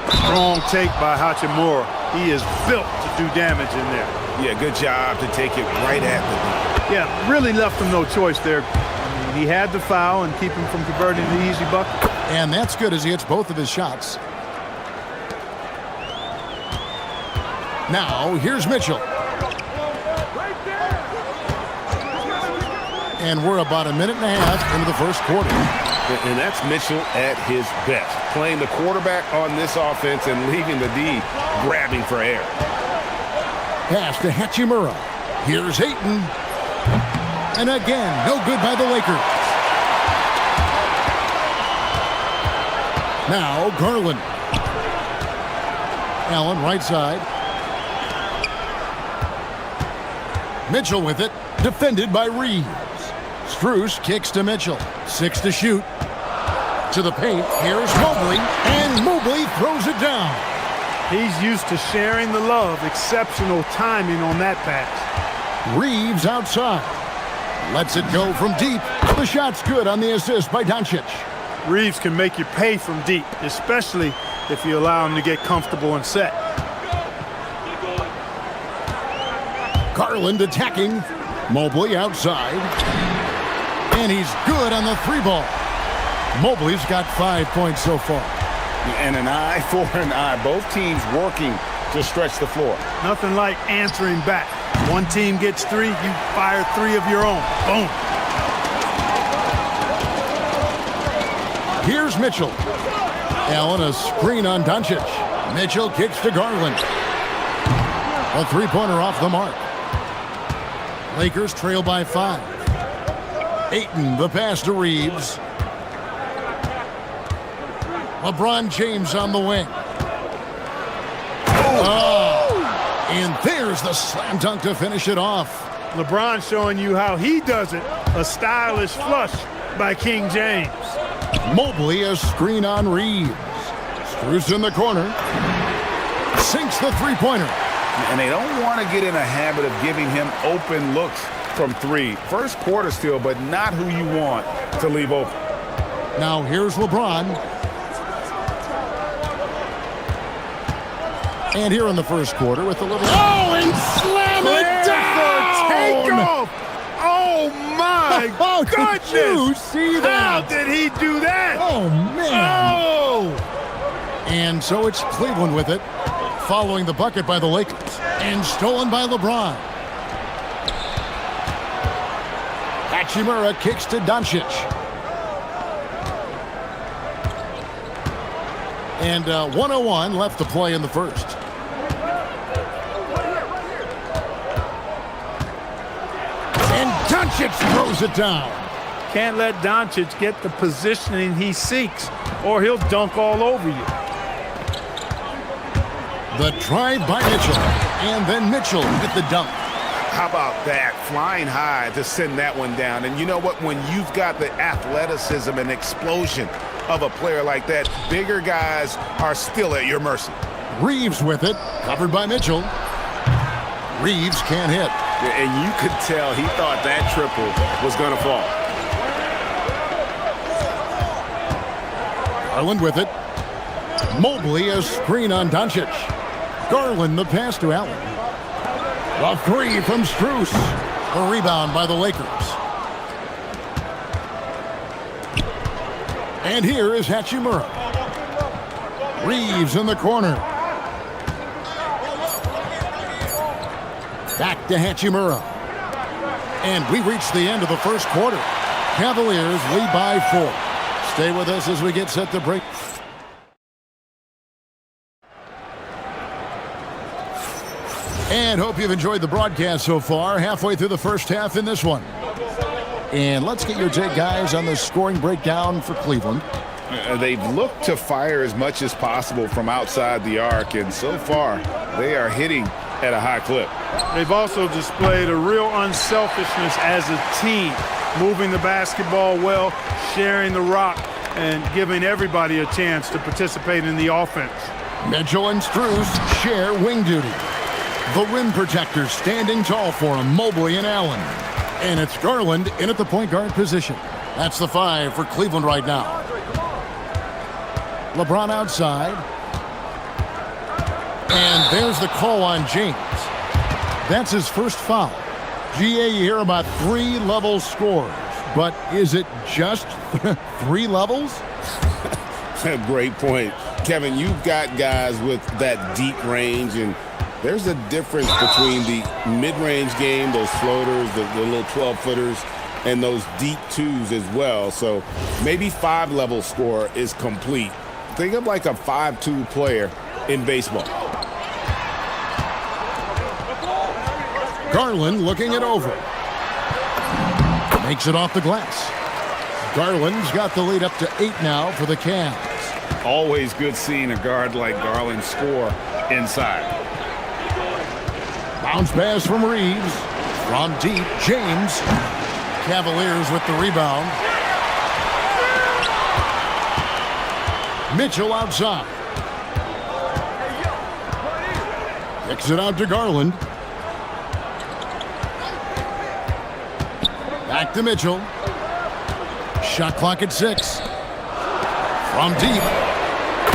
Strong take by Hachimura. He is built to do damage in there. Yeah, good job to take it right at the knee. Yeah, really left him no choice there. I mean, he had the foul and keep him from converting the easy bucket. And that's good as he hits both of his shots. Now, here's Mitchell. And we're about a minute and a half into the first quarter. And that's Mitchell at his best. Playing the quarterback on this offense and leaving the D grabbing for air. Pass to Hachimura. Here's Ayton. And again, no good by the Lakers. Now, Garland. Allen, right side. Mitchell with it. Defended by Reeves. Strus kicks to Mitchell. 6 to shoot. To the paint. Here's Mobley. And Mobley throws it down. He's used to sharing the love. Exceptional timing on that pass. Reeves outside. Lets it go from deep. The shot's good on the assist by Doncic. Reeves can make you pay from deep, especially if you allow him to get comfortable and set. Garland attacking. Mobley outside. And he's good on the three ball. Mobley's got 5 points so far. And an eye for an eye. Both teams working to stretch the floor. Nothing like answering back. One team gets 3, you fire 3 of your own. Boom. Here's Mitchell. Allen, a screen on Doncic. Mitchell kicks to Garland. A three-pointer off the mark. Lakers trail by 5. Ayton, the pass to Reeves. LeBron James on the wing. Oh! And there's the slam dunk to finish it off. LeBron showing you how he does it. A stylish flush by King James. Mobley, a screen on Reeves. Strus in the corner. Sinks the three-pointer. And they don't want to get in a habit of giving him open looks from 3. First quarter still, but not who you want to leave open. Now here's LeBron. And here in the first quarter with a little... Oh, and slam it down! Takeoff! Oh, my Oh, goodness! did you see that? How did he do that? Oh, man. Oh! And so it's Cleveland with it, following the bucket by the Lakers. And stolen by LeBron. Hachimura kicks to Doncic. And 1:01 left to play in the first. And Doncic throws it down. Can't let Doncic get the positioning he seeks, or he'll dunk all over you. The drive by Mitchell. And then Mitchell with the dunk. How about that? Flying high to send that one down. And you know what? When you've got the athleticism and explosion of a player like that, bigger guys are still at your mercy. Reeves with it, covered by Mitchell. Reeves can't hit. And you could tell he thought that triple was going to fall. Garland with it. Mobley a screen on Doncic. Garland the pass to Allen. A three from Strus. A rebound by the Lakers. And here is Hachimura. Reeves in the corner. Back to Hachimura. And we reach the end of the first quarter. Cavaliers lead by 4. Stay with us as we get set to break. And hope you've enjoyed the broadcast so far. Halfway through the first half in this one. And let's get your take, guys, on the scoring breakdown for Cleveland. They've looked to fire as much as possible from outside the arc, and so far they are hitting at a high clip. They've also displayed a real unselfishness as a team, moving the basketball well, sharing the rock, and giving everybody a chance to participate in the offense. Mitchell and Strus share wing duty. The rim protectors standing tall for him, Mobley and Allen. And it's Garland in at the point guard position. That's the 5 for Cleveland right now. LeBron outside. And there's the call on James. That's his first foul. GA, you hear about 3-level scores. But is it just 3 levels? Great point. Kevin, you've got guys with that deep range, and there's a difference between the mid-range game, those floaters, the little 12-footers, and those deep 2s as well. So maybe 5-level score is complete. Think of like a 5-2 player in baseball. Garland looking it over. Makes it off the glass. Garland's got the lead up to 8 now for the Cavs. Always good seeing a guard like Garland score inside. Bounce pass from Reeves. From deep, James. Cavaliers with the rebound. Mitchell outside. Kicks it out to Garland. Back to Mitchell. Shot clock at 6. From deep.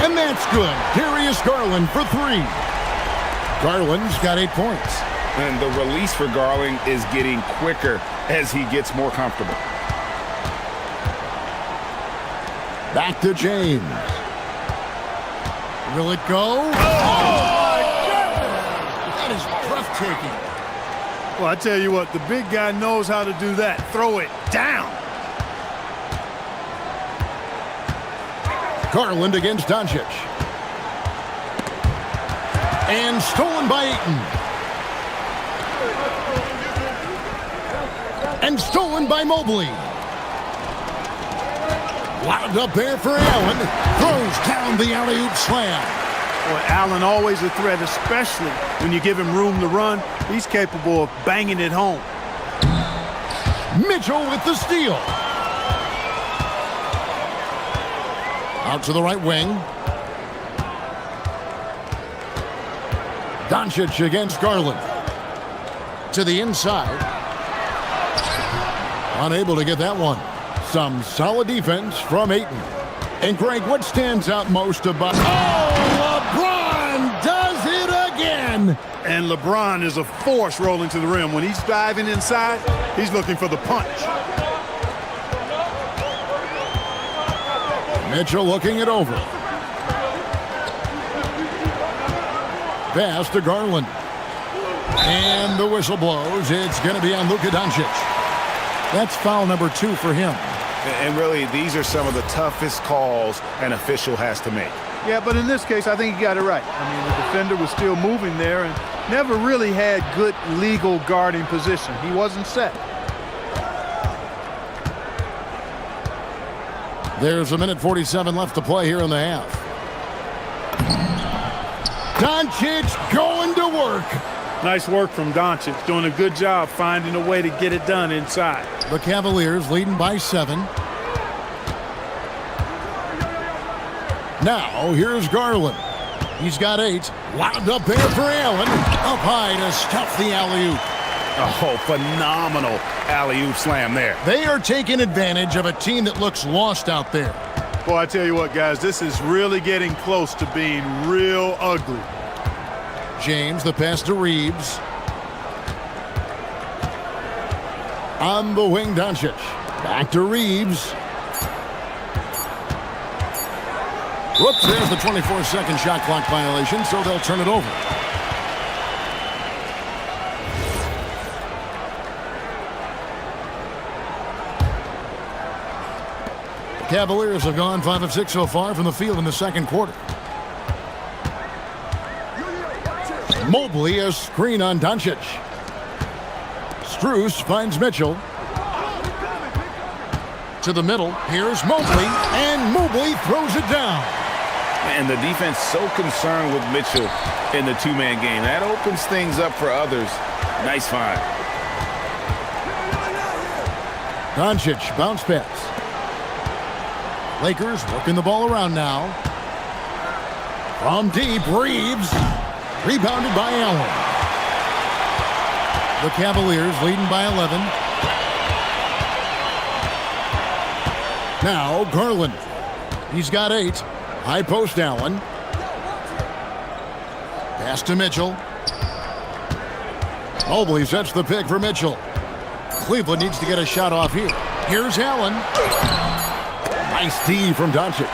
And that's good. Darius Garland for 3. Garland's got 8 points. And the release for Garland is getting quicker as he gets more comfortable. Back to James. Will it go? Oh, my goodness! That is breathtaking. Well, I tell you what, the big guy knows how to do that. Throw it down. Garland against Doncic. And stolen by Ayton. And stolen by Mobley. Lobbed up there for Allen. Throws down the alley-oop slam. Boy, Allen always a threat, especially when you give him room to run. He's capable of banging it home. Mitchell with the steal. Out to the right wing. Doncic against Garland. To the inside. Unable to get that one. Some solid defense from Ayton. And Greg, what stands out most about... Oh, LeBron does it again! And LeBron is a force rolling to the rim. When he's diving inside, he's looking for the punch. Mitchell looking it over. Pass to Garland. And the whistle blows. It's going to be on Luka Doncic. That's foul number 2 for him. And really, these are some of the toughest calls an official has to make. Yeah, but in this case, I think he got it right. I mean, the defender was still moving there and never really had good legal guarding position. He wasn't set. There's a minute 47 left to play here in the half. Doncic going to work. Nice work from Doncic, doing a good job finding a way to get it done inside. The Cavaliers leading by 7. Now, here's Garland. He's got 8. Wound up there for Allen. Up high to stuff the alley-oop. Oh, phenomenal alley-oop slam there. They are taking advantage of a team that looks lost out there. Boy, I tell you what, guys, this is really getting close to being real ugly. James, the pass to Reeves. On the wing, Doncic. Back to Reeves. Whoops, there's the 24-second shot clock violation, so they'll turn it over. The Cavaliers have gone 5 of 6 so far from the field in the second quarter. Mobley, a screen on Doncic. Strus finds Mitchell. To the middle, here's Mobley, and Mobley throws it down. And the defense so concerned with Mitchell in the two-man game. That opens things up for others. Nice find. Doncic, bounce pass. Lakers working the ball around now. From deep, Reeves. Rebounded by Allen. The Cavaliers leading by 11. Now Garland. He's got 8. High post Allen. Pass to Mitchell. Mobley sets the pick for Mitchell. Cleveland needs to get a shot off here. Here's Allen. Nice D from Doncic.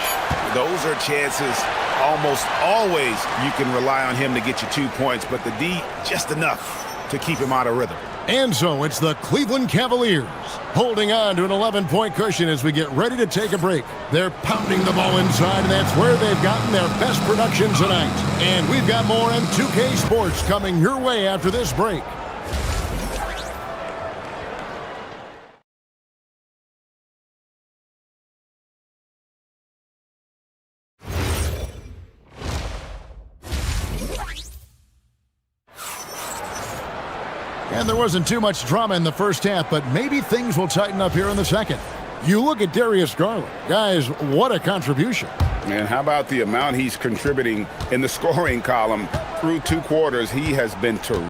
Those are chances. Almost always you can rely on him to get you 2 points, but the D just enough to keep him out of rhythm. And so it's the Cleveland Cavaliers holding on to an 11-point cushion as we get ready to take a break. They're pounding the ball inside, and that's where they've gotten their best production tonight. And we've got more on 2K Sports coming your way after this break. And there wasn't too much drama in the first half, but maybe things will tighten up here in the second. You look at Darius Garland. Guys, what a contribution. And how about the amount he's contributing in the scoring column through 2 quarters? He has been terrific.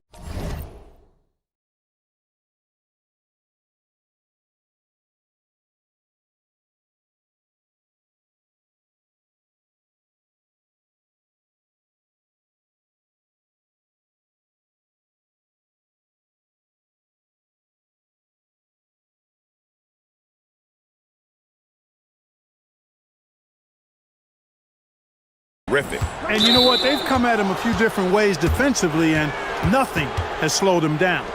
And you know what? They've come at him a few different ways defensively, and nothing has slowed him down.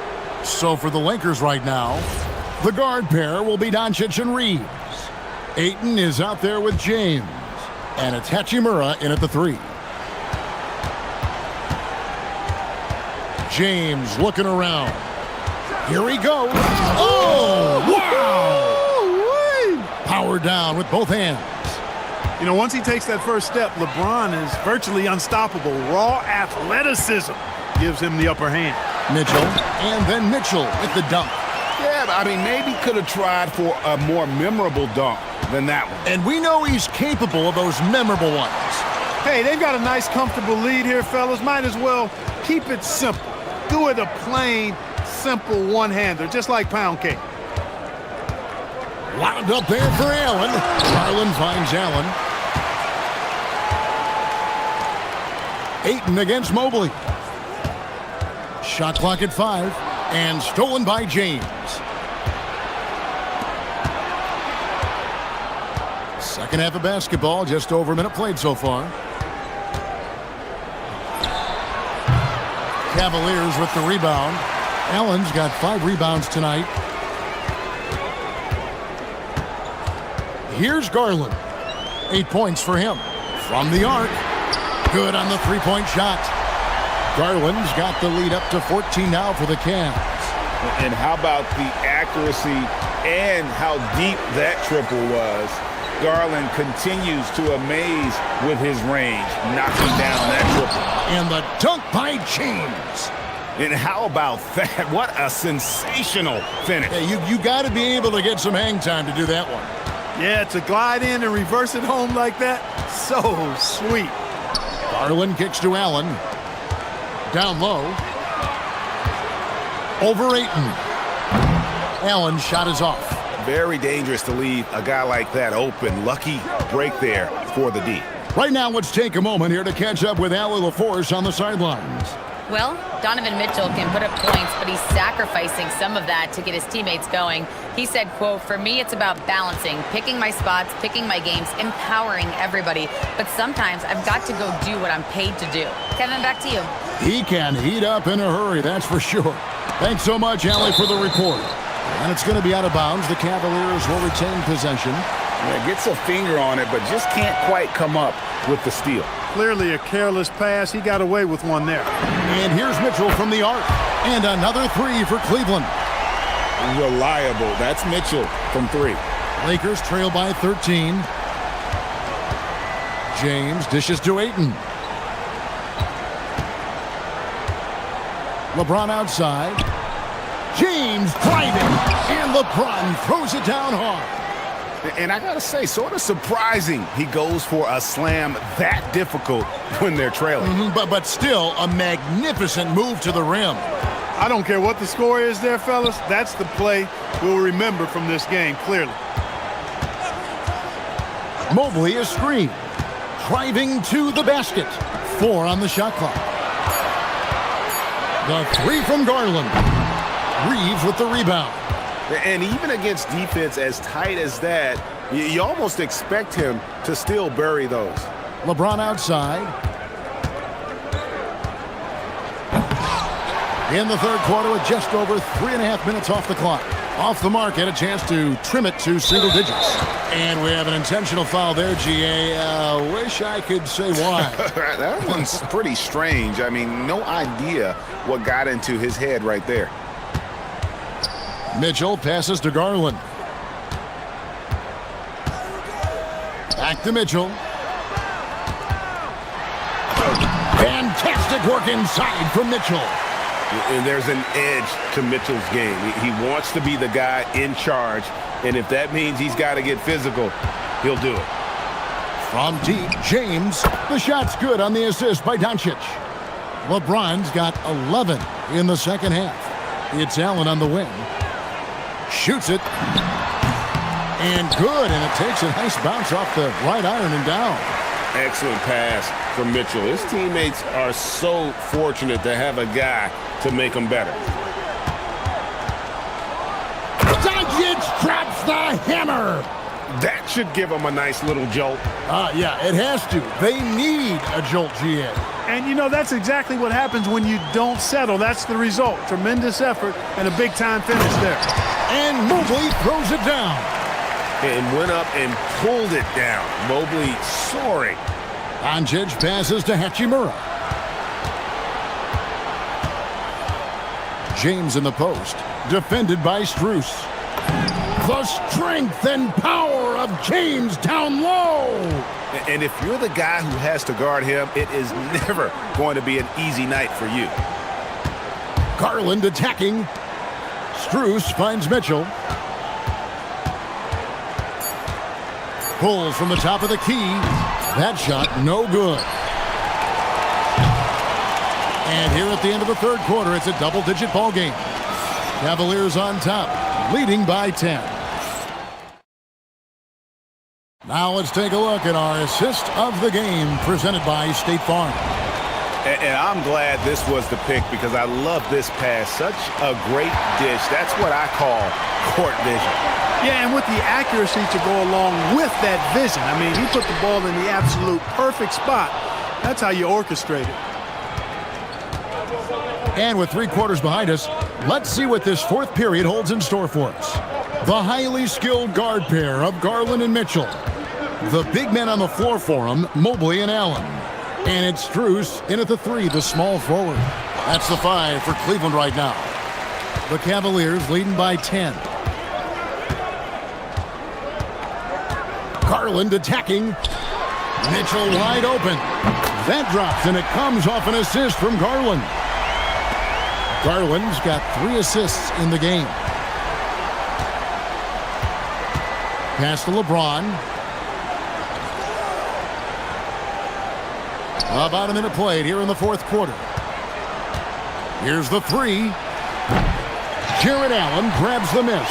So for the Lakers right now, the guard pair will be Doncic and Reeves. Ayton is out there with James. And it's Hachimura in at the 3. James looking around. Here he goes. Oh, wow! Power down with both hands. You know, once he takes that first step, LeBron is virtually unstoppable. Raw athleticism gives him the upper hand. Mitchell, and then Mitchell with the dunk. Yeah, but I mean, maybe could have tried for a more memorable dunk than that one. And we know he's capable of those memorable ones. Hey, they've got a nice, comfortable lead here, fellas. Might as well keep it simple. Do it a plain, simple one-hander, just like pound cake. Wound up there for Allen. Garland finds Allen. Ayton against Mobley. Shot clock at 5. And stolen by James. Second half of basketball, just over a minute played so far. Cavaliers with the rebound. Allen's got 5 rebounds tonight. Here's Garland. 8 points for him. From the arc. Good on the three-point shot. Garland's got the lead up to 14 now for the Cavs. And how about the accuracy and how deep that triple was? Garland continues to amaze with his range, knocking down that triple. And the dunk by James. And how about that? What a sensational finish. Yeah, you got to be able to get some hang time to do that one. Yeah, to glide in and reverse it home like that, so sweet. Garland kicks to Allen. Down low. Over Ayton. Allen's shot is off. Very dangerous to leave a guy like that open. Lucky break there for the D. Right now, let's take a moment here to catch up with Allie LaForce on the sidelines. Well, Donovan Mitchell can put up points, but he's sacrificing some of that to get his teammates going. He said, quote, "For me, it's about balancing, picking my spots, picking my games, empowering everybody. But sometimes I've got to go do what I'm paid to do." Kevin, back to you. He can heat up in a hurry, that's for sure. Thanks so much, Allie, for the report. And it's going to be out of bounds. The Cavaliers will retain possession. Yeah, gets a finger on it, but just can't quite come up with the steal. Clearly a careless pass. He got away with one there. And here's Mitchell from the arc. And another three for Cleveland. Reliable. That's Mitchell from 3. Lakers trail by 13. James dishes to Ayton. LeBron outside. James driving. And LeBron throws it down hard. And I gotta say, sort of surprising he goes for a slam that difficult when they're trailing. But still a magnificent move to the rim. I don't care what the score is there, fellas. That's the play we'll remember from this game, clearly. Mobley is screened. Driving to the basket. 4 on the shot clock. The 3 from Garland. Reeves with the rebound. And even against defense as tight as that, you almost expect him to still bury those. LeBron outside. In the third quarter with just over 3.5 minutes off the clock. Off the mark, had a chance to trim it to single digits. And we have an intentional foul there, GA. Wish I could say why. That one's pretty strange. I mean, no idea what got into his head right there. Mitchell passes to Garland. Back to Mitchell. Fantastic work inside from Mitchell. And there's an edge to Mitchell's game. He wants to be the guy in charge, and if that means he's got to get physical, he'll do it. From deep, James. The shot's good on the assist by Doncic. LeBron's got 11 in the second half. It's Allen on the wing. Shoots it. And good, and it takes a nice bounce off the right iron and down. Excellent pass from Mitchell. His teammates are so fortunate to have a guy to make them better. Doncic drops the hammer. That should give them a nice little jolt. Yeah, it has to. They need a jolt, GA. And, you know, that's exactly what happens when you don't settle. That's the result. Tremendous effort and a big-time finish there. And Mobley throws it down. And went up and pulled it down. Mobley soaring. Doncic passes to Hachimura. James in the post. Defended by Strus. The strength and power of James down low. And if you're the guy who has to guard him, it is never going to be an easy night for you. Garland attacking. Strus finds Mitchell. Pulls from the top of the key. That shot no good. And here at the end of the third quarter, it's a double-digit ball game. Cavaliers on top, leading by 10. Now let's take a look at our assist of the game presented by State Farm. And I'm glad this was the pick because I love this pass. Such a great dish. That's what I call court vision. Yeah, and with the accuracy to go along with that vision. I mean, he put the ball in the absolute perfect spot. That's how you orchestrate it. And with 3 quarters behind us, let's see what this fourth period holds in store for us. The highly skilled guard pair of Garland and Mitchell. The big men on the floor for them, Mobley and Allen. And it's Strus in at the 3, the small forward. That's the 5 for Cleveland right now. The Cavaliers leading by 10. Garland attacking. Mitchell wide open. That drops, and it comes off an assist from Garland. Garland's got 3 assists in the game. Pass to LeBron. About a minute played here in the fourth quarter. Here's the 3. Jared Allen grabs the miss.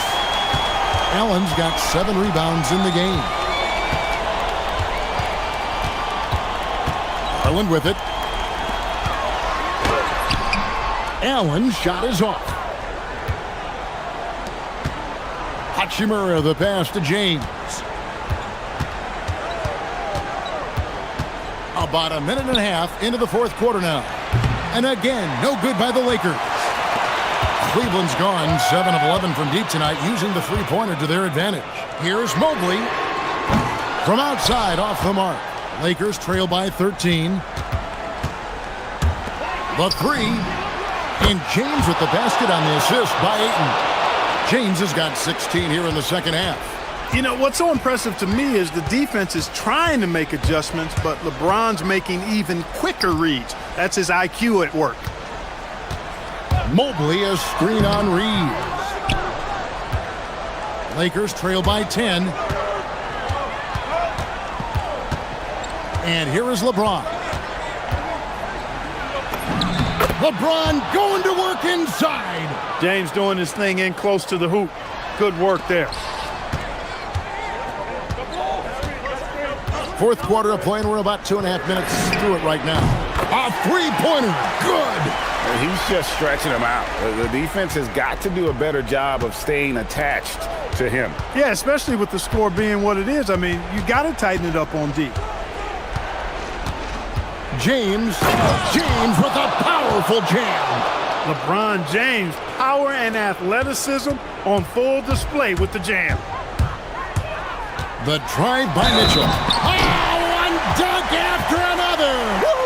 Allen's got 7 rebounds in the game. Garland with it. Allen's shot is off. Hachimura the pass to James. About a minute and a half into the fourth quarter now. And again, no good by the Lakers. Cleveland's gone 7 of 11 from deep tonight, using the three-pointer to their advantage. Here's Mobley from outside, off the mark. Lakers trail by 13. The 3. And James with the basket on the assist by Ayton. James has got 16 here in the second half. You know, what's so impressive to me is the defense is trying to make adjustments, but LeBron's making even quicker reads. That's his IQ at work. Mobley a screen on Reeves. Lakers trail by 10. And here is LeBron. LeBron going to work inside. James doing his thing in close to the hoop. Good work there. Fourth quarter of play, and we're about 2.5 minutes through it right now. A three-pointer, good. He's just stretching him out. The defense has got to do a better job of staying attached to him. Yeah, especially with the score being what it is. I mean, you got to tighten it up on D. James with a powerful jam. LeBron James, power and athleticism on full display with the jam. The drive by Mitchell. Oh, one dunk after another. Woo!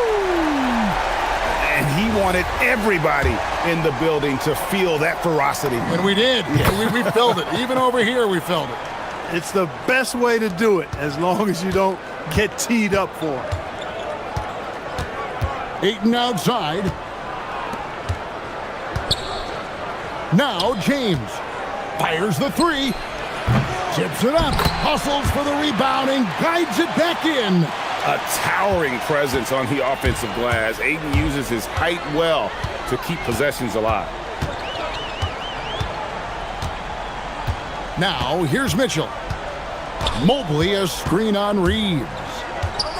And he wanted everybody in the building to feel that ferocity. And we did. Yeah. we felt it. Even over here, we felt it. It's the best way to do it, as long as you don't get teed up for it. Ayton outside. Now James fires the 3. Tips it up, hustles for the rebound, and guides it back in. A towering presence on the offensive glass. Ayton uses his height well to keep possessions alive. Now, here's Mitchell. Mobley a screen on Reeves.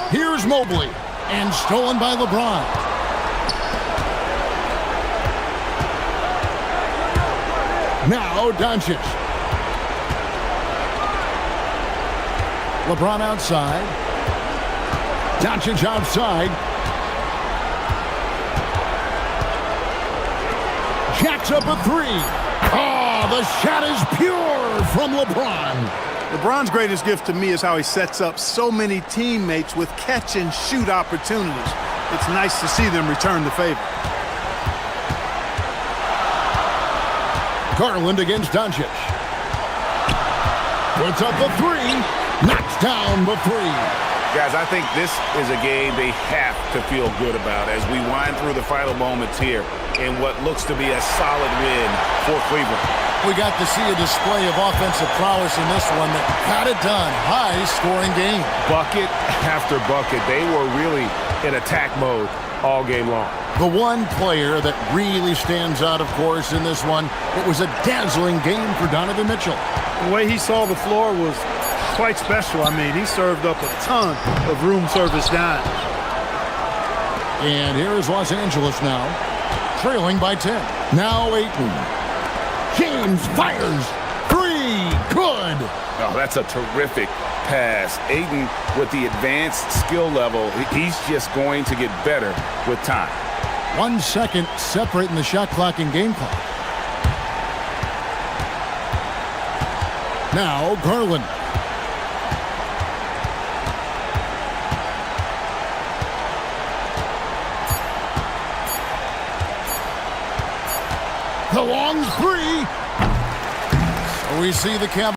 Here's Mobley, and stolen by LeBron. Now, Doncic. LeBron outside. Doncic outside. Jacks up a 3. Oh, the shot is pure from LeBron. LeBron's greatest gift to me is how he sets up so many teammates with catch-and-shoot opportunities. It's nice to see them return the favor. Garland against Doncic. Puts up the 3. Knocks down the 3. Guys, I think this is a game they have to feel good about as we wind through the final moments here in what looks to be a solid win for Cleveland. We got to see a display of offensive prowess in this one that got it done. High-scoring game. Bucket after bucket. They were really in attack mode all game long. The one player that really stands out, of course, in this one, it was a dazzling game for Donovan Mitchell. The way he saw the floor was quite special. I mean, he served up a ton of room service dimes. And here is Los Angeles now, trailing by 10. Now Ayton. James fires. 3. Good. Oh, that's a terrific pass. Ayton, with the advanced skill level, he's just going to get better with time. 1 second separating the shot clock and game clock. Now Garland. The long 3. So we see the Cavaliers.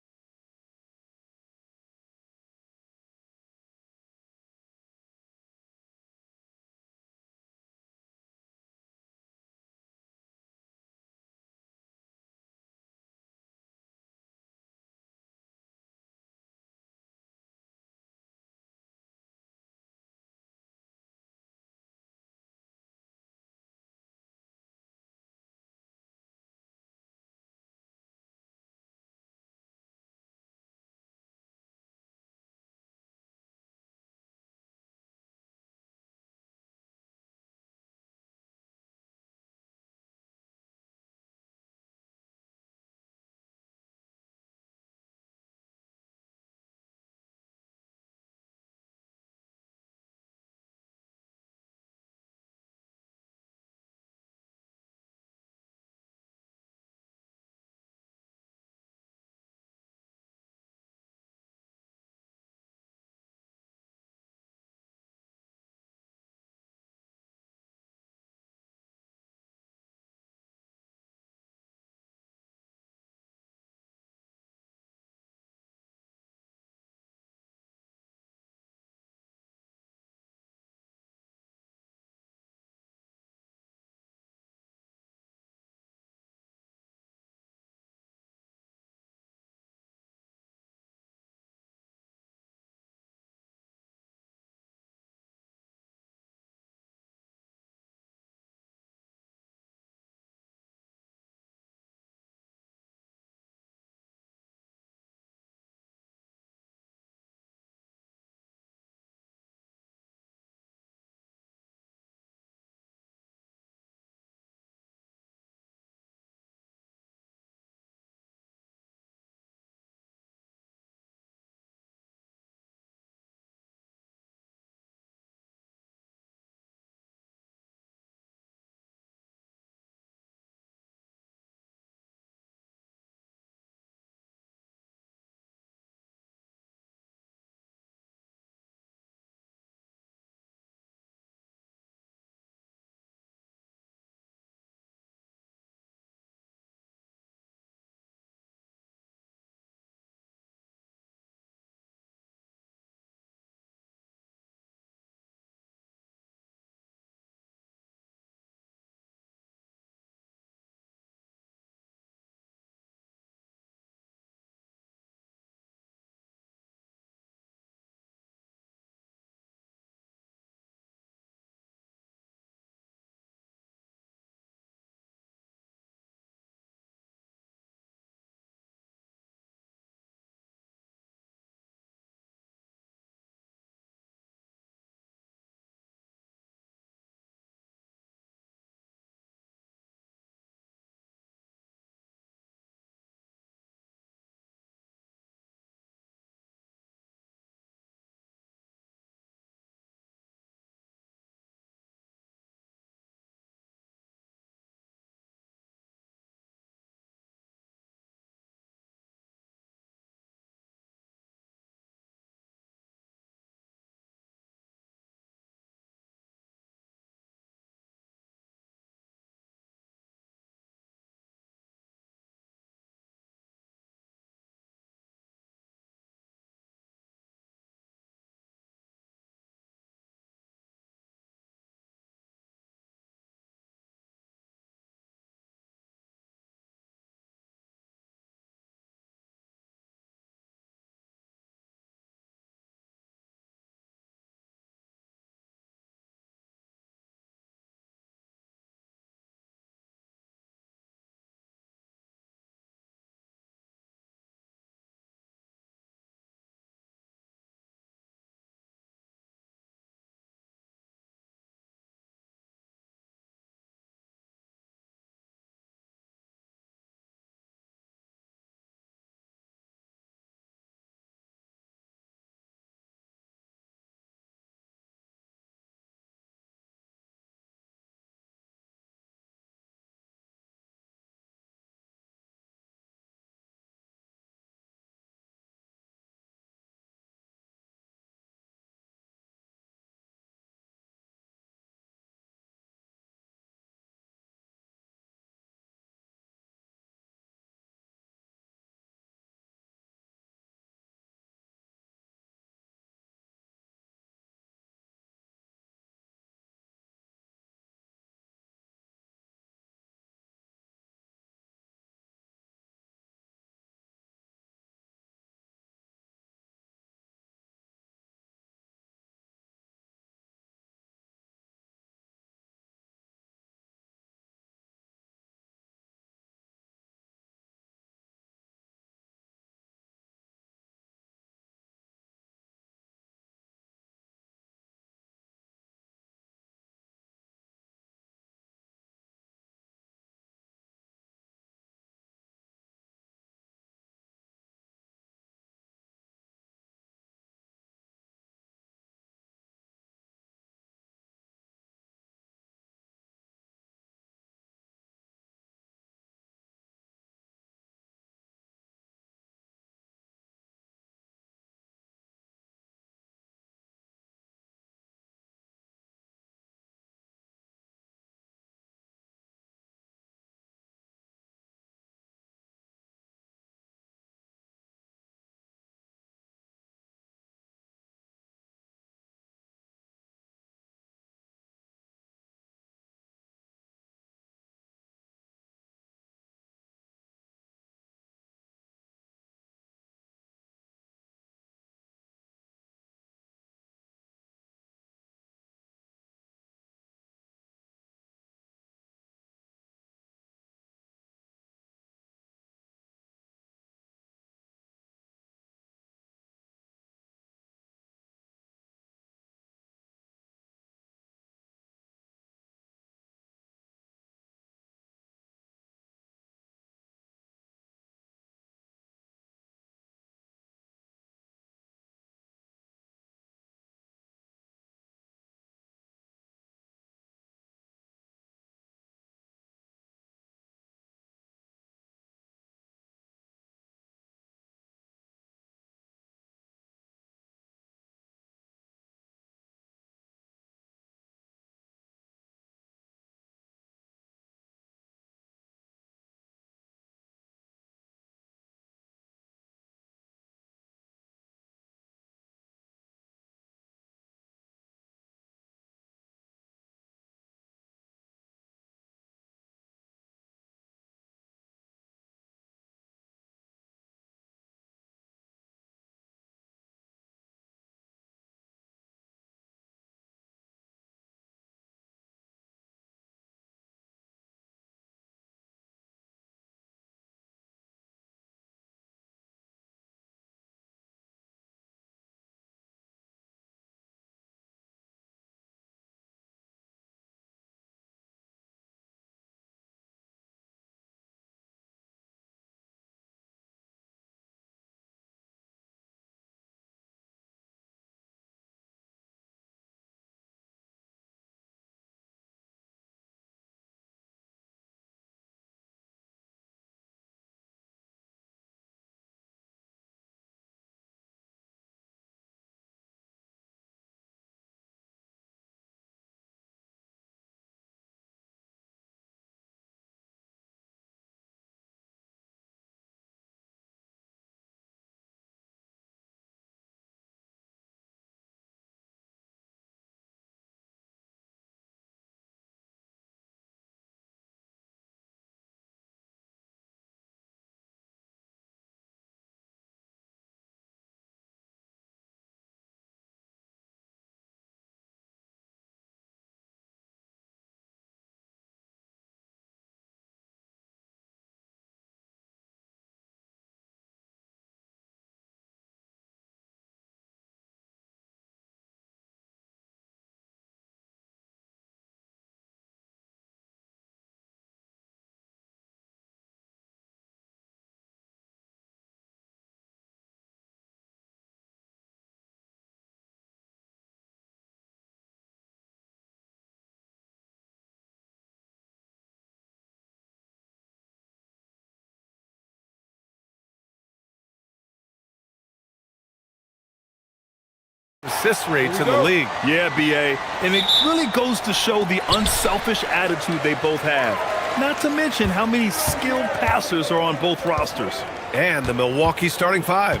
assist rates in the league. Yeah, B.A. And it really goes to show the unselfish attitude they both have. Not to mention how many skilled passers are on both rosters. And the Milwaukee starting five.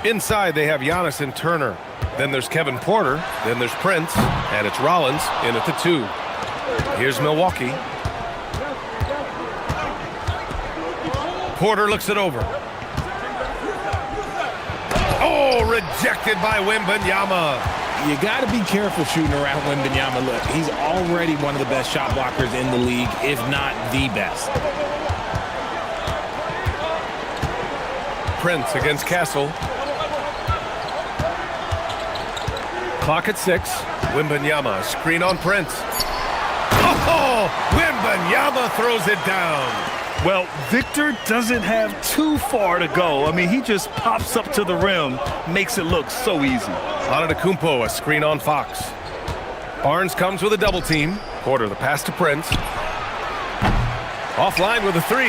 Inside, they have Giannis and Turner. Then there's Kevin Porter. Then there's Prince. And it's Rollins in at the 2. Here's Milwaukee. Porter looks it over. Oh, rejected by Wembanyama. You got to be careful shooting around Wembanyama. Look, he's already one of the best shot blockers in the league, if not the best. Prince against Castle. Clock at 6. Wembanyama, screen on Prince. Oh, Wembanyama throws it down. Well, Victor doesn't have too far to go. I mean, he just pops up to the rim, makes it look so easy. Antetokounmpo, a screen on Fox. Barnes comes with a double team. Porter, the pass to Prince. Offline with a 3.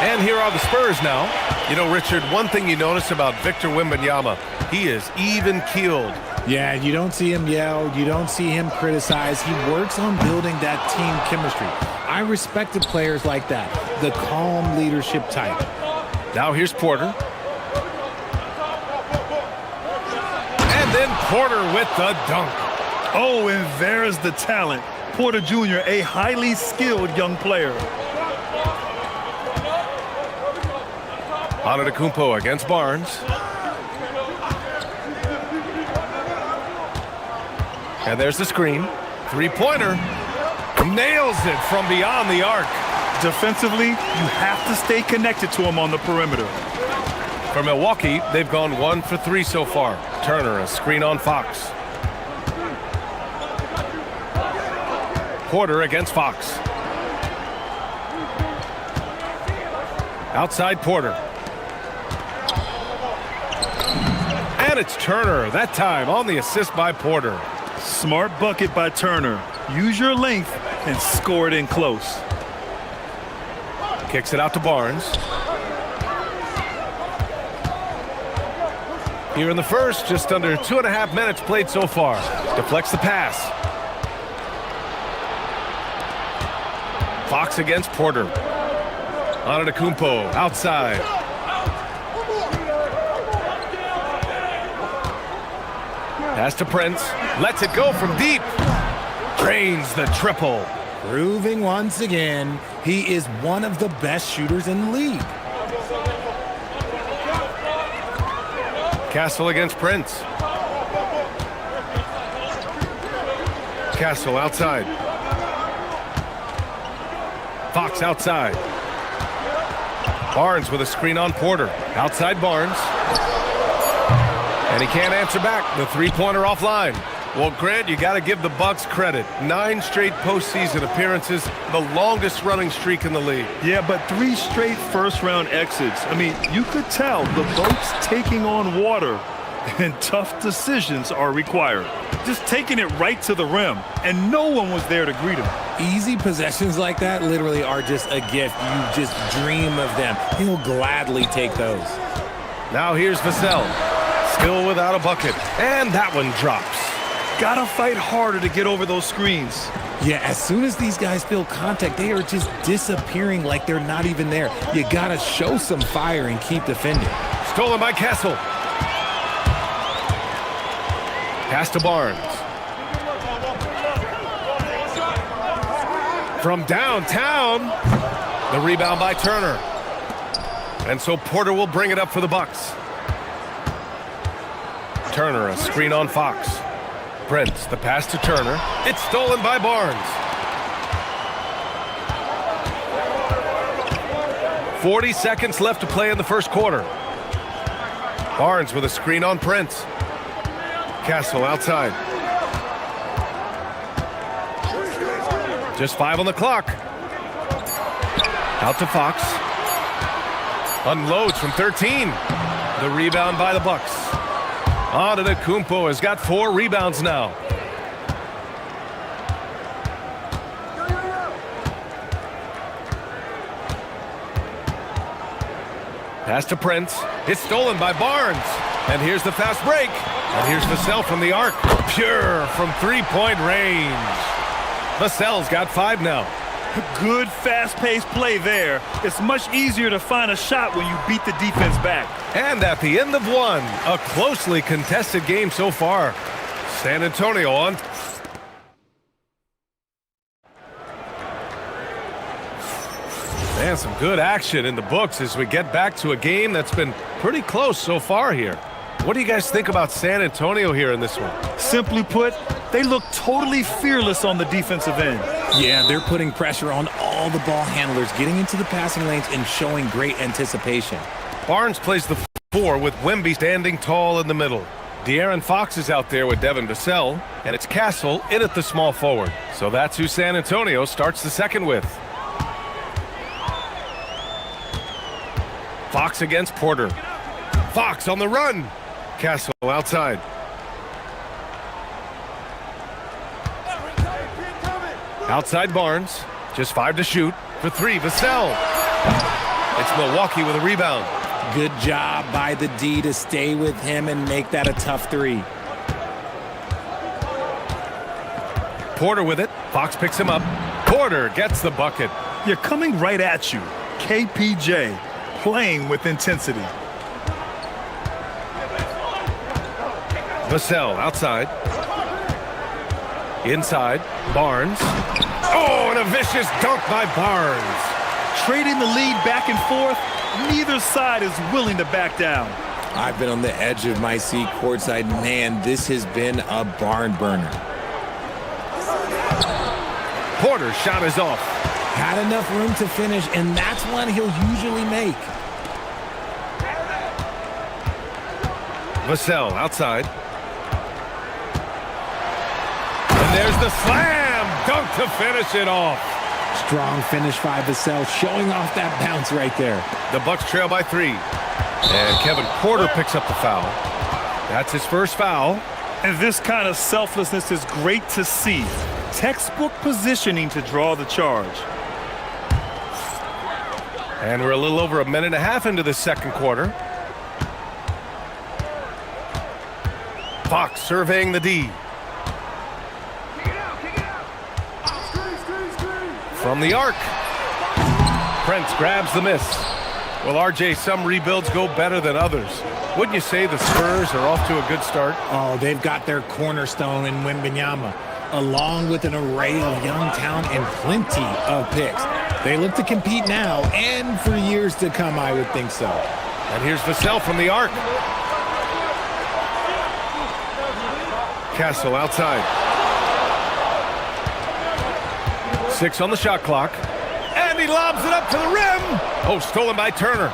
And here are the Spurs now. You know, Richard, one thing you notice about Victor Wembanyama, he is even-keeled. Yeah, you don't see him yell. You don't see him criticize. He works on building that team chemistry. I respected players like that, the calm leadership type. Now here's Porter. And then Porter with the dunk. Oh, and there's the talent. Porter Jr., a highly skilled young player. Antetokounmpo against Barnes. And there's the screen. Three-pointer. Nails it from beyond the arc. Defensively, you have to stay connected to him on the perimeter. For Milwaukee, they've gone 1 for 3 so far. Turner, a screen on Fox. Porter against Fox. Outside Porter. And it's Turner, that time on the assist by Porter. Smart bucket by Turner. Use your length and score it in close. Kicks it out to Barnes. Here in the first, just under 2.5 minutes played so far. Deflects the pass. Fox against Porter. Antetokounmpo outside. Pass to Prince. Lets it go from deep. Drains the triple. Proving once again, he is one of the best shooters in the league. Castle against Prince. Castle outside. Fox outside. Barnes with a screen on Porter. Outside Barnes. And he can't answer back. The three-pointer offline. Well, Grant, you got to give the Bucks credit. 9 straight postseason appearances, the longest running streak in the league. Yeah, but 3 straight first-round exits. I mean, you could tell the boat's taking on water, and tough decisions are required. Just taking it right to the rim, and no one was there to greet him. Easy possessions like that literally are just a gift. You just dream of them. He'll gladly take those. Now here's Vassell. Still without a bucket, and that one drops. Gotta fight harder to get over those screens. Yeah, as soon as these guys feel contact, they are just disappearing like they're not even there. You gotta show some fire and keep defending. Stolen by Castle. Pass to Barnes. From downtown, the rebound by Turner. And so Porter will bring it up for the Bucks. Turner, a screen on Fox. Prince, the pass to Turner. It's stolen by Barnes. 40 seconds left to play in the first quarter. Barnes with a screen on Prince. Castle outside. Just 5 on the clock. Out to Fox. Unloads from 13. The rebound by the Bucks. Antetokounmpo has got 4 rebounds now. Pass to Prince. It's stolen by Barnes. And here's the fast break. And here's Vassell from the arc. Pure from three-point range. Vassell's got 5 now. Good fast-paced play there. It's much easier to find a shot when you beat the defense back. And at the end of 1, a closely contested game so far. San Antonio on. And some good action in the books as we get back to a game that's been pretty close so far here. What do you guys think about San Antonio here in this one? Simply put, they look totally fearless on the defensive end. Yeah, they're putting pressure on all the ball handlers, getting into the passing lanes and showing great anticipation. Barnes plays the 4 with Wemby standing tall in the middle. De'Aaron Fox is out there with Devin Vassell, and it's Castle in at the small forward. So that's who San Antonio starts the second with. Fox against Porter. Fox on the run. Castle outside. Outside Barnes. Just 5 to shoot. For 3, Vassell. It's Milwaukee with a rebound. Good job by the D to stay with him and make that a tough 3. Porter with it. Fox picks him up. Porter gets the bucket. You're coming right at you. KPJ. Playing with intensity. Vassell outside. Inside. Barnes. Oh, and a vicious dunk by Barnes. Trading the lead back and forth, neither side is willing to back down. I've been on the edge of my seat courtside. Man, this has been a barn burner. Porter's shot is off. Had enough room to finish, and that's one he'll usually make. Vassell outside. And there's the slam dunk to finish it off. Strong finish by Vassell, showing off that bounce right there. The Bucks trail by 3. And Kevin Porter picks up the foul. That's his first foul. And this kind of selflessness is great to see. Textbook positioning to draw the charge. And we're a little over a minute and a half into the second quarter. Fox surveying the D. From the arc. Prince grabs the miss. Well, RJ, some rebuilds go better than others. Wouldn't you say the Spurs are off to a good start? Oh, they've got their cornerstone in Wembanyama, along with an array of young talent and plenty of picks. They look to compete now and for years to come, I would think so. And here's Vassell from the arc. Castle outside. 6 on the shot clock. And he lobs it up to the rim. Oh, stolen by Turner.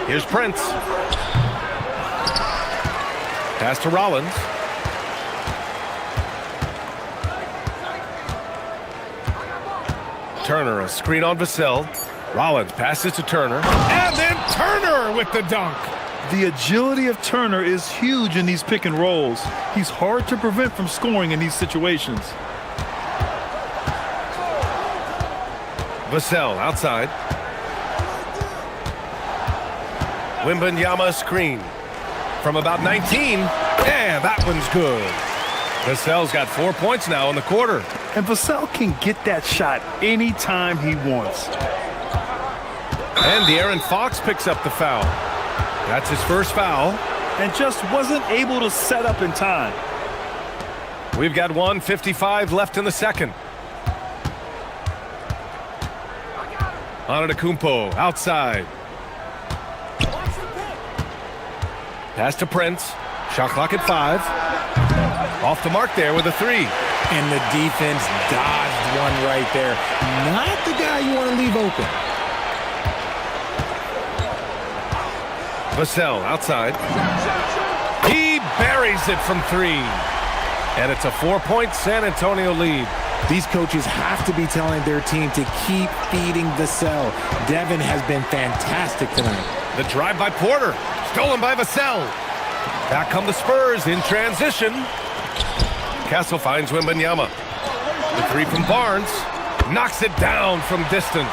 Here's Prince. Pass to Rollins. Turner, a screen on Vassell. Rollins passes to Turner. And then Turner with the dunk. The agility of Turner is huge in these pick and rolls. He's hard to prevent from scoring in these situations. Vassell outside. Wembanyama screen from about 19. And that one's good. Vassell's got 4 points now in the quarter. And Vassell can get that shot anytime he wants. And De'Aaron Fox picks up the foul. That's his first foul. And just wasn't able to set up in time. We've got 1:55 left in the second. Antetokounmpo outside. Pass to Prince. Shot clock at 5. Off the mark there with a 3. And the defense dodged one right there. Not the guy you want to leave open. Vassell outside. He buries it from 3. And it's a 4-point San Antonio lead. These coaches have to be telling their team to keep feeding Vassell. Devin has been fantastic tonight. The drive by Porter. Stolen by Vassell. Back come the Spurs in transition. Castle finds Wembanyama. The 3 from Barnes. knocks it down from distance.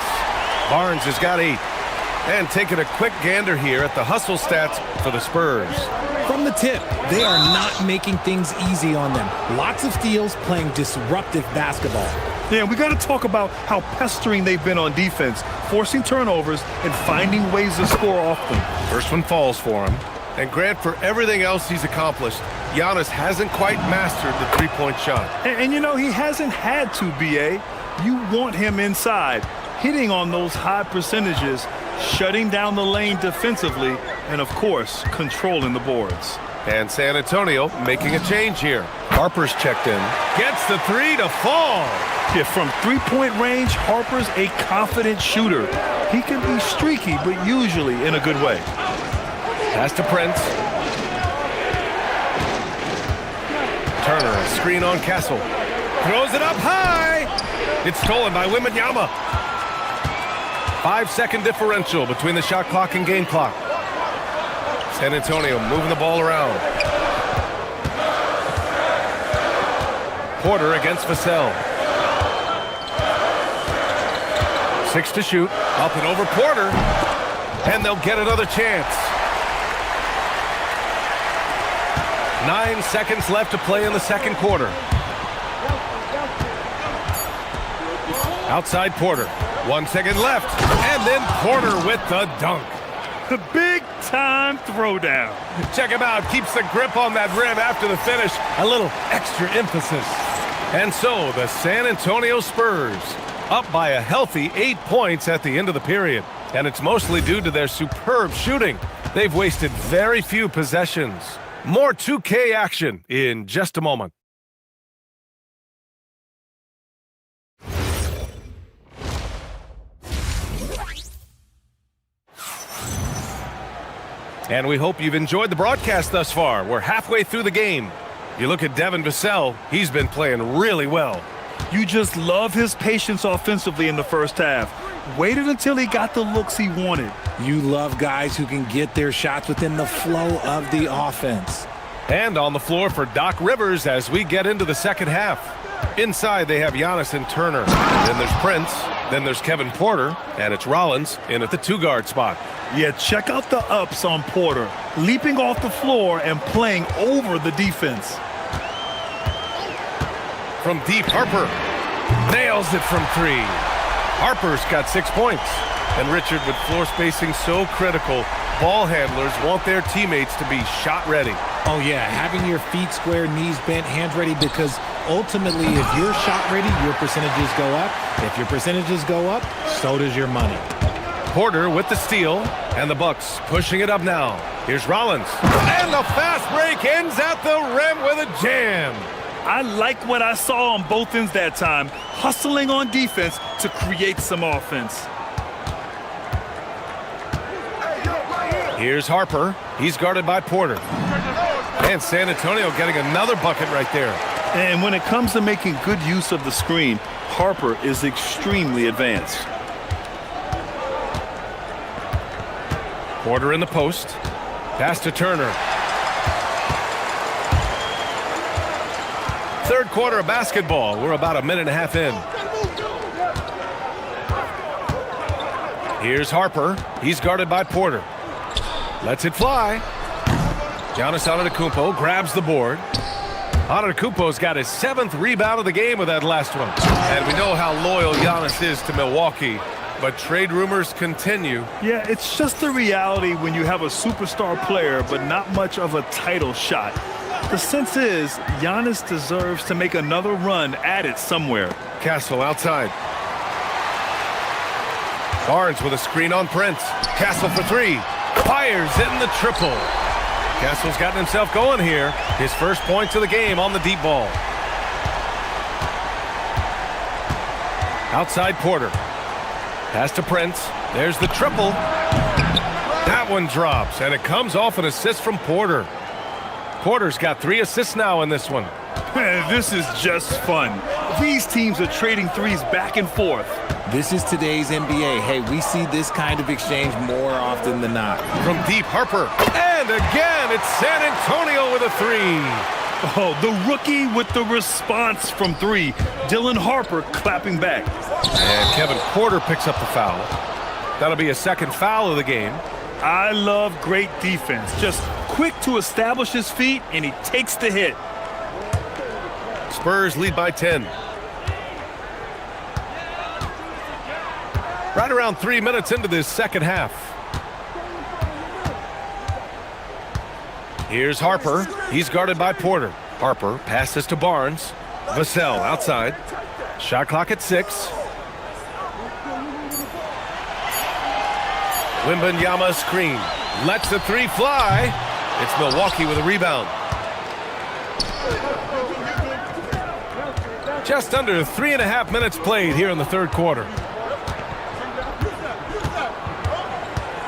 Barnes has got 8. And taking a quick gander here at the hustle stats for the Spurs. From the tip, they are not making things easy on them. Lots of steals, playing disruptive basketball. Yeah, we got to talk about how pestering they've been on defense, forcing turnovers and finding ways to score off them. First one falls for him. And Grant, for everything else he's accomplished, Giannis hasn't quite mastered the three-point shot. And you know, he hasn't had to, B.A. You want him inside, hitting on those high percentages, shutting down the lane defensively, and of course, controlling the boards. And San Antonio making a change here. Harper's checked in. Gets the 3 to fall. Yeah, from three-point range, Harper's a confident shooter. He can be streaky, but usually in a good way. Pass to Prince. Turner, a screen on Castle. Throws it up high. It's stolen by Wembanyama. 5-second differential between the shot clock and game clock. San Antonio moving the ball around. Porter against Vassell. 6 to shoot. Up and over Porter. And they'll get another chance. 9 seconds left to play in the second quarter. Outside Porter. 1 second left. And then Porter with the dunk. The big-time throwdown. Check him out. Keeps the grip on that rim after the finish. A little extra emphasis. And so the San Antonio Spurs up by a healthy 8 points at the end of the period. And it's mostly due to their superb shooting. They've wasted very few possessions. More 2K action in just a moment. And we hope you've enjoyed the broadcast thus far. We're halfway through the game. You look at Devin Vassell, he's been playing really well. You just love his patience offensively in the first half. Waited until he got the looks he wanted. You love guys who can get their shots within the flow of the offense. And on the floor for Doc Rivers as we get into the second half. Inside they have Giannis and Turner. Then there's Prince. Then there's Kevin Porter. And it's Rollins in at the 2-guard spot. Yeah, check out the ups on Porter. Leaping off the floor and playing over the defense. From deep, Harper nails it from 3. Harper's got 6 points. And Richard, with floor spacing so critical, ball handlers want their teammates to be shot ready. Oh yeah, having your feet square, knees bent, hands ready, because ultimately if you're shot ready, your percentages go up. If your percentages go up, so does your money. Porter with the steal, and the Bucks pushing it up now. Here's Rollins, and the fast break ends at the rim with a jam. I like what I saw on both ends that time, hustling on defense to create some offense. Here's Harper. He's guarded by Porter. And San Antonio getting another bucket right there. And when it comes to making good use of the screen, Harper is extremely advanced. Porter in the post. Pass to Turner. Third quarter of basketball. We're about a minute and a half in. Here's Harper. He's guarded by Porter. Lets it fly. Giannis Antetokounmpo grabs the board. Antetokounmpo's got his 7th rebound of the game with that last one. And we know how loyal Giannis is to Milwaukee. But trade rumors continue. Yeah, it's just the reality when you have a superstar player, but not much of a title shot. The sense is Giannis deserves to make another run at it somewhere. Castle outside. Barnes with a screen on Prince. Castle for 3. Fires in the triple. Castle's gotten himself going here. His first points of the game on the deep ball. Outside Porter. Pass to Prince. There's the triple. That one drops, and it comes off an assist from Porter. Porter's got 3 assists now in this one. This is just fun. These teams are trading threes back and forth. This is today's NBA. Hey, we see this kind of exchange more often than not. From deep, Harper. And again, it's San Antonio with a 3. Oh, the rookie with the response from three. Dylan Harper clapping back. And Kevin Porter picks up the foul. That'll be a second foul of the game. I love great defense. Just quick to establish his feet, and he takes the hit. Spurs lead by 10. Right around 3 minutes into this second half. Here's Harper. He's guarded by Porter. Harper passes to Barnes. Vassell outside. Shot clock at 6. Wembanyama screen. Lets the three fly. It's Milwaukee with a rebound. Just under 3.5 minutes played here in the third quarter.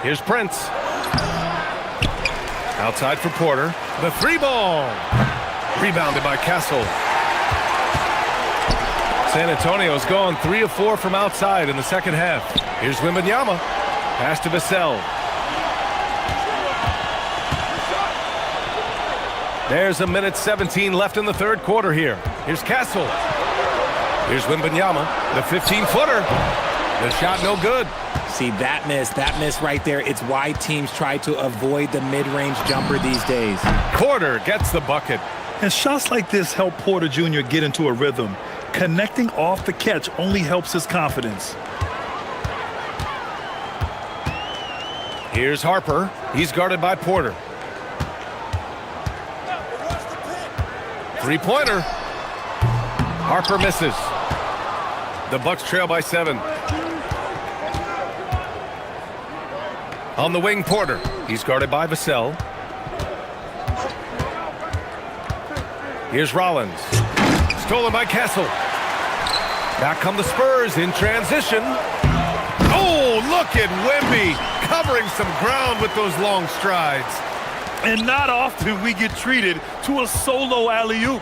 Here's Prince. Outside for Porter. The three ball. Rebounded by Castle. San Antonio's gone 3 of 4 from outside in the second half. Here's Wembanyama. Pass to Vassell. There's 1:17 left in the third quarter here. Here's Castle. Here's Wembanyama. The 15-footer. The shot no good. See, that miss right there, it's why teams try to avoid the mid-range jumper these days. Porter gets the bucket. And shots like this help Porter Jr. get into a rhythm. Connecting off the catch only helps his confidence. Here's Harper. He's guarded by Porter. Three-pointer. Harper misses. The Bucks trail by 7. On the wing, Porter. He's guarded by Vassell. Here's Rollins. Stolen by Castle. Back come the Spurs in transition. Oh, look at Wemby covering some ground with those long strides. And not often we get treated to a solo alley-oop.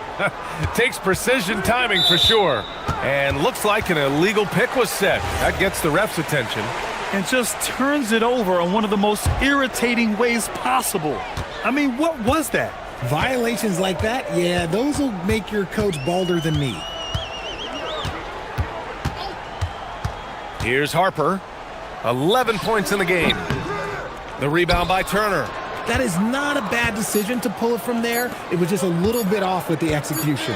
Takes precision timing for sure. And looks like an illegal pick was set. That gets the ref's attention. And just turns it over in one of the most irritating ways possible. I mean, what was that? Violations like that, yeah, those will make your coach balder than me. Here's Harper. 11 points in the game. The rebound by Turner. That is not a bad decision to pull it from there. It was just a little bit off with the execution.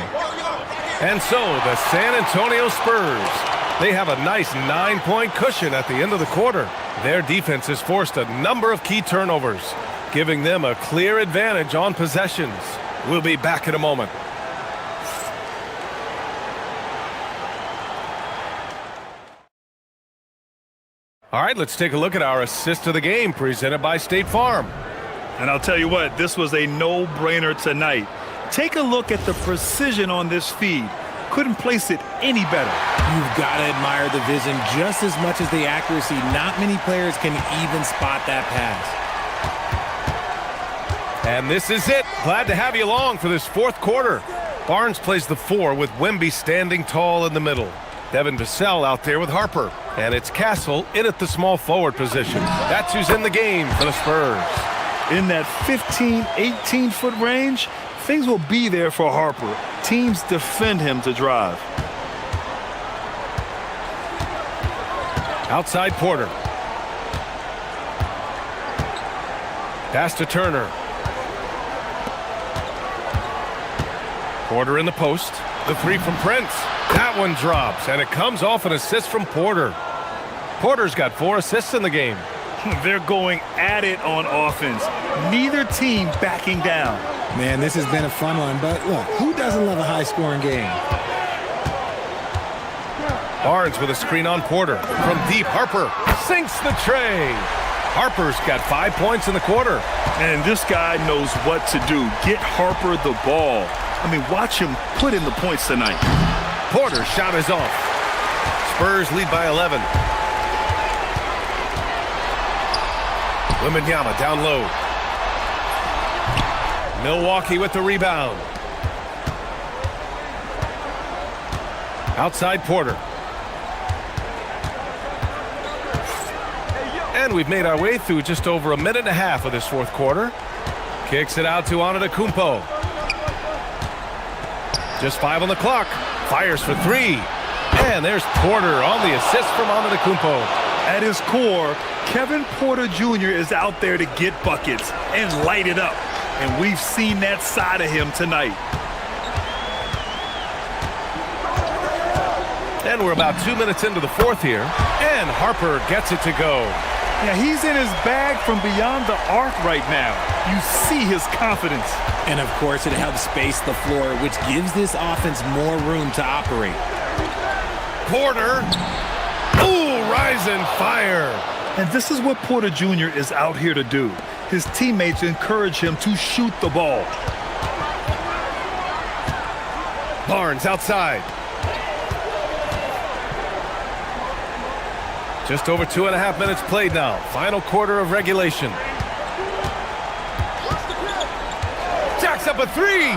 And so the San Antonio Spurs, they have a nice 9-point cushion at the end of the quarter. Their defense has forced a number of key turnovers, giving them a clear advantage on possessions. We'll be back in a moment. All right, let's take a look at our assist of the game presented by State Farm. And I'll tell you what, this was a no-brainer tonight. Take a look at the precision on this feed. Couldn't place it any better. You've got to admire the vision just as much as the accuracy. Not many players can even spot that pass. And this is it. Glad to have you along for this fourth quarter. Barnes plays the 4 with Wemby standing tall in the middle. Devin Vassell out there with Harper. And it's Castle in at the small forward position. That's who's in the game for the Spurs. In that 15, 18-foot range, things will be there for Harper. Teams defend him to drive. Outside Porter. Pass to Turner. Porter in the post. The 3 from Prince. That one drops, and it comes off an assist from Porter. Porter's got 4 assists in the game. They're going at it on offense. Neither team backing down. Man, this has been a fun one, but look, who doesn't love a high-scoring game? Barnes with a screen on Porter. From deep, Harper sinks the tray. Harper's got 5 points in the quarter. And this guy knows what to do. Get Harper the ball. I mean, watch him put in the points tonight. Porter's shot is off. Spurs lead by 11. Wembanyama down low. Milwaukee with the rebound. Outside Porter. And we've made our way through just over 1.5 minutes of this fourth quarter. Kicks it out to Antetokounmpo. Just 5 on the clock. Fires for 3. And there's Porter on the assist from Antetokounmpo. At his core, Kevin Porter Jr. is out there to get buckets and light it up. And we've seen that side of him tonight. And we're about 2 minutes into the fourth here. And Harper gets it to go. Yeah, he's in his bag from beyond the arc right now. You see his confidence. And of course, it helps space the floor, which gives this offense more room to operate. Porter. Ooh, rise and fire. And this is what Porter Jr. is out here to do. His teammates encourage him to shoot the ball. Barnes outside. Just over 2.5 minutes played now. Final quarter of regulation. Jacks up a 3.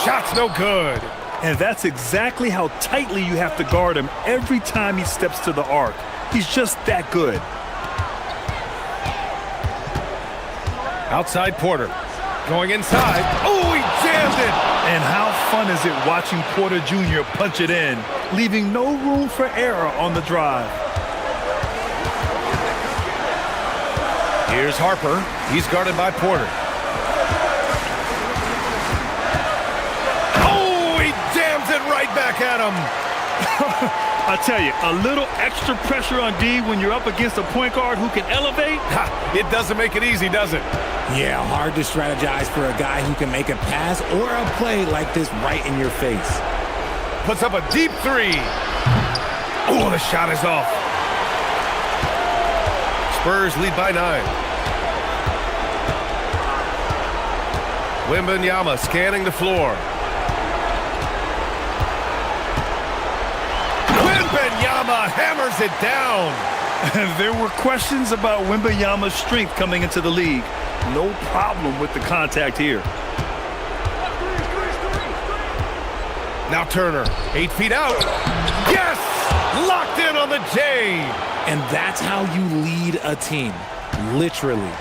Shot's no good. And that's exactly how tightly you have to guard him every time he steps to the arc. He's just that good. Outside Porter. Going inside. Oh, he jammed it. And how fun is it watching Porter Jr. punch it in, leaving no room for error on the drive. Here's Harper. He's guarded by Porter. Oh, he jams it right back at him. I tell you, a little extra pressure on D when you're up against a point guard who can elevate. It doesn't make it easy, does it? Yeah, hard to strategize for a guy who can make a pass or a play like this right in your face. Puts up a deep 3. Oh, the shot is off. Spurs lead by 9. Wembanyama scanning the floor. Wembanyama hammers it down. There were questions about Wembanyama's strength coming into the league. No problem with the contact here. Now Turner, 8 feet out. Yes! Locked in on the J. And that's how you lead a team, literally.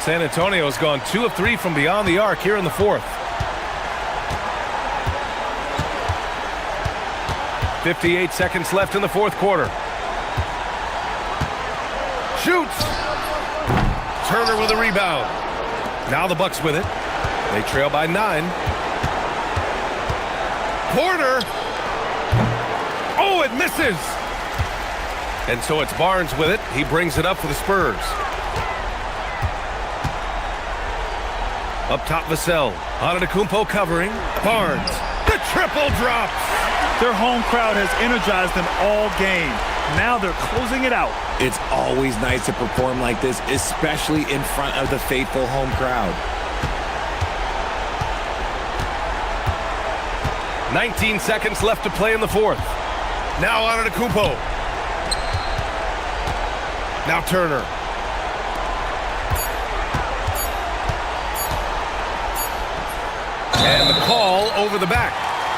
San Antonio's gone 2 of 3 from beyond the arc here in the fourth. 58 seconds left in the fourth quarter. Shoots! Turner with a rebound. Now the Bucks with it. They trail by 9. Porter! Oh, it misses! And so it's Barnes with it. He brings it up for the Spurs. Up top, Vassell. Antetokounmpo covering. Barnes. The triple drops. Their home crowd has energized them all game. Now they're closing it out. It's always nice to perform like this, especially in front of the faithful home crowd. 19 seconds left to play in the fourth. Now Antetokounmpo. Now Turner. And the call over the back.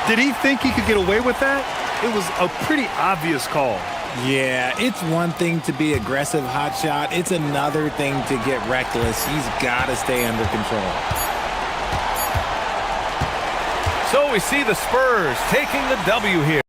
Did he think he could get away with that? It was a pretty obvious call. Yeah, it's one thing to be aggressive hot shot. It's another thing to get reckless. He's got to stay under control. So we see the Spurs taking the W here.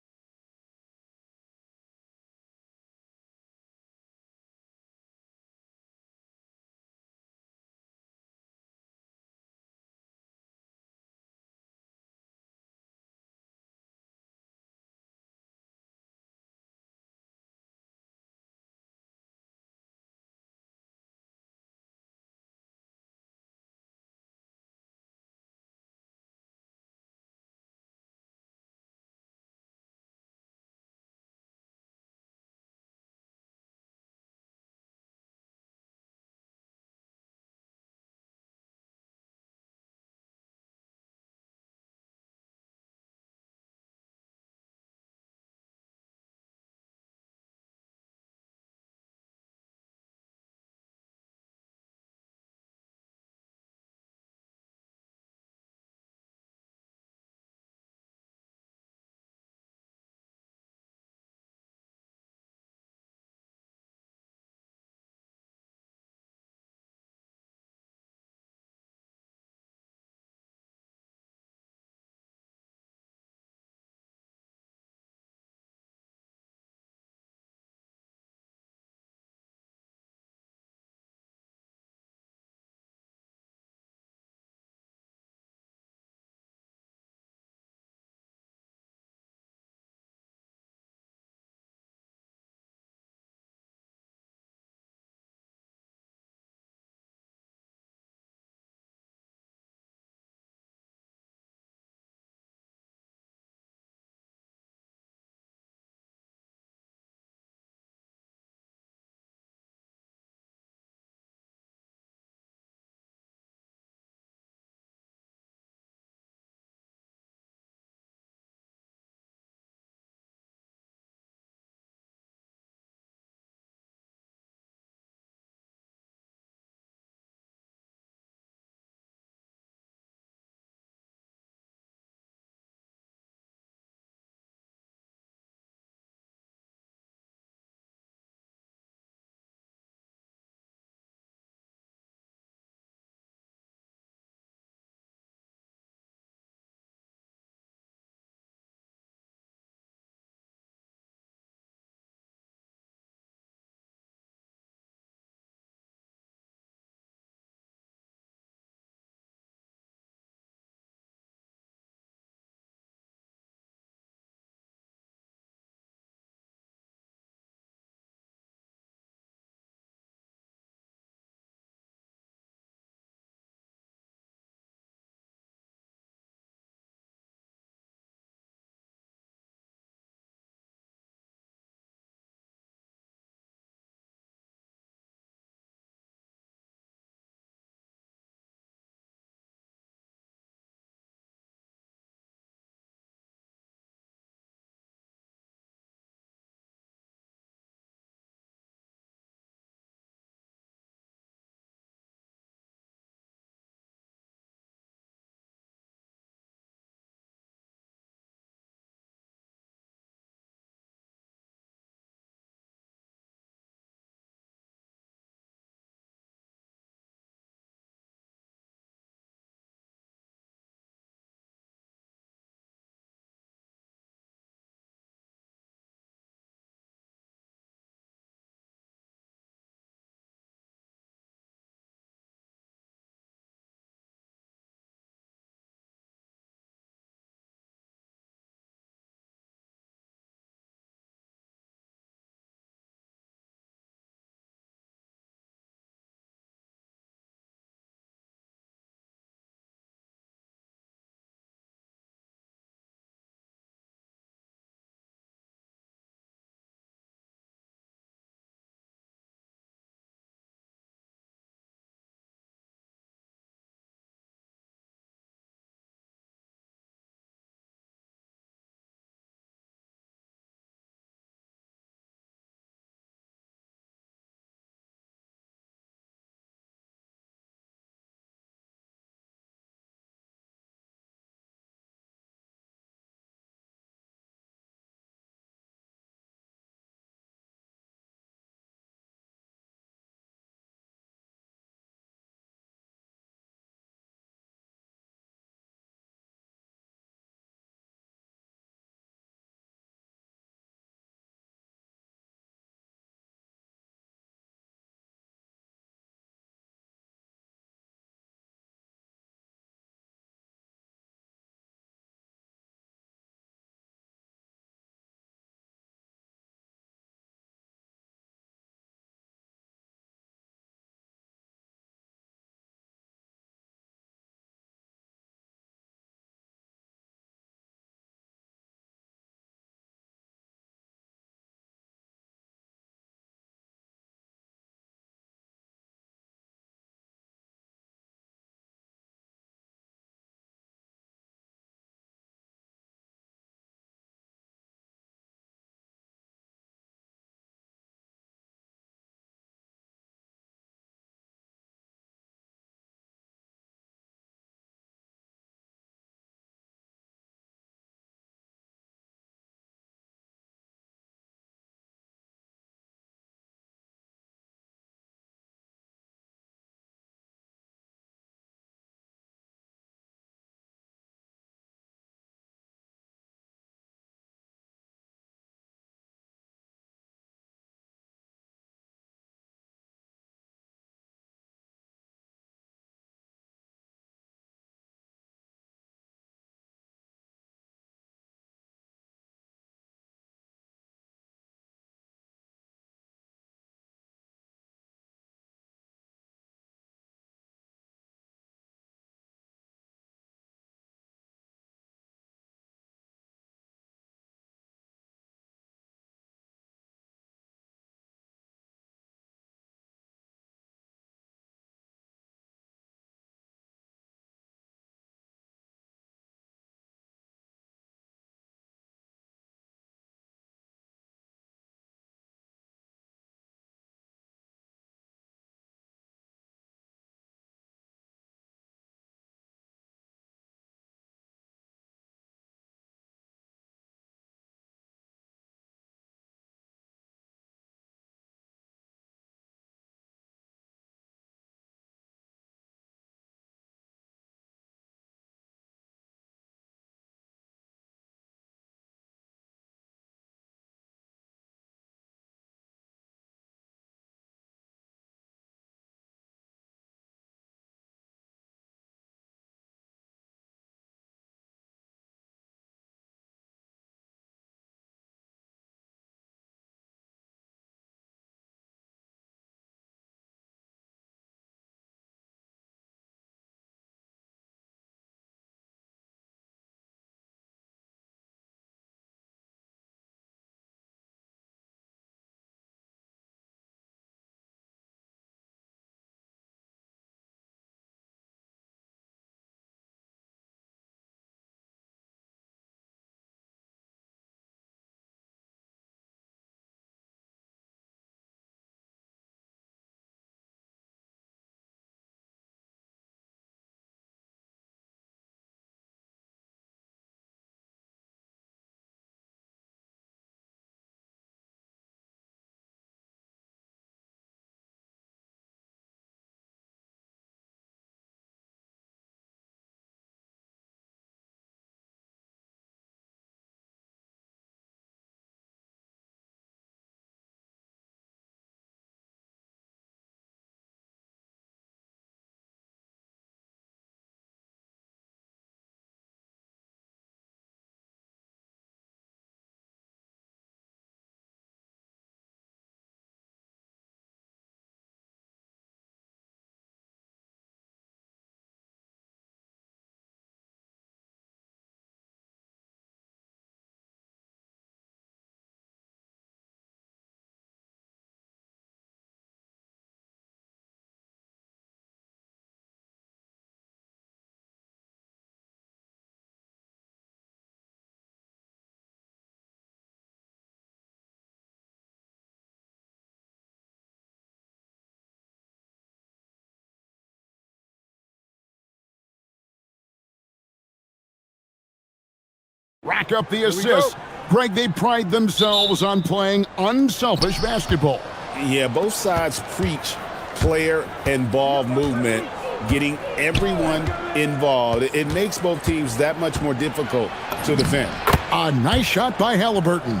Rack up the assists. Greg, they pride themselves on playing unselfish basketball. Yeah, both sides preach player and ball movement, getting everyone involved. It makes both teams that much more difficult to defend. A nice shot by Halliburton.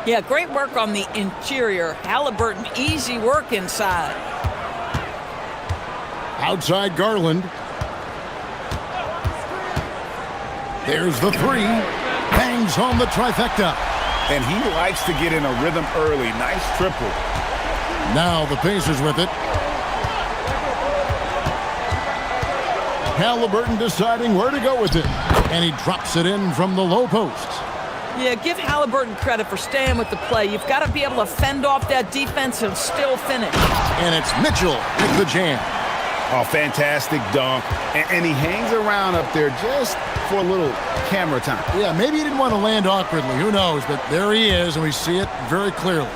Yeah, great work on the interior. Halliburton, easy work inside. Outside Garland. There's the three. Bangs home the trifecta. And he likes to get in a rhythm early. Nice triple. Now the Pacers with it. Halliburton deciding where to go with it. And he drops it in from the low post. Yeah, give Halliburton credit for staying with the play. You've got to be able to fend off that defense and still finish. And it's Mitchell with the jam. Oh, fantastic dunk. And he hangs around up there just for a little camera time. Yeah, maybe he didn't want to land awkwardly. Who knows? But there he is, and we see it very clearly.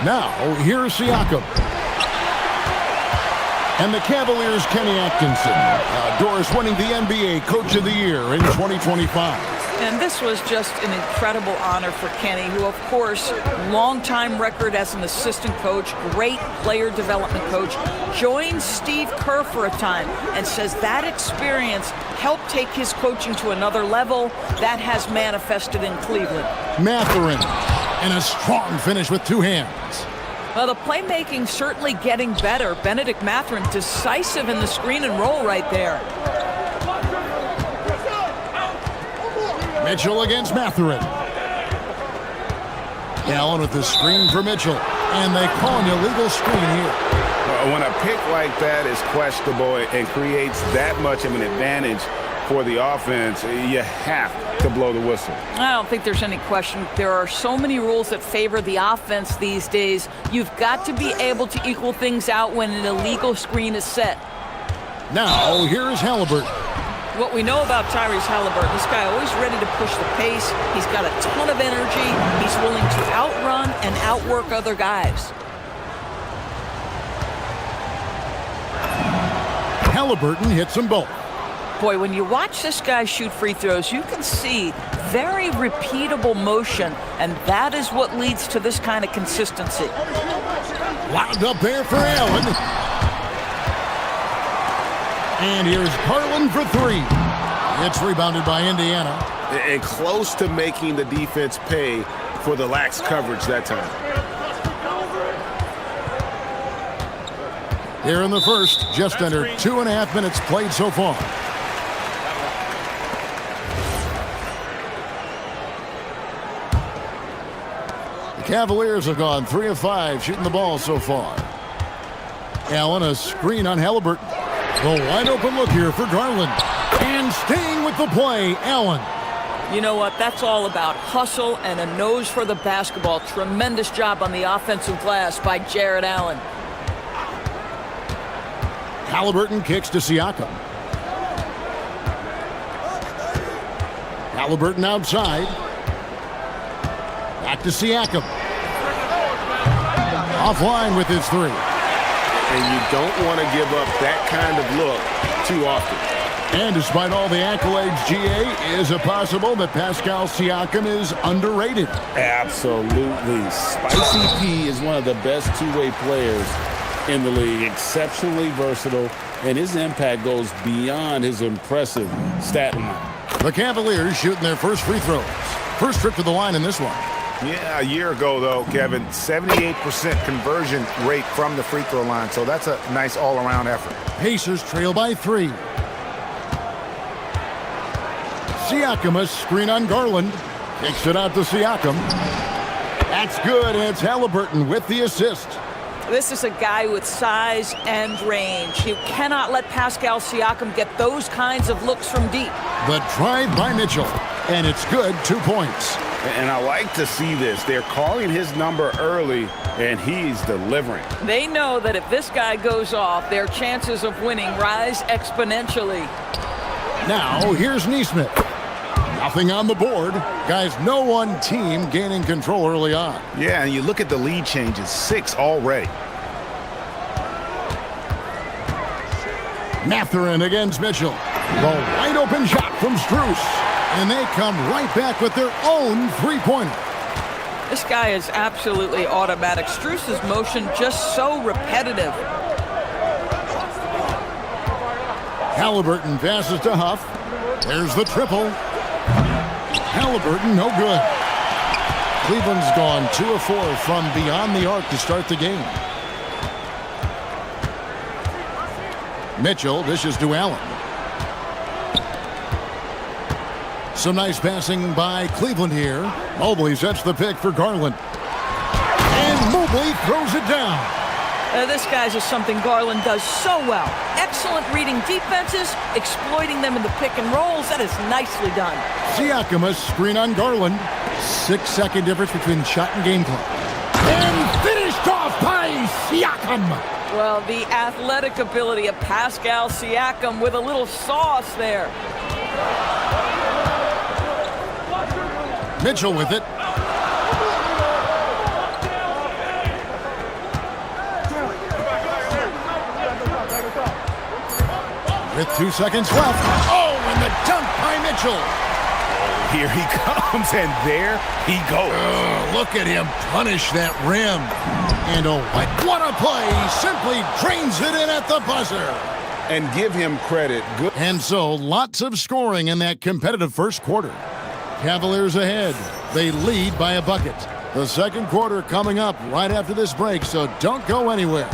Now, here's Siakam. And the Cavaliers' Kenny Atkinson. Doris winning the NBA Coach of the Year in 2025. And this was just an incredible honor for Kenny, who, of course, long-time record as an assistant coach, great player development coach, joined Steve Kerr for a time and says that experience helped take his coaching to another level. That has manifested in Cleveland. Mathurin, and a strong finish with two hands. Well, the playmaking certainly getting better. Benedict Mathurin decisive in the screen and roll right there. Mitchell against Mathurin. Allen with the screen for Mitchell. And they call an illegal screen here. When a pick like that is questionable and creates that much of an advantage for the offense, you have to blow the whistle. I don't think there's any question. There are so many rules that favor the offense these days. You've got to be able to equal things out when an illegal screen is set. Now, here's Halliburton. What we know about Tyrese Halliburton, this guy always ready to push the pace. He's got a ton of energy. He's willing to outrun and outwork other guys. Halliburton hits them both. Boy, when you watch this guy shoot free throws, you can see very repeatable motion, and that is what leads to this kind of consistency. Wound up there for Allen. And here's Garland for three. It's rebounded by Indiana. And close to making the defense pay for the lax coverage that time. Here in the first, just under 2.5 minutes played so far. The Cavaliers have gone 3 of 5 shooting the ball so far. Allen, a screen on Halliburton. The wide open look here for Garland. And staying with the play, Allen. You know what? That's all about hustle and a nose for the basketball. Tremendous job on the offensive glass by Jared Allen. Halliburton kicks to Siakam. Halliburton outside. Back to Siakam. Offline with his three. And you don't want to give up that kind of look too often. And despite all the accolades, GA, is it possible that Pascal Siakam is underrated? Absolutely. Spicy P is one of the best two-way players in the league. Exceptionally versatile, and his impact goes beyond his impressive stat line. The Cavaliers shooting their first free throws. First trip to the line in this one. Yeah, a year ago, though, Kevin, 78% conversion rate from the free throw line. So that's a nice all-around effort. Pacers trail by 3. Siakam, a screen on Garland. Kicks it out to Siakam. That's good, and it's Halliburton with the assist. This is a guy with size and range. You cannot let Pascal Siakam get those kinds of looks from deep. The drive by Mitchell, and it's good, 2 points. And I like to see this. They're calling his number early, and he's delivering. They know that if this guy goes off, their chances of winning rise exponentially. Now, here's Nesmith. Nothing on the board. Guys, no one team gaining control early on. Yeah, and you look at the lead changes, 6 already. Mathurin against Mitchell. The wide open shot from Strus. And they come right back with their own three-pointer. This guy is absolutely automatic. Struce's motion just so repetitive. Halliburton passes to Huff. There's the triple. Halliburton, no good. Cleveland's gone 2 of 4 from beyond the arc to start the game. Mitchell dishes to Allen. Some nice passing by Cleveland here. Mobley sets the pick for Garland. And Mobley throws it down. This guy's just something Garland does so well. Excellent reading defenses, exploiting them in the pick and rolls. That is nicely done. Siakam a screen on Garland. 6-second difference between shot and game clock. And finished off by Siakam. Well, the athletic ability of Pascal Siakam with a little sauce there. Mitchell with it. With 2 seconds left. Oh, and the dunk by Mitchell. Here he comes, and there he goes. Look at him punish that rim. And oh, what a play. Simply drains it in at the buzzer. And give him credit. Good. And so, lots of scoring in that competitive first quarter. Cavaliers ahead. They lead by a bucket. The second quarter coming up right after this break, so don't go anywhere.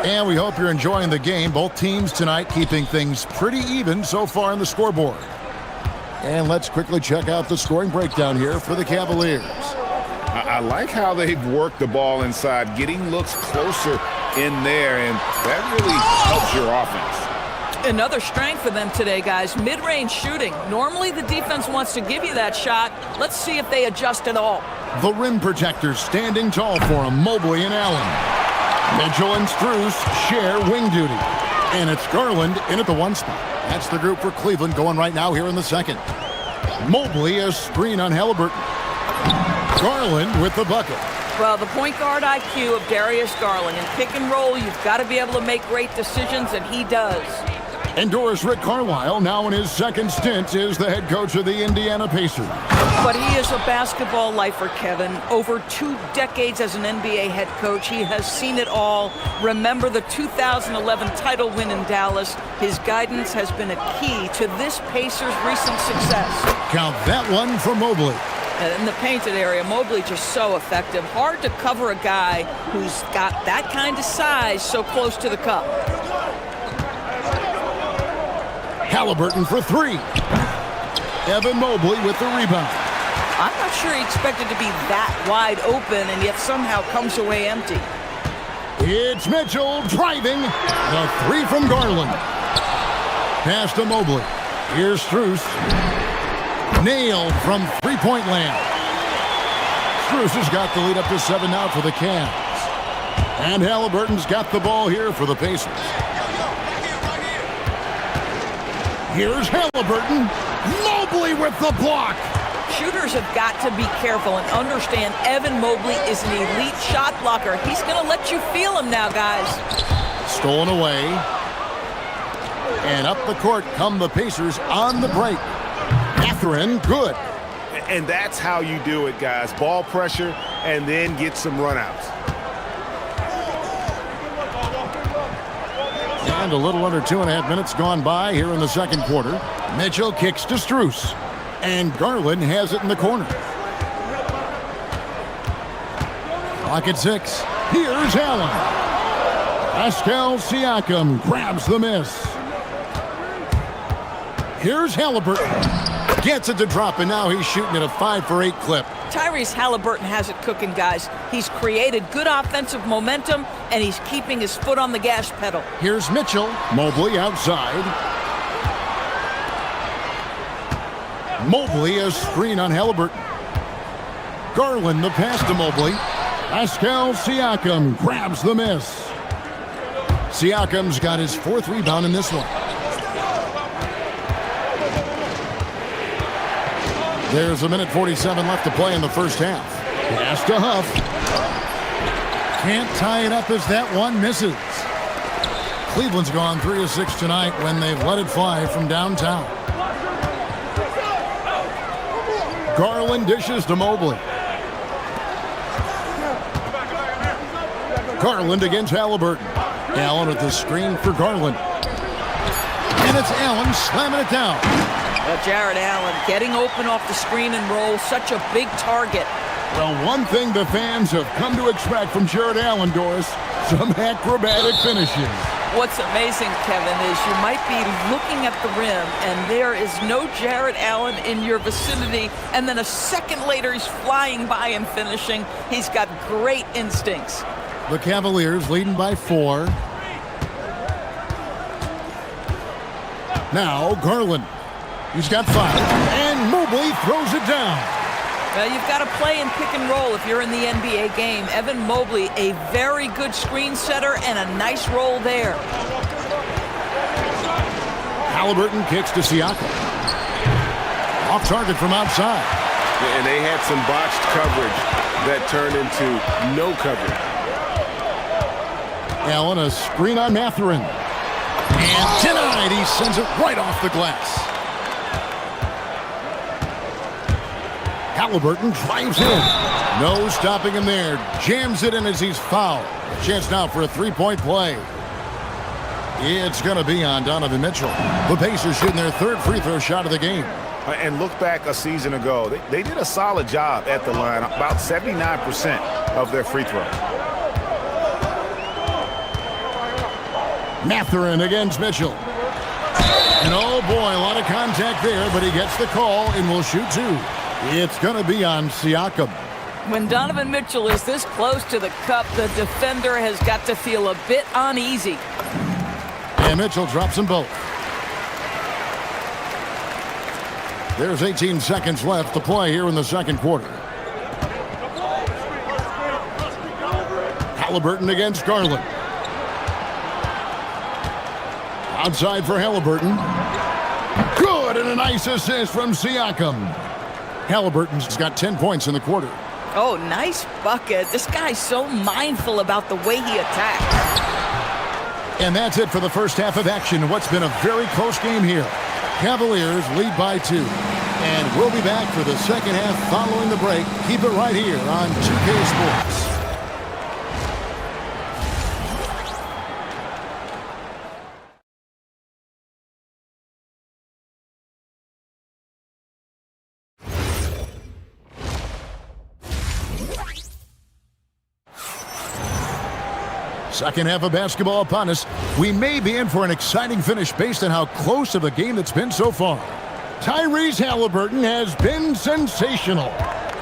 And we hope you're enjoying the game. Both teams tonight keeping things pretty even so far on the scoreboard. And let's quickly check out the scoring breakdown here for the Cavaliers. I like how they've worked the ball inside, getting looks closer in there, and that really helps your offense. Another strength for them today, guys. Mid-range shooting. Normally the defense wants to give you that shot. Let's see if they adjust at all. The rim protectors standing tall for him, Mobley and Allen. Mitchell and Strus share wing duty. And it's Garland in at the 1 spot. That's the group for Cleveland going right now here in the second. Mobley a screen on Halliburton. Garland with the bucket. Well, the point guard IQ of Darius Garland. In pick and roll, you've got to be able to make great decisions, and he does. And Doris Rick Carlisle, now in his second stint, is the head coach of the Indiana Pacers. But he is a basketball lifer, Kevin. Over 2 decades as an NBA head coach, he has seen it all. Remember the 2011 title win in Dallas. His guidance has been a key to this Pacers' recent success. Count that one for Mobley. In the painted area, Mobley just so effective. Hard to cover a guy who's got that kind of size so close to the cup. Halliburton for 3. Evan Mobley with the rebound. I'm not sure he expected to be that wide open and yet somehow comes away empty. It's Mitchell driving. The 3 from Garland. Pass to Mobley. Here's Strus. Nailed from three-point land. Strus has got the lead up to 7 now for the Cavs. And Halliburton's got the ball here for the Pacers. Here's Halliburton. Mobley with the block. Shooters have got to be careful and understand Evan Mobley is an elite shot blocker. He's going to let you feel him now, guys. Stolen away. And up the court come the Pacers on the break. Catherine, good. And that's how you do it, guys. Ball pressure and then get some runouts. And a little under 2.5 minutes gone by here in the second quarter. Mitchell kicks to Strus. And Garland has it in the corner. Clock at 6. Here's Allen. Pascal Siakam grabs the miss. Here's Halliburton. Gets it to drop, and now he's shooting at a 5-for-8 clip. Tyrese Halliburton has it cooking, guys. He's created good offensive momentum, and he's keeping his foot on the gas pedal. Here's Mitchell. Mobley outside. Mobley a screen on Halliburton. Garland the pass to Mobley. Pascal Siakam grabs the miss. Siakam's got his 4th rebound in this one. There's 1:47 left to play in the first half. Pass to Huff. Can't tie it up as that one misses. Cleveland's gone 3 of 6 tonight when they've let it fly from downtown. Garland dishes to Mobley. Garland against Halliburton. Allen with the screen for Garland. And it's Allen slamming it down. Jared Allen getting open off the screen and roll. Such a big target. Well, one thing the fans have come to expect from Jared Allen, Doris, some acrobatic finishes. What's amazing, Kevin, is you might be looking at the rim and there is no Jared Allen in your vicinity, and then a second later he's flying by and finishing. He's got great instincts. The Cavaliers leading by 4. Now Garland. He's got 5. And Mobley throws it down. Well, you've got to play in pick and roll if you're in the NBA game. Evan Mobley, a very good screen setter and a nice roll there. Halliburton kicks to Siakam. Off target from outside. And they had some botched coverage that turned into no coverage. Allen, a screen on Mathurin. And denied. He sends it right off the glass. Halliburton drives in. No stopping him there. Jams it in as he's fouled. Chance now for a three-point play. It's going to be on Donovan Mitchell. The Pacers shooting their 3rd free throw shot of the game. And look back a season ago. They did a solid job at the line. About 79% of their free throw. Mathurin against Mitchell. And oh boy, a lot of contact there, but he gets the call and will shoot 2. It's going to be on Siakam. When Donovan Mitchell is this close to the cup, the defender has got to feel a bit uneasy. And Mitchell drops them both. There's 18 seconds left to play here in the second quarter. Halliburton against Garland. Outside for Halliburton. Good, and a nice assist from Siakam. Halliburton's got 10 points in the quarter. Oh, nice bucket. This guy's so mindful about the way he attacks. And that's it for the first half of action. What's been a very close game here. Cavaliers lead by 2. And we'll be back for the second half following the break. Keep it right here on 2K Sports. Second half of basketball upon us. We may be in for an exciting finish based on how close of a game it's been so far. Tyrese Halliburton has been sensational.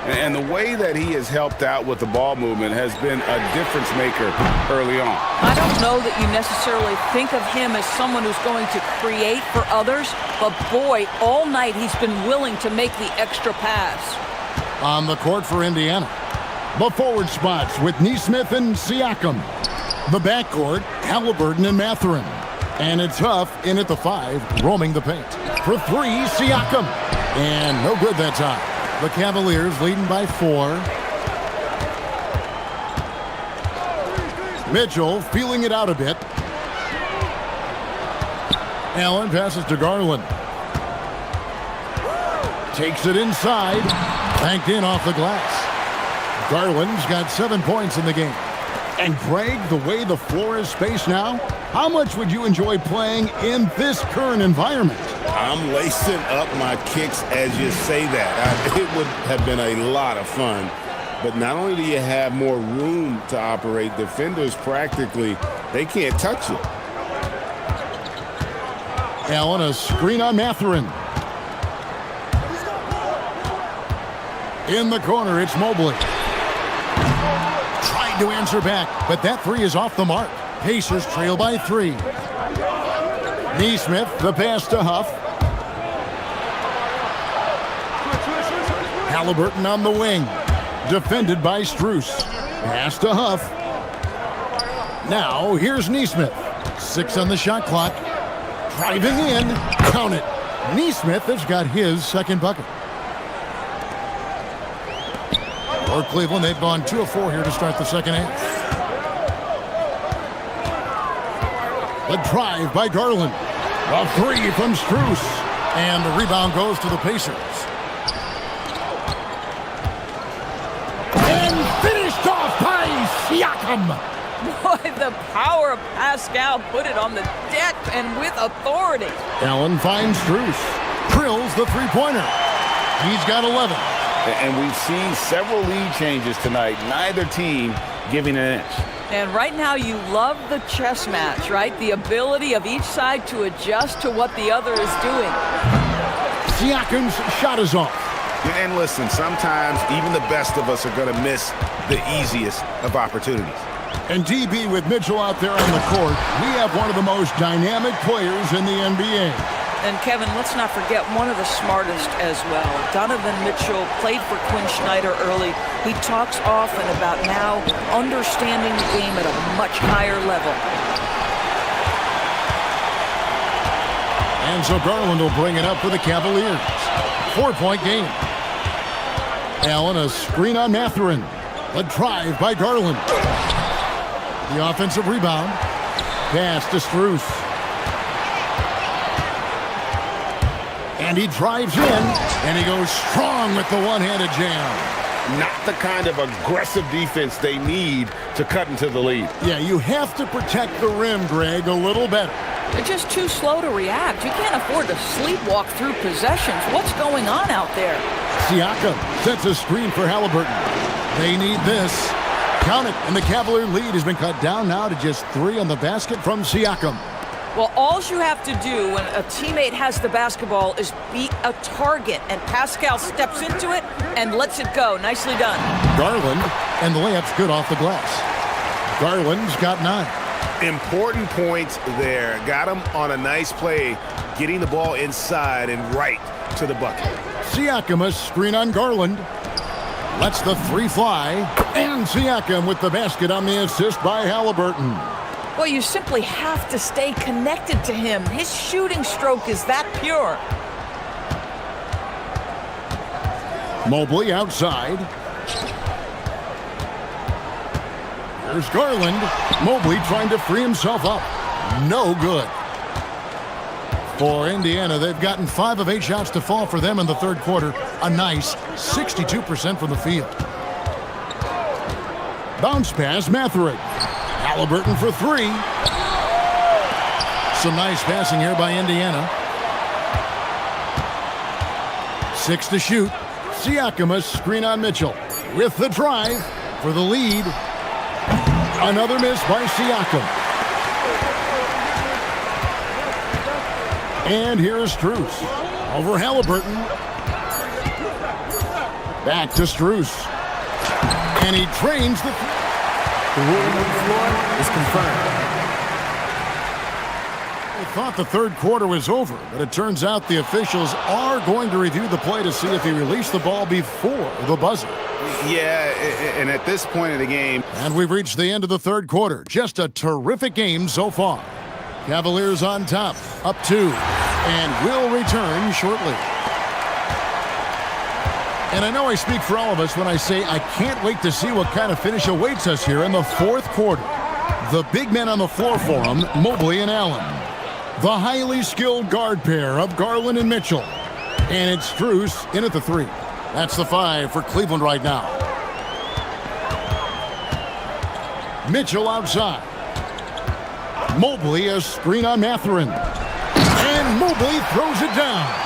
And the way that he has helped out with the ball movement has been a difference maker early on. I don't know that you necessarily think of him as someone who's going to create for others, but boy, all night he's been willing to make the extra pass. On the court for Indiana. The forward spots with Nesmith and Siakam. The backcourt, Halliburton and Mathurin. And it's Huff in at the 5, roaming the paint. For 3, Siakam. And no good that time. The Cavaliers leading by 4. Mitchell feeling it out a bit. Allen passes to Garland. Takes it inside. Banked in off the glass. Garland's got 7 points in the game. And Greg, the way the floor is spaced now, how much would you enjoy playing in this current environment? I'm lacing up my kicks as you say that. It would have been a lot of fun. But not only do you have more room to operate, defenders practically, they can't touch you. Allen, a screen on Mathurin. In the corner, it's Mobley. Trying to answer back, but that 3 is off the mark. Pacers trail by 3. Nesmith, the pass to Huff. Halliburton on the wing. Defended by Strus. Pass to Huff. Now, here's Nesmith. 6 on the shot clock. Driving in. Count it. Nesmith has got his second bucket. For Cleveland, they've gone 2 of 4 here to start the second half. The drive by Garland. A three from Strus. And the rebound goes to the Pacers. And finished off by Siakam. Boy, the power of Pascal put it on the deck and with authority. Allen finds Strus. Drills the three-pointer. He's got 11. And we've seen several lead changes tonight. Neither team giving an inch. And right now you love the chess match, right? The ability of each side to adjust to what the other is doing. Siakam's shot is off. And listen, sometimes even the best of us are going to miss the easiest of opportunities. And DB with Mitchell out there on the court, we have one of the most dynamic players in the NBA. And Kevin, let's not forget one of the smartest as well. Donovan Mitchell played for Quinn Snyder early. He talks often about now understanding the game at a much higher level. And so Garland will bring it up for the Cavaliers. 4-point game. Allen, a screen on Mathurin. A drive by Garland. The offensive rebound. Pass to Strus. And he drives in, and he goes strong with the one-handed jam. Not the kind of aggressive defense they need to cut into the lead. Yeah, you have to protect the rim, Greg, a little better. They're just too slow to react. You can't afford to sleepwalk through possessions. What's going on out there? Siakam sets a screen for Halliburton. They need this. Count it, and the Cavalier lead has been cut down now to just 3 on the basket from Siakam. Well, all you have to do when a teammate has the basketball is be a target, and Pascal steps into it and lets it go. Nicely done. Garland, and the layup's good off the glass. Garland's got 9. Important points there. Got him on a nice play, getting the ball inside and right to the bucket. Siakam, a screen on Garland. Lets the three fly. And Siakam with the basket on the assist by Halliburton. Well, you simply have to stay connected to him. His shooting stroke is that pure. Mobley outside. Here's Garland. Mobley trying to free himself up. No good. For Indiana, they've gotten 5 of 8 shots to fall for them in the third quarter. A nice 62% from the field. Bounce pass, Mathurin. Halliburton for 3. Some nice passing here by Indiana. 6 to shoot. Siakam, a screen on Mitchell. With the drive for the lead. Another miss by Siakam. And here's Strus. Over Halliburton. Back to Strus. And he drains the... The ruling on the floor is confirmed. I thought the third quarter was over, but it turns out the officials are going to review the play to see if he released the ball before the buzzer. Yeah, and at this point of the game... And we've reached the end of the third quarter. Just a terrific game so far. Cavaliers on top, up 2, and will return shortly. And I know I speak for all of us when I say I can't wait to see what kind of finish awaits us here in the fourth quarter. The big men on the floor for them, Mobley and Allen. The highly skilled guard pair of Garland and Mitchell. And it's Strus in at the 3. That's the 5 for Cleveland right now. Mitchell outside. Mobley, a screen on Mathurin. And Mobley throws it down.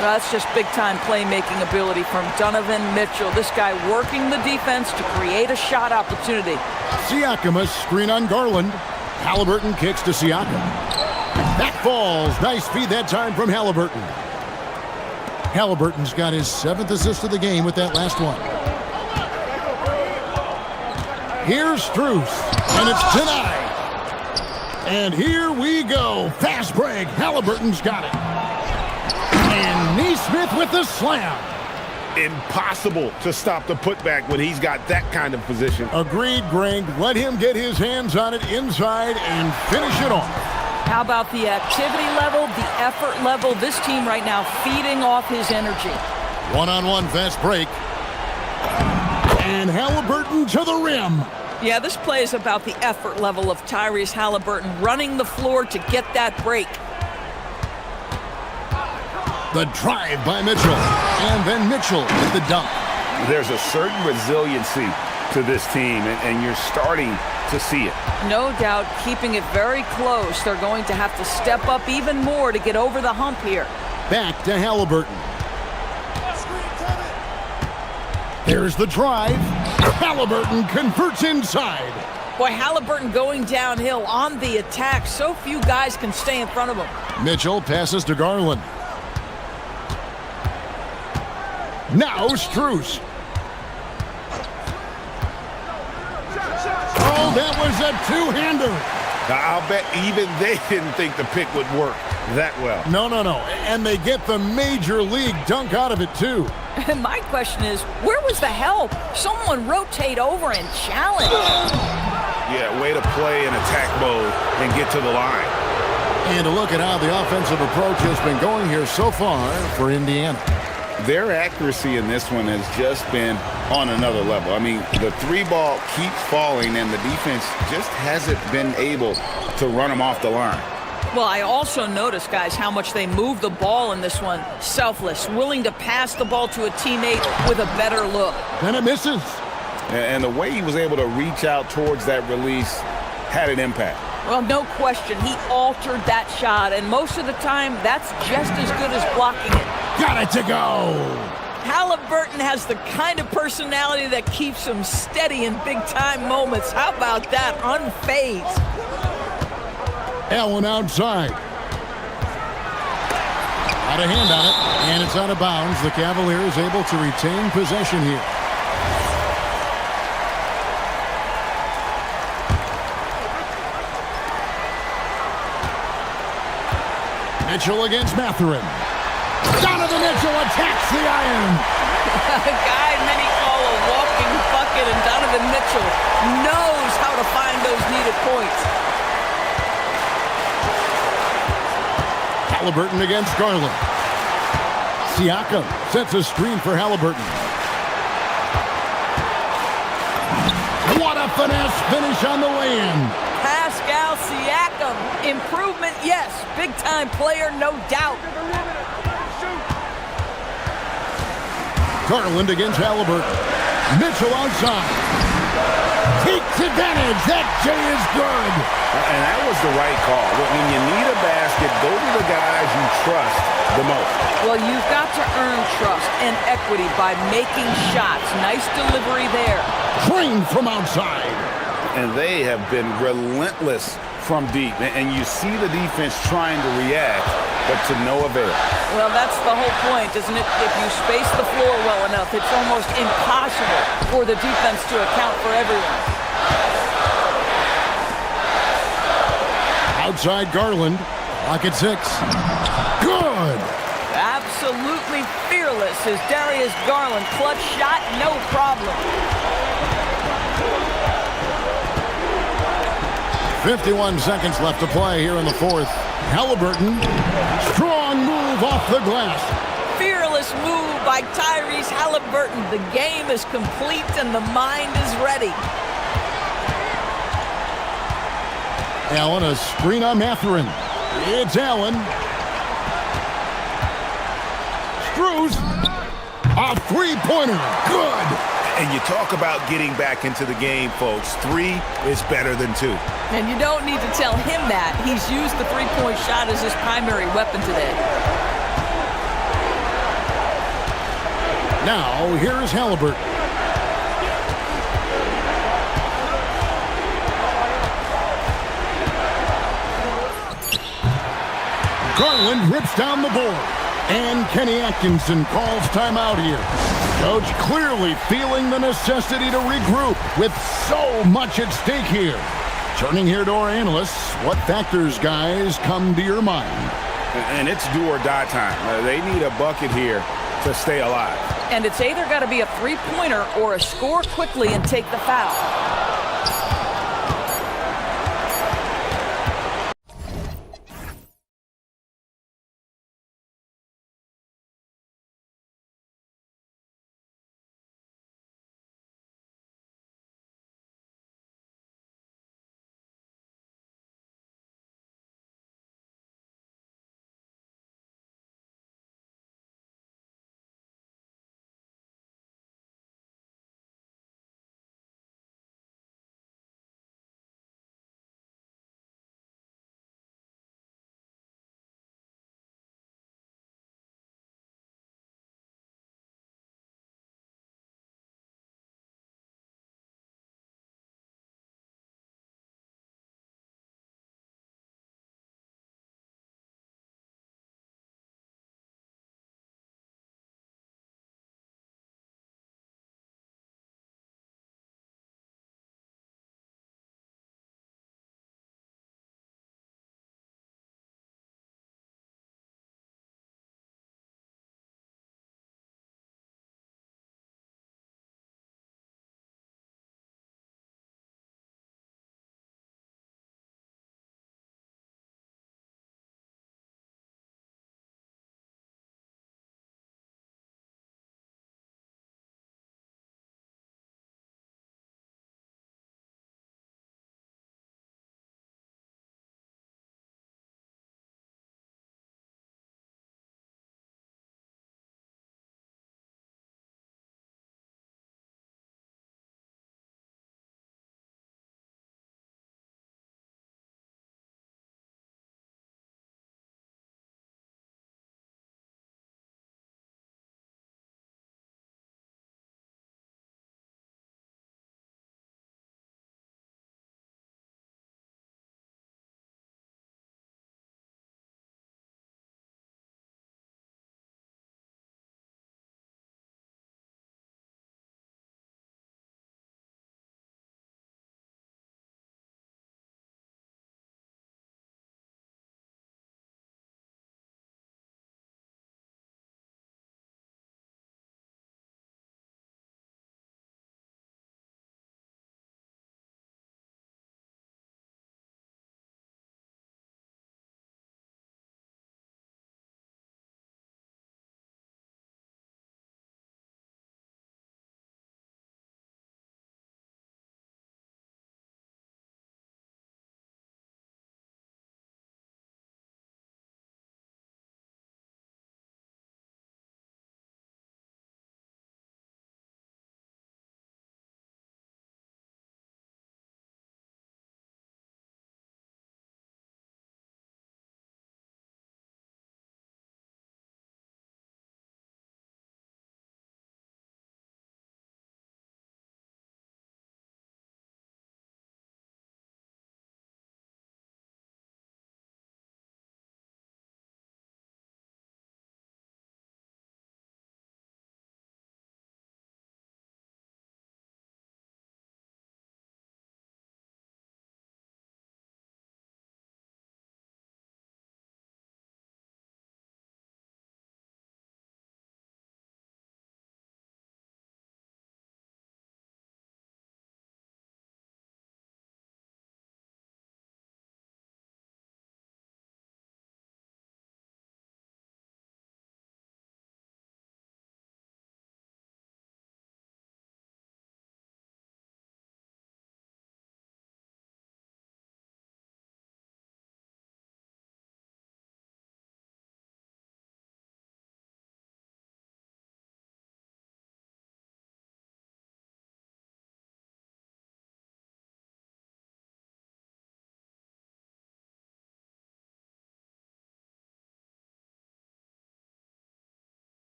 That's just big-time playmaking ability from Donovan Mitchell. This guy working the defense to create a shot opportunity. Siakam, a screen on Garland. Halliburton kicks to Siakam. That falls. Nice feed that time from Halliburton. Halliburton's got his 7th assist of the game with that last one. Here's Strus, and it's denied. And here we go. Fast break. Halliburton's got it. And Neesmith with the slam. Impossible to stop the putback when he's got that kind of position. Agreed, Greg. Let him get his hands on it inside and finish it off. How about the activity level, the effort level? This team right now feeding off his energy. One-on-one fast break. And Halliburton to the rim. Yeah, this play is about the effort level of Tyrese Halliburton running the floor to get that break. The drive by Mitchell, and then Mitchell with the dunk. There's a certain resiliency to this team, and you're starting to see it. No doubt, keeping it very close. They're going to have to step up even more to get over the hump here. Back to Halliburton. There's the drive. Halliburton converts inside. Boy, Halliburton going downhill on the attack. So few guys can stay in front of him. Mitchell passes to Garland. Now Strus. Oh, that was a two-hander. I'll bet even they didn't think the pick would work that well. No. And they get the major league dunk out of it, too. And my question is, where was the help? Someone rotate over and challenge. Yeah, way to play in attack mode and get to the line. And to look at how the offensive approach has been going here so far for Indiana. Their accuracy in this one has just been on another level. I mean, the three ball keeps falling, and the defense just hasn't been able to run them off the line. Well, I also noticed, guys, how much they move the ball in this one. Selfless, willing to pass the ball to a teammate with a better look. And it misses. And the way he was able to reach out towards that release had an impact. Well, no question. He altered that shot, and most of the time, that's just as good as blocking it. Got it to go. Halliburton has the kind of personality that keeps him steady in big-time moments. How about that? Unfazed. Allen outside. Got a hand on it, and it's out of bounds. The Cavaliers able to retain possession here. Mitchell against Mathurin. Donovan Mitchell attacks the iron. A guy many call a walking bucket, and Donovan Mitchell knows how to find those needed points. Halliburton against Garland. Siakam sets a screen for Halliburton. What a finesse finish on the lay-in. Pascal Siakam. Improvement, yes. Big-time player, no doubt. Garland against Halliburton. Mitchell outside. Takes advantage. That J is good. And that was the right call. When you need a basket, go to the guys you trust the most. Well, you've got to earn trust and equity by making shots. Nice delivery there. Trained from outside. And they have been relentless from deep. And you see the defense trying to react, but to no avail. Well, that's the whole point, isn't it? If you space the floor well enough, it's almost impossible for the defense to account for everyone. Outside Garland. Lock at 6. Good. Absolutely fearless is Darius Garland. Clutch shot, no problem. 51 seconds left to play here in the fourth. Halliburton, strong move off the glass. Fearless move by Tyrese Halliburton. The game is complete and the mind is ready. Allen, a screen on Mathurin. It's Allen. Strus, a three-pointer. Good. And you talk about getting back into the game, folks. 3 is better than 2. And you don't need to tell him that. He's used the three-point shot as his primary weapon today. Now, here's Halliburton. Garland rips down the board. And Kenny Atkinson calls timeout here. Coach clearly feeling the necessity to regroup with so much at stake here. Turning here to our analysts, what factors, guys, come to your mind? And it's do or die time. They need a bucket here to stay alive. And it's either got to be a three-pointer or a score quickly and take the foul.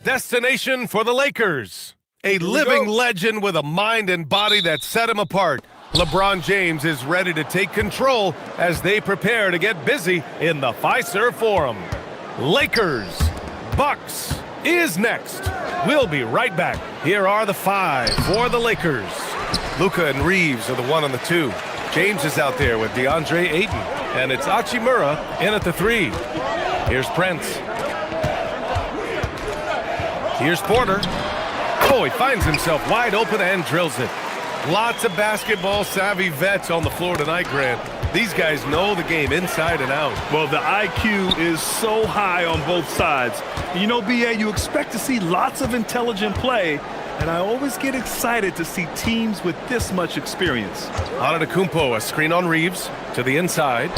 destination for the Lakers. A living legend with a mind and body that set him apart. LeBron James is ready to take control as they prepare to get busy in the Fiserv Forum. Lakers, Bucks is next. We'll be right back. Here are the 5 for the Lakers. Luka and Reeves are the 1 and the 2. James is out there with DeAndre Ayton. And it's Hachimura in at the 3. Here's Prince. Here's Porter. Oh, he finds himself wide open and drills it. Lots of basketball-savvy vets on the floor tonight, Grant. These guys know the game inside and out. Well, the IQ is so high on both sides. You know, BA, you expect to see lots of intelligent play, and I always get excited to see teams with this much experience. Antetokounmpo, a screen on Reeves to the inside.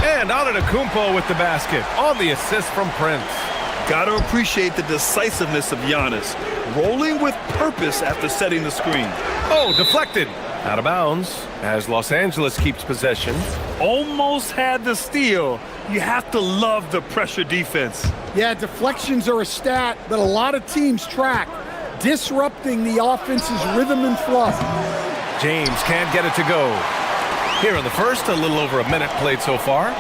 And Antetokounmpo with the basket on the assist from Prince. Gotta appreciate the decisiveness of Giannis, rolling with purpose after setting the screen. Oh, deflected. Out of bounds as Los Angeles keeps possession. Almost had the steal. You have to love the pressure defense. Yeah, deflections are a stat that a lot of teams track, disrupting the offense's rhythm and flow. James can't get it to go. Here in the first, a little over a minute played so far.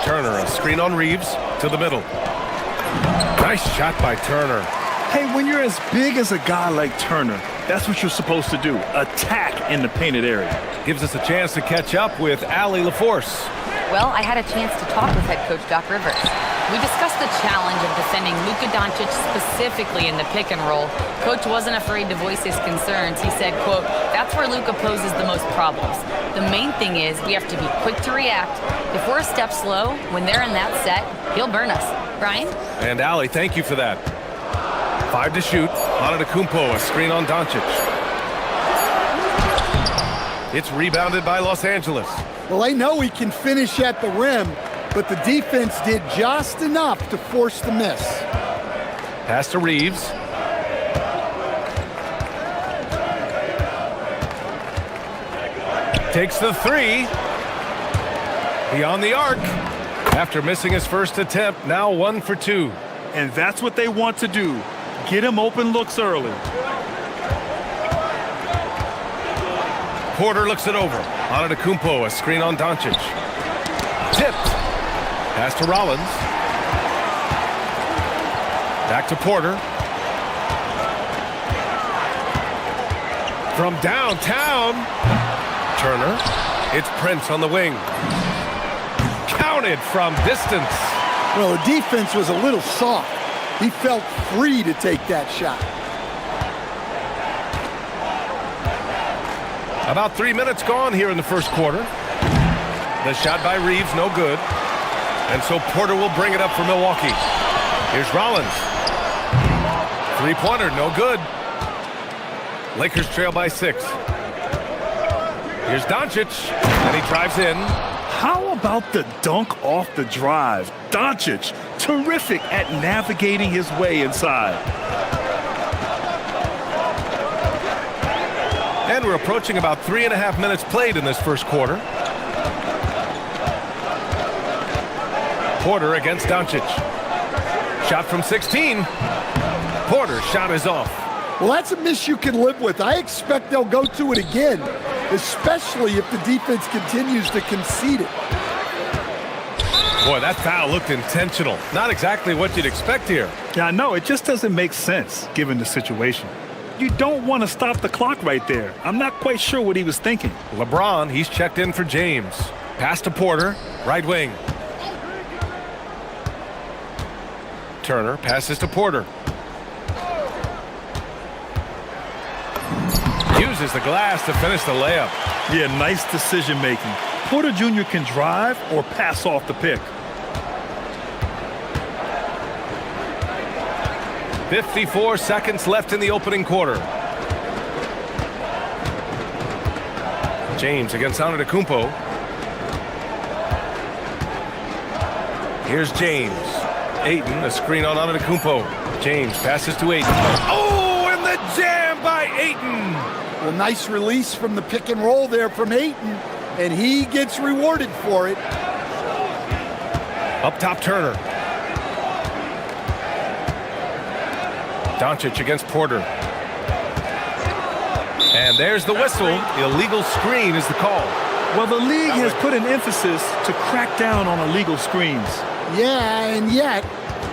Turner, a screen on Reeves to the middle. Nice shot by Turner. Hey, when you're as big as a guy like Turner, that's what you're supposed to do. Attack in the painted area. Gives us a chance to catch up with Allie LaForce. Well, I had a chance to talk with head coach Doc Rivers. We discussed the challenge of defending Luka Doncic specifically in the pick and roll. Coach wasn't afraid to voice his concerns. He said, quote, that's where Luka poses the most problems. The main thing is we have to be quick to react. If we're a step slow, when they're in that set, he'll burn us. Brian? And Allie, thank you for that. 5 to shoot. Antetokounmpo, a screen on Doncic. It's rebounded by Los Angeles. Well, they know he can finish at the rim, but the defense did just enough to force the miss. Pass to Reeves. Takes the 3. Beyond the arc. After missing his first attempt, now 1 for 2. And that's what they want to do. Get him open looks early. Porter looks it over. Antetokounmpo, a screen on Doncic. Tipped. Pass to Rollins. Back to Porter. From downtown. Turner. It's Prince on the wing. Counted from distance. Well, the defense was a little soft. He felt free to take that shot. About 3 minutes gone here in the first quarter. The shot by Reeves, no good. And so Porter will bring it up for Milwaukee. Here's Rollins. Three-pointer, no good. Lakers trail by 6. Here's Doncic, and he drives in. How about the dunk off the drive? Doncic, terrific at navigating his way inside. And we're approaching about 3.5 minutes played in this first quarter. Porter against Doncic. Shot from 16. Porter's shot is off. Well, that's a miss you can live with. I expect they'll go to it again, especially if the defense continues to concede it. Boy, that foul looked intentional. Not exactly what you'd expect here. Yeah, I know. It just doesn't make sense given the situation. You don't want to stop the clock right there. I'm not quite sure what he was thinking. LeBron, he's checked in for James. Pass to Porter, right wing. Turner passes to Porter. Uses the glass to finish the layup. Yeah, nice decision making. Porter Jr. can drive or pass off the pick. 54 seconds left in the opening quarter. James against Antetokounmpo. Here's James. Ayton, a screen on Antetokounmpo. James passes to Ayton. Oh, and the jam by Ayton. Well, nice release from the pick and roll there from Ayton, and he gets rewarded for it. Up top, Turner. Doncic against Porter. And there's the whistle. Illegal screen is the call. Well, the league has put an emphasis to crack down on illegal screens. Yeah, and yet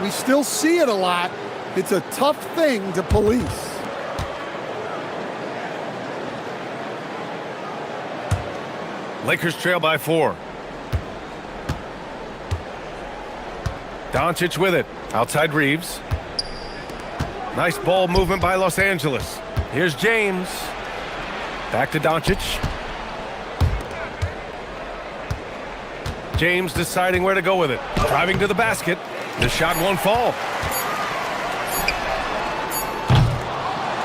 we still see it a lot. It's a tough thing to police. Lakers trail by 4. Doncic with it. Outside Reeves. Nice ball movement by Los Angeles. Here's James. Back to Doncic. James deciding where to go with it. Driving to the basket. The shot won't fall.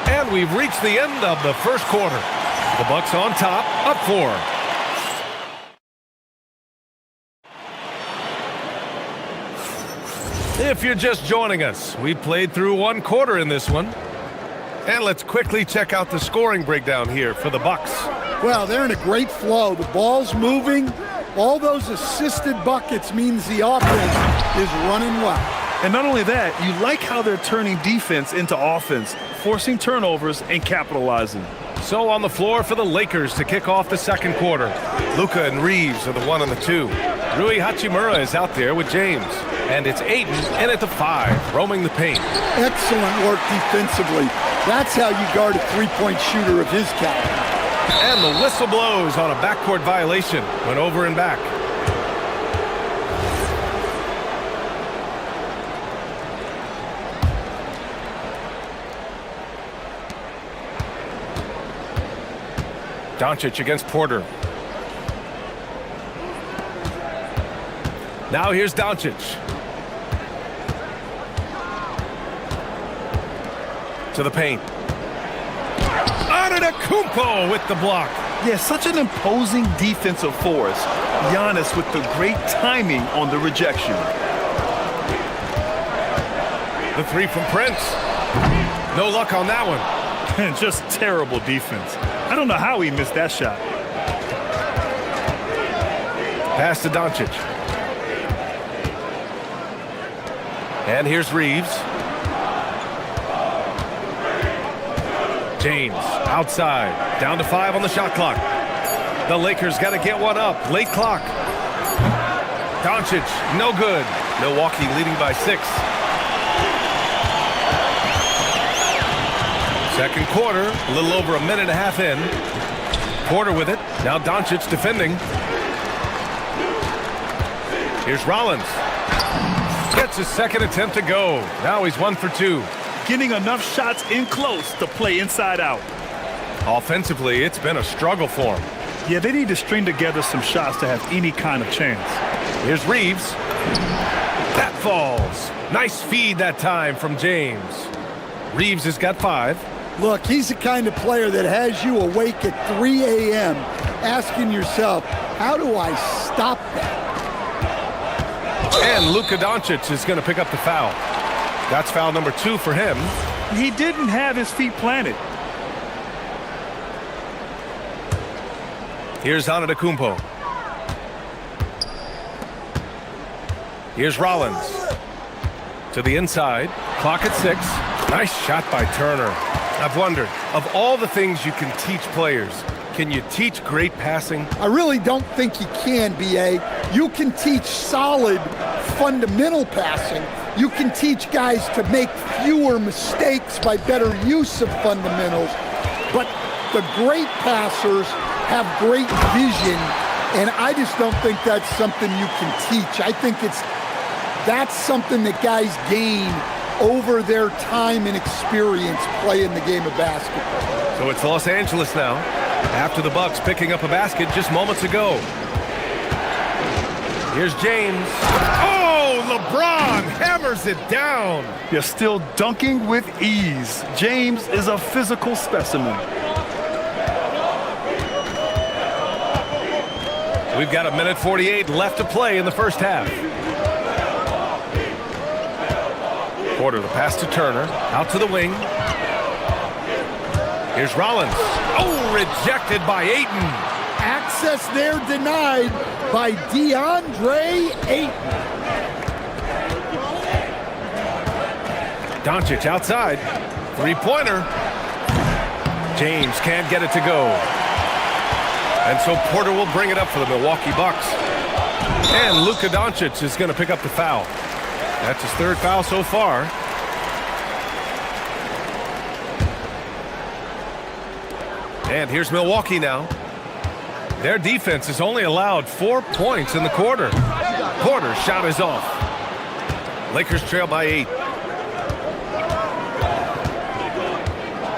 And we've reached the end of the first quarter. The Bucks on top, up 4. If you're just joining us, we played through 1 quarter in this one. And let's quickly check out the scoring breakdown here for the Bucks. Well, they're in a great flow. The ball's moving. All those assisted buckets means the offense is running well. And not only that, you like how they're turning defense into offense, forcing turnovers and capitalizing. So on the floor for the Lakers to kick off the second quarter. Luka and Reeves are the 1 and the 2. Rui Hachimura is out there with James. And it's Ayton in at the 5, roaming the paint. Excellent work defensively. That's how you guard a three-point shooter of his caliber. And the whistle blows on a backcourt violation. Went over and back. Doncic against Porter. Now here's Doncic. To the paint. Antetokounmpo with the block. Yeah, such an imposing defensive force. Giannis with the great timing on the rejection. The 3 from Prince. No luck on that one. Just terrible defense. I don't know how he missed that shot. Pass to Doncic. And here's Reeves. James outside. Down to 5 on the shot clock. The Lakers got to get one up. Late clock. Doncic, no good. Milwaukee leading by 6. Second quarter, a little over a minute and a half in. Porter with it. Now Doncic defending. Here's Rollins. Gets his second attempt to go. Now he's 1 for 2. Getting enough shots in close to play inside out. Offensively, it's been a struggle for him. Yeah, they need to string together some shots to have any kind of chance. Here's Reeves. That falls. Nice feed that time from James. Reeves has got 5. Look, he's the kind of player that has you awake at 3 a.m. asking yourself, how do I stop that? And Luka Doncic is going to pick up the foul. That's foul number 2 for him. He didn't have his feet planted. Here's Antetokounmpo. Here's Rollins. To the inside. Clock at 6. Nice shot by Turner. I've wondered, of all the things you can teach players, can you teach great passing? I really don't think you can, B.A. You can teach solid, fundamental passing. You can teach guys to make fewer mistakes by better use of fundamentals. But the great passers have great vision, and I just don't think that's something you can teach. I think that's something that guys gain over their time and experience playing the game of basketball. So it's Los Angeles now, after the Bucks picking up a basket just moments ago. Here's James. Oh, LeBron hammers it down. You're still dunking with ease. James is a physical specimen. We've got 1:48 left to play in the first half. Porter, the pass to Turner, out to the wing. Here's Rollins. Oh, rejected by Ayton. Access there denied by DeAndre Ayton. Doncic outside. Three-pointer. James can't get it to go. And so Porter will bring it up for the Milwaukee Bucks. And Luka Doncic is going to pick up the foul. That's his third foul so far. And here's Milwaukee now. Their defense has only allowed 4 points in the quarter. Porter's shot is off. Lakers trail by 8.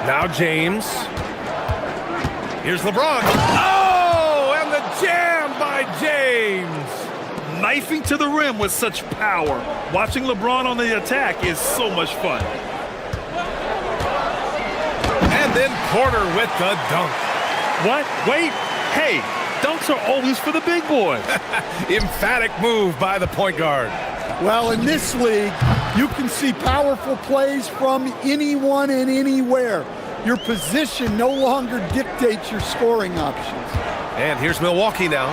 Now James. Here's LeBron. Oh, and the jam by James. Knifing to the rim with such power. Watching LeBron on the attack is so much fun. And then Porter with the dunk. What? Wait. Hey, dunks are always for the big boys. Emphatic move by the point guard. Well, in this league, you can see powerful plays from anyone and anywhere. Your position no longer dictates your scoring options. And here's Milwaukee now.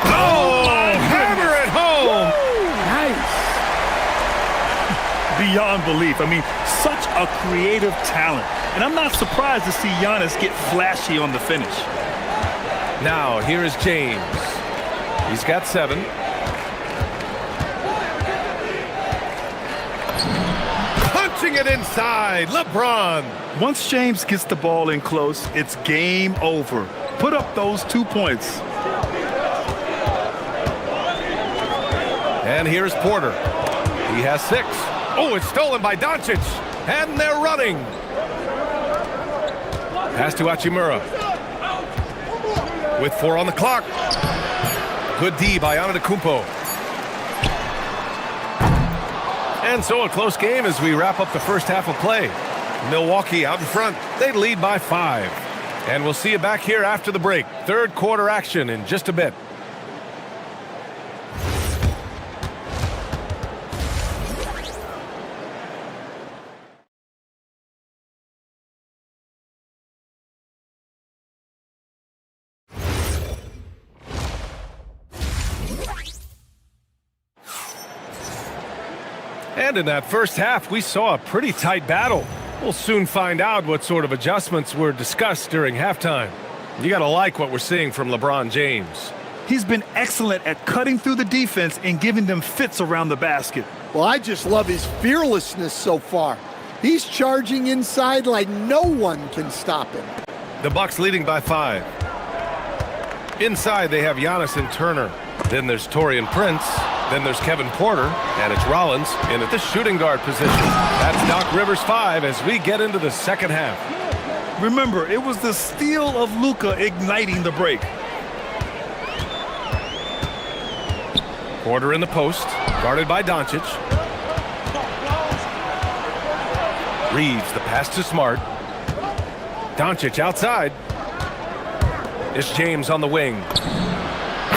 Oh, hammer it home. Nice. Beyond belief. I mean, such a creative talent. And I'm not surprised to see Giannis get flashy on the finish. Now, here is James. He's got 7. Punching it inside, LeBron. Once James gets the ball in close, it's game over. Put up those 2 points. And here's Porter. He has 6. Oh, it's stolen by Doncic. And they're running. Pass to Hachimura. With 4 on the clock. Good D by Antetokounmpo. And so a close game as we wrap up the first half of play. Milwaukee out in front. They lead by 5. And we'll see you back here after the break. Third quarter action in just a bit. And in that first half, we saw a pretty tight battle. We'll soon find out what sort of adjustments were discussed during halftime. You got to like what we're seeing from LeBron James. He's been excellent at cutting through the defense and giving them fits around the basket. Well, I just love his fearlessness so far. He's charging inside like no one can stop him. The Bucks leading by 5. Inside, they have Giannis and Turner. Then there's Taurean Prince. Then there's Kevin Porter, and it's Rollins in at the shooting guard position. That's Doc Rivers 5 as we get into the second half. Remember, it was the steal of Luka igniting the break. Porter in the post, guarded by Doncic. Reeves, the pass to Smart. Doncic outside. It's James on the wing.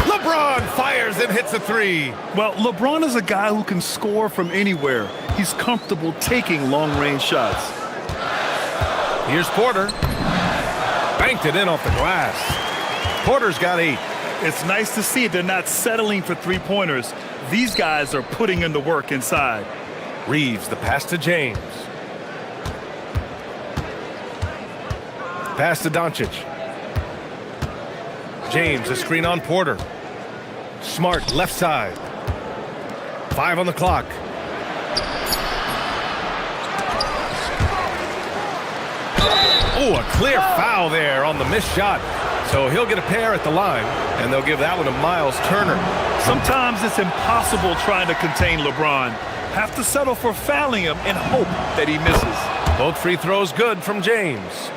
LeBron fires and hits a 3. Well, LeBron is a guy who can score from anywhere. He's comfortable taking long-range shots. Here's Porter. Banked it in off the glass. Porter's got 8. It's nice to see they're not settling for three-pointers. These guys are putting in the work inside. Reeves, the pass to James. Pass to Doncic. James, a screen on Porter. Smart, left side. 5 on the clock. Oh, a clear foul there on the missed shot. So he'll get a pair at the line, and they'll give that one to Miles Turner. Sometimes it's impossible trying to contain LeBron. Have to settle for fouling him and hope that he misses. Both free throws good from James.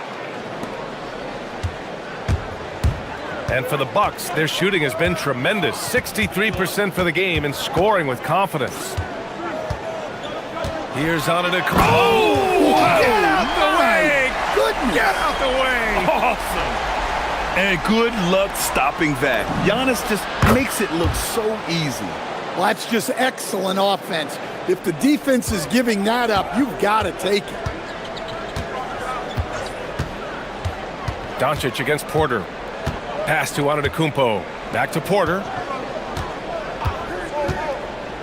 And for the Bucks, their shooting has been tremendous. 63% for the game and scoring with confidence. Here's Antetokounmpo. Oh! Get out the way! Goodness! Get out the way! Awesome! And good luck stopping that. Giannis just makes it look so easy. Well, that's just excellent offense. If the defense is giving that up, you've got to take it. Doncic against Porter. Pass to Antetokounmpo. Back to Porter.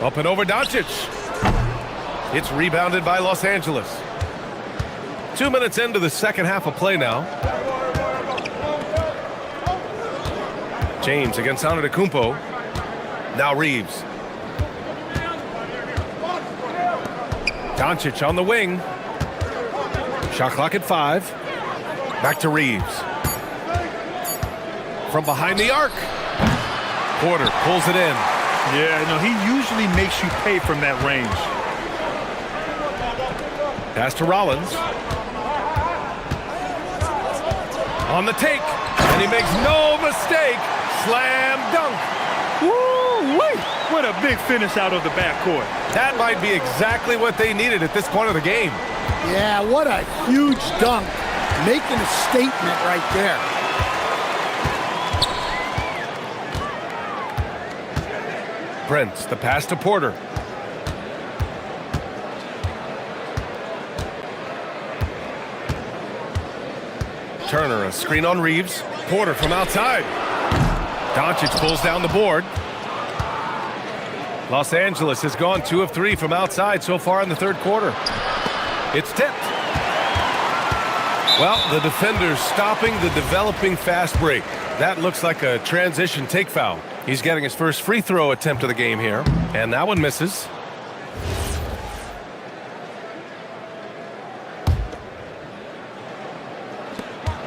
Up and over Doncic. It's rebounded by Los Angeles. 2 minutes into the second half of play now. James against Antetokounmpo. Now Reeves. Doncic on the wing. Shot clock at 5. Back to Reeves. From behind the arc. Porter pulls it in. Yeah, no, he usually makes you pay from that range. Pass to Rollins. On the take. And he makes no mistake. Slam dunk. Woo-wee! What a big finish out of the backcourt. That might be exactly what they needed at this point of the game. Yeah, what a huge dunk. Making a statement right there. Prince, the pass to Porter. Turner, a screen on Reeves. Porter from outside. Doncic pulls down the board. Los Angeles has gone 2 of 3 from outside so far in the third quarter. It's tipped. Well, the defender's stopping the developing fast break. That looks like a transition take foul. He's getting his first free throw attempt of the game here, and that one misses.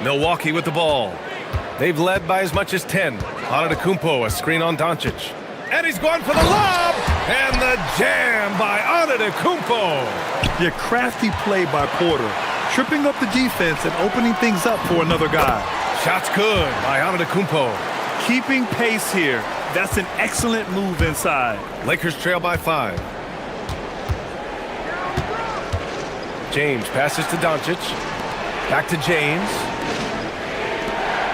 Milwaukee with the ball. They've led by as much as 10. Antetokounmpo, a screen on Doncic. And he's going for the lob! And the jam by Antetokounmpo. Yeah, crafty play by Porter. Tripping up the defense and opening things up for another guy. Shot's good by Antetokounmpo. Keeping pace here. That's an excellent move inside. Lakers trail by 5. James passes to Doncic. Back to James.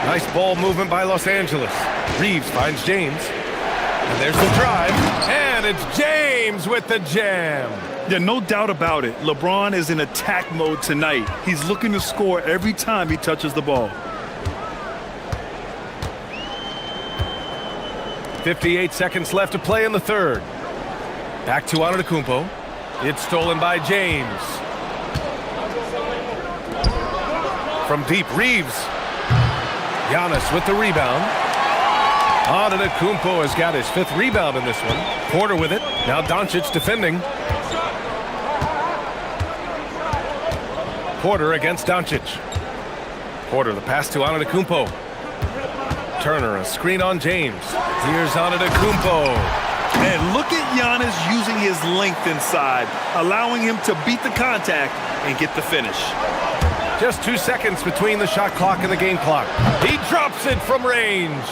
Nice ball movement by Los Angeles. Reeves finds James. And there's the drive. And it's James with the jam. Yeah, no doubt about it. LeBron is in attack mode tonight. He's looking to score every time he touches the ball. 58 seconds left to play in the third. Back to Antetokounmpo. It's stolen by James. From deep, Reeves. Giannis with the rebound. Antetokounmpo has got his 5th rebound in this one. Porter with it. Now Doncic defending. Porter against Doncic. Porter, the pass to Antetokounmpo. Turner, a screen on James. Here's Antetokounmpo. And look at Giannis using his length inside, allowing him to beat the contact and get the finish. Just 2 seconds between the shot clock and the game clock. He drops it from range.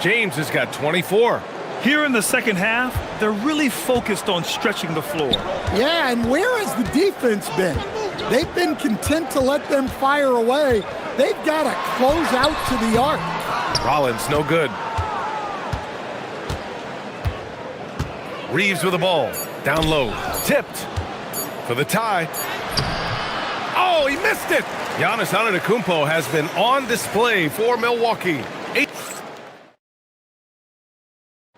James has got 24. Here in the second half, they're really focused on stretching the floor. Yeah, and where has the defense been? They've been content to let them fire away. They've got to close out to the arc. Rollins, no good. Reeves with the ball. Down low. Tipped. For the tie. Oh, he missed it! Giannis Antetokounmpo has been on display for Milwaukee.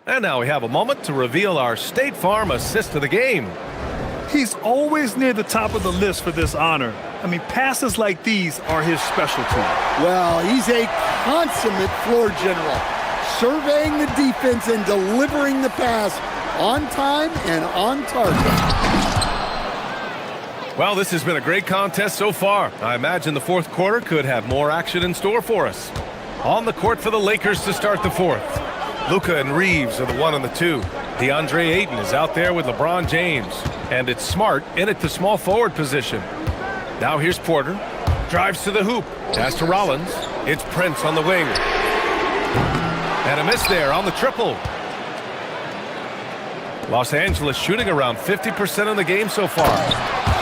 And now we have a moment to reveal our State Farm assist of the game. He's always near the top of the list for this honor. I mean, passes like these are his specialty. Well, he's a consummate floor general, surveying the defense and delivering the pass on time and on target. Well, this has been a great contest so far. I imagine the fourth quarter could have more action in store for us. On the court for the Lakers to start the fourth. Luka and Reeves are the 1 and the 2. DeAndre Ayton is out there with LeBron James. And it's Smart in at the small forward position. Now here's Porter. Drives to the hoop. Pass to Rollins. It's Prince on the wing. And a miss there on the triple. Los Angeles shooting around 50% in the game so far.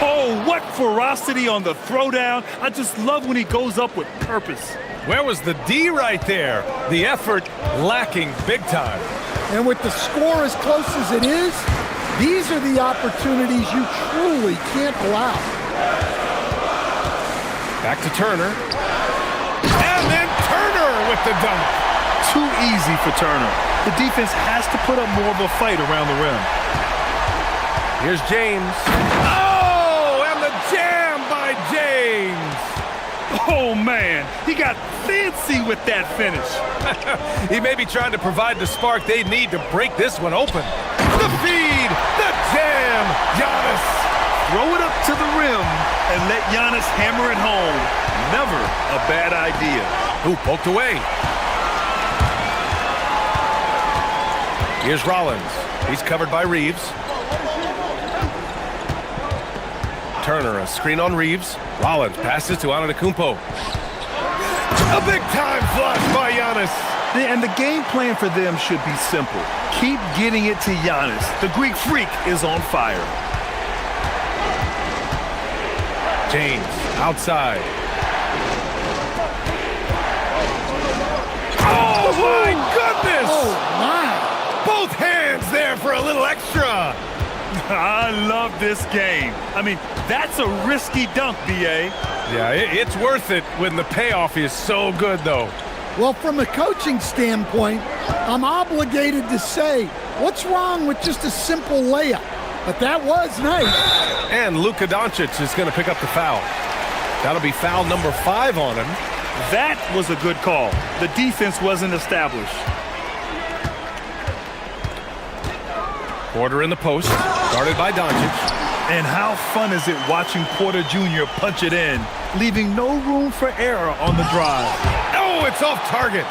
Oh, what ferocity on the throwdown. I just love when he goes up with purpose. Where was the D right there? The effort lacking big time. And with the score as close as it is, these are the opportunities you truly can't allow. Back to Turner. And then Turner with the dunk. Too easy for Turner. The defense has to put up more of a fight around the rim. Here's James. Oh, and the jam by James. Oh, man, he got fancy with that finish. He may be trying to provide the spark they need to break this one open. The feed, the jam, Giannis. Throw it up to the rim and let Giannis hammer it home. Never a bad idea. Ooh, poked away. Here's Rollins. He's covered by Reeves. Turner, a screen on Reeves. Rollins passes to Antetokounmpo. A big-time flush by Giannis. And the game plan for them should be simple. Keep getting it to Giannis. The Greek freak is on fire. James, outside. Oh, my goodness! Oh, my. Both hands there for a little extra. I love this game. I mean, that's a risky dunk, B.A. Yeah, it's worth it when the payoff is so good, though. Well, from a coaching standpoint, I'm obligated to say, what's wrong with just a simple layup? But that was nice. And Luka Doncic is going to pick up the foul. That'll be foul number 5 on him. That was a good call. The defense wasn't established. Porter in the post, guarded by Doncic. And how fun is it watching Porter Jr. punch it in, leaving no room for error on the drive. Oh, it's off target.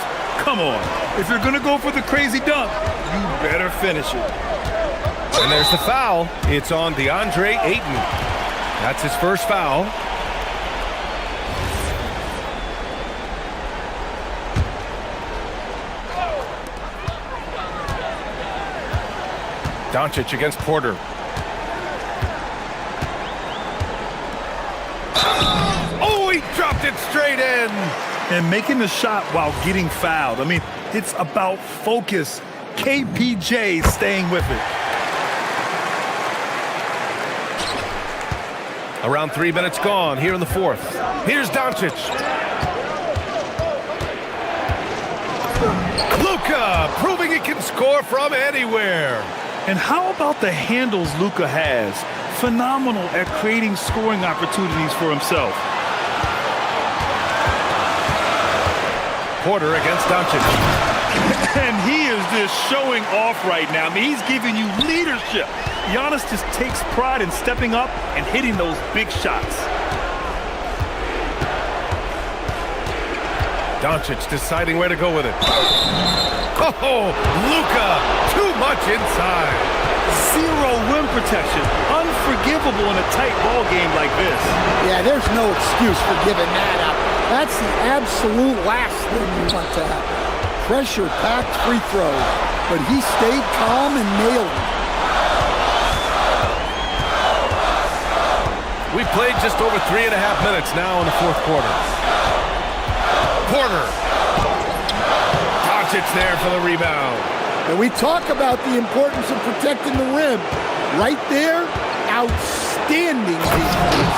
Come on. If you're going to go for the crazy dunk, you better finish it. And there's the foul. It's on DeAndre Ayton. That's his first foul. Doncic against Porter. Oh, he dropped it straight in. And making the shot while getting fouled. I mean, it's about focus. KPJ staying with it. Around 3 minutes gone here in the fourth. Here's Doncic. Luka proving he can score from anywhere. And how about the handles Luka has? Phenomenal at creating scoring opportunities for himself. Porter against Doncic. And he is just showing off right now. I mean, he's giving you leadership. Giannis just takes pride in stepping up and hitting those big shots. Doncic deciding where to go with it. Oh, Luka, too much inside. Zero rim protection. Unforgivable in a tight ball game like this. Yeah, there's no excuse for giving that up. That's the absolute last thing you want to have. Pressure-packed free throws, but he stayed calm and nailed it. We've played just over 3.5 minutes now in the fourth quarter. Porter. Doncic there for the rebound. And we talk about the importance of protecting the rim. Right there, outstanding defense.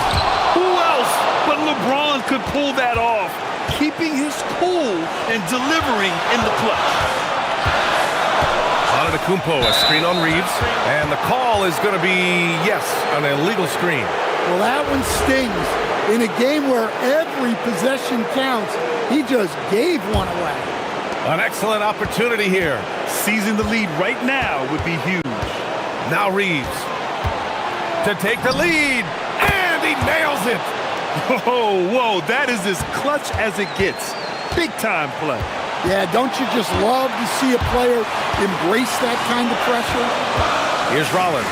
Who else but LeBron could pull that off? Keeping his cool and delivering in the clutch. Antetokounmpo, a screen on Reeves. And the call is going to be, yes, an illegal screen. Well, that one stings. In a game where every possession counts, he just gave one away. An excellent opportunity here. Seizing the lead right now would be huge. Now Reeves to take the lead, and he nails it. Whoa, that is as clutch as it gets. Big time play. Yeah, don't you just love to see a player embrace that kind of pressure? Here's Rollins.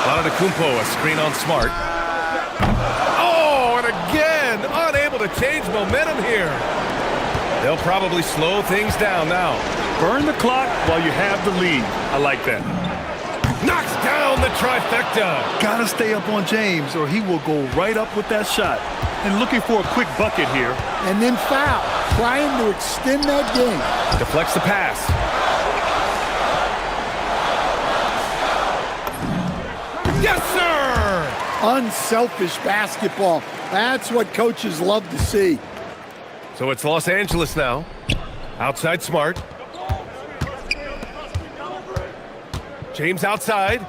Antetokounmpo, a screen on Smart. Oh, and again, unable to change momentum here. They'll probably slow things down now. Burn the clock while you have the lead. I like that. Knocks down the trifecta. Gotta stay up on James or he will go right up with that shot. And looking for a quick bucket here. And then foul, trying to extend that game. Deflects the pass. Yes, sir! Unselfish basketball. That's what coaches love to see. So it's Los Angeles now. Outside Smart. James outside.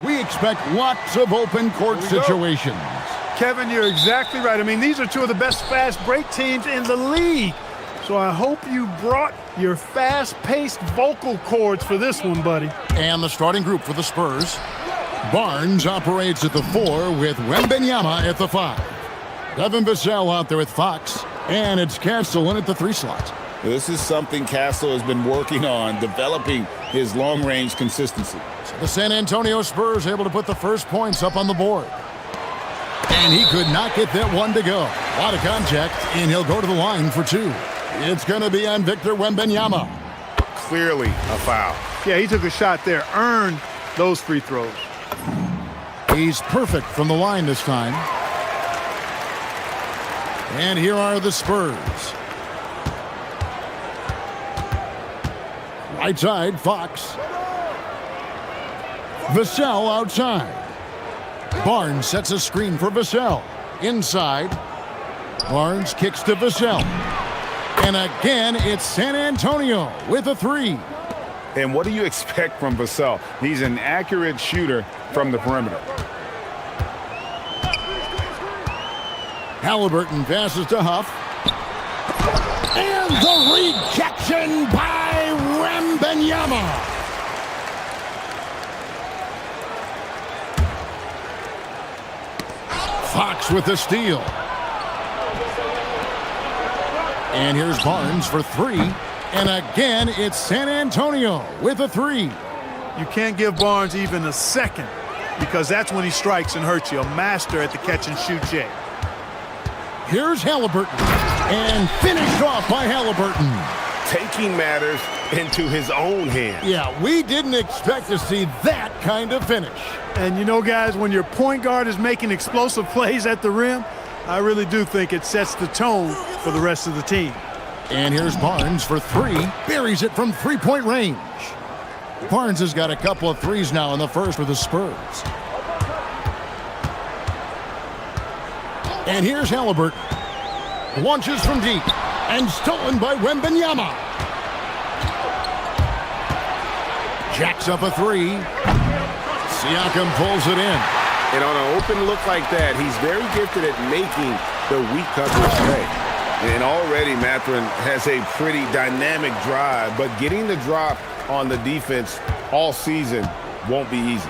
We expect lots of open court situations. Kevin, you're exactly right. I mean, these are two of the best fast break teams in the league. So I hope you brought your fast-paced vocal cords for this one, buddy. And the starting group for the Spurs. Barnes operates at the 4 with Wembanyama at the 5. Devin Vassell out there with Fox. And it's Castle in at the 3 slot. This is something Castle has been working on, developing his long-range consistency. So the San Antonio Spurs able to put the first points up on the board. And he could not get that one to go. A lot of contact, and he'll go to the line for 2. It's going to be on Victor Wembanyama. Clearly a foul. Yeah, he took a shot there, earned those free throws. He's perfect from the line this time. And here are the Spurs. Right side, Fox. Vassell outside. Barnes sets a screen for Vassell. Inside. Barnes kicks to Vassell. And again, it's San Antonio with a 3. And what do you expect from Vassell? He's an accurate shooter from the perimeter. Halliburton passes to Huff. And the rejection by Wembanyama. Fox with the steal. And here's Barnes for 3. And again, it's San Antonio with a 3. You can't give Barnes even a second because that's when he strikes and hurts you. A master at the catch-and-shoot jam. Here's Halliburton. And finished off by Halliburton. Taking matters into his own hands. Yeah, we didn't expect to see that kind of finish. And you know, guys, when your point guard is making explosive plays at the rim, I really do think it sets the tone for the rest of the team. And here's Barnes for 3. Buries it from 3-point range. Barnes has got a couple of threes now in the first for the Spurs. And here's Halliburton. Launches from deep. And stolen by Wembanyama. Jacks up a 3. Siakam pulls it in. And on an open look like that, he's very gifted at making the weak coverage play. And already Mathurin has a pretty dynamic drive, but getting the drop on the defense all season won't be easy.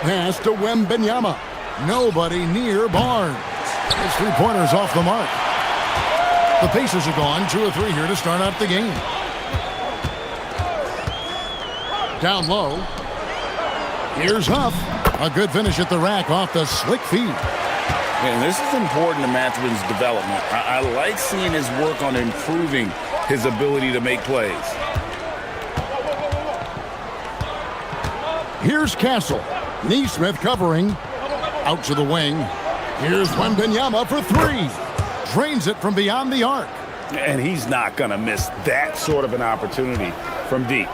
Pass to Wembanyama. Nobody near Barnes. His 3-pointer's off the mark. The Pacers are gone 2 of 3 here to start out the game. Down low. Here's Huff. A good finish at the rack off the slick feed. And this is important to Mathurin's development. I like seeing his work on improving his ability to make plays. Here's Castle. Neesmith covering. Out to the wing. Here's Wembanyama for 3. Drains it from beyond the arc. And he's not going to miss that sort of an opportunity from deep.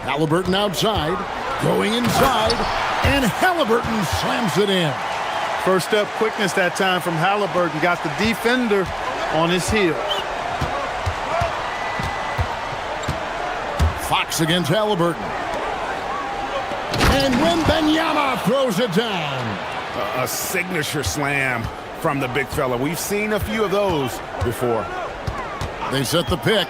Halliburton outside. Going inside. And Halliburton slams it in. First up quickness that time from Halliburton. Got the defender on his heels. Fox against Halliburton. And Wembanyama throws it down. A signature slam from the big fella. We've seen a few of those before. They set the pick.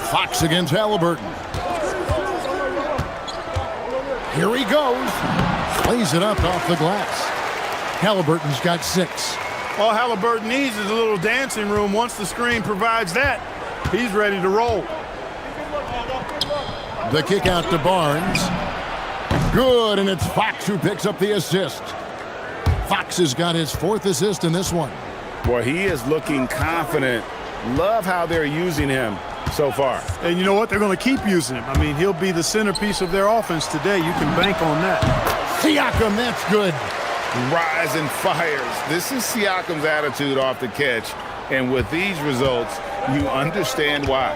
Fox against Halliburton. Here he goes. Plays it up off the glass. Halliburton's got 6. All Halliburton needs is a little dancing room. Once the screen provides that, he's ready to roll. The kick out to Barnes. Good, and it's Fox who picks up the assist. Fox has got his 4th assist in this one. Boy, he is looking confident. Love how they're using him so far. And you know what? They're going to keep using him. I mean, he'll be the centerpiece of their offense today. You can bank on that. Siakam, that's good. Rise and fires. This is Siakam's attitude off the catch. And with these results, you understand why.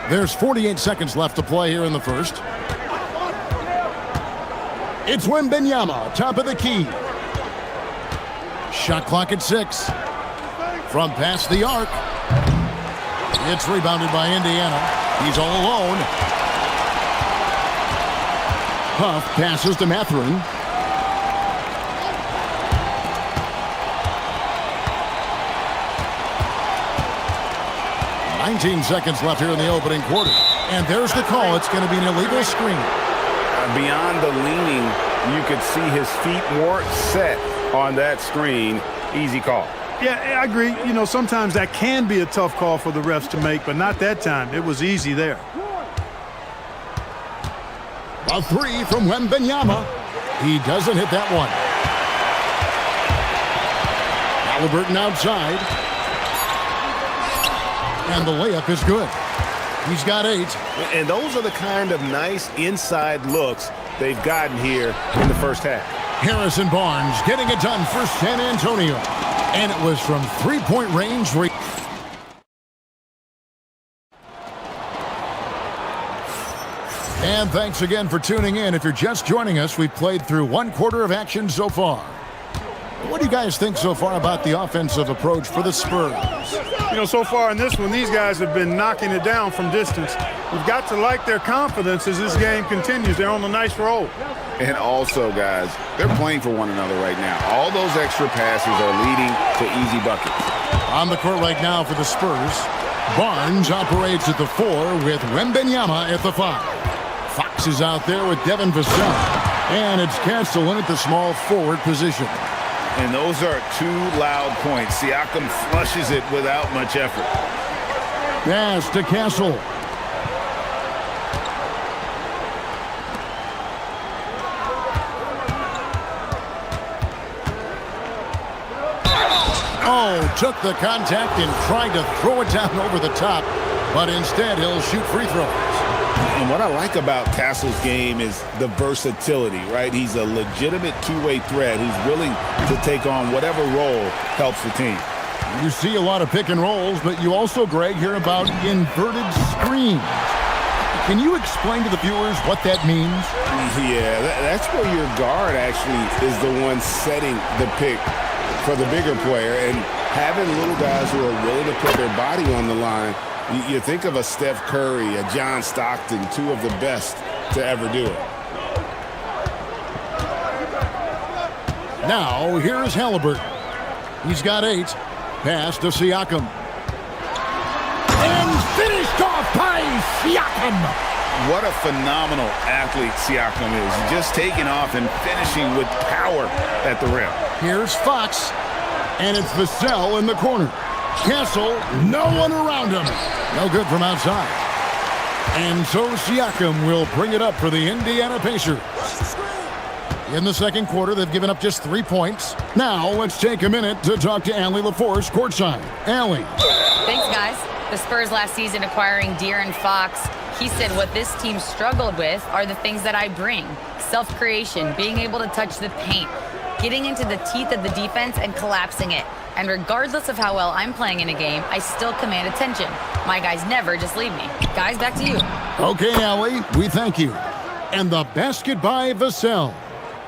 There's 48 seconds left to play here in the first. It's Wembanyama, top of the key. Shot clock at 6. From past the arc. It's rebounded by Indiana. He's all alone. Huff passes to Mathurin. "19 seconds left here in the opening quarter. And there's the call. It's going to be an illegal screen." Beyond the leaning, you could see his feet weren't set on that screen. Easy call. Yeah, I agree. You know, sometimes that can be a tough call for the refs to make, but not that time. It was easy there. A three from Wembanyama. He doesn't hit that one. Halliburton outside. And the layup is good. He's got 8. And those are the kind of nice inside looks they've gotten here in the first half. Harrison Barnes getting it done for San Antonio. And it was from three-point range. And thanks again for tuning in. If you're just joining us, we've played through one quarter of action so far. What do you guys think so far about the offensive approach for the Spurs? You know, so far in this one, these guys have been knocking it down from distance. We've got to like their confidence as this game continues. They're on a nice roll. And also, guys, they're playing for one another right now. All those extra passes are leading to easy buckets. On the court right now for the Spurs, Barnes operates at the 4 with Wembanyama at the 5. Fox is out there with Devin Vassell. And it's Castle in at the small forward position. And those are 2 loud points. Siakam flushes it without much effort. Pass to Castle. Oh, took the contact and tried to throw it down over the top, but instead he'll shoot free throws. And what I like about Castle's game is the versatility, right? He's a legitimate two-way threat who's willing to take on whatever role helps the team. You see a lot of pick and rolls, but you also, Greg, hear about inverted screens. Can you explain to the viewers what that means? Yeah, that's where your guard actually is the one setting the pick for the bigger player, and having little guys who are willing to put their body on the line. You think of a Steph Curry, a John Stockton, 2 of the best to ever do it. Now, here's Halliburton. He's got 8. Pass to Siakam. And finished off by Siakam. What a phenomenal athlete Siakam is. Just taking off and finishing with power at the rim. Here's Fox. And it's Vassell in the corner. Castle, no one around him. No good from outside. And so Siakam will bring it up for the Indiana Pacers. In the second quarter, they've given up just 3 points. Now, let's take a minute to talk to Allie LaForce courtside. Allie. Thanks, guys. The Spurs last season acquiring De'Aaron Fox. He said what this team struggled with are the things that I bring. Self-creation, being able to touch the paint, getting into the teeth of the defense and collapsing it. And regardless of how well I'm playing in a game, I still command attention. My guys never just leave me. Guys, back to you. Okay, Allie, we thank you. And the basket by Vassell.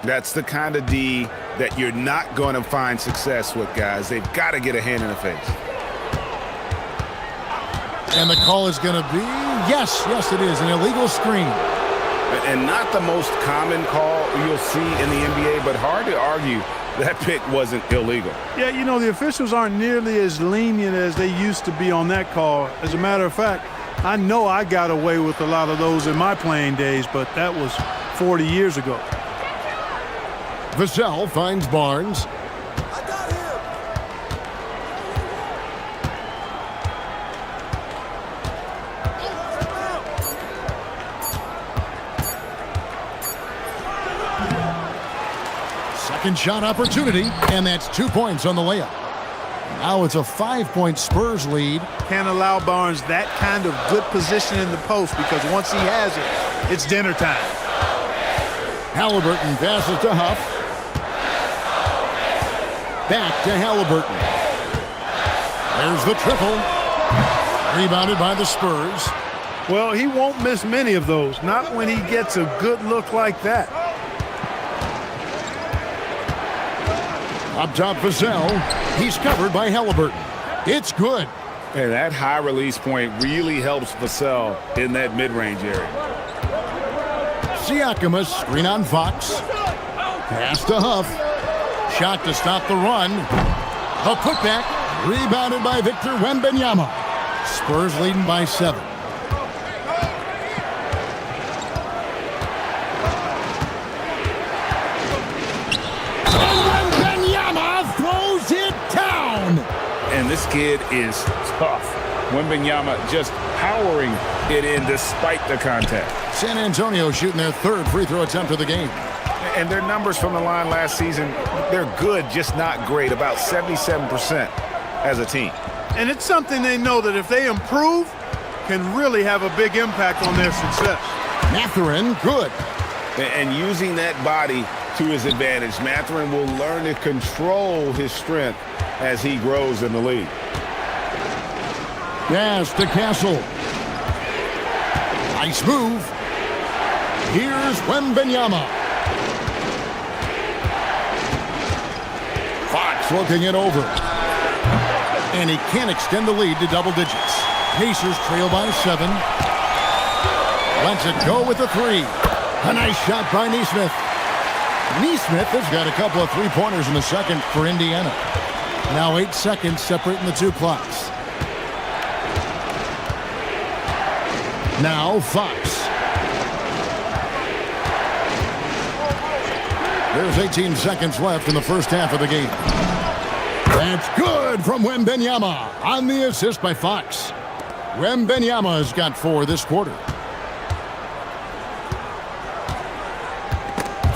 That's the kind of D that you're not going to find success with, guys. They've got to get a hand in the face. And the call is going to be, yes, it is, an illegal screen. And not the most common call you'll see in the NBA, but hard to argue that pick wasn't illegal. Yeah, you know, the officials aren't nearly as lenient as they used to be on that call. As a matter of fact, I know I got away with a lot of those in my playing days, but that was 40 years ago. Vassell finds Barnes. Second shot opportunity, and that's 2 points on the layup. Now it's a 5-point Spurs lead. Can't allow Barnes that kind of good position in the post, because once he has it, it's dinner time. Halliburton passes to Huff. Back to Halliburton. There's the triple. Rebounded by the Spurs. Well, he won't miss many of those, not when he gets a good look like that. Up top, Vassell. He's covered by Halliburton. It's good. And that high release point really helps Vassell in that mid-range area. Siakam, screen on Fox. Pass to Huff. Shot to stop the run. The putback. Rebounded by Victor Wembanyama. Spurs leading by 7. And Wembanyama throws it down. And this kid is tough. Wembanyama just powering it in despite the contact. San Antonio shooting their 3rd free throw attempt of the game. And their numbers from the line last season, they're good, just not great, about 77% as a team. And it's something they know that if they improve, can really have a big impact on their success. Mathurin, good. And using that body to his advantage, Mathurin will learn to control his strength as he grows in the league. Pass to Castle. Nice move. Here's Wembanyama. Fox looking it over. And he can't extend the lead to double digits. Pacers trail by 7. Lets it go with the 3. A nice shot by Nesmith. Nesmith has got a couple of three-pointers in the second for Indiana. Now 8 seconds separating the two clocks. Now Fox. There's 18 seconds left in the first half of the game. That's good from Wembanyama on the assist by Fox. Wembanyama has got 4 this quarter.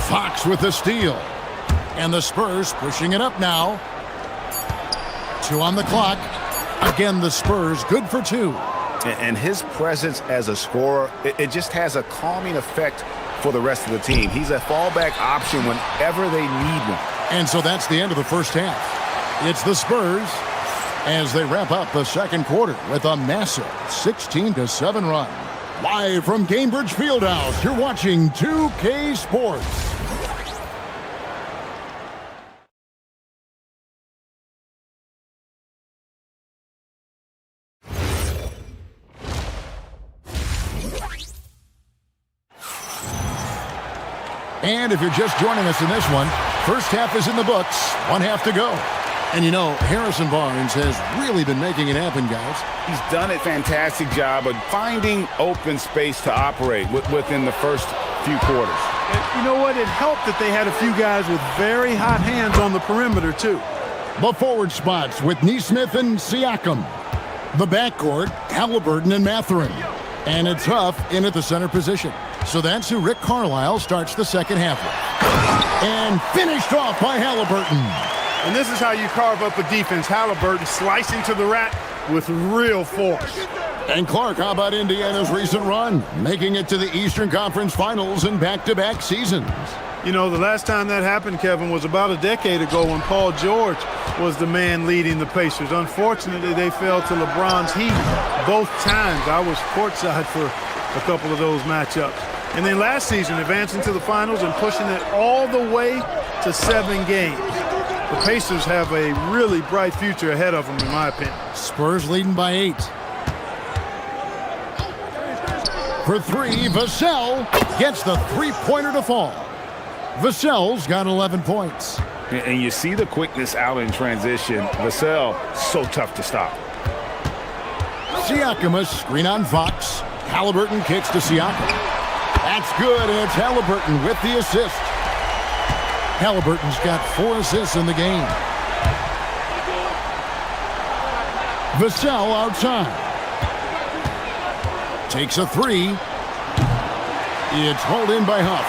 Fox with the steal. And the Spurs pushing it up now. 2 on the clock. Again, the Spurs good for 2. And his presence as a scorer, it just has a calming effect for the rest of the team. He's a fallback option whenever they need one. And so that's the end of the first half. It's the Spurs as they wrap up the second quarter with a massive 16-7 run. Live from Cambridge Fieldhouse, you're watching 2K Sports. And if you're just joining us in this one, first half is in the books, 1 half to go. And you know, Harrison Barnes has really been making it happen, guys. He's done a fantastic job of finding open space to operate within the first few quarters. And you know what? It helped that they had a few guys with very hot hands on the perimeter, too. The forward spots with Nesmith and Siakam. The backcourt, Halliburton and Mathurin. And it's Huff in at the center position. So that's who Rick Carlisle starts the second half with. And finished off by Halliburton. And this is how you carve up a defense. Halliburton slicing to the rack with real force. And Clark, how about Indiana's recent run? Making it to the Eastern Conference Finals in back-to-back seasons. You know, the last time that happened, Kevin, was about a decade ago when Paul George was the man leading the Pacers. Unfortunately, they fell to LeBron's Heat both times. I was courtside for a couple of those matchups. And then last season, advancing to the finals and pushing it all the way to 7 games. The Pacers have a really bright future ahead of them, in my opinion. Spurs leading by 8. For 3, Vassell gets the three-pointer to fall. Vassell's got 11 points. And you see the quickness out in transition. Vassell, so tough to stop. Siakam, screen on Fox. Halliburton kicks to Siakam. That's good, and it's Halliburton with the assist. Halliburton's got 4 assists in the game. Vassell outside. Takes a 3. It's hauled in by Huff.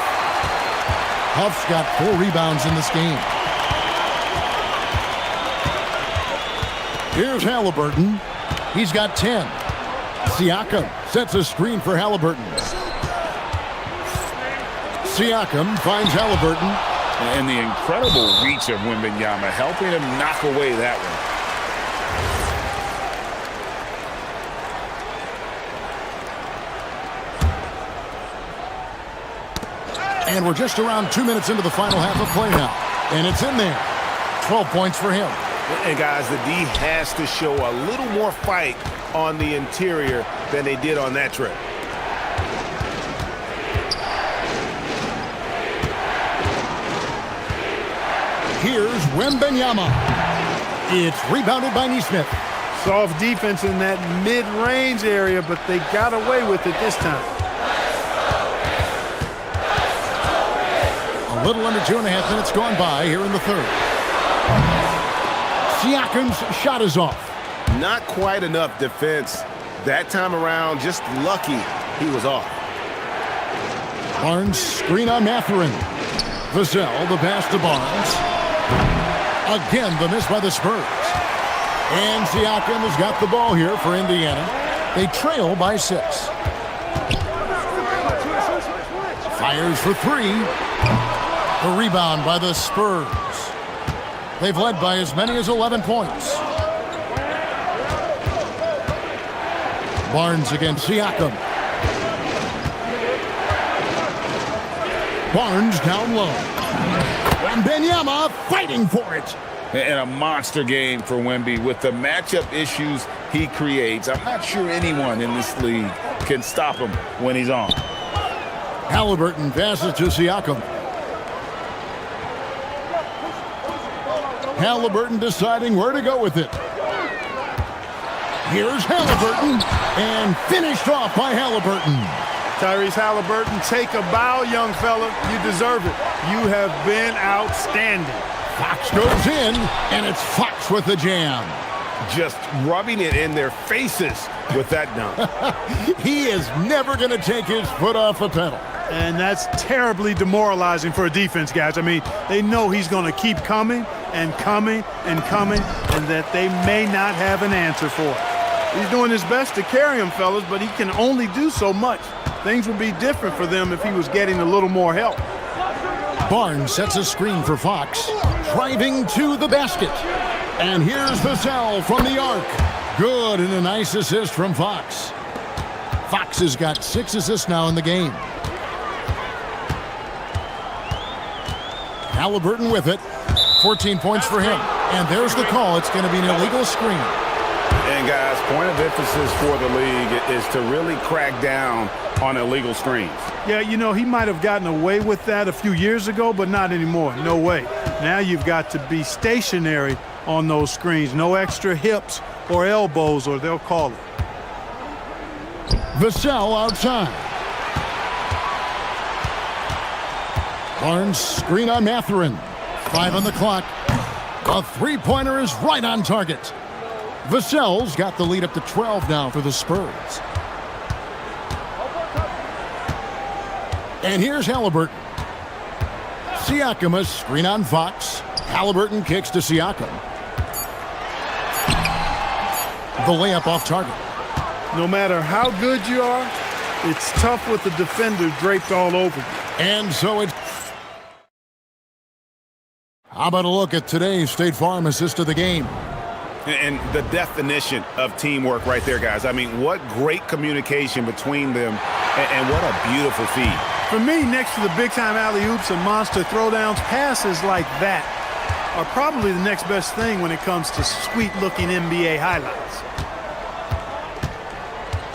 Huff's got 4 rebounds in this game. Here's Halliburton. He's got 10. Siakam sets a screen for Halliburton. Siakam finds Halliburton. And the incredible reach of Wembanyama helping him knock away that one. And we're just around 2 minutes into the final half of play now. And it's in there. 12 points for him. And guys, the D has to show a little more fight on the interior than they did on that trip. Here's Wembanyama. It's rebounded by Neesmith. Soft defense in that mid-range area, but they got away with it this time. A little under 2.5 minutes gone by here in the third. Siakam's shot is off. Not quite enough defense. That time around, just lucky he was off. Barnes screen on Mathurin. Vassell, the pass to Barnes. Again, the miss by the Spurs. And Siakam has got the ball here for Indiana. They trail by 6. Fires for 3. The rebound by the Spurs. They've led by as many as 11 points. Barnes against Siakam. Barnes down low. And Wembanyama fighting for it. And a monster game for Wemby with the matchup issues he creates. I'm not sure anyone in this league can stop him when he's on. Halliburton passes to Siakam. Halliburton deciding where to go with it. Here's Halliburton, and finished off by Halliburton. Tyrese Halliburton, take a bow, young fella. You deserve it. You have been outstanding. Fox goes in, and it's Fox with the jam. Just rubbing it in their faces with that dunk. He is never going to take his foot off the pedal. And that's terribly demoralizing for a defense, guys. I mean, they know he's going to keep coming and coming and coming, and that they may not have an answer for it. He's doing his best to carry him, fellas, but he can only do so much. Things would be different for them if he was getting a little more help. Barnes sets a screen for Fox, driving to the basket. And here's Vassell from the arc. Good, and a nice assist from Fox. Fox has got 6 assists now in the game. Halliburton with it. 14 points for him. And there's the call. It's going to be an illegal screen. And guys, point of emphasis for the league is to really crack down on illegal screens. Yeah, you know, he might have gotten away with that a few years ago, but not anymore. No way. Now you've got to be stationary on those screens. No extra hips or elbows, or they'll call it. Vassell outside. Barnes screen on Mathurin. 5 on the clock. A three-pointer is right on target. Vassell's got the lead up to 12 now for the Spurs. And here's Halliburton. Siakam, a screen on Fox. Halliburton kicks to Siakam. The layup off target. No matter how good you are, it's tough with the defender draped all over you. And so it's... How about a look at today's State Farm assist of the game? And the definition of teamwork right there, guys. I mean, what great communication between them, and what a beautiful feed. For me, next to the big-time alley-oops and monster throwdowns, passes like that are probably the next best thing when it comes to sweet-looking NBA highlights.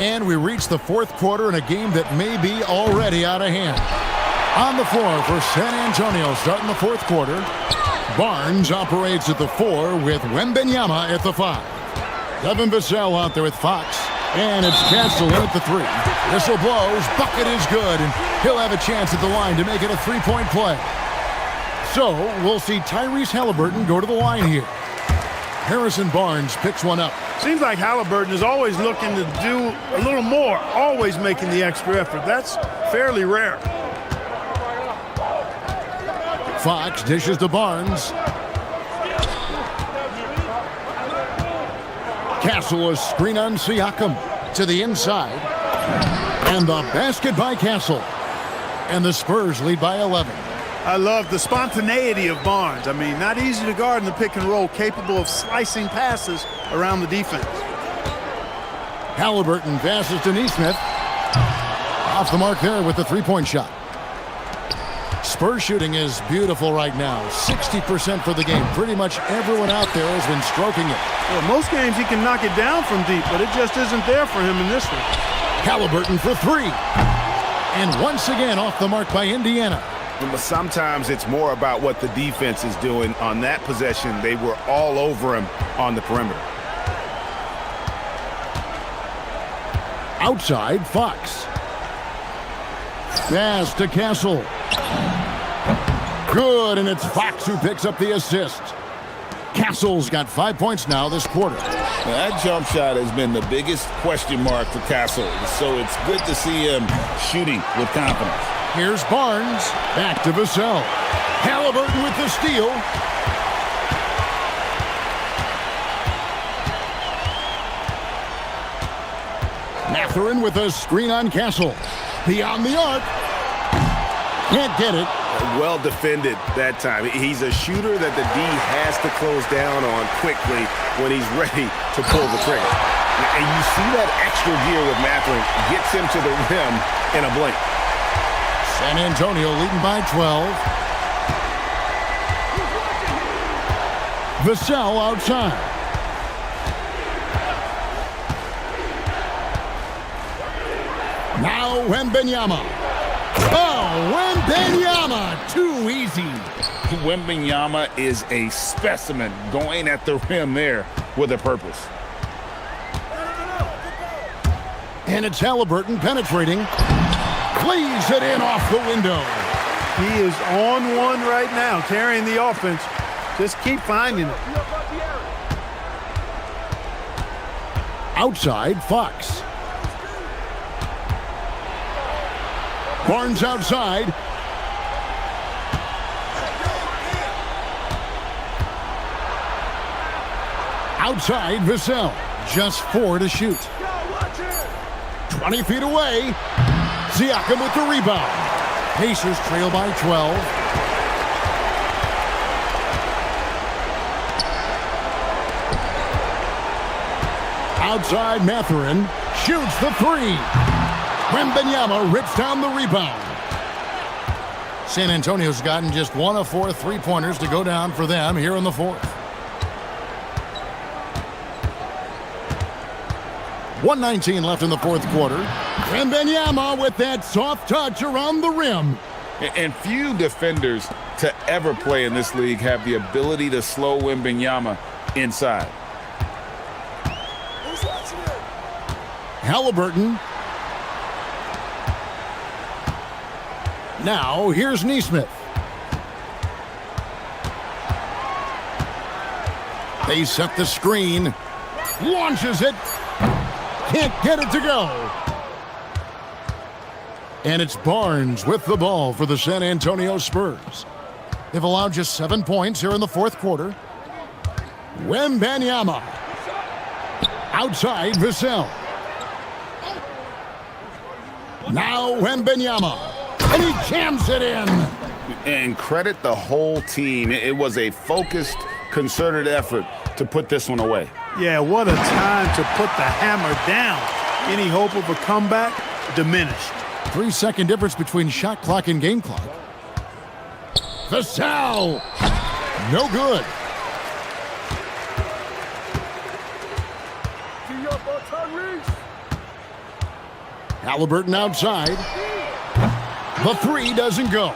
And we reach the fourth quarter in a game that may be already out of hand. On the floor for San Antonio starting the fourth quarter. Barnes operates at the 4 with Wembanyama at the 5. Devin Vassell out there with Fox. And it's canceled in at the 3. Whistle blows, bucket is good, and he'll have a chance at the line to make it a three-point play. So we'll see Tyrese Halliburton go to the line here. Harrison Barnes picks one up. Seems like Halliburton is always looking to do a little more, always making the extra effort. That's fairly rare. Fox dishes to Barnes. Castle, a screen on Siakam to the inside. And the basket by Castle. And the Spurs lead by 11. I love the spontaneity of Barnes. I mean, not easy to guard in the pick and roll, capable of slicing passes around the defense. Halliburton passes to Neesmith. Off the mark there with the three-point shot. Spurs shooting is beautiful right now. 60% for the game. Pretty much everyone out there has been stroking it. Well, most games he can knock it down from deep, but it just isn't there for him in this one. Halliburton for three. And once again off the mark by Indiana. But sometimes it's more about what the defense is doing. On that possession, they were all over him on the perimeter. Outside, Fox. Pass to Castle. Good, and it's Fox who picks up the assist. Castle's got 5 points now this quarter. Now, that jump shot has been the biggest question mark for Castle, so it's good to see him shooting with confidence. Here's Barnes. Back to Vassell. Halliburton with the steal. Mathurin with a screen on Castle. Beyond the arc. Can't get it. Well defended that time. He's a shooter that the D has to close down on quickly when he's ready to pull the trigger. And you see that extra gear with Mathurin. Gets him to the rim in a blink. San Antonio leading by 12. Vassell outside. Now Wembanyama. Oh, Wembanyama! Too easy. Wembanyama is a specimen going at the rim there with a purpose. And it's Halliburton penetrating. Plays it in off the window. He is on one right now, carrying the offense. Just keep finding it. Outside, Fox. Barnes outside. Outside, Vassell. Just 4 to shoot. 20 feet away. Siakam with the rebound. Pacers trail by 12. Outside, Mathurin shoots the three. Wembanyama rips down the rebound. San Antonio's gotten just 1 of 4 three-pointers to go down for them here in the fourth. 1:19 left in the fourth quarter. Wembanyama with that soft touch around the rim. And few defenders to ever play in this league have the ability to slow Wembanyama inside. Halliburton. Now, here's Nesmith. They set the screen. Launches it. Can't get it to go. And it's Barnes with the ball for the San Antonio Spurs. They've allowed just 7 points here in the fourth quarter. Wembanyama. Outside, Vassell. Now, Wembanyama. And he jams it in. And credit the whole team. It was a focused, concerted effort to put this one away. Yeah, what a time to put the hammer down. Any hope of a comeback diminished. 3-second difference between shot clock and game clock. Vassell. No good. Halliburton outside. The three doesn't go.